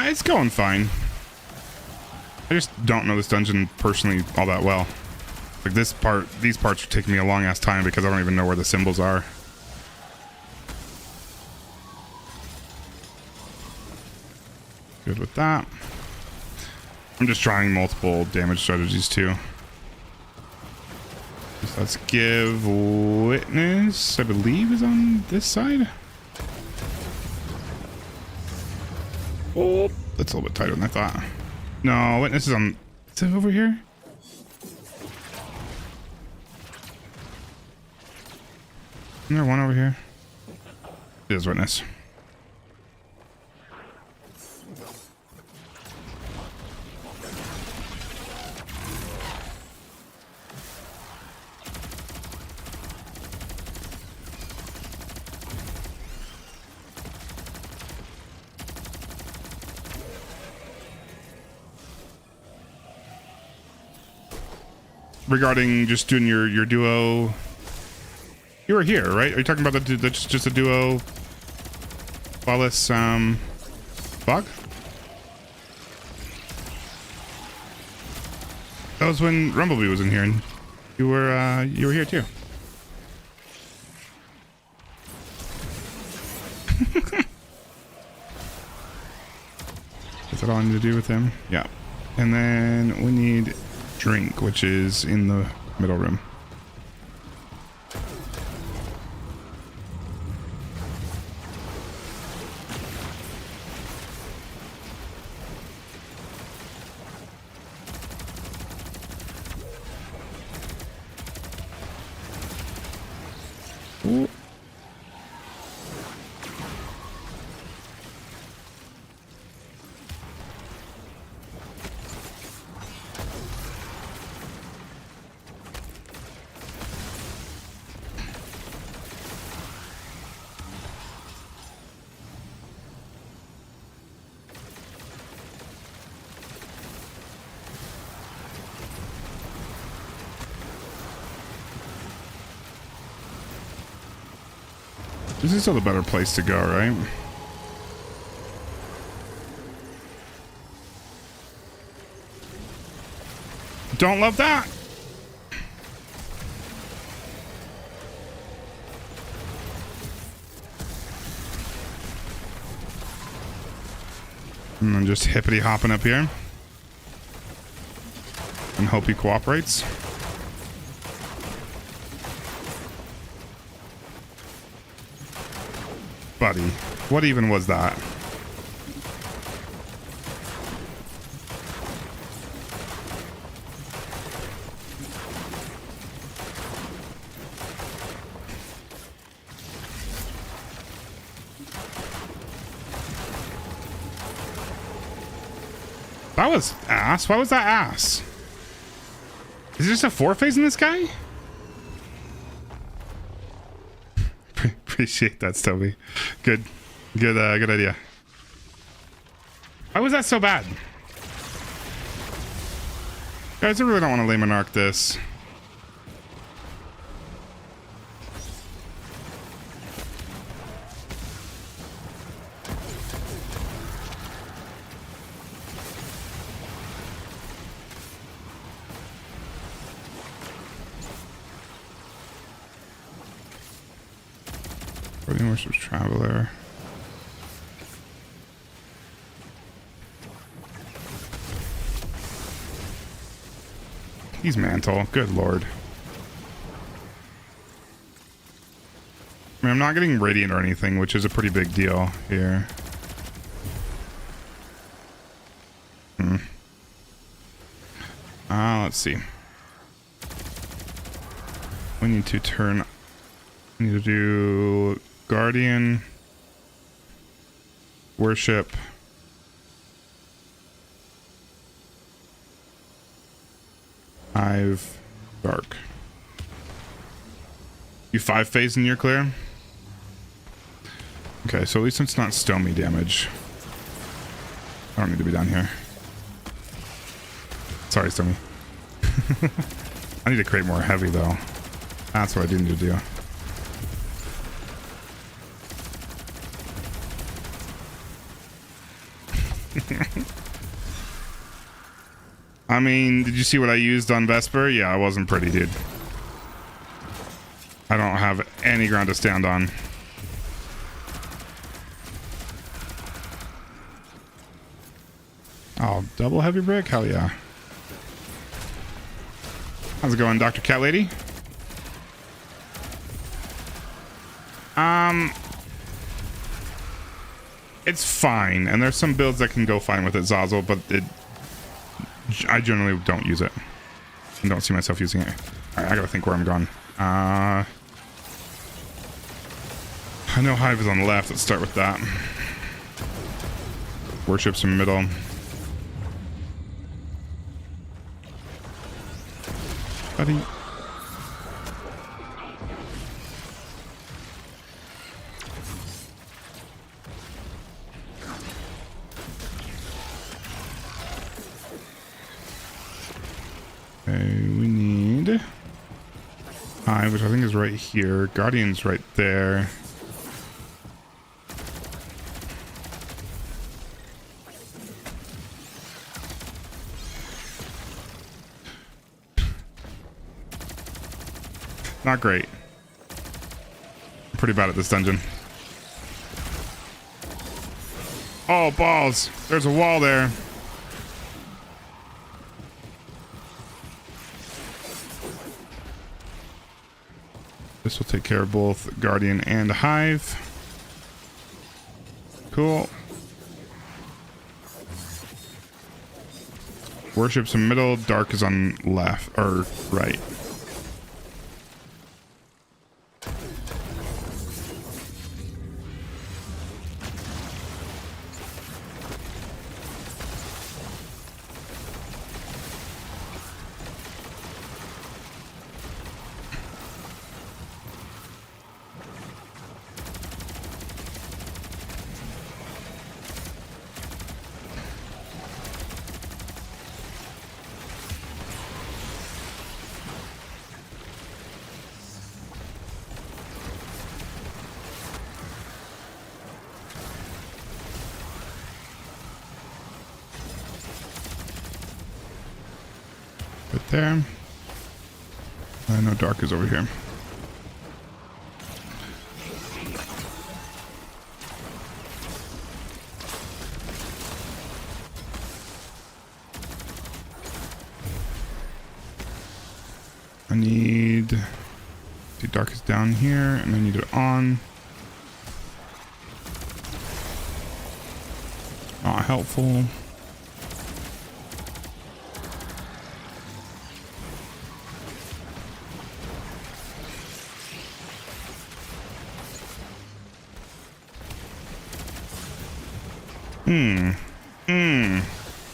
It's going fine. I just don't know this dungeon personally all that well. Like this part, these parts are taking me a long ass time because I don't even know where the symbols are. Good with that. I'm just trying multiple damage strategies too. So let's give witness, I believe, is on this side. Oh, that's a little bit tighter than I thought. No, witness is on. Is it over here? Isn't there one over here? It is witness. Regarding just doing your duo, you were here, right? Are you talking about the just a duo flawless bug? That was when Rumblebee was in here, and you were here too. Is that all I need to do with him? Yeah. And then we need drink, which is in the middle room. This is still the better place to go, right? Don't love that. And then just hippity hopping up here. And hope he cooperates. Buddy, what even was that? That was ass. Why was that ass? Is there just a 4-phase in this guy? Appreciate that, Toby. Good idea. Why was that so bad? Guys, I really don't want to layman arc this. Worship Traveler. He's Mantle. Good lord. I mean, I'm not getting Radiant or anything, which is a pretty big deal here. Let's see. We need to turn... We need to do... Guardian, Worship, Hive, Dark. You 5-phase and you're clear? Okay, so at least it's not Stomy damage. I don't need to be down here. Sorry, Stomy. I need to create more heavy though. That's what I do need to do. I mean, did you see what I used on Vesper? Yeah, I wasn't pretty, dude. I don't have any ground to stand on. Oh, double heavy brick? Hell yeah. How's it going, Dr. Cat Lady? It's fine, and there's some builds that can go fine with it, Zazzle, but I generally don't use it. I don't see myself using it. Alright, I gotta think where I'm going. I know Hive is on the left. Let's start with that. Worship's in the middle. Buddy. We need Hive, which I think is right here. Guardian's right there. Not great. I'm pretty bad at this dungeon. Oh, balls. There's a wall there. This will take care of both Guardian and Hive. Cool. Worship's in middle, Dark is on left, or right. there. I know dark is over here. I need... see, dark is down here, and I need it on. Not helpful.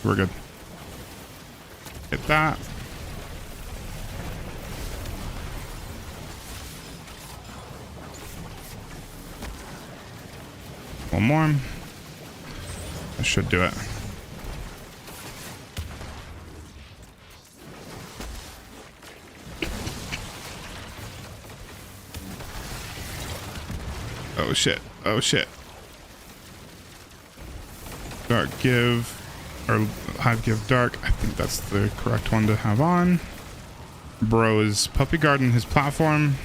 We're good. Hit that. One more. That should do it. Oh shit. Oh shit. Dark give, or hive give dark. I think that's the correct one to have on. Bro is puppy guarding his platform.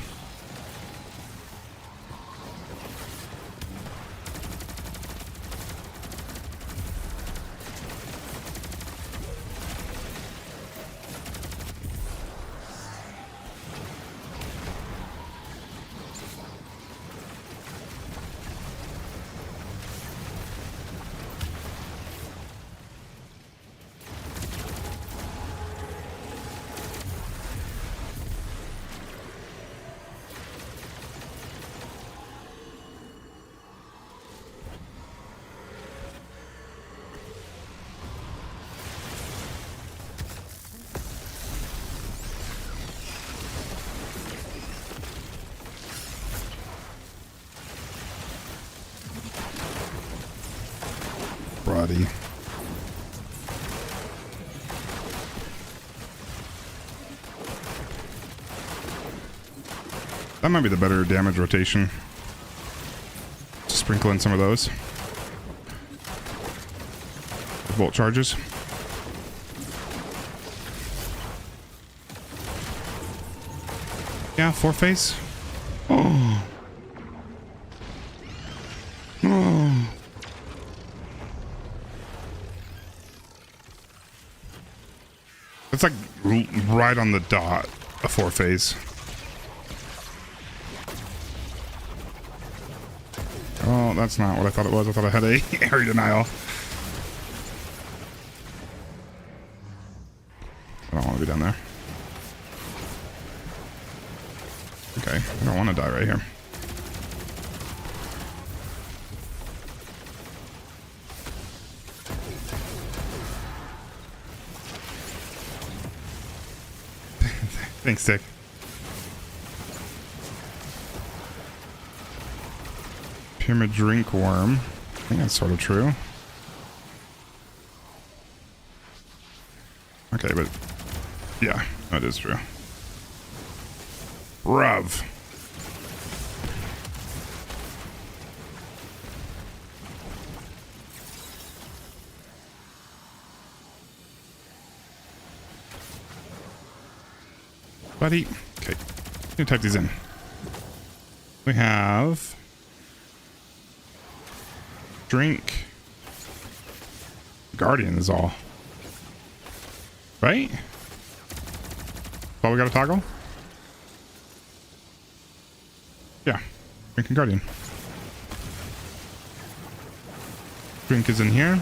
Brody. That might be the better damage rotation. Sprinkle in some of those. Bolt charges. Yeah, 4-phase. Oh. Oh. It's like right on the dot, a 4-phase. Oh, that's not what I thought it was. I thought I had a area denial. I don't want to be down there. Okay, I don't want to die right here. Thanks, Dick. Pyramid drink worm. I think that's sort of true. Okay, but yeah, that is true. Bruv. Buddy. Okay. Let me type these in. We have drink. Guardian is all. Right? That's all we got to toggle? Yeah. Drink and Guardian. Drink is in here.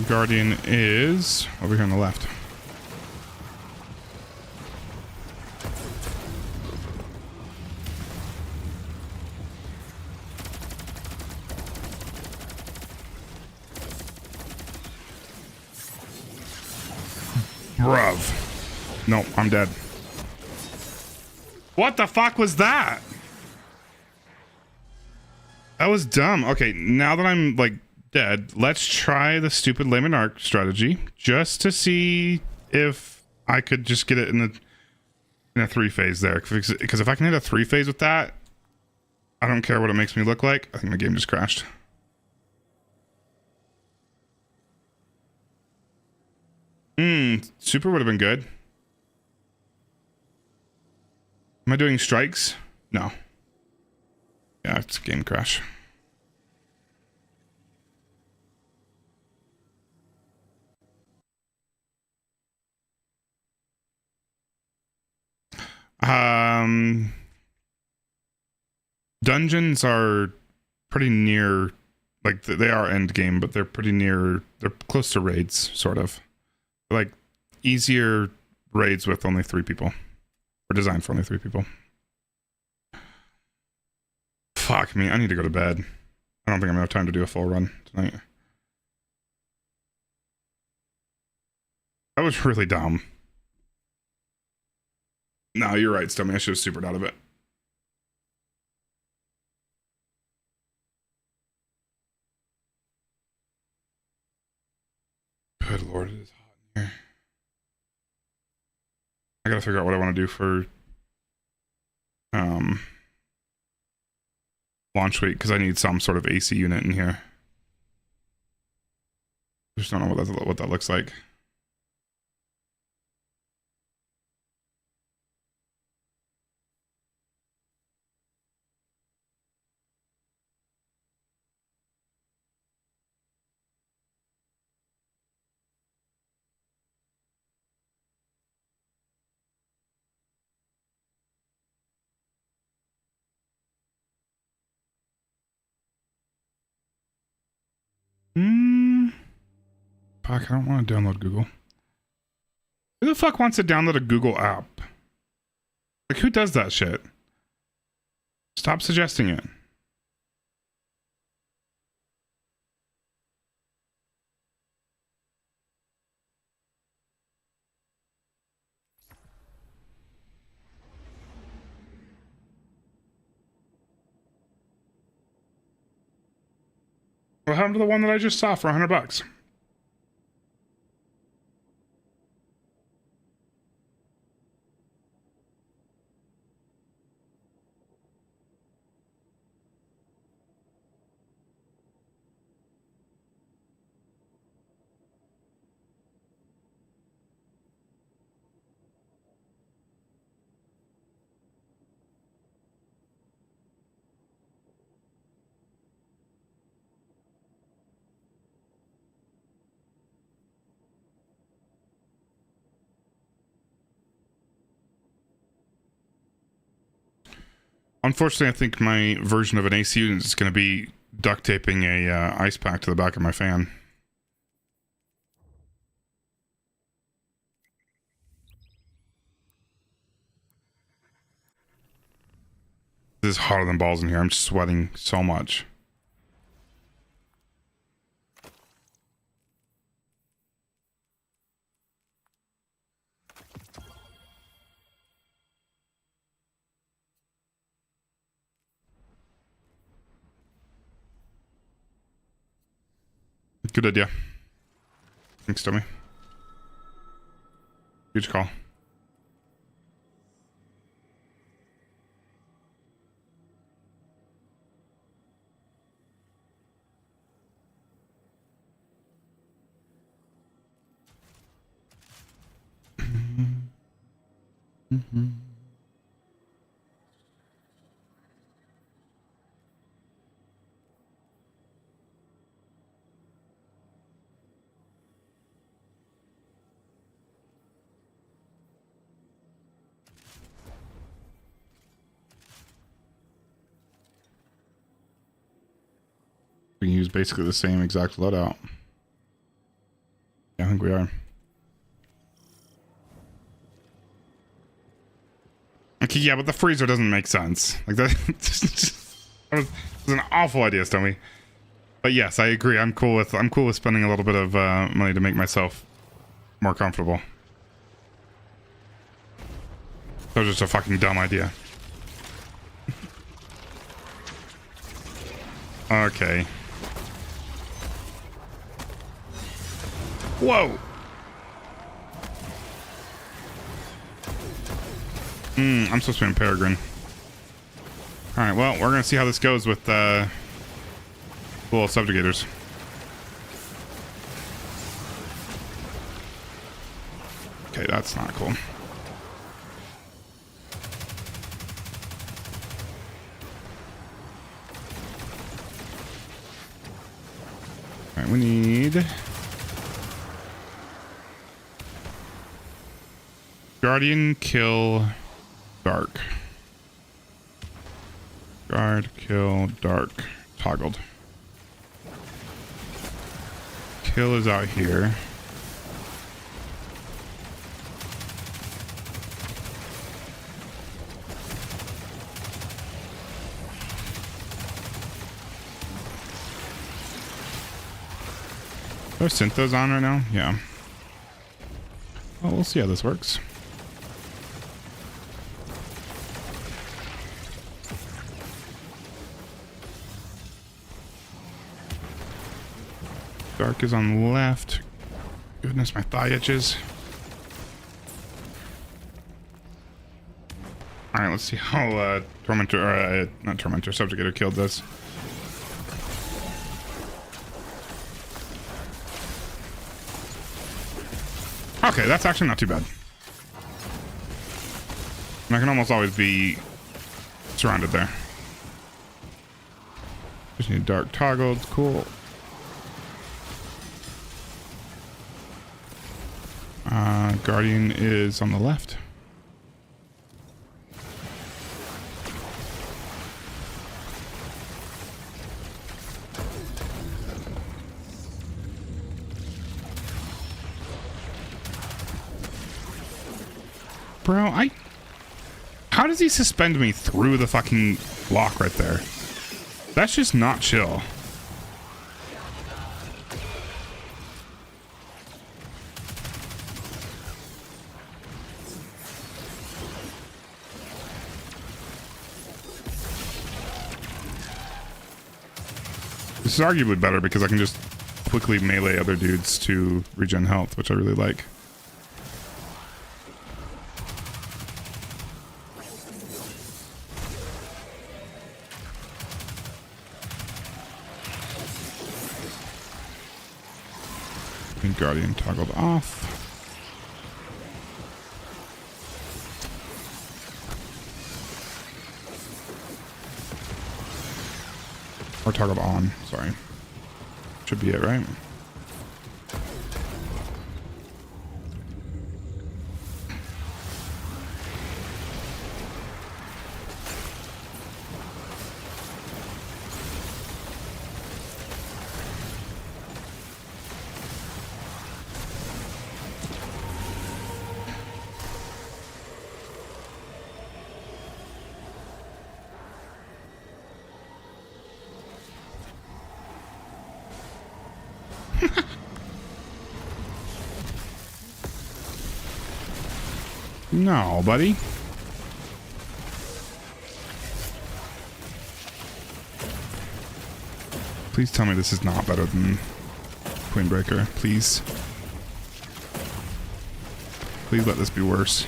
Guardian is over here on the left. Bruv. No, I'm dead. What the fuck was that? That was dumb. Okay, now that I'm like dead, let's try the stupid layman arc strategy just to see if I could just get it in a 3-phase there. Because if I can hit a 3-phase with that, I don't care what it makes me look like. I think my game just crashed. Super would have been good. Am I doing strikes? No. Yeah, it's a game crash. Dungeons are pretty near, like they are end game, but they're pretty near, they're close to raids, sort of. Like easier raids with only 3 people. Or designed for only 3 people. Fuck me, I need to go to bed. I don't think I'm gonna have time to do a full run tonight. That was really dumb. No, you're right, Stomach. I should have supered out of it. Good lord, it is hot in here. I gotta figure out what I want to do for launch week, because I need some sort of AC unit in here. I just don't know what that looks like. Fuck, I don't want to download Google. Who the fuck wants to download a Google app? Like, who does that shit? Stop suggesting it. What happened to the one that I just saw for $100? Unfortunately, I think my version of an AC unit is going to be duct taping a ice pack to the back of my fan. This is hotter than balls in here. I'm sweating so much. Good idea. Thanks, Tommy. Huge call. We can use basically the same exact loadout. Yeah, I think we are. Okay, yeah, but the freezer doesn't make sense. Like that, that was an awful idea, Stommy. But yes, I agree. I'm cool with spending a little bit of money to make myself more comfortable. That was just a fucking dumb idea. Okay. Whoa. I'm supposed to be in Peregrine. Alright, well, we're gonna see how this goes with little subjugators. Okay, that's not cool. Alright, we need Guardian, kill, dark. Guard, kill, dark. Toggled. Kill is out here. Are synthos on right now? Yeah. Well, we'll see how this works. Dark is on the left. Goodness, my thigh itches. Alright, let's see how Tormentor, or not Tormentor, Subjugator killed this. Okay, that's actually not too bad. And I can almost always be surrounded there. Just need dark toggled, cool. Guardian is on the left. Bro, how does he suspend me through the fucking block right there? That's just not chill. This is arguably better because I can just quickly melee other dudes to regen health, which I really like. And Guardian toggled off. Or toggled on, sorry. Should be it, right? No, buddy. Please tell me this is not better than Queenbreaker. Please. Please let this be worse.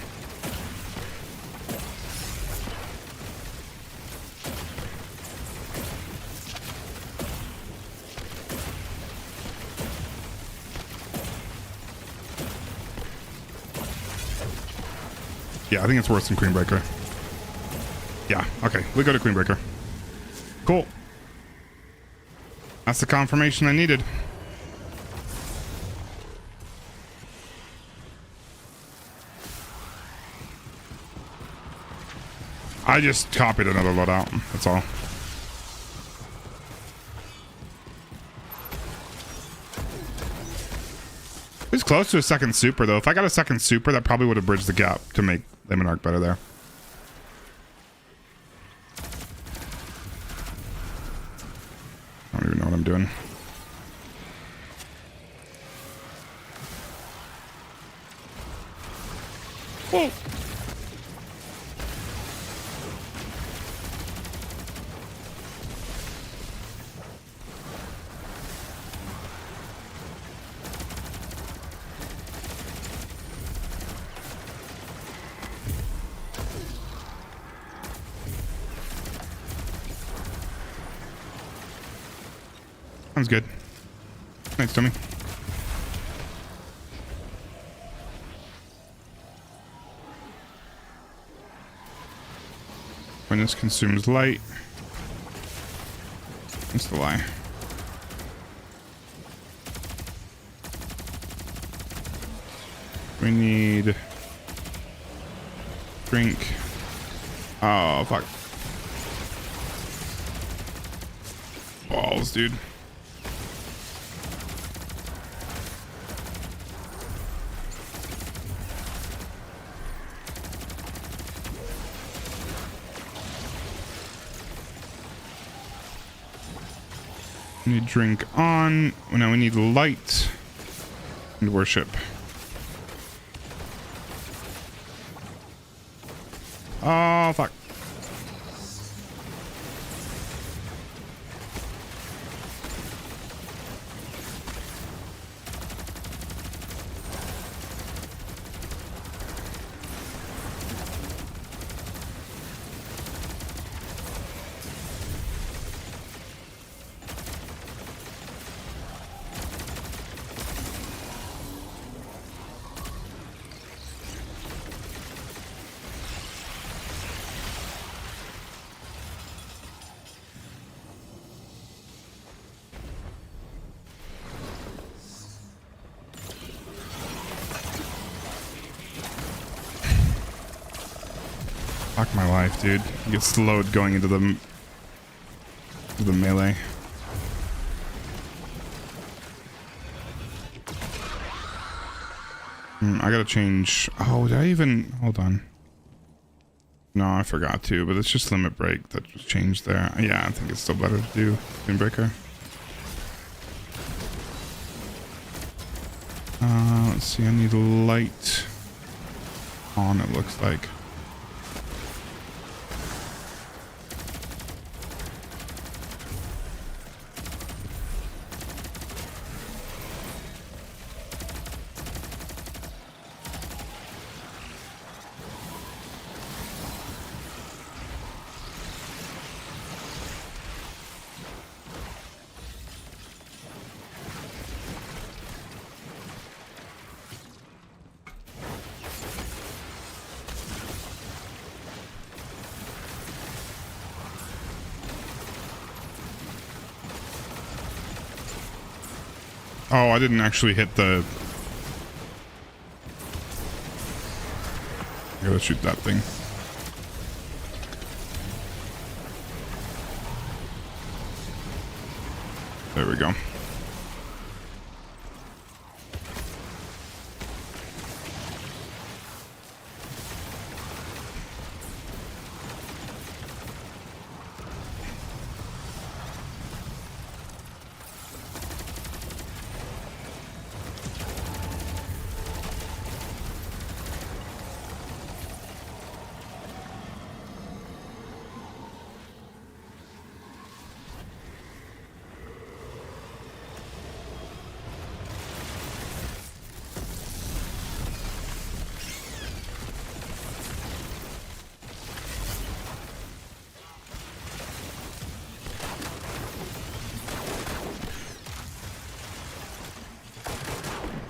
Yeah, I think it's worse than Queenbreaker. Yeah, okay. We go to Queenbreaker. Cool. That's the confirmation I needed. I just copied another loadout. That's all. It's close to a second super, though. If I got a second super, that probably would have bridged the gap to make Lemon Arc better there. I don't even know what I'm doing. Whoa. Sounds good. Thanks, Tommy. When this consumes light. That's the lie. We need drink. Oh, fuck. Balls, dude. We need drink on. Now we need light and worship. Oh, fuck. Fuck my life, dude. You get slowed going into the melee. I gotta change. Oh, did I even? Hold on. No, I forgot to, but it's just limit break that was changed there. Yeah, I think it's still better to do Windbreaker. Let's see. I need light on. It looks like. Oh, I didn't actually hit the... I gotta shoot that thing. There we go.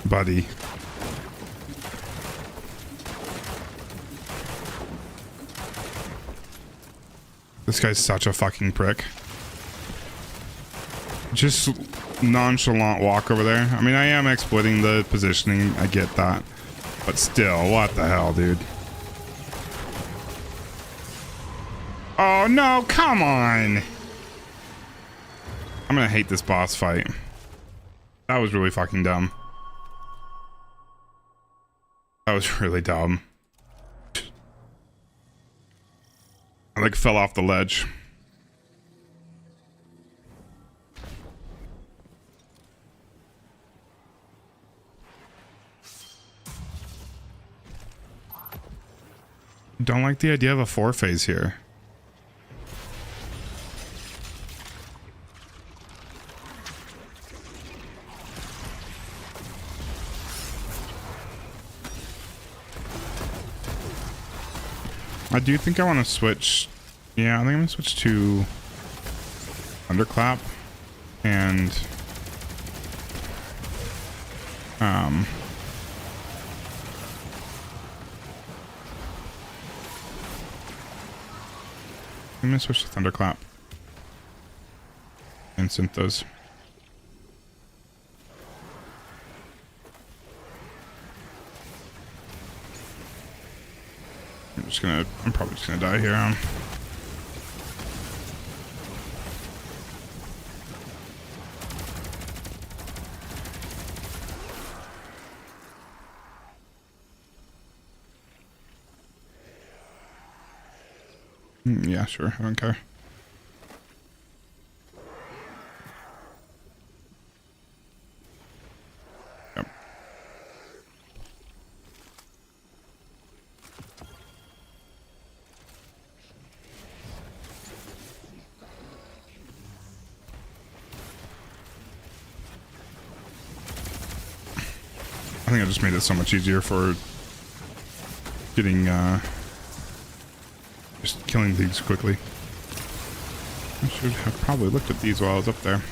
Buddy. This guy's such a fucking prick. Just nonchalant walk over there. I mean, I am exploiting the positioning. I get that. But still, what the hell, dude? Oh, no, come on. I'm gonna hate this boss fight. That was really fucking dumb. That was really dumb. I like fell off the ledge. Don't like the idea of a 4-phase here. I do think I want to switch. Yeah, I think I'm going to switch to Thunderclap and I'm gonna switch to Thunderclap and Synthos. I'm probably just gonna die here. Yeah, sure. I don't care. Yep. I think I just made it so much easier for getting just killing things quickly. I should have probably looked at these while I was up there.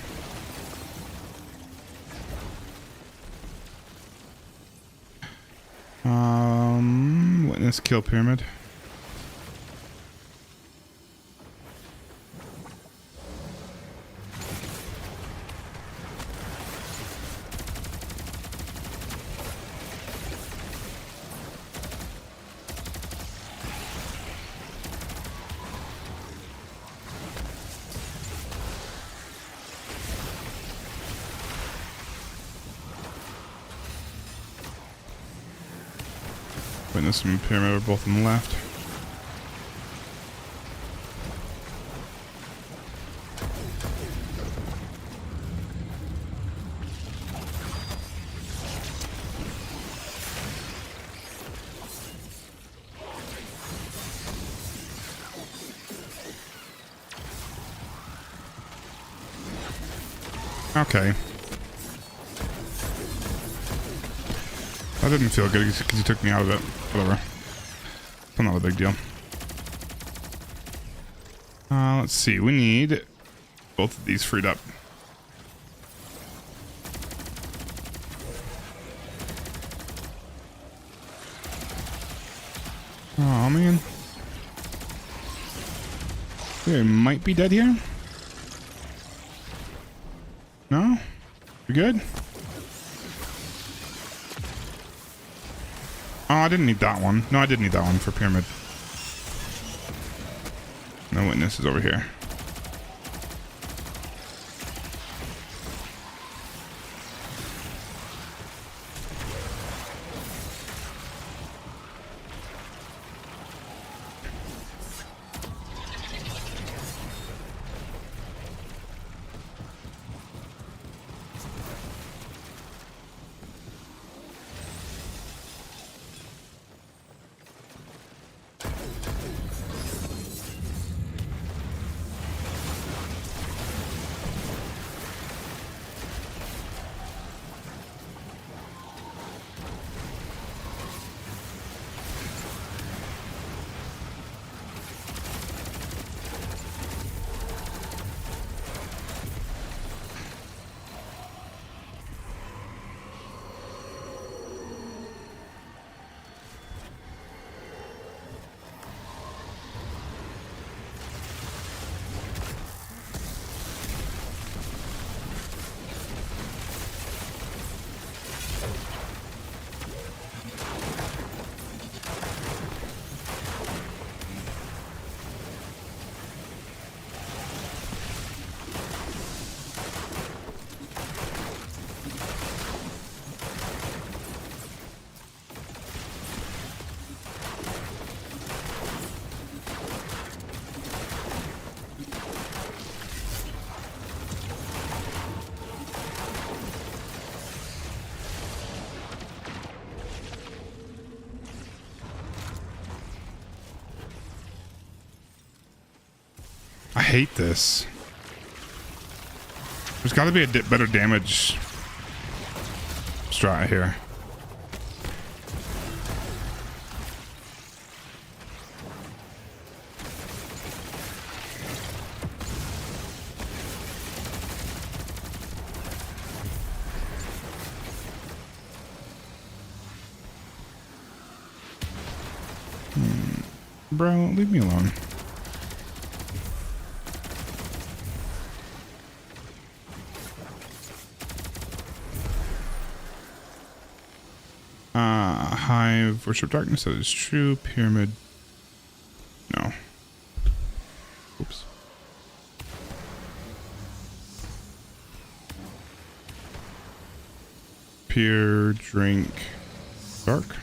Witness kill pyramid. Witness and pyramid are both on the left. Okay. That didn't feel good because he took me out of it. Whatever. Still not a big deal. Let's see. We need both of these freed up. Oh, man. We might be dead here. No? We good? Oh, I didn't need that one. No, I did need that one for pyramid. No witnesses over here. I hate this. There's got to be a better damage strat here. Bro, leave me alone. Hive, worship darkness, that is true. Pyramid, no. Oops. Peer, drink, dark.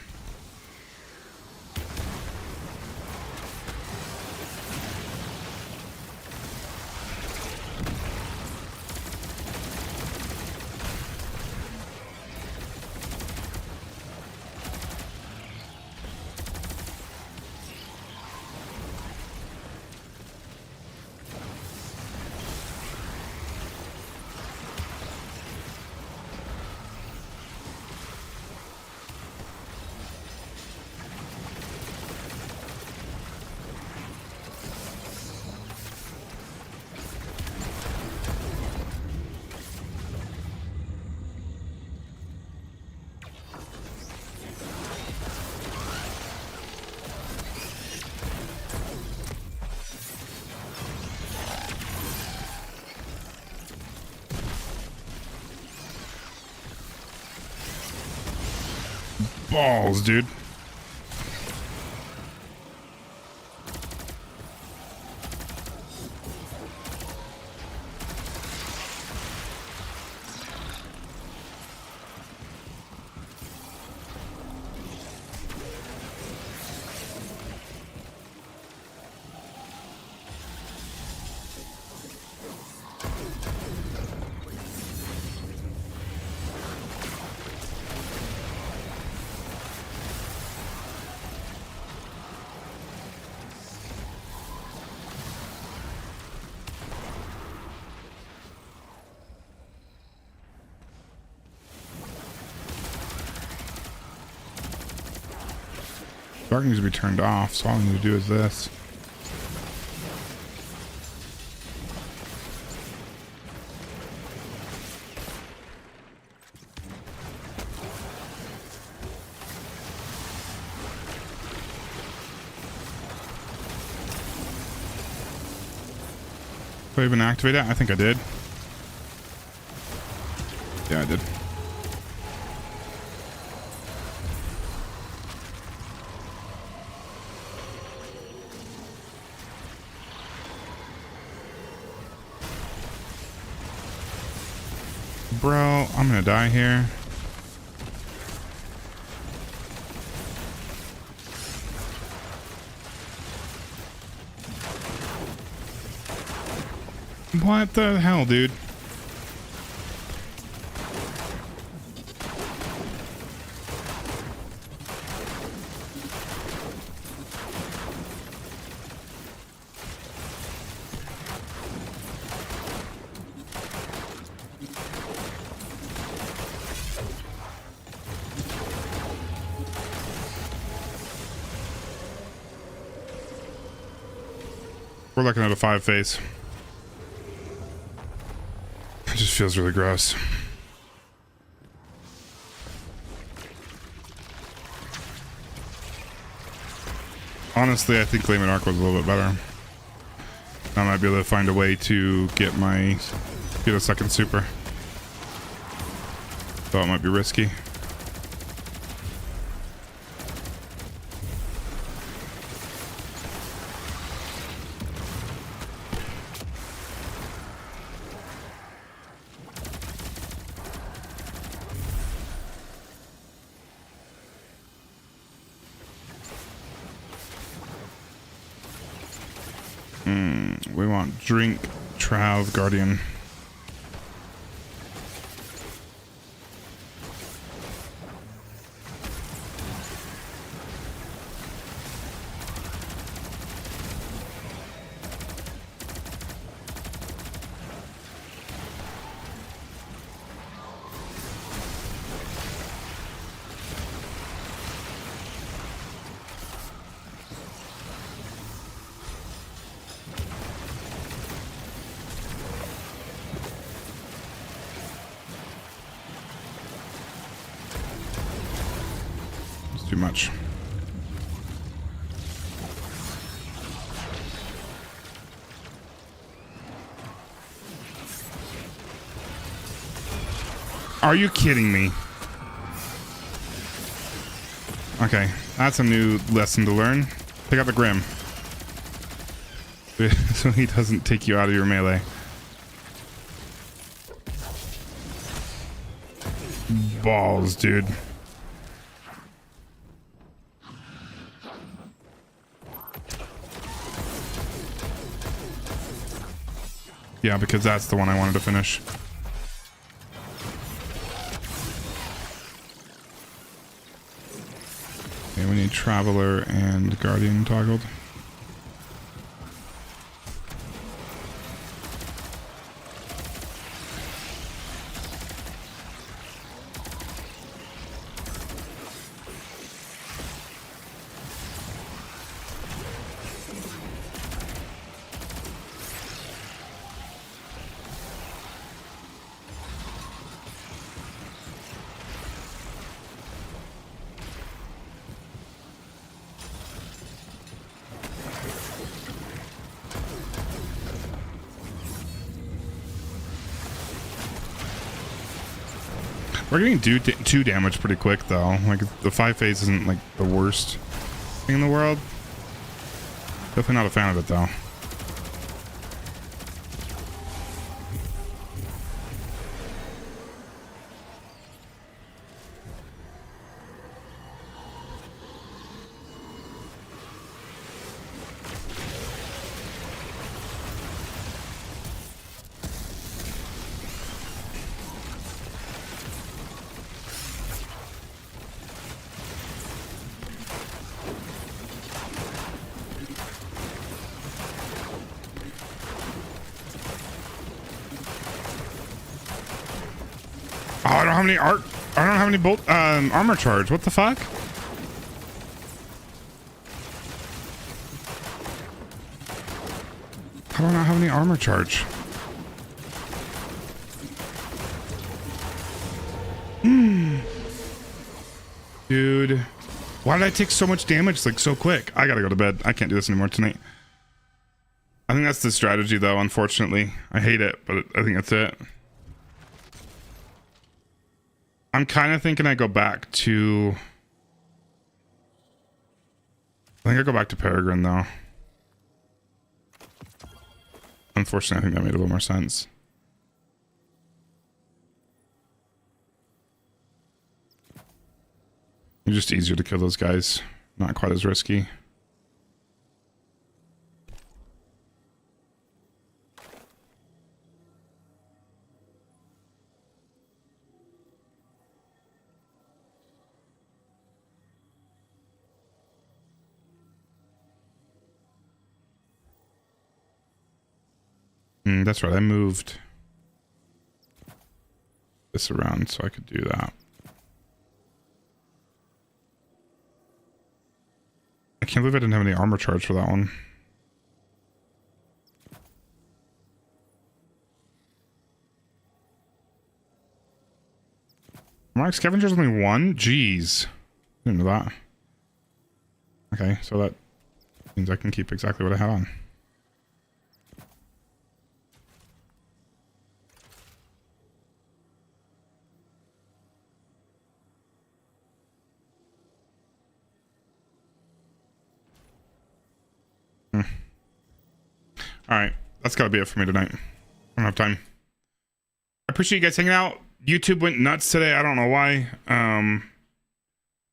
Balls, dude. Dark needs to be turned off, so all I need to do is this. Did I even activate it? I think I did. Yeah, I did. Bro, I'm gonna die here. What the hell, dude? We're looking at a 5 face. It just feels really gross. Honestly, I think Gleaming Arc was a little bit better. I might be able to find a way to get a second super. Though it might be risky. We want drink, Trav, Guardian. Too much. Are you kidding me? Okay, that's a new lesson to learn. Pick up the Grim. So he doesn't take you out of your melee. Balls, dude. Yeah, because that's the one I wanted to finish. Okay, we need Traveler and Guardian toggled. We're getting 2 damage pretty quick though. Like the 5 phase isn't like the worst thing in the world. Definitely not a fan of it though. Oh, I don't have any art. I don't have any bolt armor charge. What the fuck? How do I not have any armor charge? Dude, why did I take so much damage like so quick? I gotta go to bed. I can't do this anymore tonight. I think that's the strategy though, unfortunately. I hate it, but I think that's it. I'm kind of thinking I go back to... I think I go back to Peregrine, though. Unfortunately, I think that made a little more sense. It's just easier to kill those guys. Not quite as risky. That's right, I moved this around so I could do that. I can't believe I didn't have any armor charge for that one. Mark Scavenger's only 1? Jeez. Didn't know that. Okay, so that means I can keep exactly what I had on. Alright, that's gotta be it for me tonight. I don't have time. I appreciate you guys hanging out. YouTube went nuts today. I don't know why.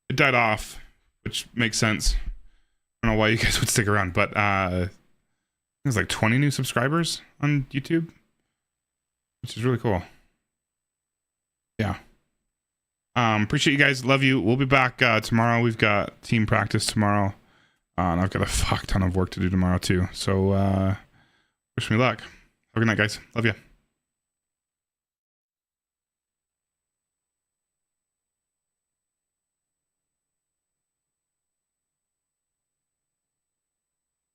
It died off, which makes sense. I don't know why you guys would stick around, but there's like 20 new subscribers on YouTube, which is really cool. Yeah. Appreciate you guys. Love you. We'll be back tomorrow. We've got team practice tomorrow. And I've got a fuck ton of work to do tomorrow too. So wish me luck. Have a good night, guys. Love you.